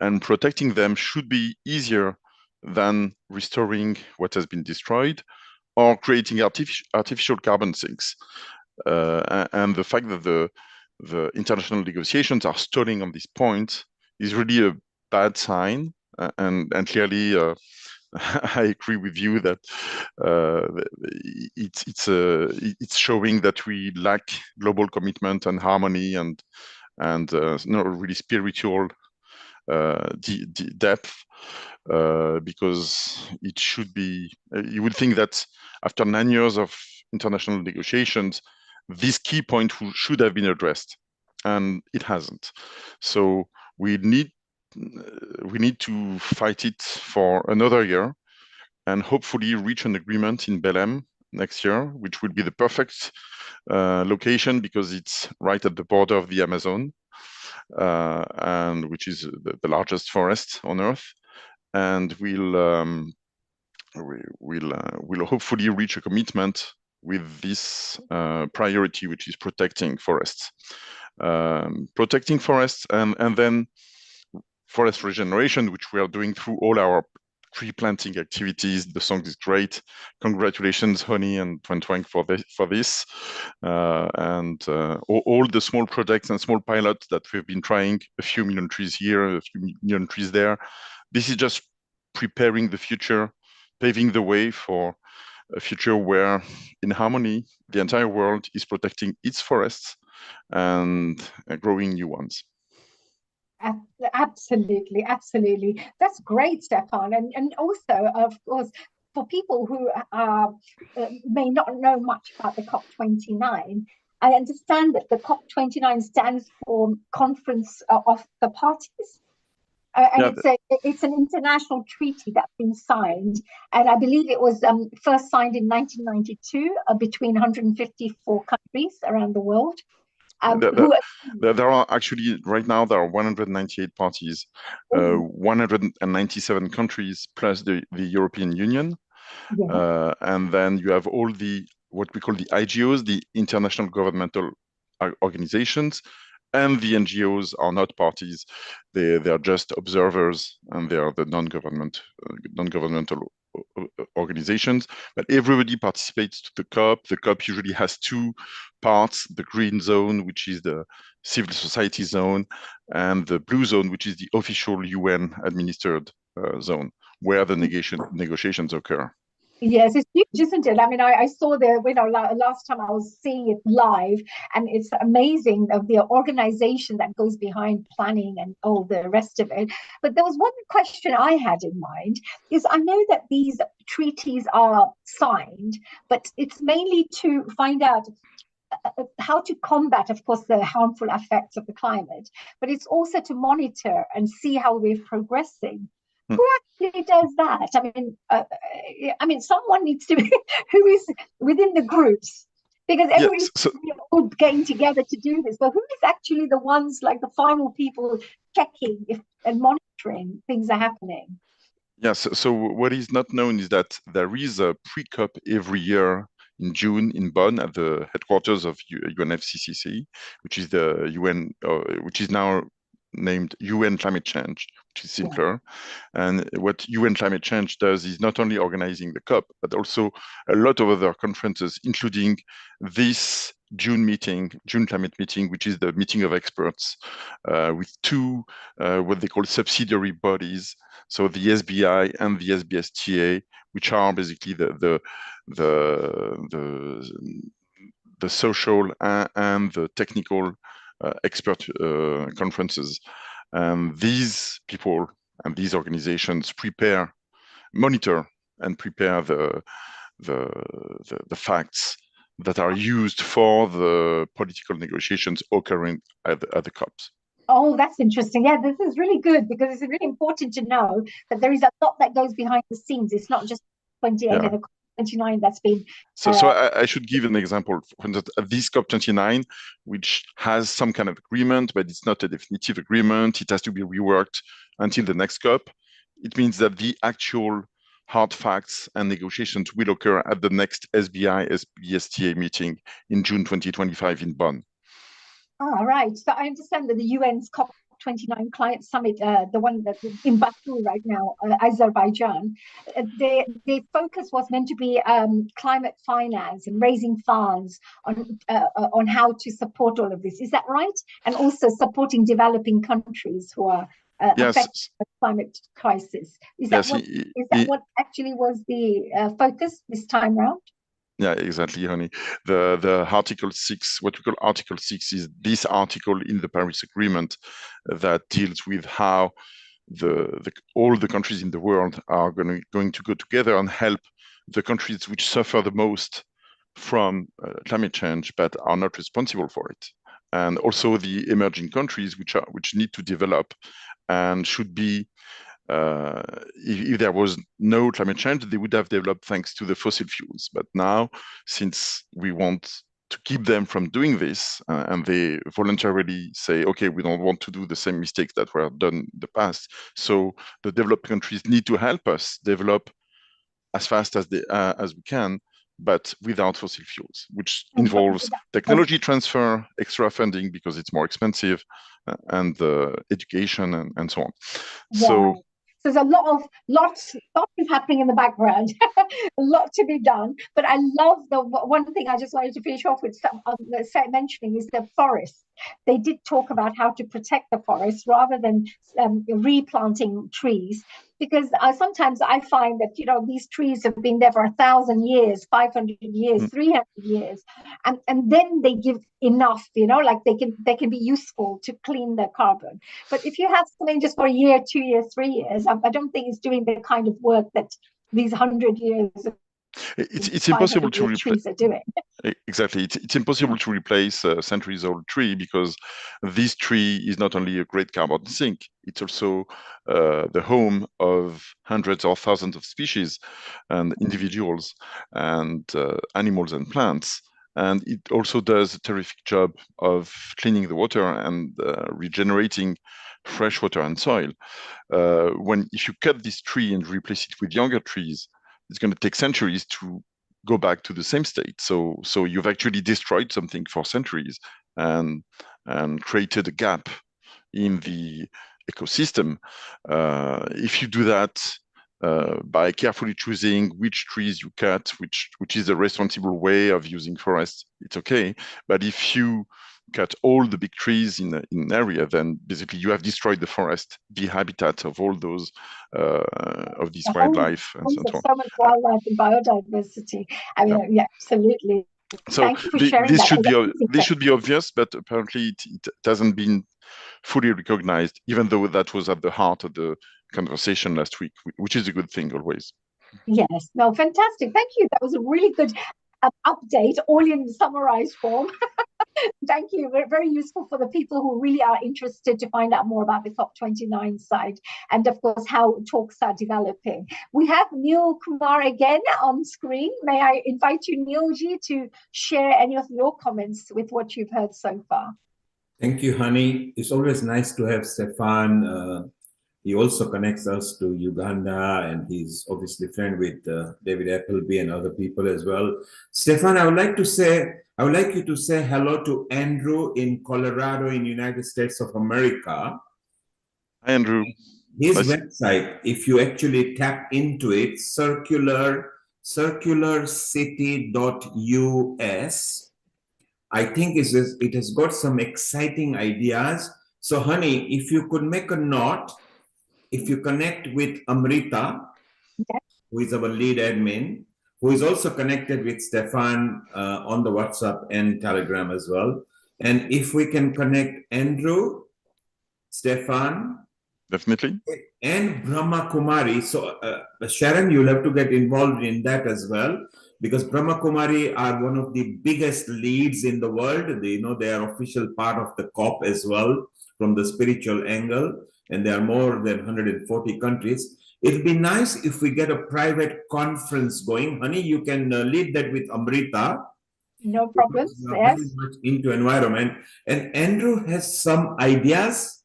and protecting them should be easier than restoring what has been destroyed or creating artificial carbon sinks. And the fact that the international negotiations are stalling on this point is really a bad sign, and clearly I agree with you that it's showing that we lack global commitment and harmony and really spiritual depth, because it should be. You would think that after 9 years of international negotiations, this key point should have been addressed, and it hasn't. So we need to fight it for another year and hopefully reach an agreement in Belém next year, which will be the perfect location because it's right at the border of the Amazon, and which is the largest forest on Earth. And we'll hopefully reach a commitment with this priority, which is protecting forests. Protecting forests and then forest regeneration, which we are doing through all our tree planting activities. The song is great. Congratulations, Honey and Twang for this. And all the small projects and small pilots that we've been trying, a few million trees here, a few million trees there. This is just preparing the future, paving the way for a future where, in harmony, the entire world is protecting its forests and growing new ones. Absolutely, absolutely. That's great, Stefan. And also, of course, for people who may not know much about the COP29, I understand that the COP29 stands for Conference of the Parties. And it's an international treaty that's been signed, and I believe it was first signed in 1992 between 154 countries around the world. There are actually, right now, there are 198 parties, 197 countries plus the European Union. Yeah. And then you have all the, what we call the IGOs, the international governmental organizations, and the NGOs are not parties. They are just observers, and they are the non-governmental organizations. But everybody participates to the COP. The COP usually has two parts: the green zone, which is the civil society zone, and the blue zone, which is the official UN administered zone, where the negotiations occur. Yes, it's huge, isn't it? I mean, I saw last time I was seeing it live, and it's amazing of the organization that goes behind planning and all the rest of it. But there was one question I had in mind, is I know that these treaties are signed, but it's mainly to find out how to combat, of course, the harmful effects of the climate, but it's also to monitor and see how we're progressing. Who actually does that? I mean, someone needs to be who is within the groups, because everybody's all getting together to do this. But who is actually the ones, like the final people, checking and monitoring things are happening? Yes. So what is not known is that there is a pre-COP every year in June in Bonn at the headquarters of UNFCCC, which is the UN, which is now named UN Climate Change, which is simpler. And what UN Climate Change does is not only organizing the COP, but also a lot of other conferences, including this June climate meeting, which is the meeting of experts with two what they call subsidiary bodies. So the SBI and the SBSTA, which are basically the social and the technical expert conferences. And these people and these organizations monitor and prepare the facts that are used for the political negotiations occurring at the COPs. Oh, that's interesting. Yeah, this is really good, because it's really important to know that there is a lot that goes behind the scenes. It's not just 28 and the COP29 that's been... So I should give an example. For instance, this COP29, which has some kind of agreement, but it's not a definitive agreement. It has to be reworked until the next COP. It means that the actual hard facts and negotiations will occur at the next SBI-SBSTA meeting in June 2025 in Bonn. Oh, right. So I understand that the UN's COP29 Climate Summit, the one that's in Baku right now, Azerbaijan, their focus was meant to be climate finance and raising funds on how to support all of this. Is that right? And also supporting developing countries who are affected by the climate crisis. Is that what actually was the focus this time round? Yeah, exactly, honey. The Article 6, what we call Article 6, is this article in the Paris Agreement that deals with how all the countries in the world are going to go together and help the countries which suffer the most from climate change but are not responsible for it, and also the emerging countries which need to develop and should be. If there was no climate change, they would have developed thanks to the fossil fuels. But now, since we want to keep them from doing this, and they voluntarily say, okay, we don't want to do the same mistakes that were done in the past, so the developed countries need to help us develop as fast as we can, but without fossil fuels, which involves technology transfer, extra funding because it's more expensive, and education and so on. Yeah. So there's a lot is happening in the background, a lot to be done. But I love the one thing I just wanted to finish off with mentioning is the forest. They did talk about how to protect the forest rather than replanting trees, because sometimes I find that these trees have been there for 1,000 years, 500 years, 300 years, and then they give enough, like they can be useful to clean the carbon. But if you have something just for a year, 2 years, 3 years, I don't think it's doing the kind of work that these 100 years of It's spite of impossible what to the replace. trees are doing. Exactly, it's impossible to replace a centuries-old tree, because this tree is not only a great carbon sink, it's also the home of hundreds or thousands of species and individuals and animals and plants. And it also does a terrific job of cleaning the water and regenerating fresh water and soil. If you cut this tree and replace it with younger trees, it's going to take centuries to go back to the same state. So you've actually destroyed something for centuries and created a gap in the ecosystem. If you do that by carefully choosing which trees you cut, which is a responsible way of using forests, it's okay. But if you cut all the big trees in an area, then basically you have destroyed the forest, the habitat of all those of this wildlife and so on. So much wildlife and biodiversity. I mean, yeah, absolutely. So thank you for sharing this that. should be obvious, but apparently it hasn't been fully recognized, even though that was at the heart of the conversation last week, which is a good thing always. Yes, no, fantastic. Thank you. That was a really good update, all in summarized form. Thank you. Very useful for the people who really are interested to find out more about the COP29 side and, of course, how talks are developing. We have Neil Kumar again on screen. May I invite you, Neilji, to share any of your comments with what you've heard so far? Thank you, Honey. It's always nice to have Stefan. He also connects us to Uganda, and he's obviously friend with David Appleby and other people as well. Stefan, I would like you to say hello to Andrew in Colorado in United States of America. Hi, Andrew. His website, if you actually tap into it, circularcity.us, I think it has got some exciting ideas. So, Honey, if you could make a note, if you connect with Amrita, who is our lead admin, who is also connected with Stefan on the WhatsApp and Telegram as well. And if we can connect Andrew, Stefan, definitely, and Brahma Kumari. So Sharon, you'll have to get involved in that as well, because Brahma Kumari are one of the biggest leads in the world. They are official part of the COP as well from the spiritual angle, and there are more than 140 countries. It'd be nice if we get a private conference going. Honey, you can lead that with Amrita. No problem. Yes. Very much into environment. And Andrew has some ideas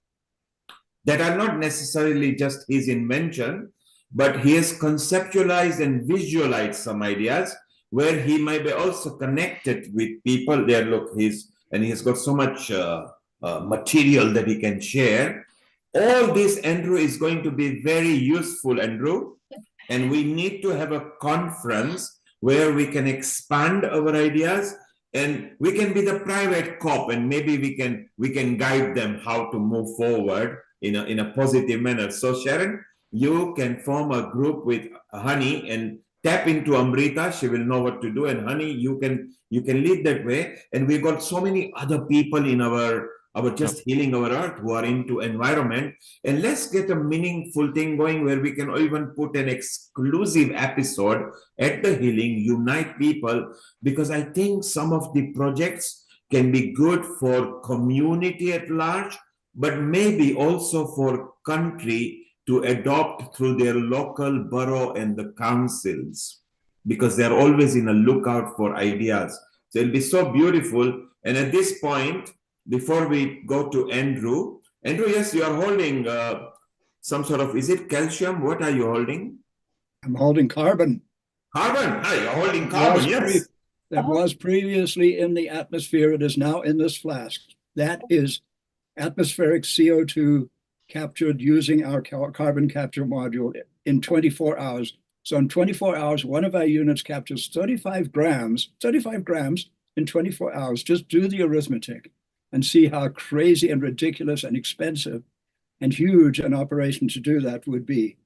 that are not necessarily just his invention, but he has conceptualized and visualized some ideas where he might be also connected with people there. Look, he's got so much material that he can share. All this, Andrew, is going to be very useful, Andrew. And we need to have a conference where we can expand our ideas, and we can be the private COP, and maybe we can guide them how to move forward in a positive manner. So Sharon, you can form a group with Honey and tap into Amrita. She will know what to do. And Honey, you can lead that way. And we've got so many other people in our just healing our earth who are into environment. And let's get a meaningful thing going where we can even put an exclusive episode at the healing, unite people, because I think some of the projects can be good for community at large, but maybe also for country to adopt through their local borough and the councils, because they're always in a lookout for ideas. So it'll be so beautiful. And at this point, before we go to Andrew, yes, you are holding some sort of, is it calcium? What are you holding? I'm holding carbon. Carbon? Hi, you're holding carbon, yes. That was previously in the atmosphere. It is now in this flask. That is atmospheric CO2 captured using our carbon capture module in 24 hours. So in 24 hours, one of our units captures 35 grams in 24 hours. Just do the arithmetic and see how crazy and ridiculous and expensive and huge an operation to do that would be,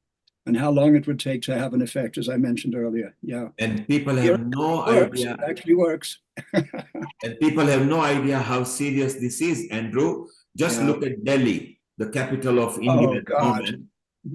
and how long it would take to have an effect, as I mentioned earlier. Yeah. And people have no idea. It actually works. And people have no idea how serious this is, Andrew. Just look at Delhi, the capital of India. Oh, God.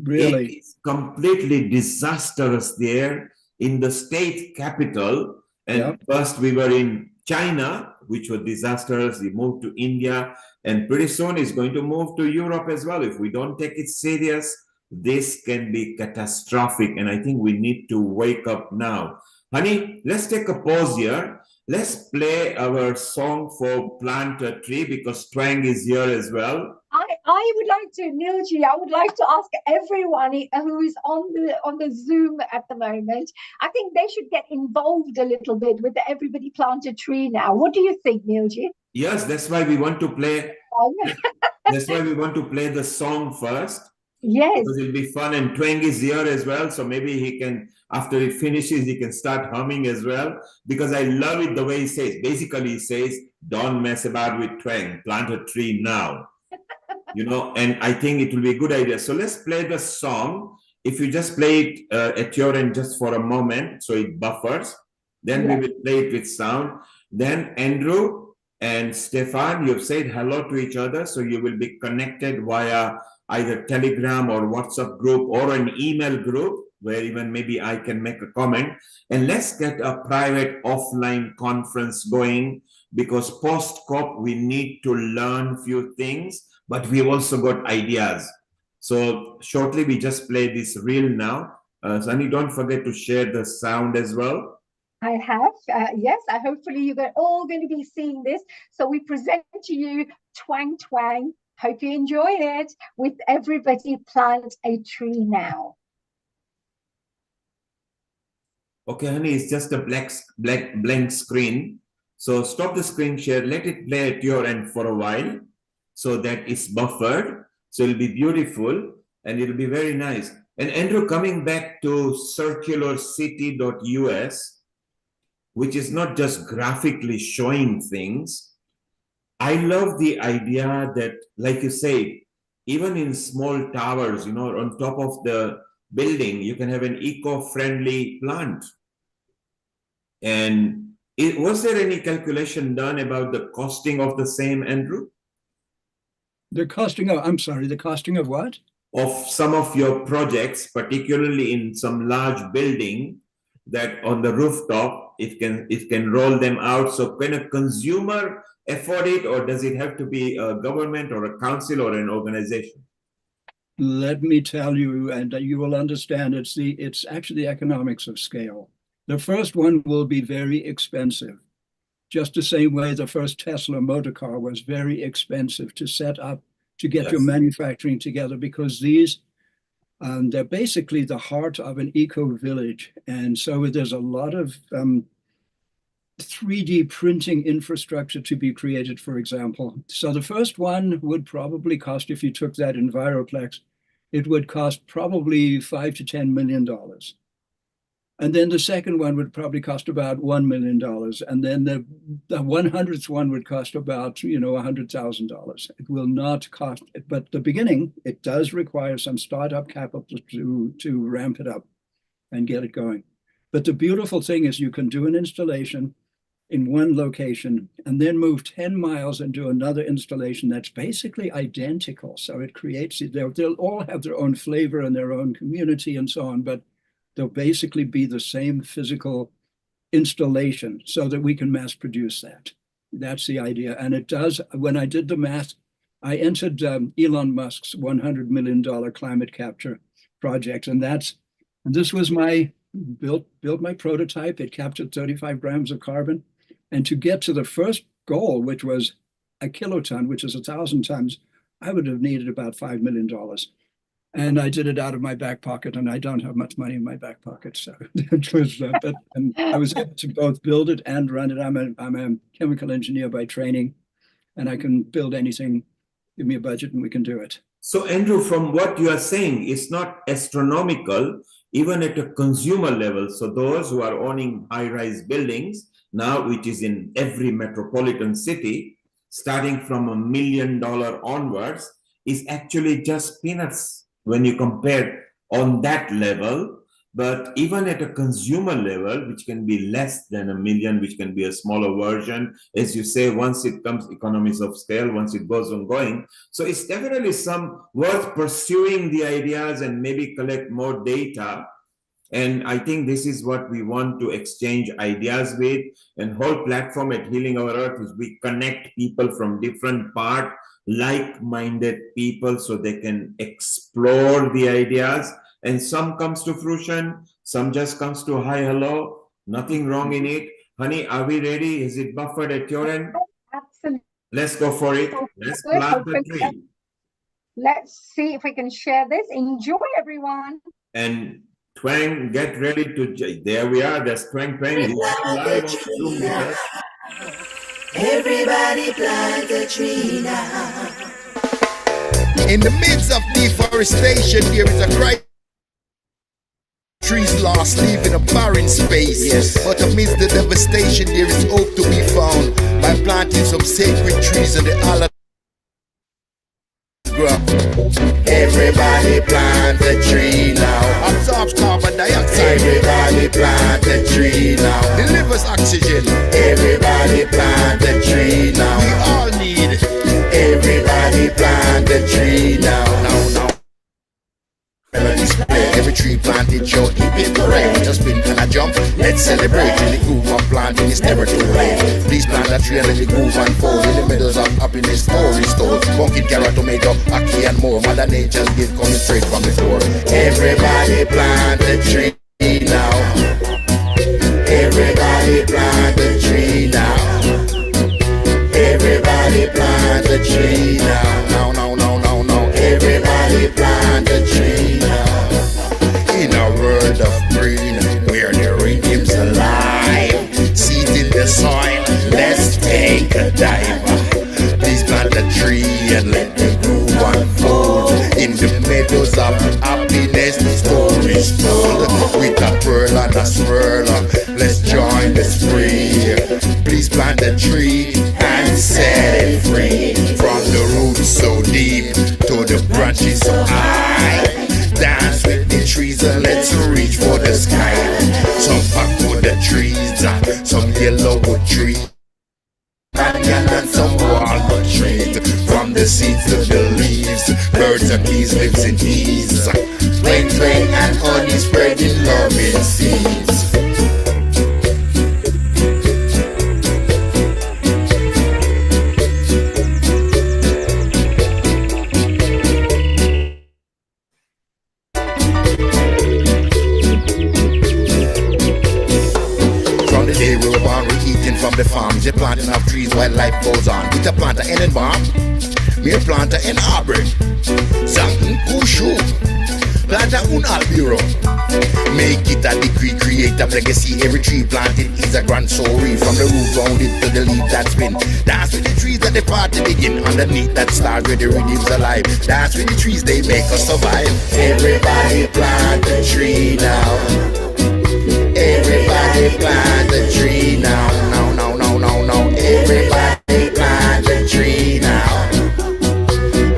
Really? It is completely disastrous there. in the state capital. And first we were in China, which was disastrous. We moved to India, and pretty soon it's going to move to Europe as well. If we don't take it serious, this can be catastrophic. And I think we need to wake up now. Honey, let's take a pause here. Let's play our song for Plant a Tree, because Twang is here as well. I would like to, Nilji, I would like to ask everyone who is on the Zoom at the moment, I think they should get involved a little bit with the Everybody Plant a Tree now. What do you think, Nilji? Yes, that's why we want to play. That's why we want to play the song first. Yes. Because it'll be fun, and Twang is here as well. So maybe he can, after it finishes, he can start humming as well. Because I love it the way he says. Basically, he says, don't mess about with Twang. Plant a tree now. You know, and I think it will be a good idea. So let's play the song. If you just play it at your end just for a moment, so it buffers, then we will play it with sound. Then Andrew and Stefan, you've said hello to each other, so you will be connected via either Telegram or WhatsApp group or an email group where even maybe I can make a comment. And let's get a private offline conference going, because post-COP we need to learn few things, but we've also got ideas. So shortly we just play this reel now. Sunny, don't forget to share the sound as well. I have, yes. Hopefully you're all going to be seeing this. So we present to you Twang Twang. Hope you enjoy it with Everybody Plant a Tree Now. Okay, honey, it's just a blank screen. So stop the screen share, let it play at your end for a while so that it's buffered. So it'll be beautiful and it'll be very nice. And Andrew, coming back to circularcity.us, which is not just graphically showing things, I love the idea that, like you say, even in small towers, you know, on top of the building, you can have an eco-friendly plant. And was there any calculation done about the costing of the same, Andrew? The costing of, I'm sorry, the costing of what? Of some of your projects, particularly in some large building, that on the rooftop, it can roll them out. So can a consumer afford it, or does it have to be a government or a council or an organization? Let me tell you, and you will understand, it's actually the economics of scale. The first one will be very expensive, just the same way the first Tesla motor car was very expensive to set up, to get your manufacturing together, because these, they're basically the heart of an eco-village. And so there's a lot of 3D printing infrastructure to be created, for example. So the first one would probably cost, if you took that Enviroplex, it would cost probably $5 to $10 million. And then the second one would probably cost about $1 million. And then the 100th one would cost about, $100,000. It will not cost, but the beginning, it does require some startup capital to ramp it up and get it going. But the beautiful thing is you can do an installation in one location and then move 10 miles and do another installation that's basically identical. So it creates, they'll all have their own flavor and their own community and so on, but they'll basically be the same physical installation so that we can mass produce that. That's the idea. And it does, when I did the math, I entered Elon Musk's $100 million climate capture project. And this was my, built my prototype. It captured 35 grams of carbon. And to get to the first goal, which was a kiloton, which is 1,000 tons, I would have needed about $5 million. And I did it out of my back pocket, and I don't have much money in my back pocket. So it was, and I was able to both build it and run it. I'm a chemical engineer by training, and I can build anything. Give me a budget and we can do it. So Andrew, from what you are saying, it's not astronomical, even at a consumer level. So those who are owning high-rise buildings now, which is in every metropolitan city, starting from $1 million onwards, is actually just peanuts when you compare on that level. But even at a consumer level, which can be less than $1 million, which can be a smaller version, as you say, once it comes economies of scale, once it goes on going. So it's definitely worth pursuing the ideas and maybe collect more data. And I think this is what we want to exchange ideas with. And whole platform at Healing Our Earth is we connect people from different parts, like-minded people, so they can explore the ideas. And some comes to fruition, some just comes to hi, hello, nothing wrong in it. Honey, are we ready? Is it buffered at your end? Absolutely. Let's go for it. Let's plant the tree. Let's see if we can share this. Enjoy, everyone. And Twang, get ready to, there we are, there's Twang. He's live on Zoom with us. Everybody plant a tree now. In the midst of deforestation, there is a crisis. Trees lost, leaving a barren space. Yes. But amidst the devastation, there is hope to be found by planting some sacred trees in the Allah. Everybody plant a tree now. Absorbs carbon dioxide. Everybody plant a tree now. Delivers oxygen. Everybody plant a tree now. We all need it. Everybody plant a tree now. Now. Every tree planted show it correct. Just spin and a jump. Let's celebrate. In the groove of planting is never too late. Please plant a tree and let the groove unfold. In the middle of happiness, stories told. Pumpkin, carrot, tomato, ackee and more. Mother Nature's gift coming straight from the floor. Everybody plant a tree now. Everybody plant a tree now. Everybody plant a tree now. No. Everybody plant a tree now. In a world of green, where the rhythm's alive, seed in the soil, let's take a dive. Please plant a tree and let the groove unfold. In the meadows of happiness, the story's told. With a pearl and a swirl, let's join the spree. Please plant a tree and set it free. From the roots so deep to the branches so high. Dance with the trees and let's reach for the sky. Some backward trees, some yellowwood trees, and some walnut trees. From the seeds to the leaves, birds and bees lives in ease. Twang and honey spreading loving seeds. From the farms, you're planting of trees while life goes on. With a planter and a bomb, me a planter and arbor. Something kushu, planter un albiro. Make it a decree, create a legacy. Every tree planted is a grand story. From the root rounded to the leaf that spin. Dance with the trees that the party begin. Underneath that star where the rhythm's alive. Dance with the trees, they make us survive. Everybody plant a tree now. Everybody plant a tree now. Everybody plant a tree now.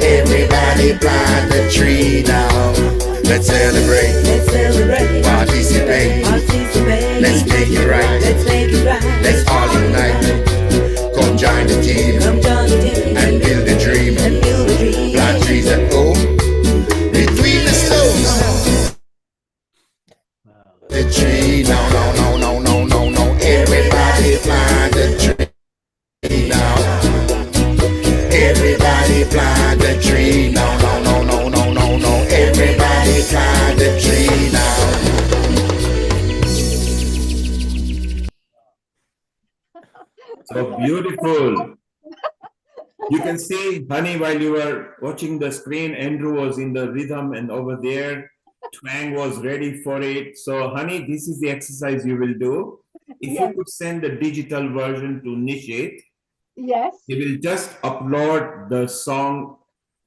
Everybody plant a tree now. Let's celebrate. Participate. Let's make it right. Let's all unite. Come join the team and build a dream. Plant trees at home between the stones. The tree now. Everybody plant a tree now. Everybody plant a tree now. Everybody plant a tree now. So beautiful. You can see, honey, while you were watching the screen, Andrew was in the rhythm, and over there, Twang was ready for it. So, honey, this is the exercise you will do. If you could send the digital version to Nishit, yes, he will just upload the song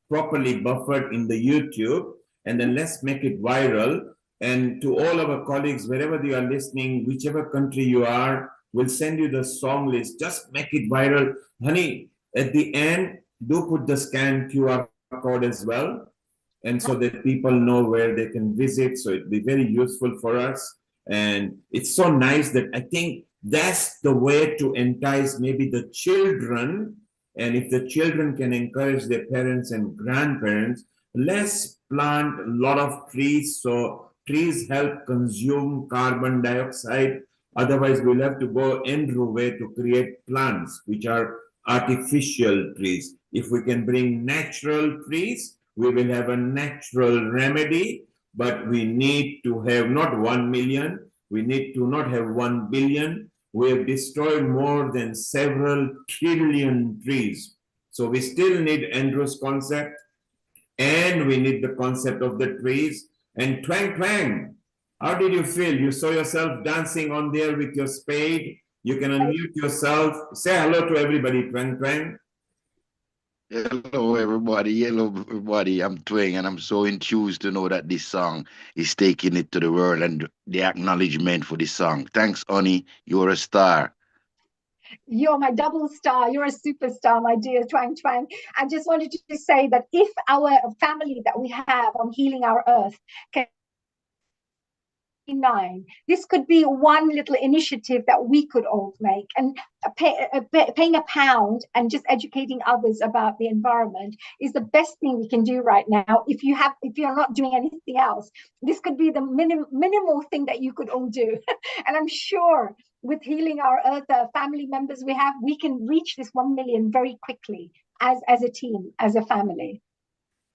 properly buffered in the YouTube, and then let's make it viral. And to all our colleagues, wherever you are listening, whichever country you are, we'll send you the song list. Just make it viral. Honey, at the end, do put the scan QR code as well, and so that people know where they can visit. So it'll be very useful for us. And it's so nice that I think that's the way to entice maybe the children. And if the children can encourage their parents and grandparents, let's plant a lot of trees so trees help consume carbon dioxide. Otherwise, we'll have to go Andrew way to create plants, which are artificial trees. If we can bring natural trees, we will have a natural remedy, but we need to have not 1 million, we need to not have 1 billion. We have destroyed more than several trillion trees. So we still need Andrew's concept, and we need the concept of the trees. And twang twang, how did you feel? You saw yourself dancing on there with your spade. You can unmute yourself. Say hello to everybody, twang twang. Hello, everybody. Hello, everybody. I'm Twing, and I'm so enthused to know that this song is taking it to the world and the acknowledgement for this song. Thanks, Oni. You're a star. You're my double star. You're a superstar, my dear Twang Twang. I just wanted to say that if our family that we have on Healing Our Earth can this could be one little initiative that we could all make, and paying £1 and just educating others about the environment is the best thing we can do right now. If you're not doing anything else, this could be the minimal thing that you could all do. And I'm sure with Healing Our Earth family members we have, we can reach this 1 million very quickly as a team, as a family.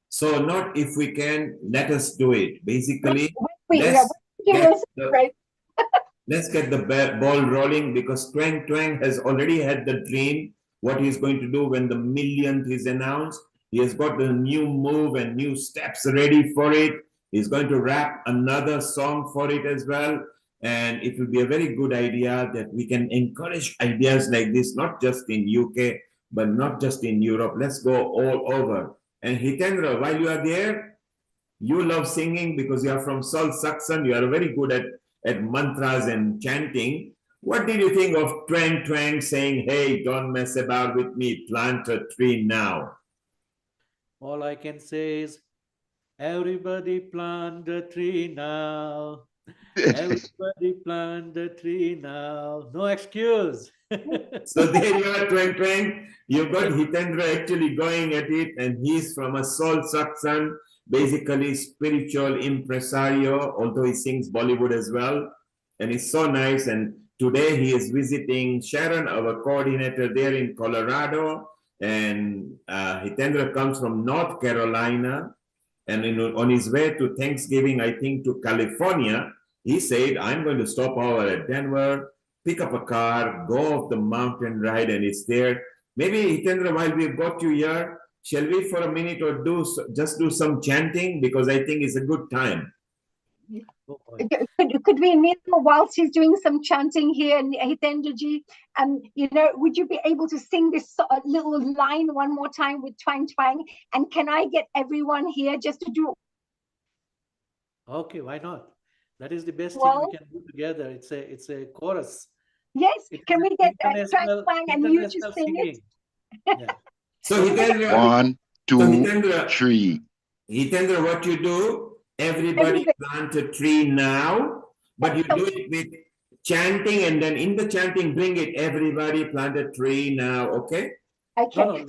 So not if we can, let us do it. Basically, let's get the ball rolling, because Twang Twang has already had the dream what he's going to do when the millionth is announced. He has got the new move and new steps ready for it. He's going to rap another song for it as well. And it will be a very good idea that we can encourage ideas like this, not just in UK, but not just in Europe. Let's go all over. And Hitendra, while you are there, you love singing because you are from South Saxon. You are very good at mantras and chanting. What did you think of Twang Twang saying, hey, don't mess about with me, plant a tree now? All I can say is, everybody plant a tree now. Everybody plant a tree now. No excuse. So there you are, Twang Twang. You've got Hitendra actually going at it, and he's from a South Saxon, basically spiritual impresario, although he sings Bollywood as well. And it's so nice. And today he is visiting Sharon, our coordinator there in Colorado. And Hitendra comes from North Carolina. And on his way to Thanksgiving, I think, to California, he said, I'm going to stop over at Denver, pick up a car, go off the mountain ride, and it's there. Maybe, Hitendra, while we've got you here, shall we for a minute or just do some chanting? Because I think it's a good time. Could we kneel whilst he's doing some chanting here, Hitendraji? Would you be able to sing this little line one more time with Twang Twang? And can I get everyone here just to do? Okay, why not? That is the best thing we can do together. It's a chorus. Yes, can we get Twang Twang and you to sing it? Yeah. So Hitendra, 1, 2, 3. Hitendra, what you do? Everybody plant a tree now, but you do it with chanting, and then in the chanting, bring it. Everybody plant a tree now, okay? Okay. No, when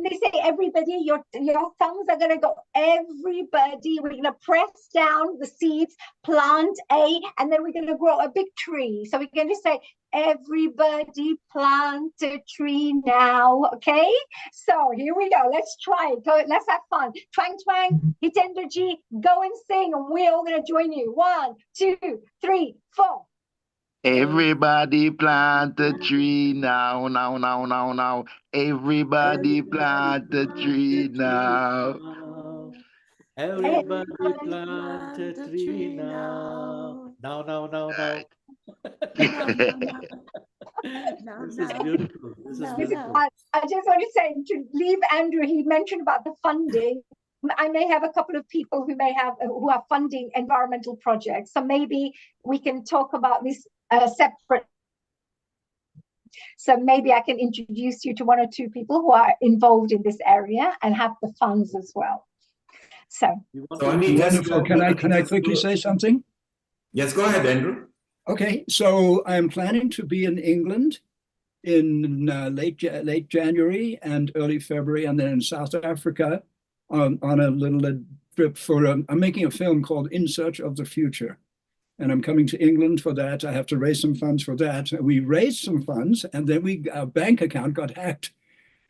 they say everybody, your thumbs are going to go everybody. We're going to press down the seeds, plant and then we're going to grow a big tree. So we're going to say, everybody plant a tree now. Okay. So here we go. Let's try it. Go. Let's have fun. Twang Twang, Hitendraji, go and sing, and we're all going to join you. 1, 2, 3, 4. Everybody plant a tree now, now, now, now, now. Everybody plant a tree now. Everybody plant a tree now. Now, now, now, now. This is beautiful. This is beautiful. I just want to say, to leave Andrew, he mentioned about the funding. I may have a couple of people who are funding environmental projects. So maybe we can talk about this separate. So maybe I can introduce you to 1 or 2 people who are involved in this area and have the funds as well. So wonderful. Can I quickly say something? Yes, go ahead, Andrew. Okay, so I'm planning to be in England in late January and early February, and then in South Africa on a little trip for, I'm making a film called In Search of the Future. And I'm coming to England for that. I have to raise some funds for that. We raised some funds, and then our bank account got hacked,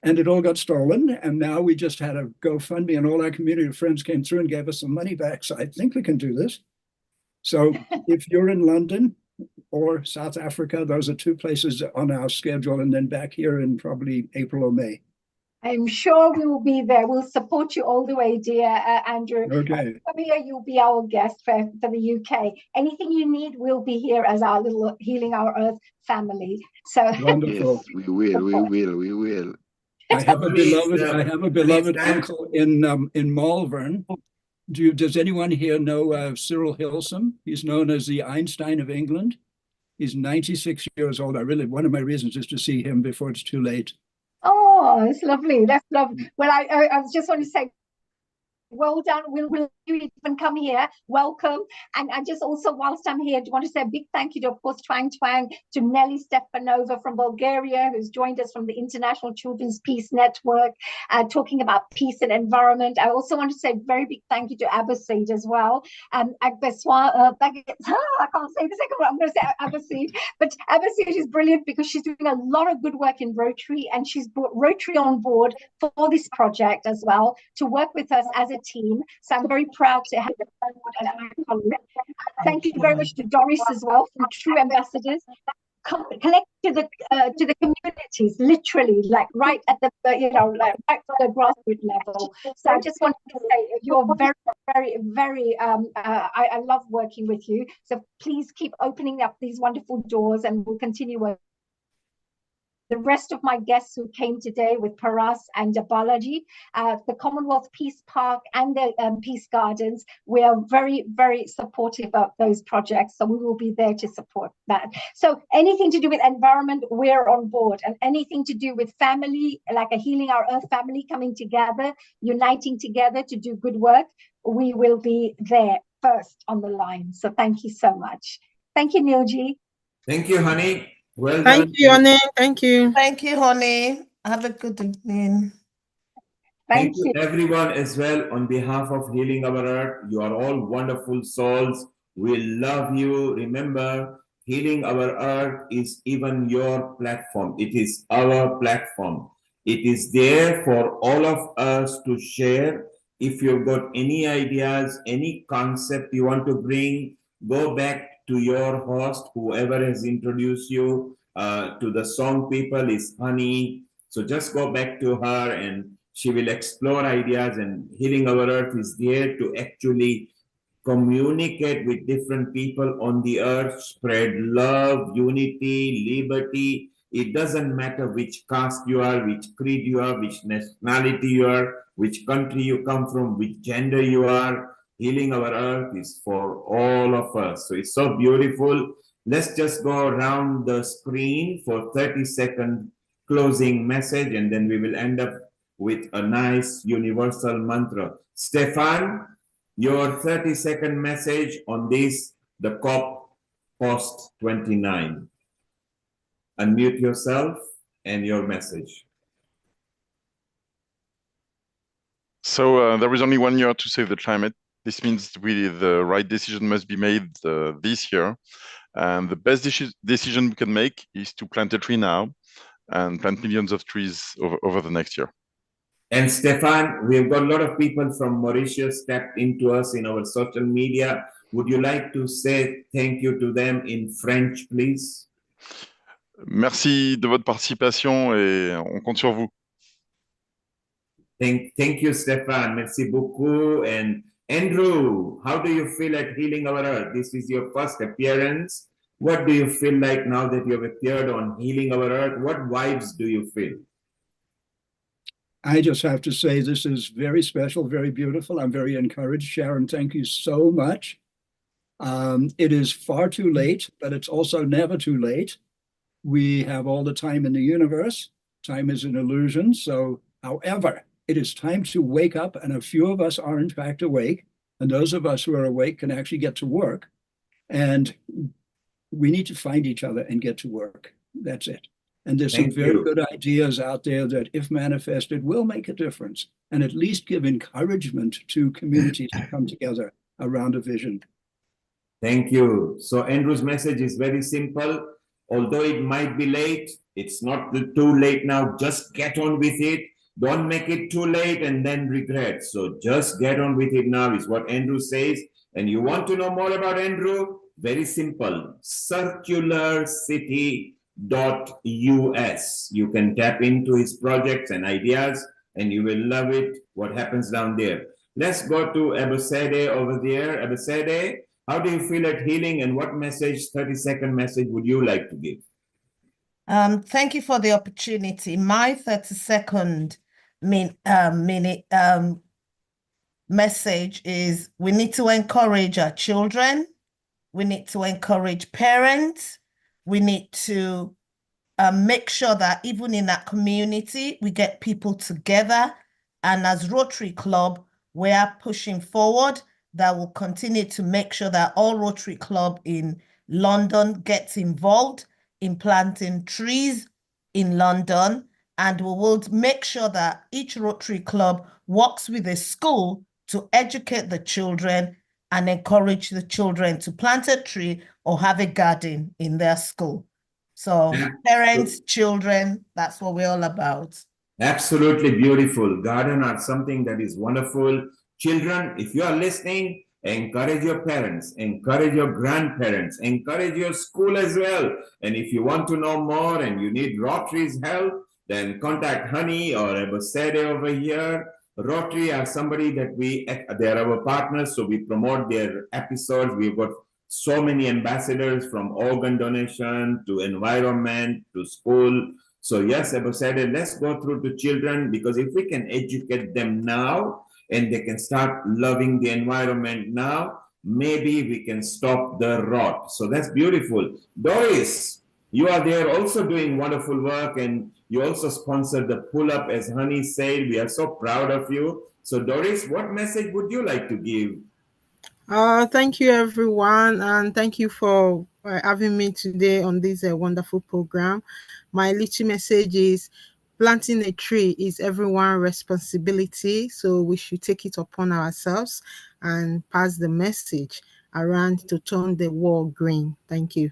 and it all got stolen. And now we just had a GoFundMe, and all our community friends came through and gave us some money back. So I think we can do this. So if you're in London or South Africa, those are two places on our schedule, and then back here in probably April or May. I'm sure we will be there. We'll support you all the way, dear Andrew. Okay. Come here, you'll be our guest for the UK. Anything you need, we'll be here as our little Healing Our Earth family. So wonderful. Yes, we will. I have a beloved uncle in Malvern. Does anyone here know Cyril Hilsum? He's known as the Einstein of England. He's 96 years old. One of my reasons is to see him before it's too late. oh, it's lovely. That's lovely. Well, I just want to say, well done. Will you even come here? Welcome. And I just also, whilst I'm here, I want to say a big thank you to, of course, Twang Twang, to Nelly Stepanova from Bulgaria, who's joined us from the International Children's Peace Network, talking about peace and environment. I also want to say a very big thank you to Abbasid as well. I can't say the second one. I'm going to say Abbasid. But Abbasid is brilliant because she's doing a lot of good work in Rotary, and she's brought Rotary on board for this project as well, to work with us as a team. So I'm very proud to have her on board as my colleague. Thank you very much to Doris as well, from True Ambassadors. Connect to the communities, literally, like right at the right to the grassroots level. So I just wanted to say you're very, very, very. I love working with you. So please keep opening up these wonderful doors, and we'll continue working. The rest of my guests who came today with Paras and Balaji, the Commonwealth Peace Park and the Peace Gardens, we are very, very supportive of those projects. So we will be there to support that. So anything to do with environment, we're on board. And anything to do with family, like a Healing Our Earth family coming together, uniting together to do good work, we will be there first on the line. So thank you so much. Thank you, Nilji. Thank you, honey. Well Thank done. you, honey. Thank you. Thank you, honey. Have a good evening. Thank you, everyone, as well, on behalf of Healing Our Earth. You are all wonderful souls. We love you. Remember, Healing Our Earth is even your platform. It is our platform. It is there for all of us to share. If you've got any ideas, any concept you want to bring, go back to your host, whoever has introduced you to the song people is Honey. So just go back to her and she will explore ideas, and Healing Our Earth is there to actually communicate with different people on the earth, spread love, unity, liberty. It doesn't matter which caste you are, which creed you are, which nationality you are, which country you come from, which gender you are. Healing Our Earth is for all of us. So it's so beautiful. Let's just go around the screen for 30-second closing message, and then we will end up with a nice universal mantra. Stefan, your 30-second message on this, the COP post-29. Unmute yourself and your message. So there is only 1 year to save the climate. This means the right decision must be made this year. And the best decision we can make is to plant a tree now and plant millions of trees over the next year. And Stefan, we've got a lot of people from Mauritius tapped into us in our social media. Would you like to say thank you to them in French, please? Merci de votre participation et on compte sur vous. Thank you, Stefan. Merci beaucoup. And Andrew, how do you feel at Healing Our Earth? This is your first appearance. What do you feel like now that you have appeared on Healing Our Earth? What vibes do you feel? I just have to say this is very special, very beautiful. I'm very encouraged. Sharon, thank you so much. It is far too late, but it's also never too late. We have all the time in the universe. Time is an illusion. So, however, it is time to wake up, and a few of us are in fact awake, and those of us who are awake can actually get to work. And we need to find each other and get to work. That's it. And there's some Thank very you. good ideas out there that, if manifested, will make a difference and at least give encouragement to communities to come together around a vision. Thank you. So Andrew's message is very simple. Although it might be late, it's not too late now. Just get on with it. Don't make it too late and then regret. So just get on with it now is what Andrew says. And you want to know more about Andrew? Very simple. circularcity.us. You can tap into his projects and ideas and you will love it, what happens down there. Let's go to Abosede over there. Abosede, how do you feel at healing and what message, 30-second message would you like to give? Thank you for the opportunity. My 30-second minute message is we need to encourage our children. We need to encourage parents. We need to make sure that even in that community, we get people together. And as Rotary Club, we are pushing forward that will continue to make sure that all Rotary Club in London gets involved in planting trees in London. And we will make sure that each Rotary Club works with a school to educate the children and encourage the children to plant a tree or have a garden in their school. So parents, children, that's what we're all about. Absolutely beautiful. Garden are something that is wonderful. Children, if you are listening, encourage your parents, encourage your grandparents, encourage your school as well. And if you want to know more and you need Rotary's help, then contact Honey or Abosede over here. Rotary are somebody that they are our partners, so we promote their episodes. We've got so many ambassadors from organ donation to environment to school. So yes, Abosede, let's go through to children, because if we can educate them now and they can start loving the environment now, maybe we can stop the rot. So that's beautiful. Doris, you are there also doing wonderful work, and you also sponsored the pull-up, as Honey said. We are so proud of you. So Doris, what message would you like to give? Thank you, everyone, and thank you for having me today on this wonderful program. My little message is planting a tree is everyone's responsibility, so we should take it upon ourselves and pass the message around to turn the world green. Thank you.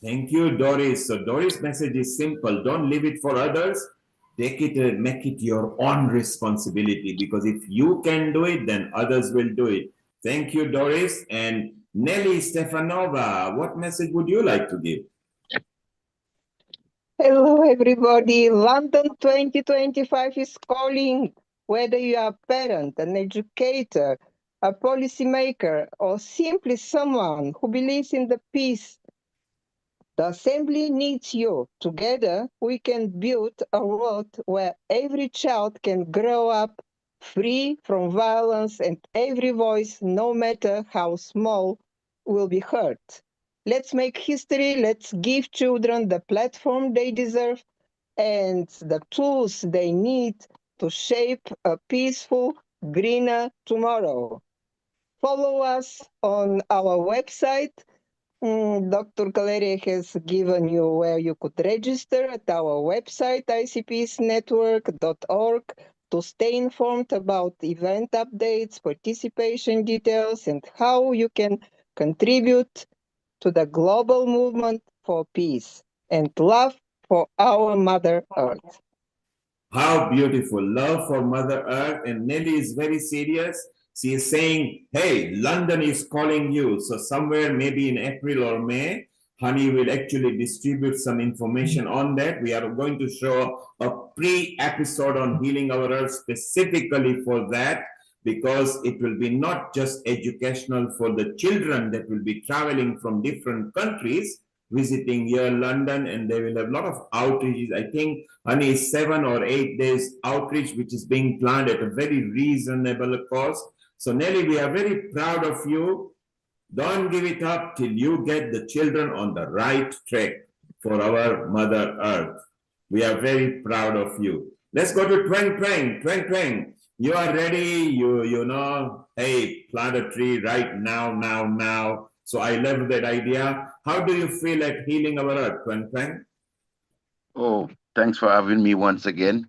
Thank you, Doris. So Doris' message is simple. Don't leave it for others. Take it and make it your own responsibility, because if you can do it, then others will do it. Thank you, Doris. And Nelly Stefanova, what message would you like to give? Hello, everybody. London 2025 is calling. Whether you are a parent, an educator, a policymaker, or simply someone who believes in the peace, the Assembly needs you. Together, we can build a world where every child can grow up free from violence and every voice, no matter how small, will be heard. Let's make history. Let's give children the platform they deserve and the tools they need to shape a peaceful, greener tomorrow. Follow us on our website. Dr. Kaleria has given you where you could register at our website, icpeacenetwork.org, to stay informed about event updates, participation details, and how you can contribute to the global movement for peace and love for our Mother Earth. How beautiful. Love for Mother Earth. And Nelly is very serious. She is saying, hey, London is calling you. So somewhere maybe in April or May, Honey will actually distribute some information on that. We are going to show a pre-episode on Healing Our Earth specifically for that, because it will be not just educational for the children that will be traveling from different countries, visiting here London, and they will have a lot of outreaches. I think Honey is 7 or 8 days outreach, which is being planned at a very reasonable cost. So Nelly, we are very proud of you. Don't give it up till you get the children on the right track for our Mother Earth. We are very proud of you. Let's go to Twang Twang. Twang Twang, you are ready. You know, hey, plant a tree right now. So I love that idea. How do you feel at Healing Our Earth, Twang Twang? Oh, thanks for having me once again.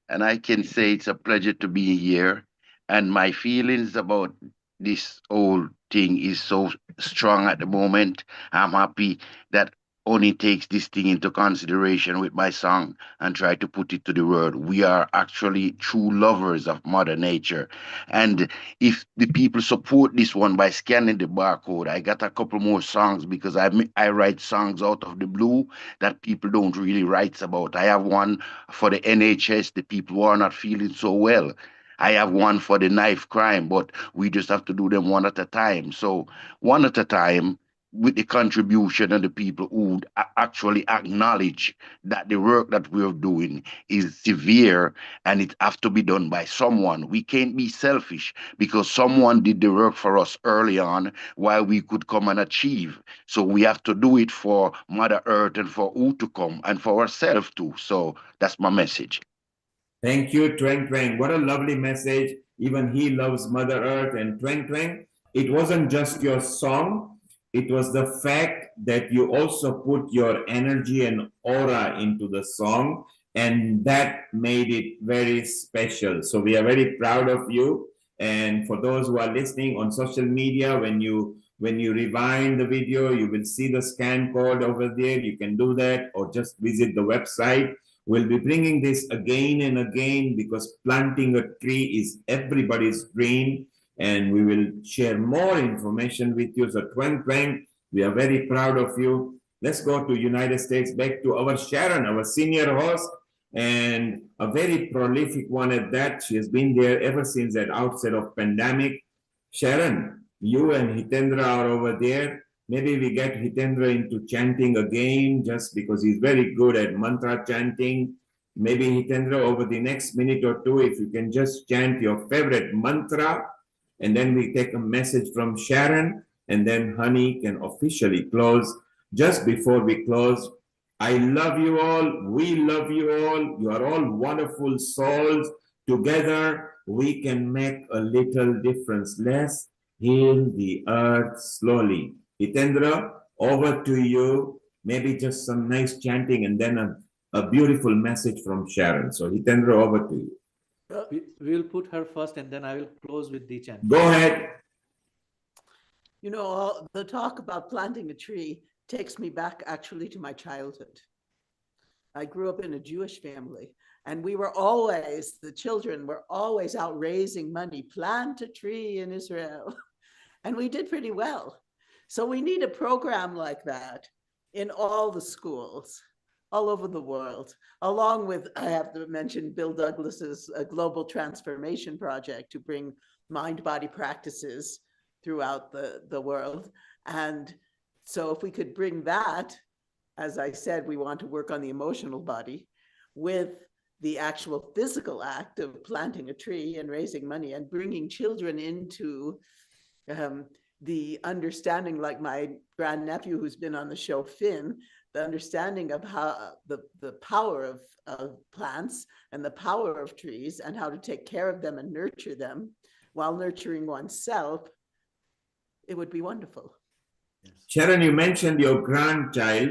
And I can say it's a pleasure to be here. And my feelings about this whole thing is so strong at the moment. I'm happy that only takes this thing into consideration with my song and try to put it to the world. We are actually true lovers of Mother Nature. And if the people support this one by scanning the barcode, I got a couple more songs because I write songs out of the blue that people don't really write about. I have one for the NHS, the people who are not feeling so well. I have one for the knife crime, but we just have to do them one at a time. So, one at a time, with the contribution of the people who actually acknowledge that the work that we're doing is severe and it have to be done by someone. We can't be selfish because someone did the work for us early on while we could come and achieve. So we have to do it for Mother Earth and for who to come and for ourselves too. So that's my message. Thank you, Twang Twang. What a lovely message. Even he loves Mother Earth. And Twang Twang, it wasn't just your song, it was the fact that you also put your energy and aura into the song, and that made it very special. So we are very proud of you. And for those who are listening on social media, when you rewind the video, you will see the scan code over there. You can do that, or just visit the website. We'll be bringing this again and again because planting a tree is everybody's dream, and we will share more information with you. So Twang Twang, we are very proud of you. Let's go to United States, back to our Sharon, our senior host, and a very prolific one at that. She has been there ever since that outset of pandemic. Sharon, you and Hitendra are over there. Maybe we get Hitendra into chanting again just because he's very good at mantra chanting. Maybe Hitendra, over the next minute or two, if you can just chant your favorite mantra, and then we take a message from Sharon, and then Honey can officially close. Just before we close, I love you all. We love you all. You are all wonderful souls. Together, we can make a little difference. Let's heal the earth slowly. Hitendra, over to you. Maybe just some nice chanting and then a beautiful message from Sharon. So Hitendra, over to you. We'll put her first and then I will close with the chant. Go ahead. You know, the talk about planting a tree takes me back actually to my childhood. I grew up in a Jewish family, and we were always, the children were always out raising money, plant a tree in Israel. And we did pretty well. So we need a program like that in all the schools, all over the world, along with, I have to mention Bill Douglas's Global Transformation Project to bring mind-body practices throughout the world. And so if we could bring that, as I said, we want to work on the emotional body with the actual physical act of planting a tree and raising money and bringing children into the understanding, like my grandnephew who's been on the show, Finn, the understanding of how the power of plants and the power of trees and how to take care of them and nurture them while nurturing oneself, it would be wonderful. Sharon, you mentioned your grandchild.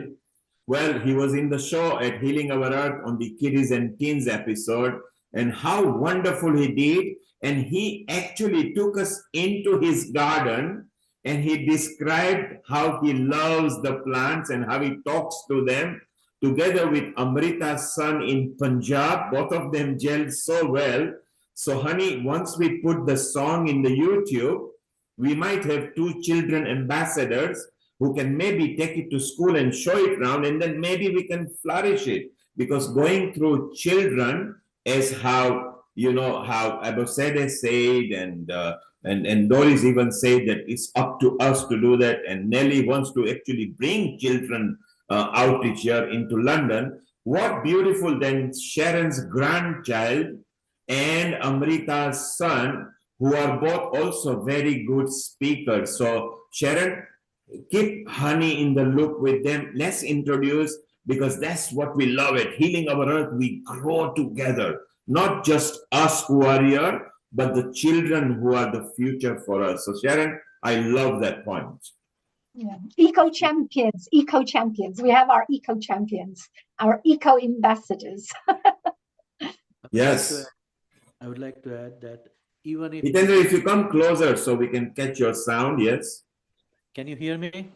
Well, he was in the show at Healing Our Earth on the Kiddies and Teens episode, and how wonderful he did. And he actually took us into his garden and he described how he loves the plants and how he talks to them, together with Amrita's son in Punjab. Both of them gelled so well. So, honey, once we put the song in the YouTube, we might have 2 children ambassadors who can maybe take it to school and show it around, and then maybe we can flourish it. Because going through children is how, you know, how Abosede said, and Doris even said that it's up to us to do that. And Nelly wants to actually bring children out each year into London. What beautiful then Sharon's grandchild and Amrita's son, who are both also very good speakers. So Sharon, keep Honey in the loop with them. Let's introduce, because that's what we love at Healing Our Earth. We grow together, not just us who are here, but the children who are the future for us. So Sharon, I love that point. Yeah. Eco champions. We have our eco champions, our eco ambassadors. Yes. I would like to add that even if Hitendra, if you come closer so we can catch your sound, yes. Can you hear me?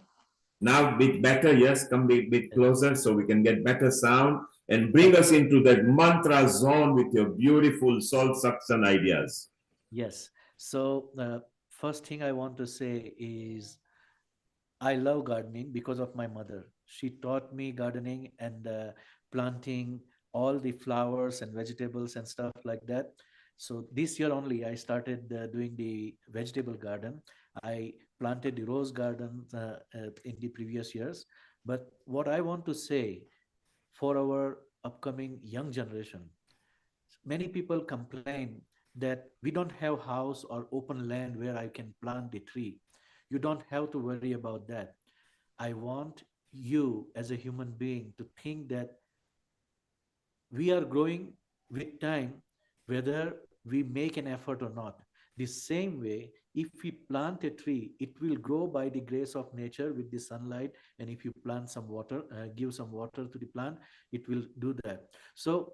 Now a bit better, yes. Come a bit closer so we can get better sound and bring us into that mantra zone with your beautiful soul suction ideas. Yes. So the first thing I want to say is I love gardening because of my mother. She taught me gardening and planting all the flowers and vegetables and stuff like that. So this year only, I started doing the vegetable garden. I planted the rose garden in the previous years. But what I want to say for our upcoming young generation, many people complain that we don't have house or open land where I can plant the tree. You don't have to worry about that. I want you as a human being to think that we are growing with time, whether we make an effort or not. The same way, if we plant a tree, it will grow by the grace of nature with the sunlight. And if you plant some water, give some water to the plant, it will do that. So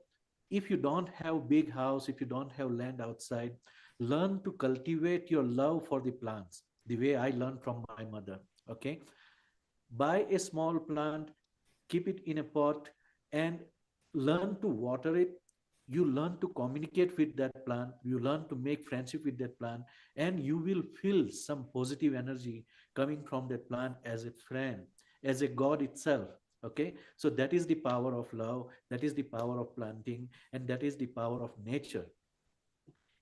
if you don't have big house, if you don't have land outside, learn to cultivate your love for the plants the way I learned from my mother. Okay, buy a small plant, keep it in a pot, and learn to water it. You learn to communicate with that plant, you learn to make friendship with that plant, and you will feel some positive energy coming from that plant as a friend, as a god itself. Okay, so that is the power of love, that is the power of planting, and that is the power of nature.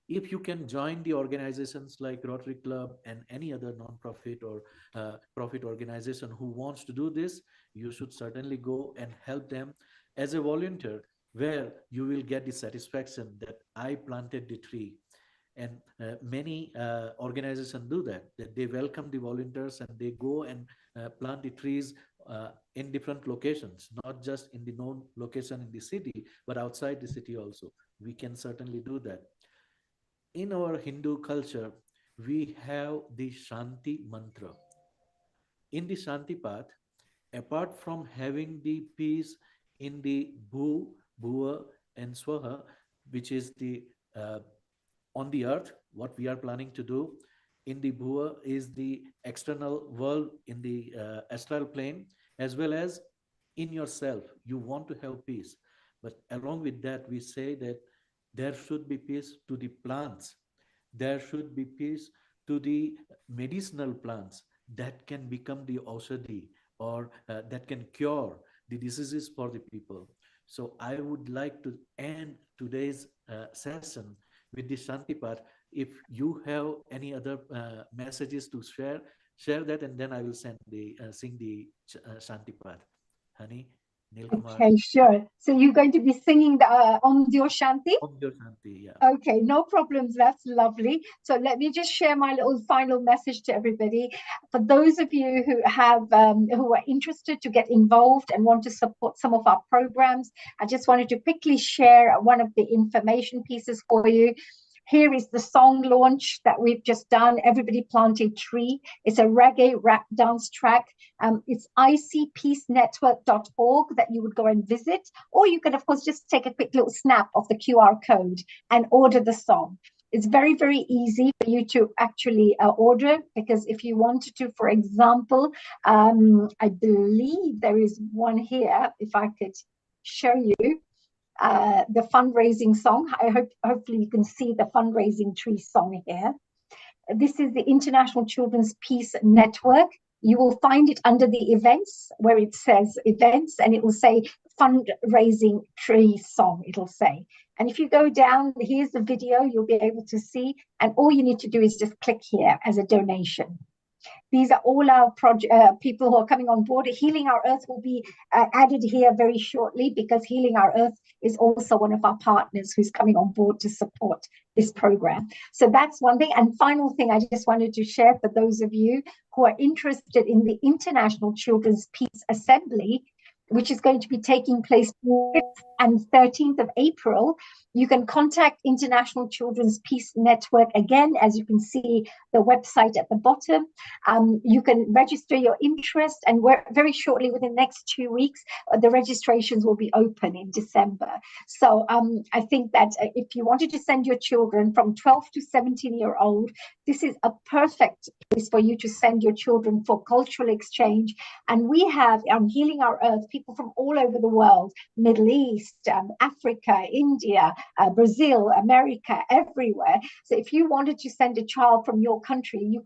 If you can join the organizations like Rotary Club and any other non-profit or profit organization who wants to do this, you should certainly go and help them as a volunteer, where you will get the satisfaction that I planted the tree. And many organizations do that, that they welcome the volunteers and they go and plant the trees in different locations, not just in the known location in the city, but outside the city also. We can certainly do that. In our Hindu culture, we have the Shanti mantra. In the Shanti path, apart from having the peace in the Bhu, Bhuva, and Swaha, which is the on the earth, what we are planning to do. In the Bhuva is the external world in the astral plane, as well as in yourself. You want to have peace. But along with that, we say that there should be peace to the plants. There should be peace to the medicinal plants that can become the aushadhi, or that can cure the diseases for the people. So I would like to end today's session with the Shanti part. If you have any other messages to share, share that, and then I will sing the Shanti part. Honey, Nilkumar. Okay, sure. So you're going to be singing the Om Dio Shanti? Om Dio Shanti, yeah. Okay, no problems. That's lovely. So let me just share my little final message to everybody. For those of you who have who are interested to get involved and want to support some of our programs, I just wanted to quickly share one of the information pieces for you. Here is the song launch that we've just done, Everybody Plant a Tree. It's a reggae rap dance track. It's icpeacenetwork.org that you would go and visit, or you can, of course, just take a quick little snap of the QR code and order the song. It's very, very easy for you to actually order, because if you wanted to, for example, I believe there is one here, if I could show you. The fundraising song. Hopefully you can see the fundraising tree song here. This is the International Children's Peace Network. You will find it under the events, where it says events, and it will say fundraising tree song, it'll say. And if you go down, here's the video, you'll be able to see, and all you need to do is just click here as a donation. These are all our people who are coming on board. Healing Our Earth will be added here very shortly, because Healing Our Earth is also one of our partners who's coming on board to support this program. So that's one thing. And final thing I just wanted to share for those of you who are interested in the International Children's Peace Assembly, which is going to be taking place 5th and 13th of April. You can contact International Children's Peace Network. Again, as you can see, the website at the bottom. You can register your interest, and very shortly, within the next 2 weeks, the registrations will be open in December. So I think that if you wanted to send your children from 12 to 17-year-old, this is a perfect place for you to send your children for cultural exchange. And we have on Healing Our Earth people from all over the world, Middle East, Africa, India, Brazil, America, everywhere. So if you wanted to send a child from your country,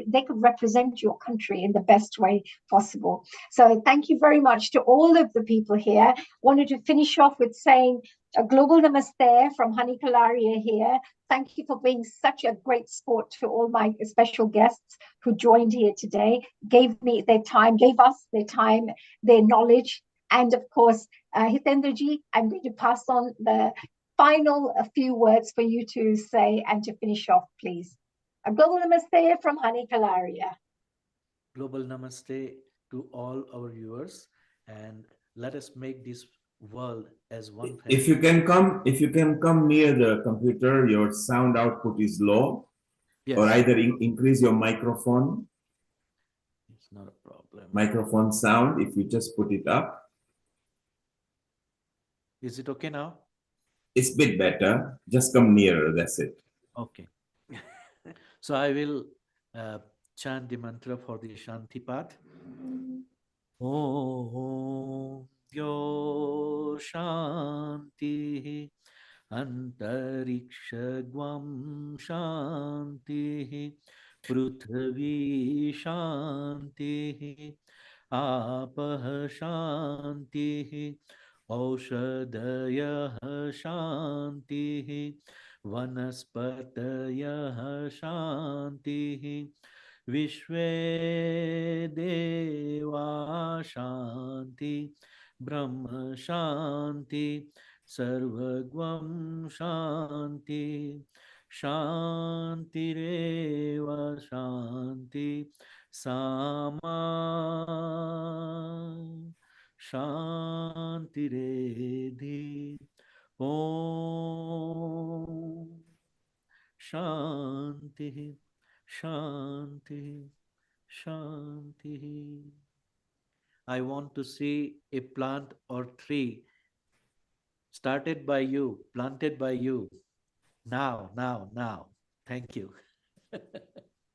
they could represent your country in the best way possible. So thank you very much to all of the people here. Wanted to finish off with saying a global namaste from Hani Kalaria here. Thank you for being such a great sport to all my special guests who joined here today, gave us their time, their knowledge. And of course, Hitendraji, I'm going to pass on the final few words for you to say and to finish off, please. A global namaste from Hani Kalaria. Global namaste to all our viewers, and let us make this world as one family. If you can come near the computer, your sound output is low. Yes. Or either increase your microphone. It's not a problem. Microphone sound, if you just put it up. Is it okay now? It's a bit better. Just come nearer, that's it. Okay. So I will chant the mantra for the Shanti Path. Om Yo Shanti Antarikshagvam Shanti Prithvi Shanti Apah Shanti Aushadayah Shanti Vanaspatayah Shanti Vishwe Deva Shanti Brahma Shanti Sarvagvam Shanti Shantireva Shanti Sama Shantiredhi Om Shanti Shanti Shanti. I want to see a plant or tree started by you, planted by you. Now. Thank you.